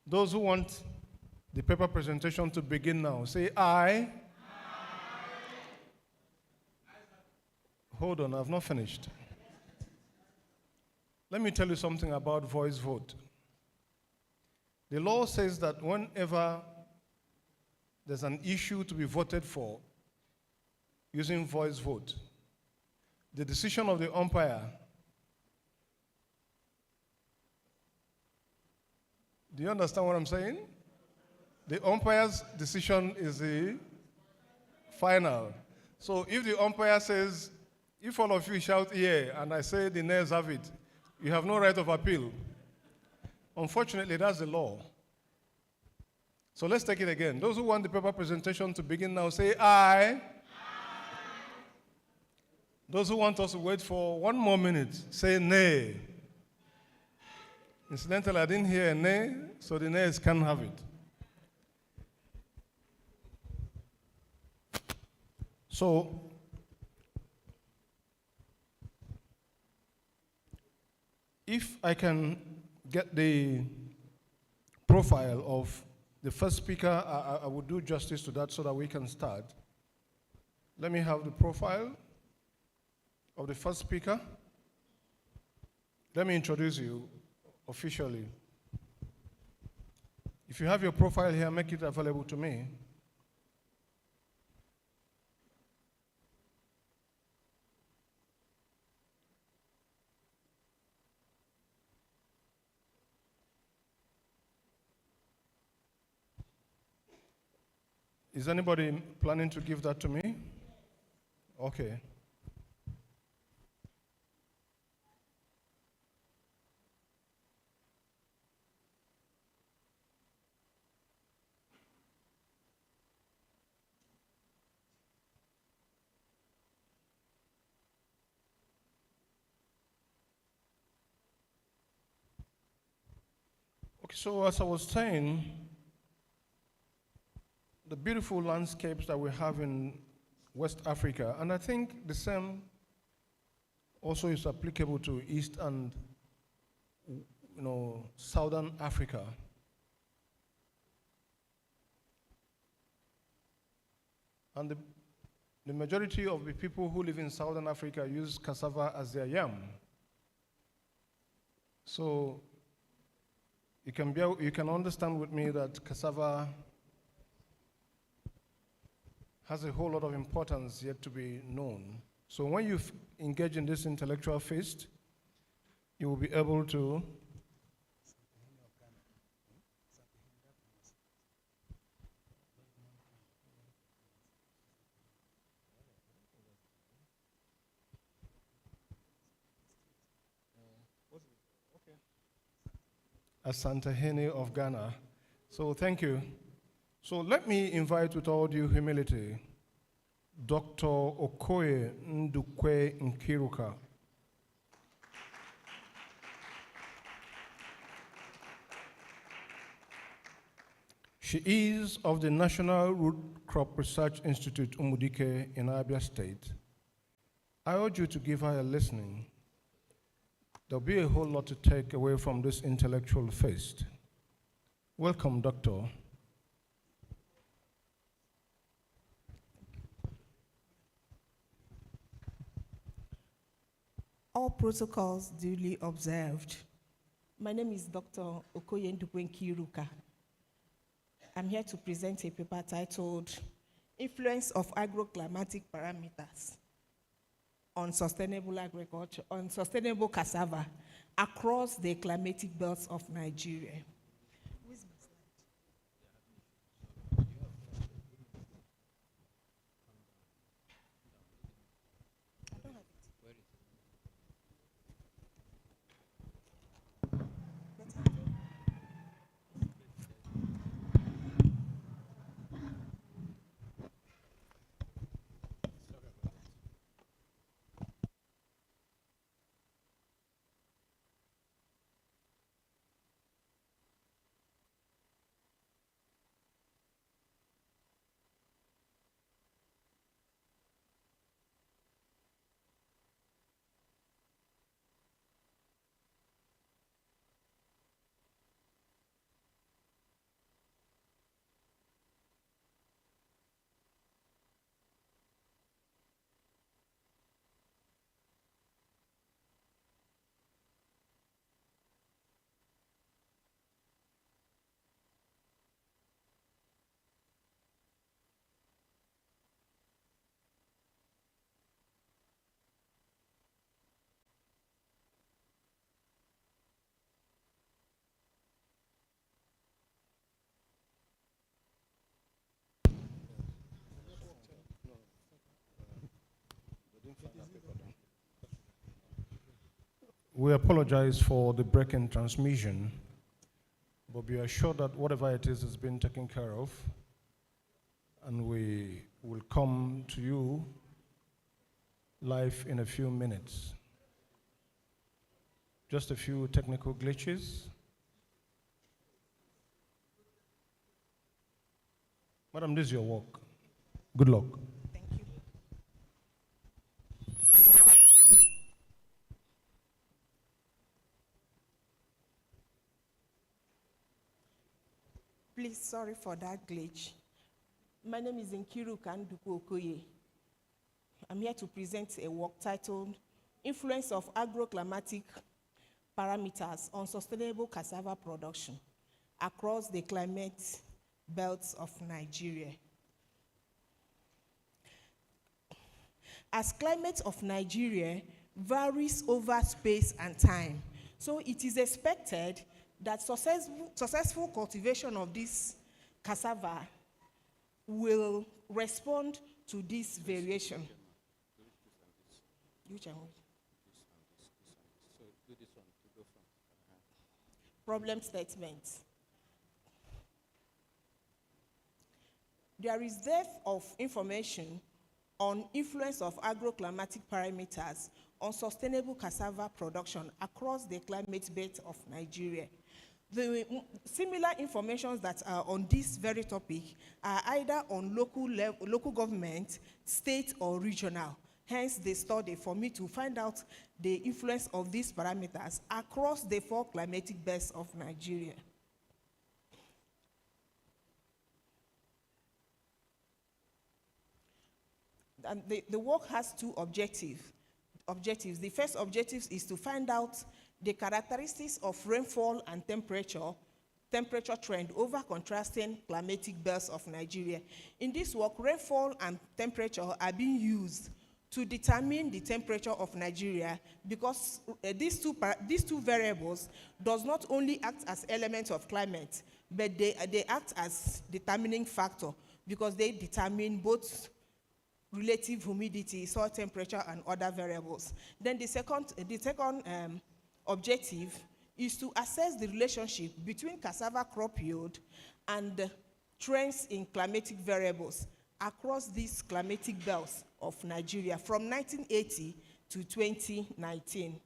Those who want the paper presentation to begin now, say aye. Aye. Hold on, I've not finished. Let me tell you something about voice vote. The law says that whenever there's an issue to be voted for using voice vote, the decision of the umpire, do you understand what I'm saying? The umpire's decision is the final. So if the umpire says, if all of you shout yeah, and I say the nays have it, you have no right of appeal. Unfortunately, that's the law. So let's take it again. Those who want the paper presentation to begin now, say aye. Aye. Those who want us to wait for 1 more minute, say nay. Incidentally, I didn't hear a nay, so the nays can't have it. So, if I can get the profile of the first speaker, I would do justice to that so that we can start. Let me have the profile of the first speaker. Let me introduce you officially. If you have your profile here, make it available to me. Is anybody planning to give that to me? Okay. So as I was saying, the beautiful landscapes that we have in West Africa, and I think the same also is applicable to East and Southern Africa. And the majority of the people who live in Southern Africa use cassava as their yam. So you can understand with me that cassava has a whole lot of importance yet to be known. So when you engage in this intellectual feast, you will be able to Asantehene of Ghana. So thank you. So let me invite with all due humility Dr. Okoye Ndukwe Nkiruka. She is of the National Root Crop Research Institute, Umudike, in Abia State. I urge you to give her a listening. There'll be a whole lot to take away from this intellectual feast. Welcome, Doctor. All protocols duly observed. My name is Dr. Okoye Ndukwe Nkiruka. I'm here to present a paper titled Influence of Agroclimatic Parameters on Sustainable Agriculture, on Sustainable Cassava across the climatic belts of Nigeria. We apologize for the break in transmission, but be assured that whatever it is has been taken care of, and we will come to you live in a few minutes. Just a few technical glitches. Madam, this is your work. Good luck. Please, sorry for that glitch. My name is Nkiruka Ndukwe Okoye. I'm here to present a work titled Influence of Agroclimatic Parameters on Sustainable Cassava Production Across the Climate Belts of Nigeria. As climate of Nigeria varies over space and time, so it is expected that successful cultivation of this cassava will respond to this variation. Which one? Problem statement. There is depth of information on influence of agroclimatic parameters on sustainable cassava production across the climate belt of Nigeria. The similar informations that are on this very topic are either on local government, state, or regional. Hence, the study for me to find out the influence of these parameters across the 4 climatic belts of Nigeria. And the work has 2 objectives. The first objective is to find out the characteristics of rainfall and temperature trend over contrasting climatic belts of Nigeria. In this work, rainfall and temperature are being used to determine the temperature of Nigeria, because these two variables does not only act as elements of climate, but they act as determining factor, because they determine both relative humidity, soil temperature, and other variables. Then the second objective is to assess the relationship between cassava crop yield and trends in climatic variables across these climatic belts of Nigeria from 1980 to 2019.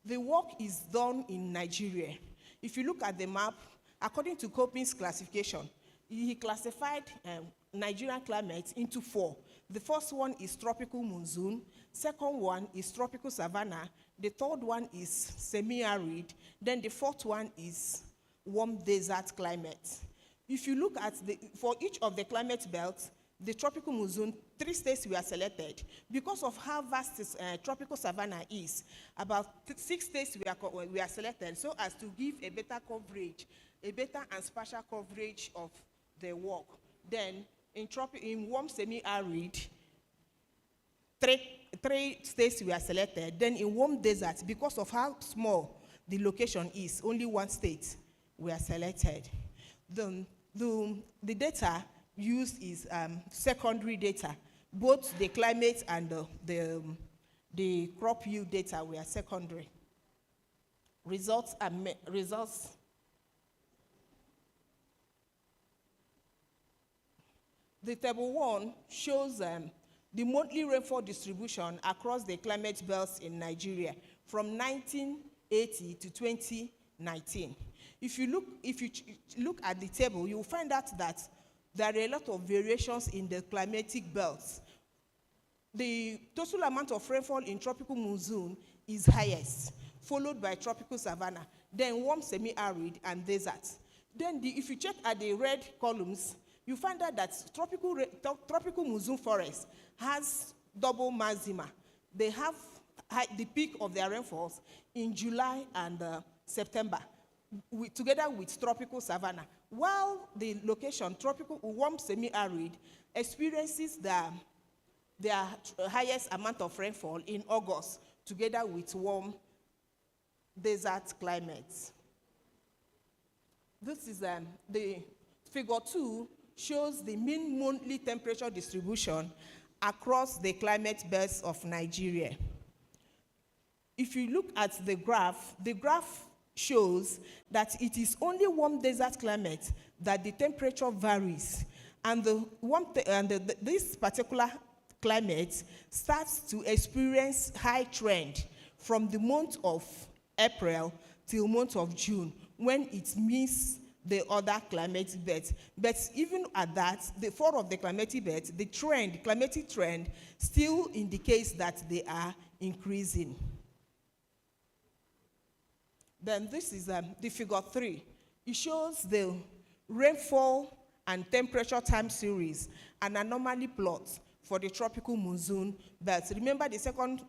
The work is done in Nigeria. If you look at the map, according to Coping's classification, he classified Nigerian climate into 4. The first one is tropical monsoon, second one is tropical savanna, the third one is semi-arid, then the fourth one is warm desert climate. If you look at for each of the climate belts, the tropical monsoon, 3 states were selected. Because of how vast this, tropical savanna is, about 6 states were selected so as to give a better coverage, a better and spatial coverage of the work. Then, in warm semi-arid, 3 states were selected. Then in warm desert, because of how small the location is, only 1 state were selected. The data used is secondary data. Both the climate and the crop yield data were secondary. Results. The table 1 shows the monthly rainfall distribution across the climate belts in Nigeria from 1980 to 2019. If you look at the table, you will find out that there are a lot of variations in the climatic belts. The total amount of rainfall in tropical monsoon is highest, followed by tropical savanna, then warm semi-arid and desert. Then if you check at the red columns, you find out that tropical monsoon forest has double maxima. They have the peak of their rainfalls in July and September, together with tropical savanna, while the location, tropical warm semi-arid, experiences their highest amount of rainfall in August, together with warm desert climates. This is the figure 2 shows the mean monthly temperature distribution across the climate belts of Nigeria. If you look at the graph shows that it is only warm desert climate that the temperature varies, and this particular climate starts to experience high trend from the month of April till month of June, when it meets the other climatic belts. But even at that, the 4 of the climatic belts, the climatic trend still indicates that they are increasing. Then this is the figure 3. It shows the rainfall and temperature time series and anomaly plots for the tropical monsoon belts. Remember, the second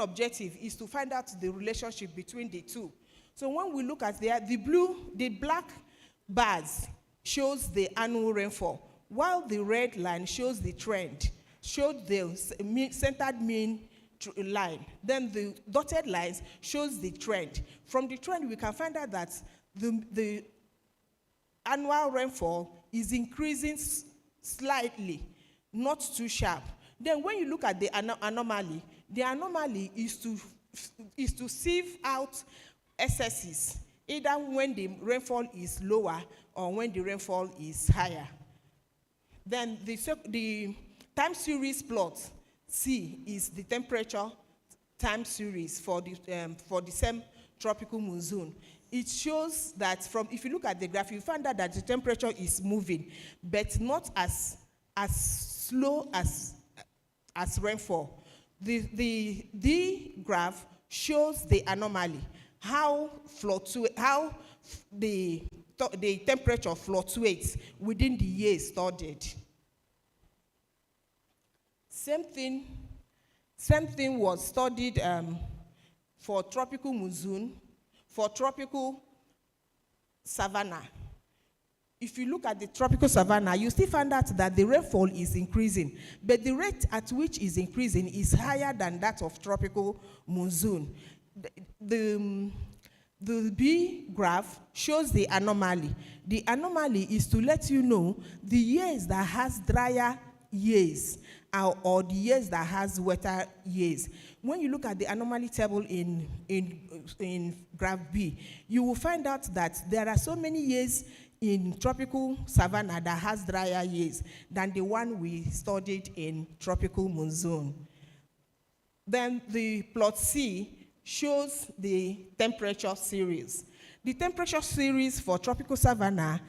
objective is to find out the relationship between the 2. So when we look at the black bars shows the annual rainfall, while the red line shows the trend, shows the centered mean line. Then the dotted lines shows the trend. From the trend, we can find out that the annual rainfall is increasing slightly, not too sharp. Then when you look at the anomaly is to sieve out excesses, either when the rainfall is lower or when the rainfall is higher. Then the time series plot C is the temperature time series for the same tropical monsoon. It shows that if you look at the graph, you find out that the temperature is moving, but not as slow as rainfall. The graph shows the anomaly, how the temperature fluctuates within the years studied. Same thing was studied for tropical monsoon, for tropical savanna. If you look at the tropical savanna, you still find out that the rainfall is increasing, but the rate at which is increasing is higher than that of tropical monsoon. The B graph shows the anomaly. The anomaly is to let you know the years that has drier years or the years that has wetter years. When you look at the anomaly table in graph B, you will find out that there are so many years in tropical savanna that has drier years than the one we studied in tropical monsoon. Then the plot C shows the temperature series. The temperature series for tropical savanna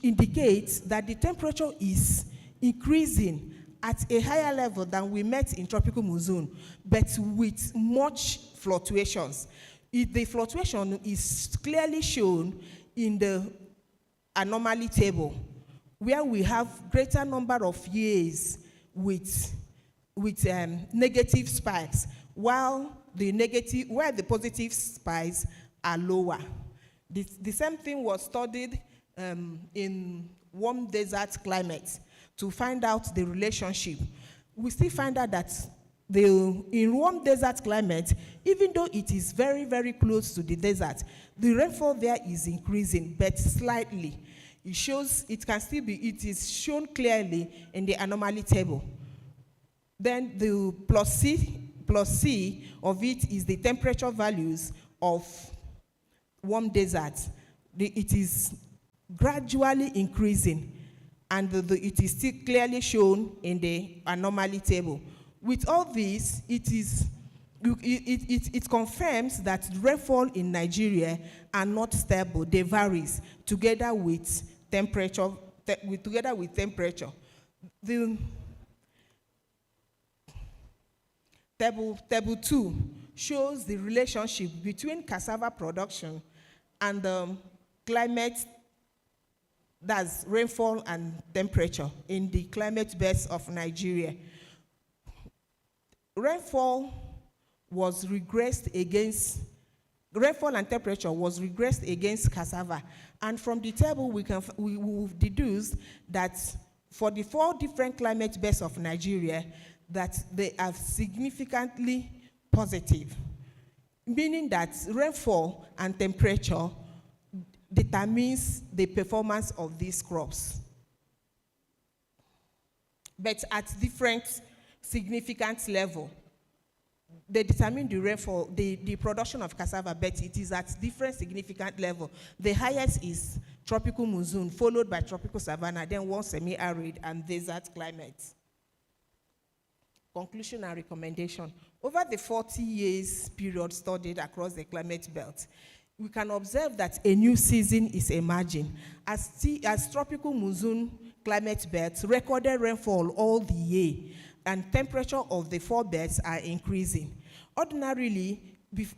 indicates that the temperature is increasing at a higher level than we met in tropical monsoon, but with much fluctuations. The fluctuation is clearly shown in the anomaly table, where we have greater number of years with negative spikes, while the positive spikes are lower. The same thing was studied in warm desert climates to find out the relationship. We still find out that in warm desert climate, even though it is very, very close to the desert, the rainfall there is increasing, but slightly. It is shown clearly in the anomaly table. Then the plus C of it is the temperature values of warm deserts. It is gradually increasing, and it is still clearly shown in the anomaly table. With all this, it confirms that rainfall in Nigeria are not stable. They vary together with temperature. The table 2 shows the relationship between cassava production and climate, that's rainfall and temperature in the climate belts of Nigeria. Rainfall and temperature was regressed against cassava. And from the table, we will deduce that for the 4 different climate belts of Nigeria, that they are significantly positive, meaning that rainfall and temperature determines the performance of these crops, but at different significant level. They determine the rainfall, the production of cassava, but it is at different significant level. The highest is tropical monsoon, followed by tropical savanna, then one semi-arid and desert climate. Conclusion and recommendation. Over the 40 years period studied across the climate belt, we can observe that a new season is emerging as tropical monsoon climate belts recorded rainfall all the year, and temperature of the 4 belts are increasing. Ordinarily,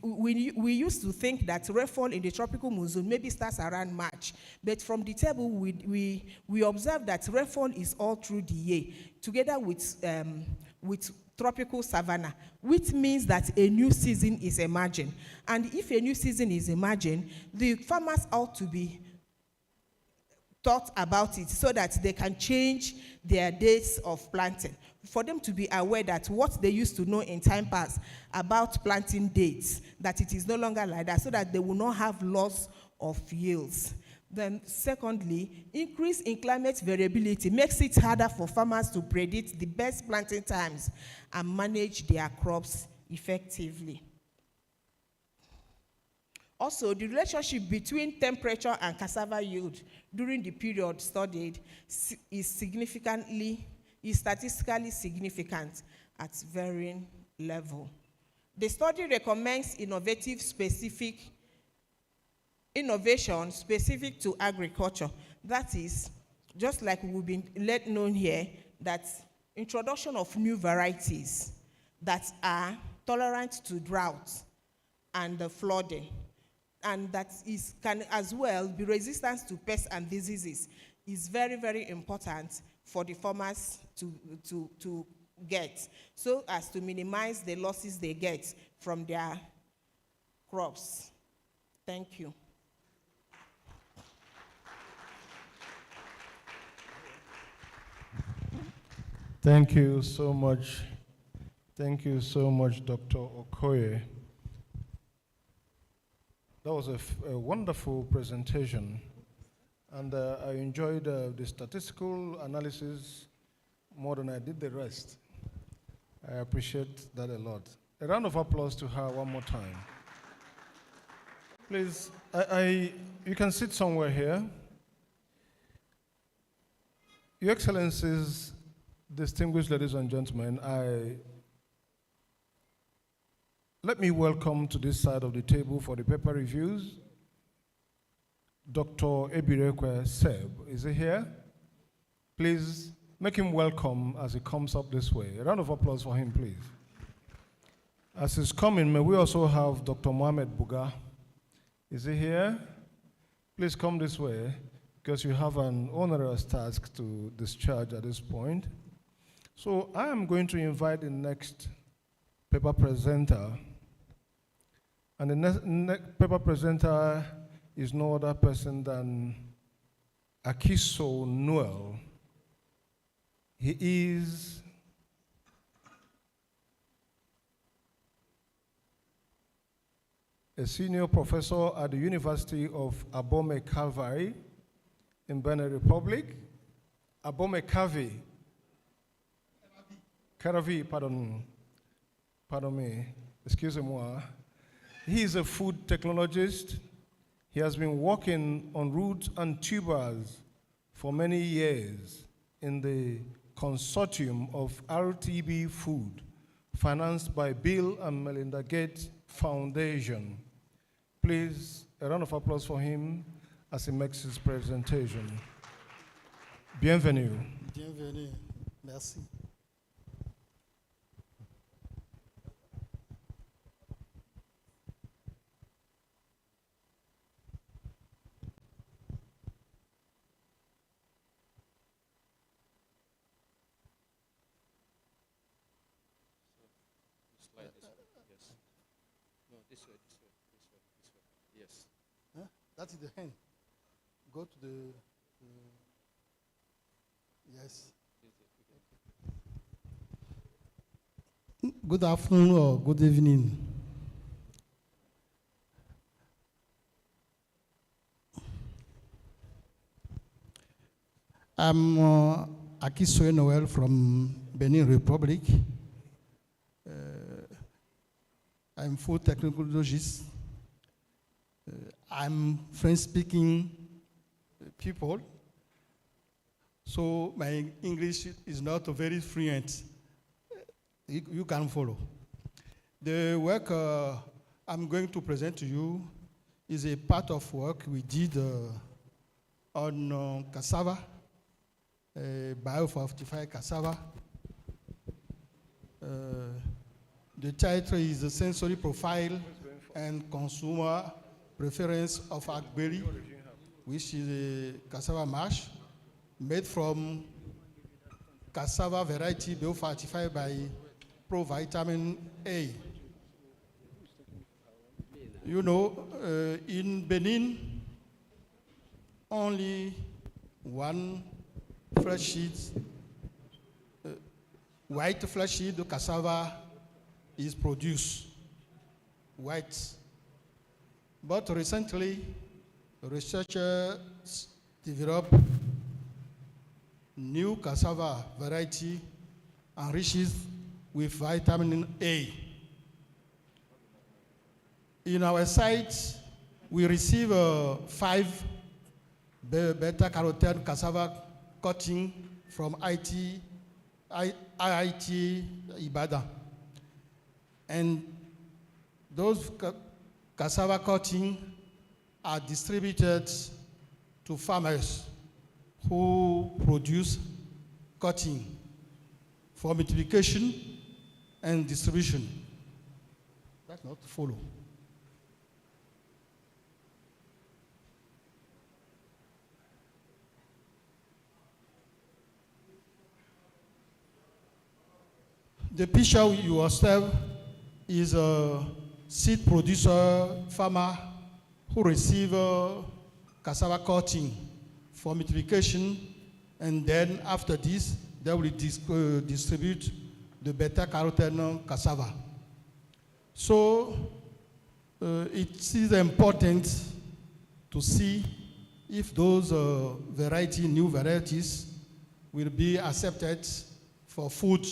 we used to think that rainfall in the tropical monsoon maybe starts around March, but from the table we observe that rainfall is all through the year, together with tropical savanna, which means that a new season is emerging. And if a new season is emerging, the farmers ought to be thought about it so that they can change their dates of planting, for them to be aware that what they used to know in time past about planting dates, that it is no longer like that, so that they will not have loss of yields. Then secondly, increase in climate variability makes it harder for farmers to predict the best planting times and manage their crops effectively. Also, the relationship between temperature and cassava yield during the period studied is statistically significant at varying level. The study recommends innovation specific to agriculture. That is, just like we've been let known here, that introduction of new varieties that are tolerant to drought and flooding, and that can as well be resistant to pests and diseases, is very, very important for the farmers to get, so as to minimize the losses they get from their crops. Thank you. Thank you so much. Thank you so much, Dr. Okoye. That was a wonderful presentation, and I enjoyed the statistical analysis more than I did the rest. I appreciate that a lot. A round of applause to her one more time. Please, you can sit somewhere here. Your Excellencies, distinguished ladies and gentlemen, let me welcome to this side of the table for the paper reviews Dr. Ebirekwe Seb. Is he here? Please make him welcome as he comes up this way. A round of applause for him, please. As he's coming, may we also have Dr. Mohamed Buga. Is he here? Please come this way, because you have an onerous task to discharge at this point. So I am going to invite the next paper presenter. And the next paper presenter is no other person than Akiso Noel. He is a senior professor at the University of Abome Calvary in Benin Republic. Abome Caravi, pardon me, excusez-moi. He is a food technologist. He has been working on roots and tubers for many years in the consortium of RTB Food, financed by Bill and Melinda Gates Foundation. Please, a round of applause for him as he makes his presentation. Bienvenue. Bienvenue. Merci. Yes. Huh? That is the hand. Go to the yes. Good afternoon or good evening. I'm Akiso Noel from Benin Republic. I'm food technologist. I'm French-speaking people, so my English is not very fluent. You can follow. The work I'm going to present to you is a part of work we did on cassava, biofortified cassava. The title is the sensory profile and consumer preference of Agberi, which is a cassava mash made from cassava variety biofortified by provitamin A. You know, in Benin, only one flesh sheet, white flesh sheet of cassava is produced, white. But recently, researchers developed new cassava variety enriched with vitamin A. In our site, we receive 5 beta-carotene cassava cutting from IIT Ibadan. And those cassava cutting are distributed to farmers who produce cutting for multiplication and distribution. That's not follow. The picture you observe is a seed producer farmer who receive cassava cutting for multiplication, and then after this, they will distribute the beta-carotene cassava. So it is important to see if those new varieties will be accepted for food,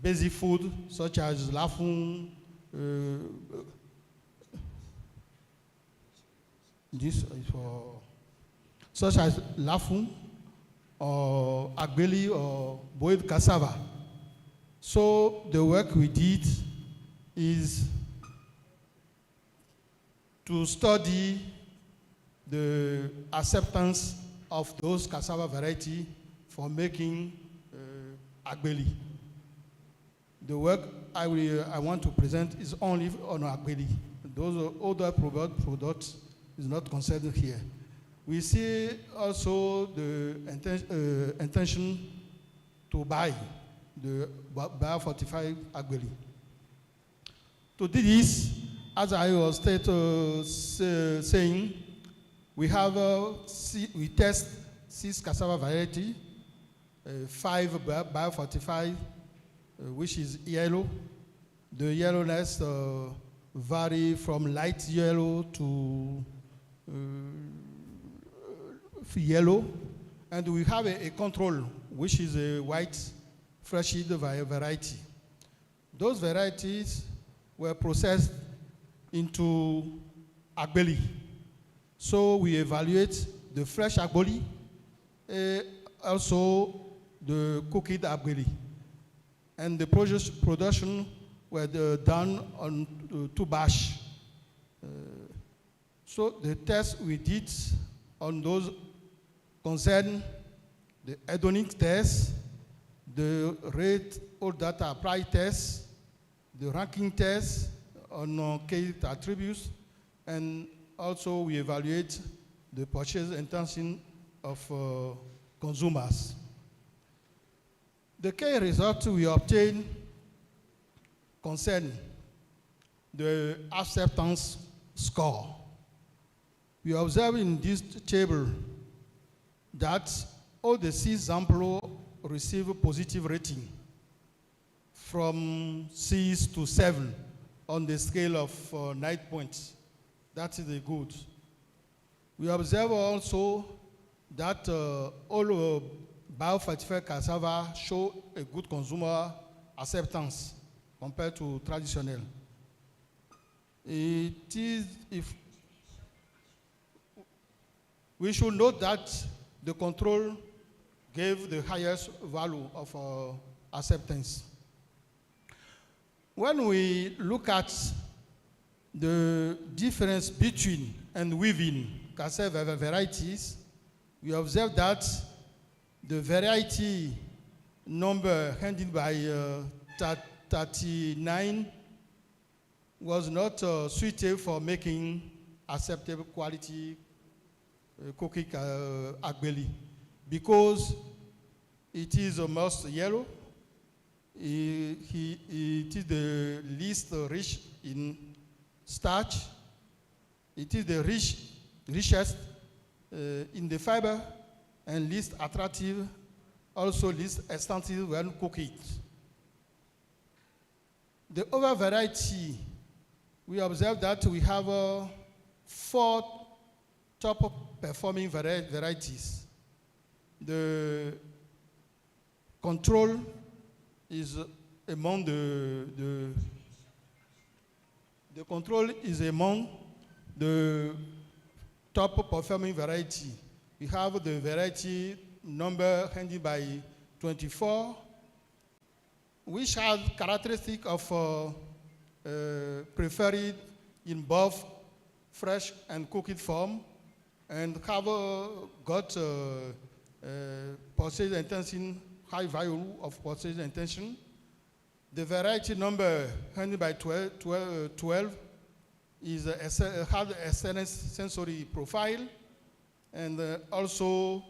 basic food, such as lafun, this is for such as lafun or agbeli or boiled cassava. So the work we did is to study the acceptance of those cassava variety for making agbeli. The work I want to present is only on agbeli. Those other products is not considered here. We see also the intention to buy the biofortified agbeli. To do this, as I was saying, we test 6 cassava variety, 5 biofortified, which is yellow. The yellowness vary from light yellow to yellow. And we have a control, which is a white fresh seed variety. Those varieties were processed into agbeli. So we evaluate the fresh agbeli, also the cooked agbeli. And the production were done on 2 batch. So the tests we did on those concern the hedonic test, the rate all data apply test, the ranking test on key attributes, and also we evaluate the purchase intention of consumers. The key results we obtain concern the acceptance score. We observe in this table that all the 6 samples receive a positive rating from 6 to 7 on the scale of 9 points. That is the good. We observe also that all biofortified cassava show a good consumer acceptance compared to traditional. It is, if we should note that the control gave the highest value of acceptance. When we look at the difference between and within cassava varieties, we observe that the variety number handed by 39 was not suited for making acceptable quality cooking agbeli, because it is almost yellow. It is the least rich in starch. It is the richest in the fiber, and least attractive, also least extensive when cooked. The other variety, we observe that we have 4 top performing varieties. The control is among the control is among the top performing variety. We have the variety number handed by 24, which has characteristic of prepare it in both fresh and cooked form, and have got purchase intention, high value of purchase intention. The variety number handled by 12 is has excellent sensory profile, and also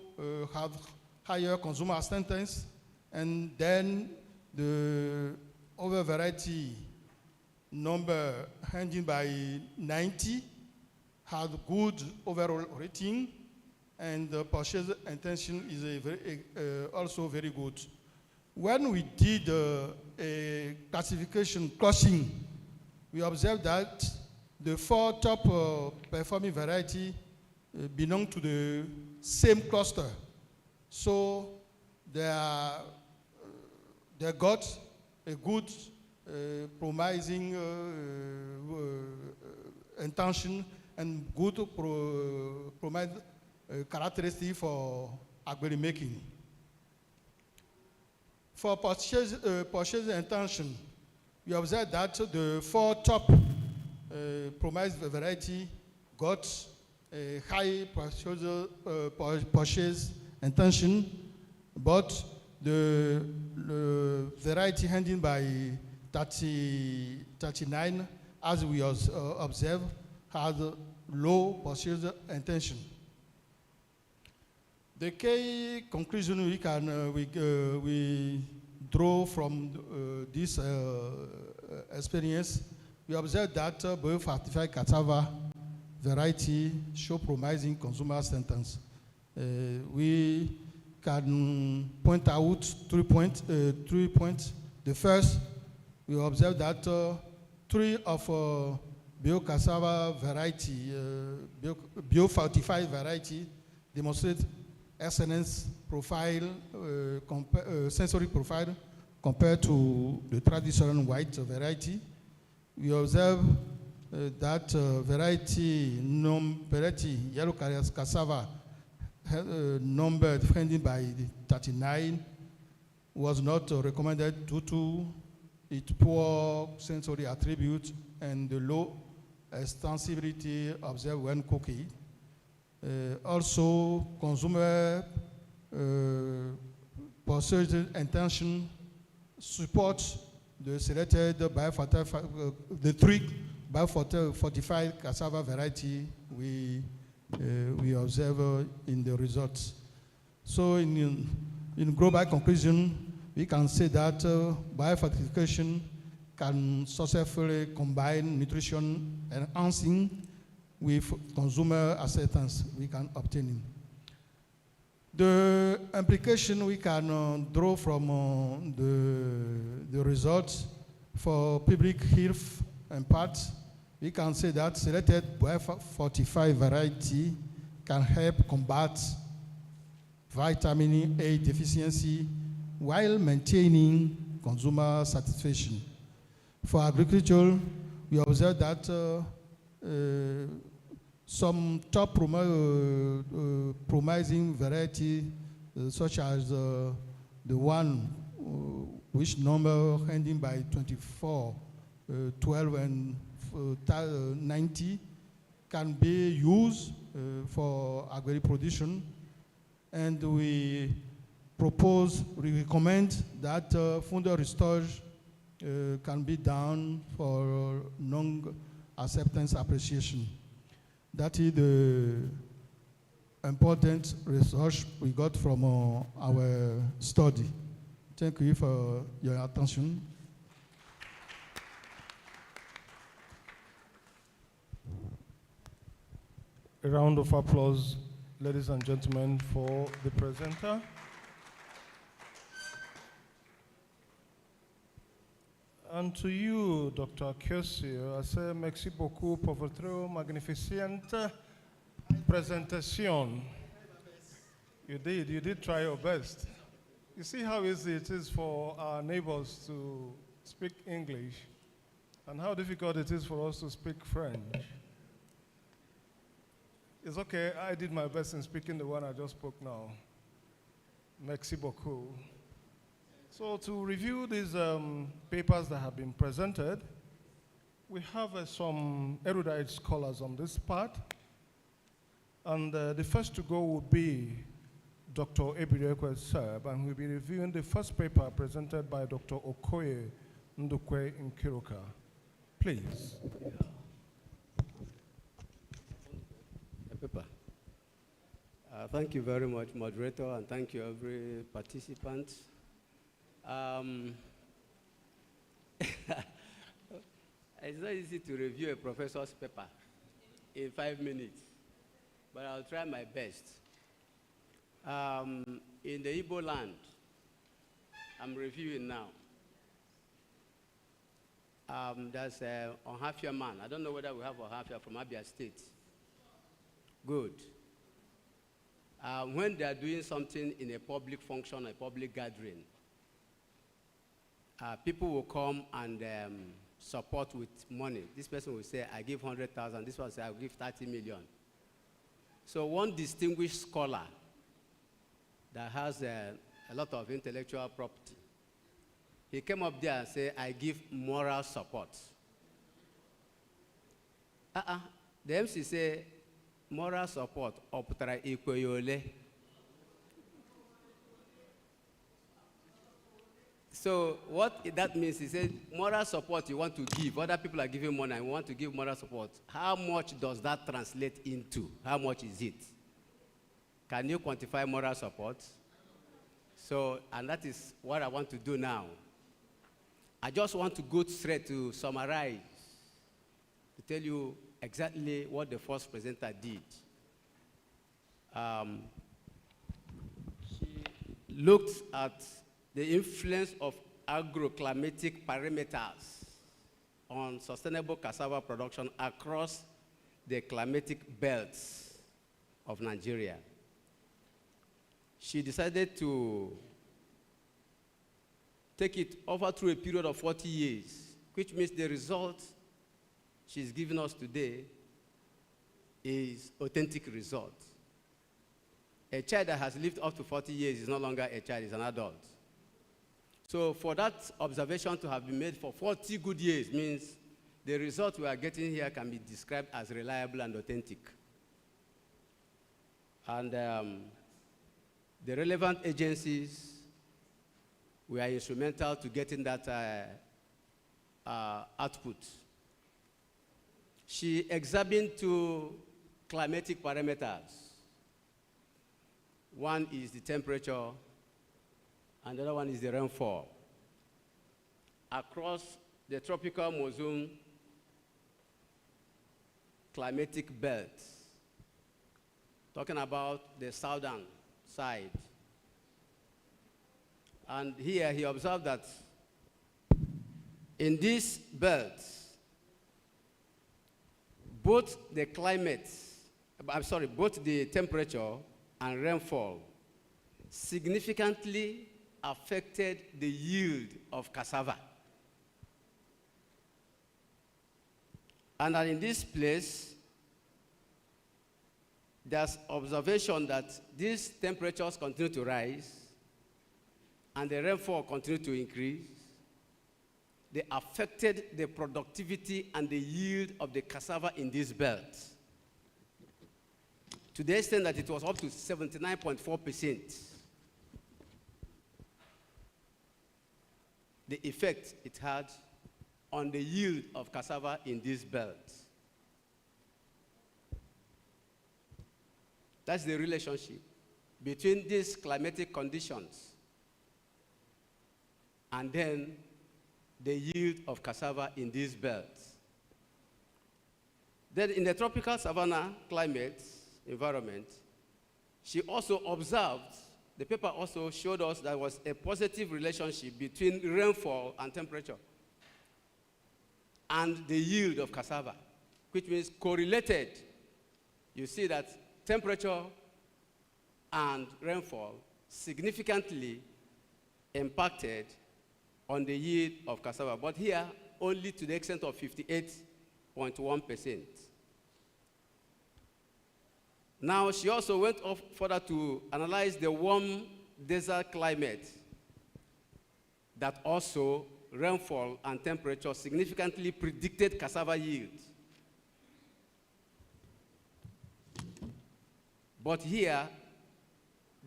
have higher consumer acceptance. And then the other variety number handled by 90 had good overall rating, and the purchase intention is also very good. When we did a classification clustering, we observed that the 4 top performing variety belong to the same cluster. So they got a good promising intention and good promise characteristic for agri making. For purchase intention, we observe that the 4 top promised variety got a high purchase intention, but the variety handled by 39, as we observe, had low purchase intention. The key conclusion we can we draw from this experience, we observe that both fortified cassava variety show promising consumer acceptance. We can point out 3 points. The first, we observe that 3 of bio cassava variety, bio fortified variety, demonstrate excellence profile, sensory profile compared to the traditional white variety. We observe that variety yellow cassava number handled by 39 was not recommended due to its poor sensory attribute and the low extensibility observed when cooking. Also, consumer purchase intention supports the selected the 3 biofortified cassava variety we observe in the results. So, in global conclusion, we can say that biofortification can successfully combine nutrition enhancing with consumer acceptance we can obtain. The implication we can draw from the results for public health impact, we can say that selected biofortified variety can help combat vitamin A deficiency while maintaining consumer satisfaction. For agriculture, we observe that some top promising variety, such as the one which number ending by 24, 12, and 90, can be used for agri production, and we recommend that further research can be done for non-acceptance appreciation. That is the important research we got from our study. Thank you for your attention. A round of applause, ladies and gentlemen, for the presenter. And to you, Dr. Cassava, I say merci beaucoup pour votre magnificente présentation. You did try your best. You see how easy it is for our neighbors to speak English and how difficult it is for us to speak French. It's okay, I did my best in speaking the one I just spoke now. Merci beaucoup. So to review these papers that have been presented, We have some erudite scholars on this part. And the first to go will be Dr. Ebirekwe Serb, and we'll be reviewing the first paper presented by Dr. Okoye Ndukwe Nkiruka. Please. Paper. Thank you very much, moderator, and thank you, every participant. It's not easy to review a professor's paper in 5 minutes, but I'll try my best. In the Igbo land, I'm reviewing now. There's a Ohafia man. I don't know whether we have Ohafia from Abia State. Good. When they are doing something in a public function, a public gathering, people will come and support with money. This person will say, I give 100,000. This one will say, I'll give 30 million. So one distinguished scholar that has a lot of intellectual property, he came up there and said, I give moral support. The MC said, moral support, optra ikoyole. So what that means, he said, moral support you want to give, other people are giving money and you want to give moral support. How much does that translate into? How much is it? Can you quantify moral support? So, and that is what I want to do now. I just want to go straight to summarize, to tell you exactly what the first presenter did. She looked at the influence of agroclimatic parameters on sustainable cassava production across the climatic belts of Nigeria. She decided to take it over through a period of 40 years, which means the result she's giving us today is authentic result. A child that has lived up to 40 years is no longer a child, is an adult. So for that observation to have been made for 40 good years means the result we are getting here can be described as reliable and authentic. And the relevant agencies were instrumental to getting that output. She examined 2 climatic parameters. One is the temperature, and the other one is the rainfall. Across the tropical monsoon climatic belt, talking about the southern side. And here he observed that in this belt, both the temperature and rainfall significantly affected the yield of cassava. And in this place, there's observation that these temperatures continue to rise and the rainfall continue to increase. They affected the productivity and the yield of the cassava in this belt, to the extent that it was up to 79.4%. The effect it had on the yield of cassava in this belt. That's the relationship between these climatic conditions and then the yield of cassava in these belts. Then in the tropical savanna climate environment, she also observed, the paper also showed us there was a positive relationship between rainfall and temperature and the yield of cassava, which means correlated. You see that temperature and rainfall significantly impacted on the yield of cassava, but here only to the extent of 58.1%. Now, she also went off further to analyze the warm desert climate that also rainfall and temperature significantly predicted cassava yield. But here,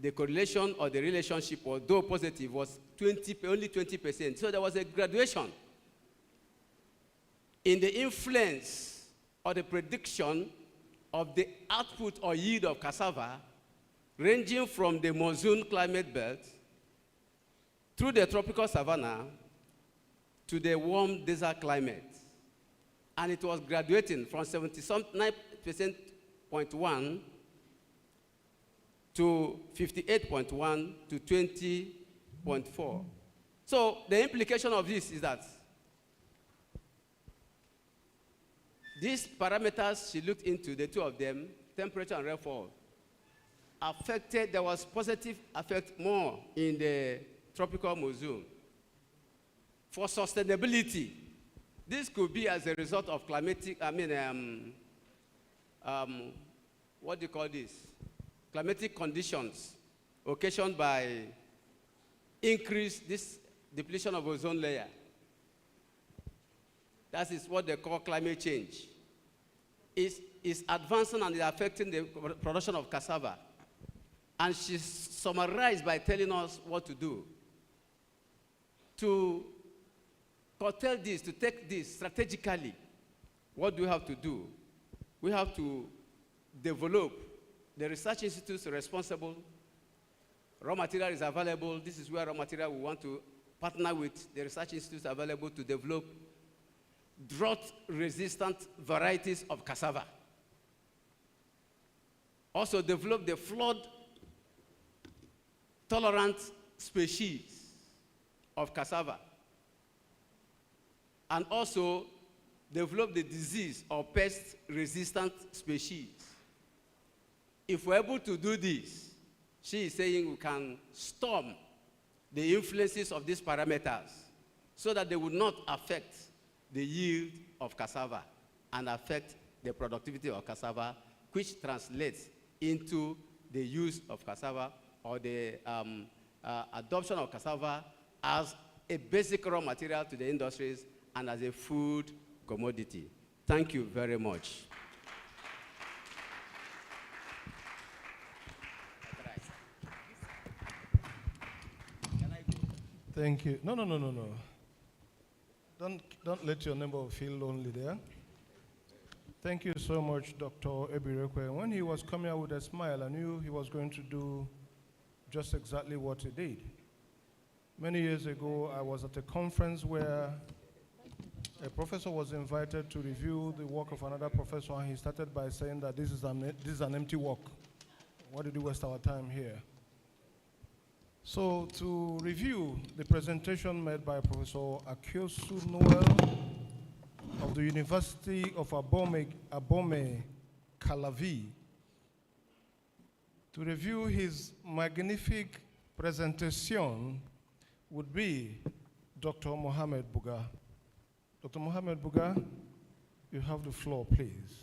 the correlation or the relationship, although positive, was only 20%. So there was a graduation in the influence or the prediction of the output or yield of cassava, ranging from the monsoon climate belt through the tropical savanna to the warm desert climate. And it was graduating from 79.1% to 58.1 to 20.4. So the implication of this is that these parameters she looked into, the two of them, temperature and rainfall, affected, there was positive effect more in the tropical monsoon. For sustainability, this could be as a result of climatic, what do you call this? Climatic conditions occasioned by this depletion of ozone layer. That is what they call climate change. It's advancing and is affecting the production of cassava. And she summarized by telling us what to do. To curtail this, to take this strategically, what do we have to do? We have to develop the research institutes responsible. Raw material is available. This is where raw material we want to partner with the research institutes available to develop drought-resistant varieties of cassava. Also develop the flood-tolerant species of cassava. And also develop the disease or pest-resistant species. If we're able to do this, she is saying we can storm the influences of these parameters so that they would not affect the yield of cassava and affect the productivity of cassava, which translates into the use of cassava or the adoption of cassava as a basic raw material to the industries and as a food commodity. Thank you very much. Thank you. No. Don't let your neighbor feel lonely there. Thank you so much, Dr. Ebirekwe. When he was coming out with a smile, I knew he was going to do just exactly what he did. Many years ago, I was at a conference where a professor was invited to review the work of another professor, and he started by saying that this is an empty work. Why did we waste our time here? So to review the presentation made by Professor Akiosu Noel of the University of Abome, Calavi, to review his magnifique presentation would be Dr. Mohamed Buga. Dr. Mohamed Buga, you have the floor, please.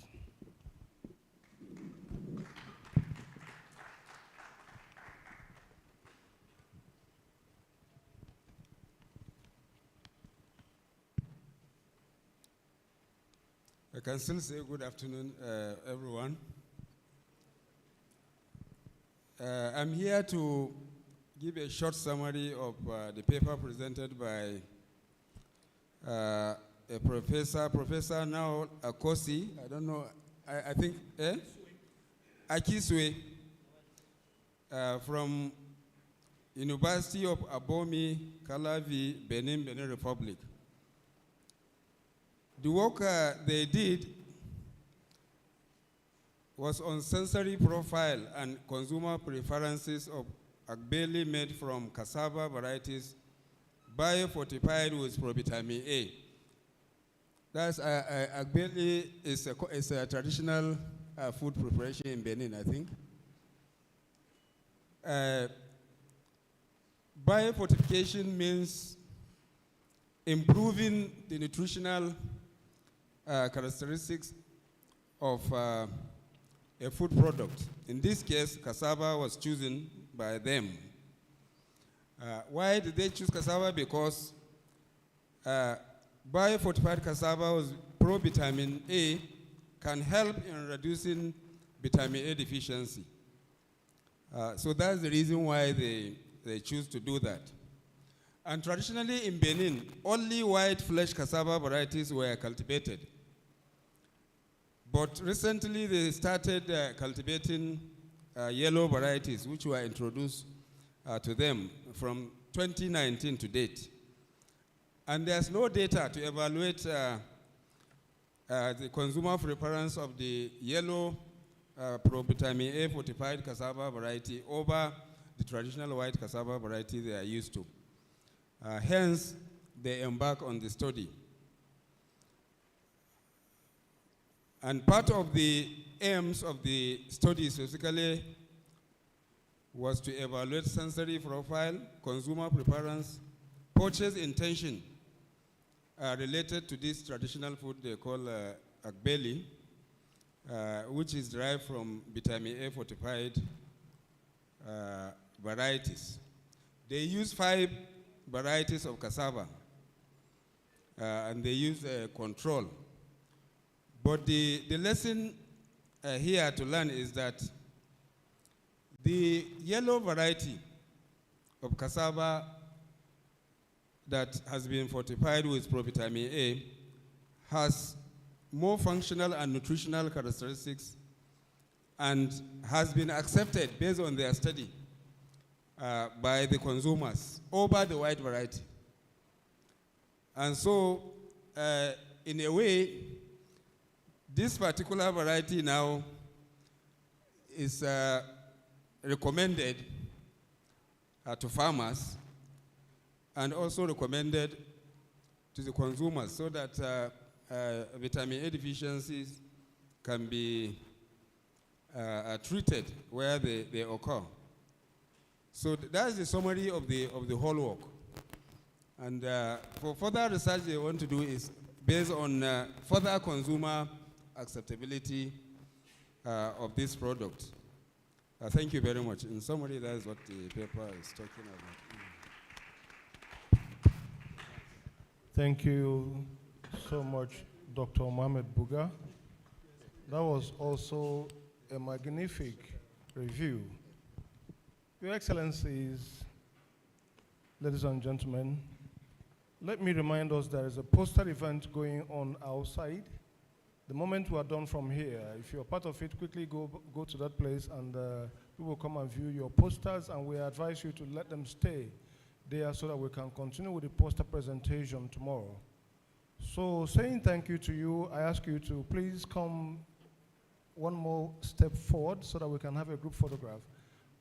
I can still say good afternoon, everyone. I'm here to give a short summary of the paper presented by a professor now Akosi, I don't know, I think, Akiswe, from University of Abome, Calavi, Benin Republic. The work they did was on sensory profile and consumer preferences of agbeli made from cassava varieties biofortified with provitamin A. That's agbeli is a traditional food preparation in Benin, I think. Biofortification means improving the nutritional characteristics of a food product. In this case, cassava was chosen by them. Why did they choose cassava? Because biofortified cassava with pro-vitamin A can help in reducing vitamin A deficiency. So that's the reason why they choose to do that. And traditionally in Benin, only white flesh cassava varieties were cultivated. But recently they started cultivating yellow varieties, which were introduced to them from 2019 to date. And there's no data to evaluate the consumer preference of the yellow pro-vitamin A fortified cassava variety over the traditional white cassava variety they are used to. Hence, they embark on the study. And part of the aims of the study specifically was to evaluate sensory profile, consumer preference, purchase intention related to this traditional food they call agbeli, which is derived from vitamin A fortified varieties. They use 5 varieties of cassava, and they use control. But the lesson here to learn is that the yellow variety of cassava that has been fortified with provitamin A has more functional and nutritional characteristics and has been accepted based on their study by the consumers over the white variety. And so, in a way, this particular variety now is recommended to farmers and also recommended to the consumers so that vitamin A deficiencies can be treated where they occur. So that's the summary of the whole work. And for further research they want to do is based on further consumer acceptability of this product. Thank you very much. In summary, that is what the paper is talking about. Thank you so much, Dr. Mohamed Buga. That was also a magnific review. Your Excellencies, ladies and gentlemen, let me remind us there is a poster event going on outside. The moment we are done from here, if you're part of it, quickly go to that place and we will come and view your posters, and we advise you to let them stay there so that we can continue with the poster presentation tomorrow. So saying thank you to you, I ask you to please come one more step forward so that we can have a group photograph.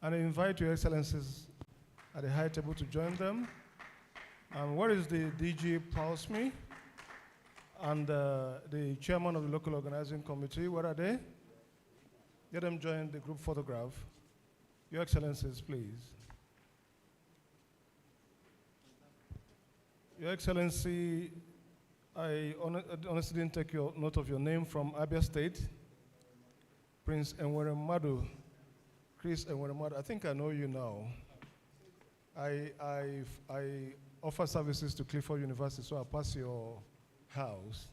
And I invite your Excellencies at the high table to join them. And where is the DG Pulse Me? And the chairman of the local organizing committee, where are they? Get them join the group photograph. Your Excellencies, please. Your Excellency, I honestly didn't take your note of your name from Abia State. Prince Enweremadu, Chris Enweremadu, I think I know you now. I offer services to Clifford University, so I'll pass your house.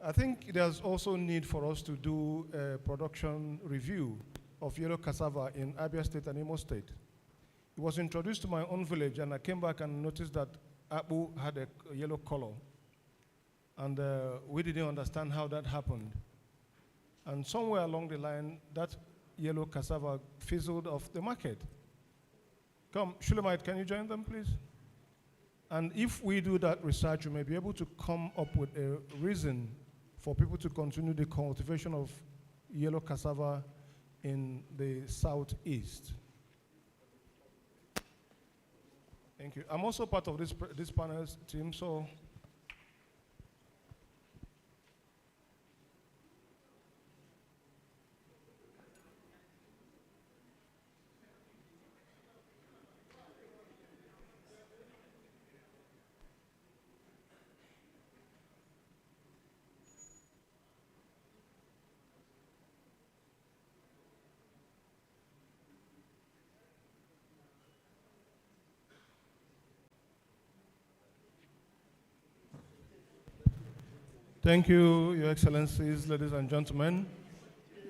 I think there's also need for us to do a production review of yellow cassava in Abia State and Imo State. It was introduced to my own village, and I came back and noticed that Abu had a yellow color. And we didn't understand how that happened. And somewhere along the line, that yellow cassava fizzled off the market. Come, Shulamite, can you join them, please? And if we do that research, we may be able to come up with a reason for people to continue the cultivation of yellow cassava in the southeast. Thank you. I'm also part of this panel team, so Thank you, Your Excellencies, ladies and gentlemen.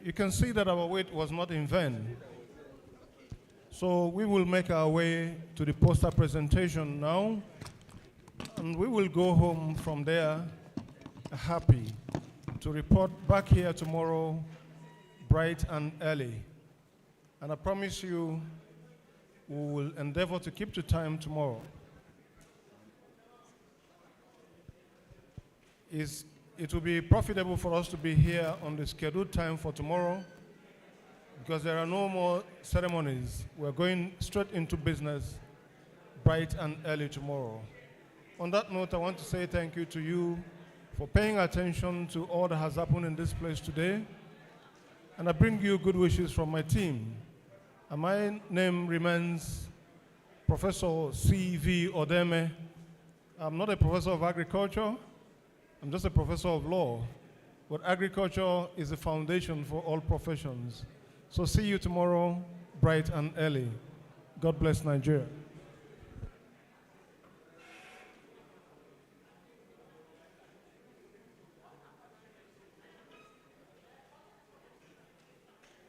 You can see that our wait was not in vain. So we will make our way to the poster presentation now, and we will go home from there happy to report back here tomorrow bright and early. And I promise you, we will endeavor to keep to time tomorrow. It will be profitable for us to be here on the scheduled time for tomorrow because there are no more ceremonies. We're going straight into business bright and early tomorrow. On that note, I want to say thank you to you for paying attention to all that has happened in this place today. And I bring you good wishes from my team. And my name remains Professor C.V. Odeme. I'm not a professor of agriculture. I'm just a professor of law. But agriculture is the foundation for all professions. So see you tomorrow, bright and early. God bless Nigeria.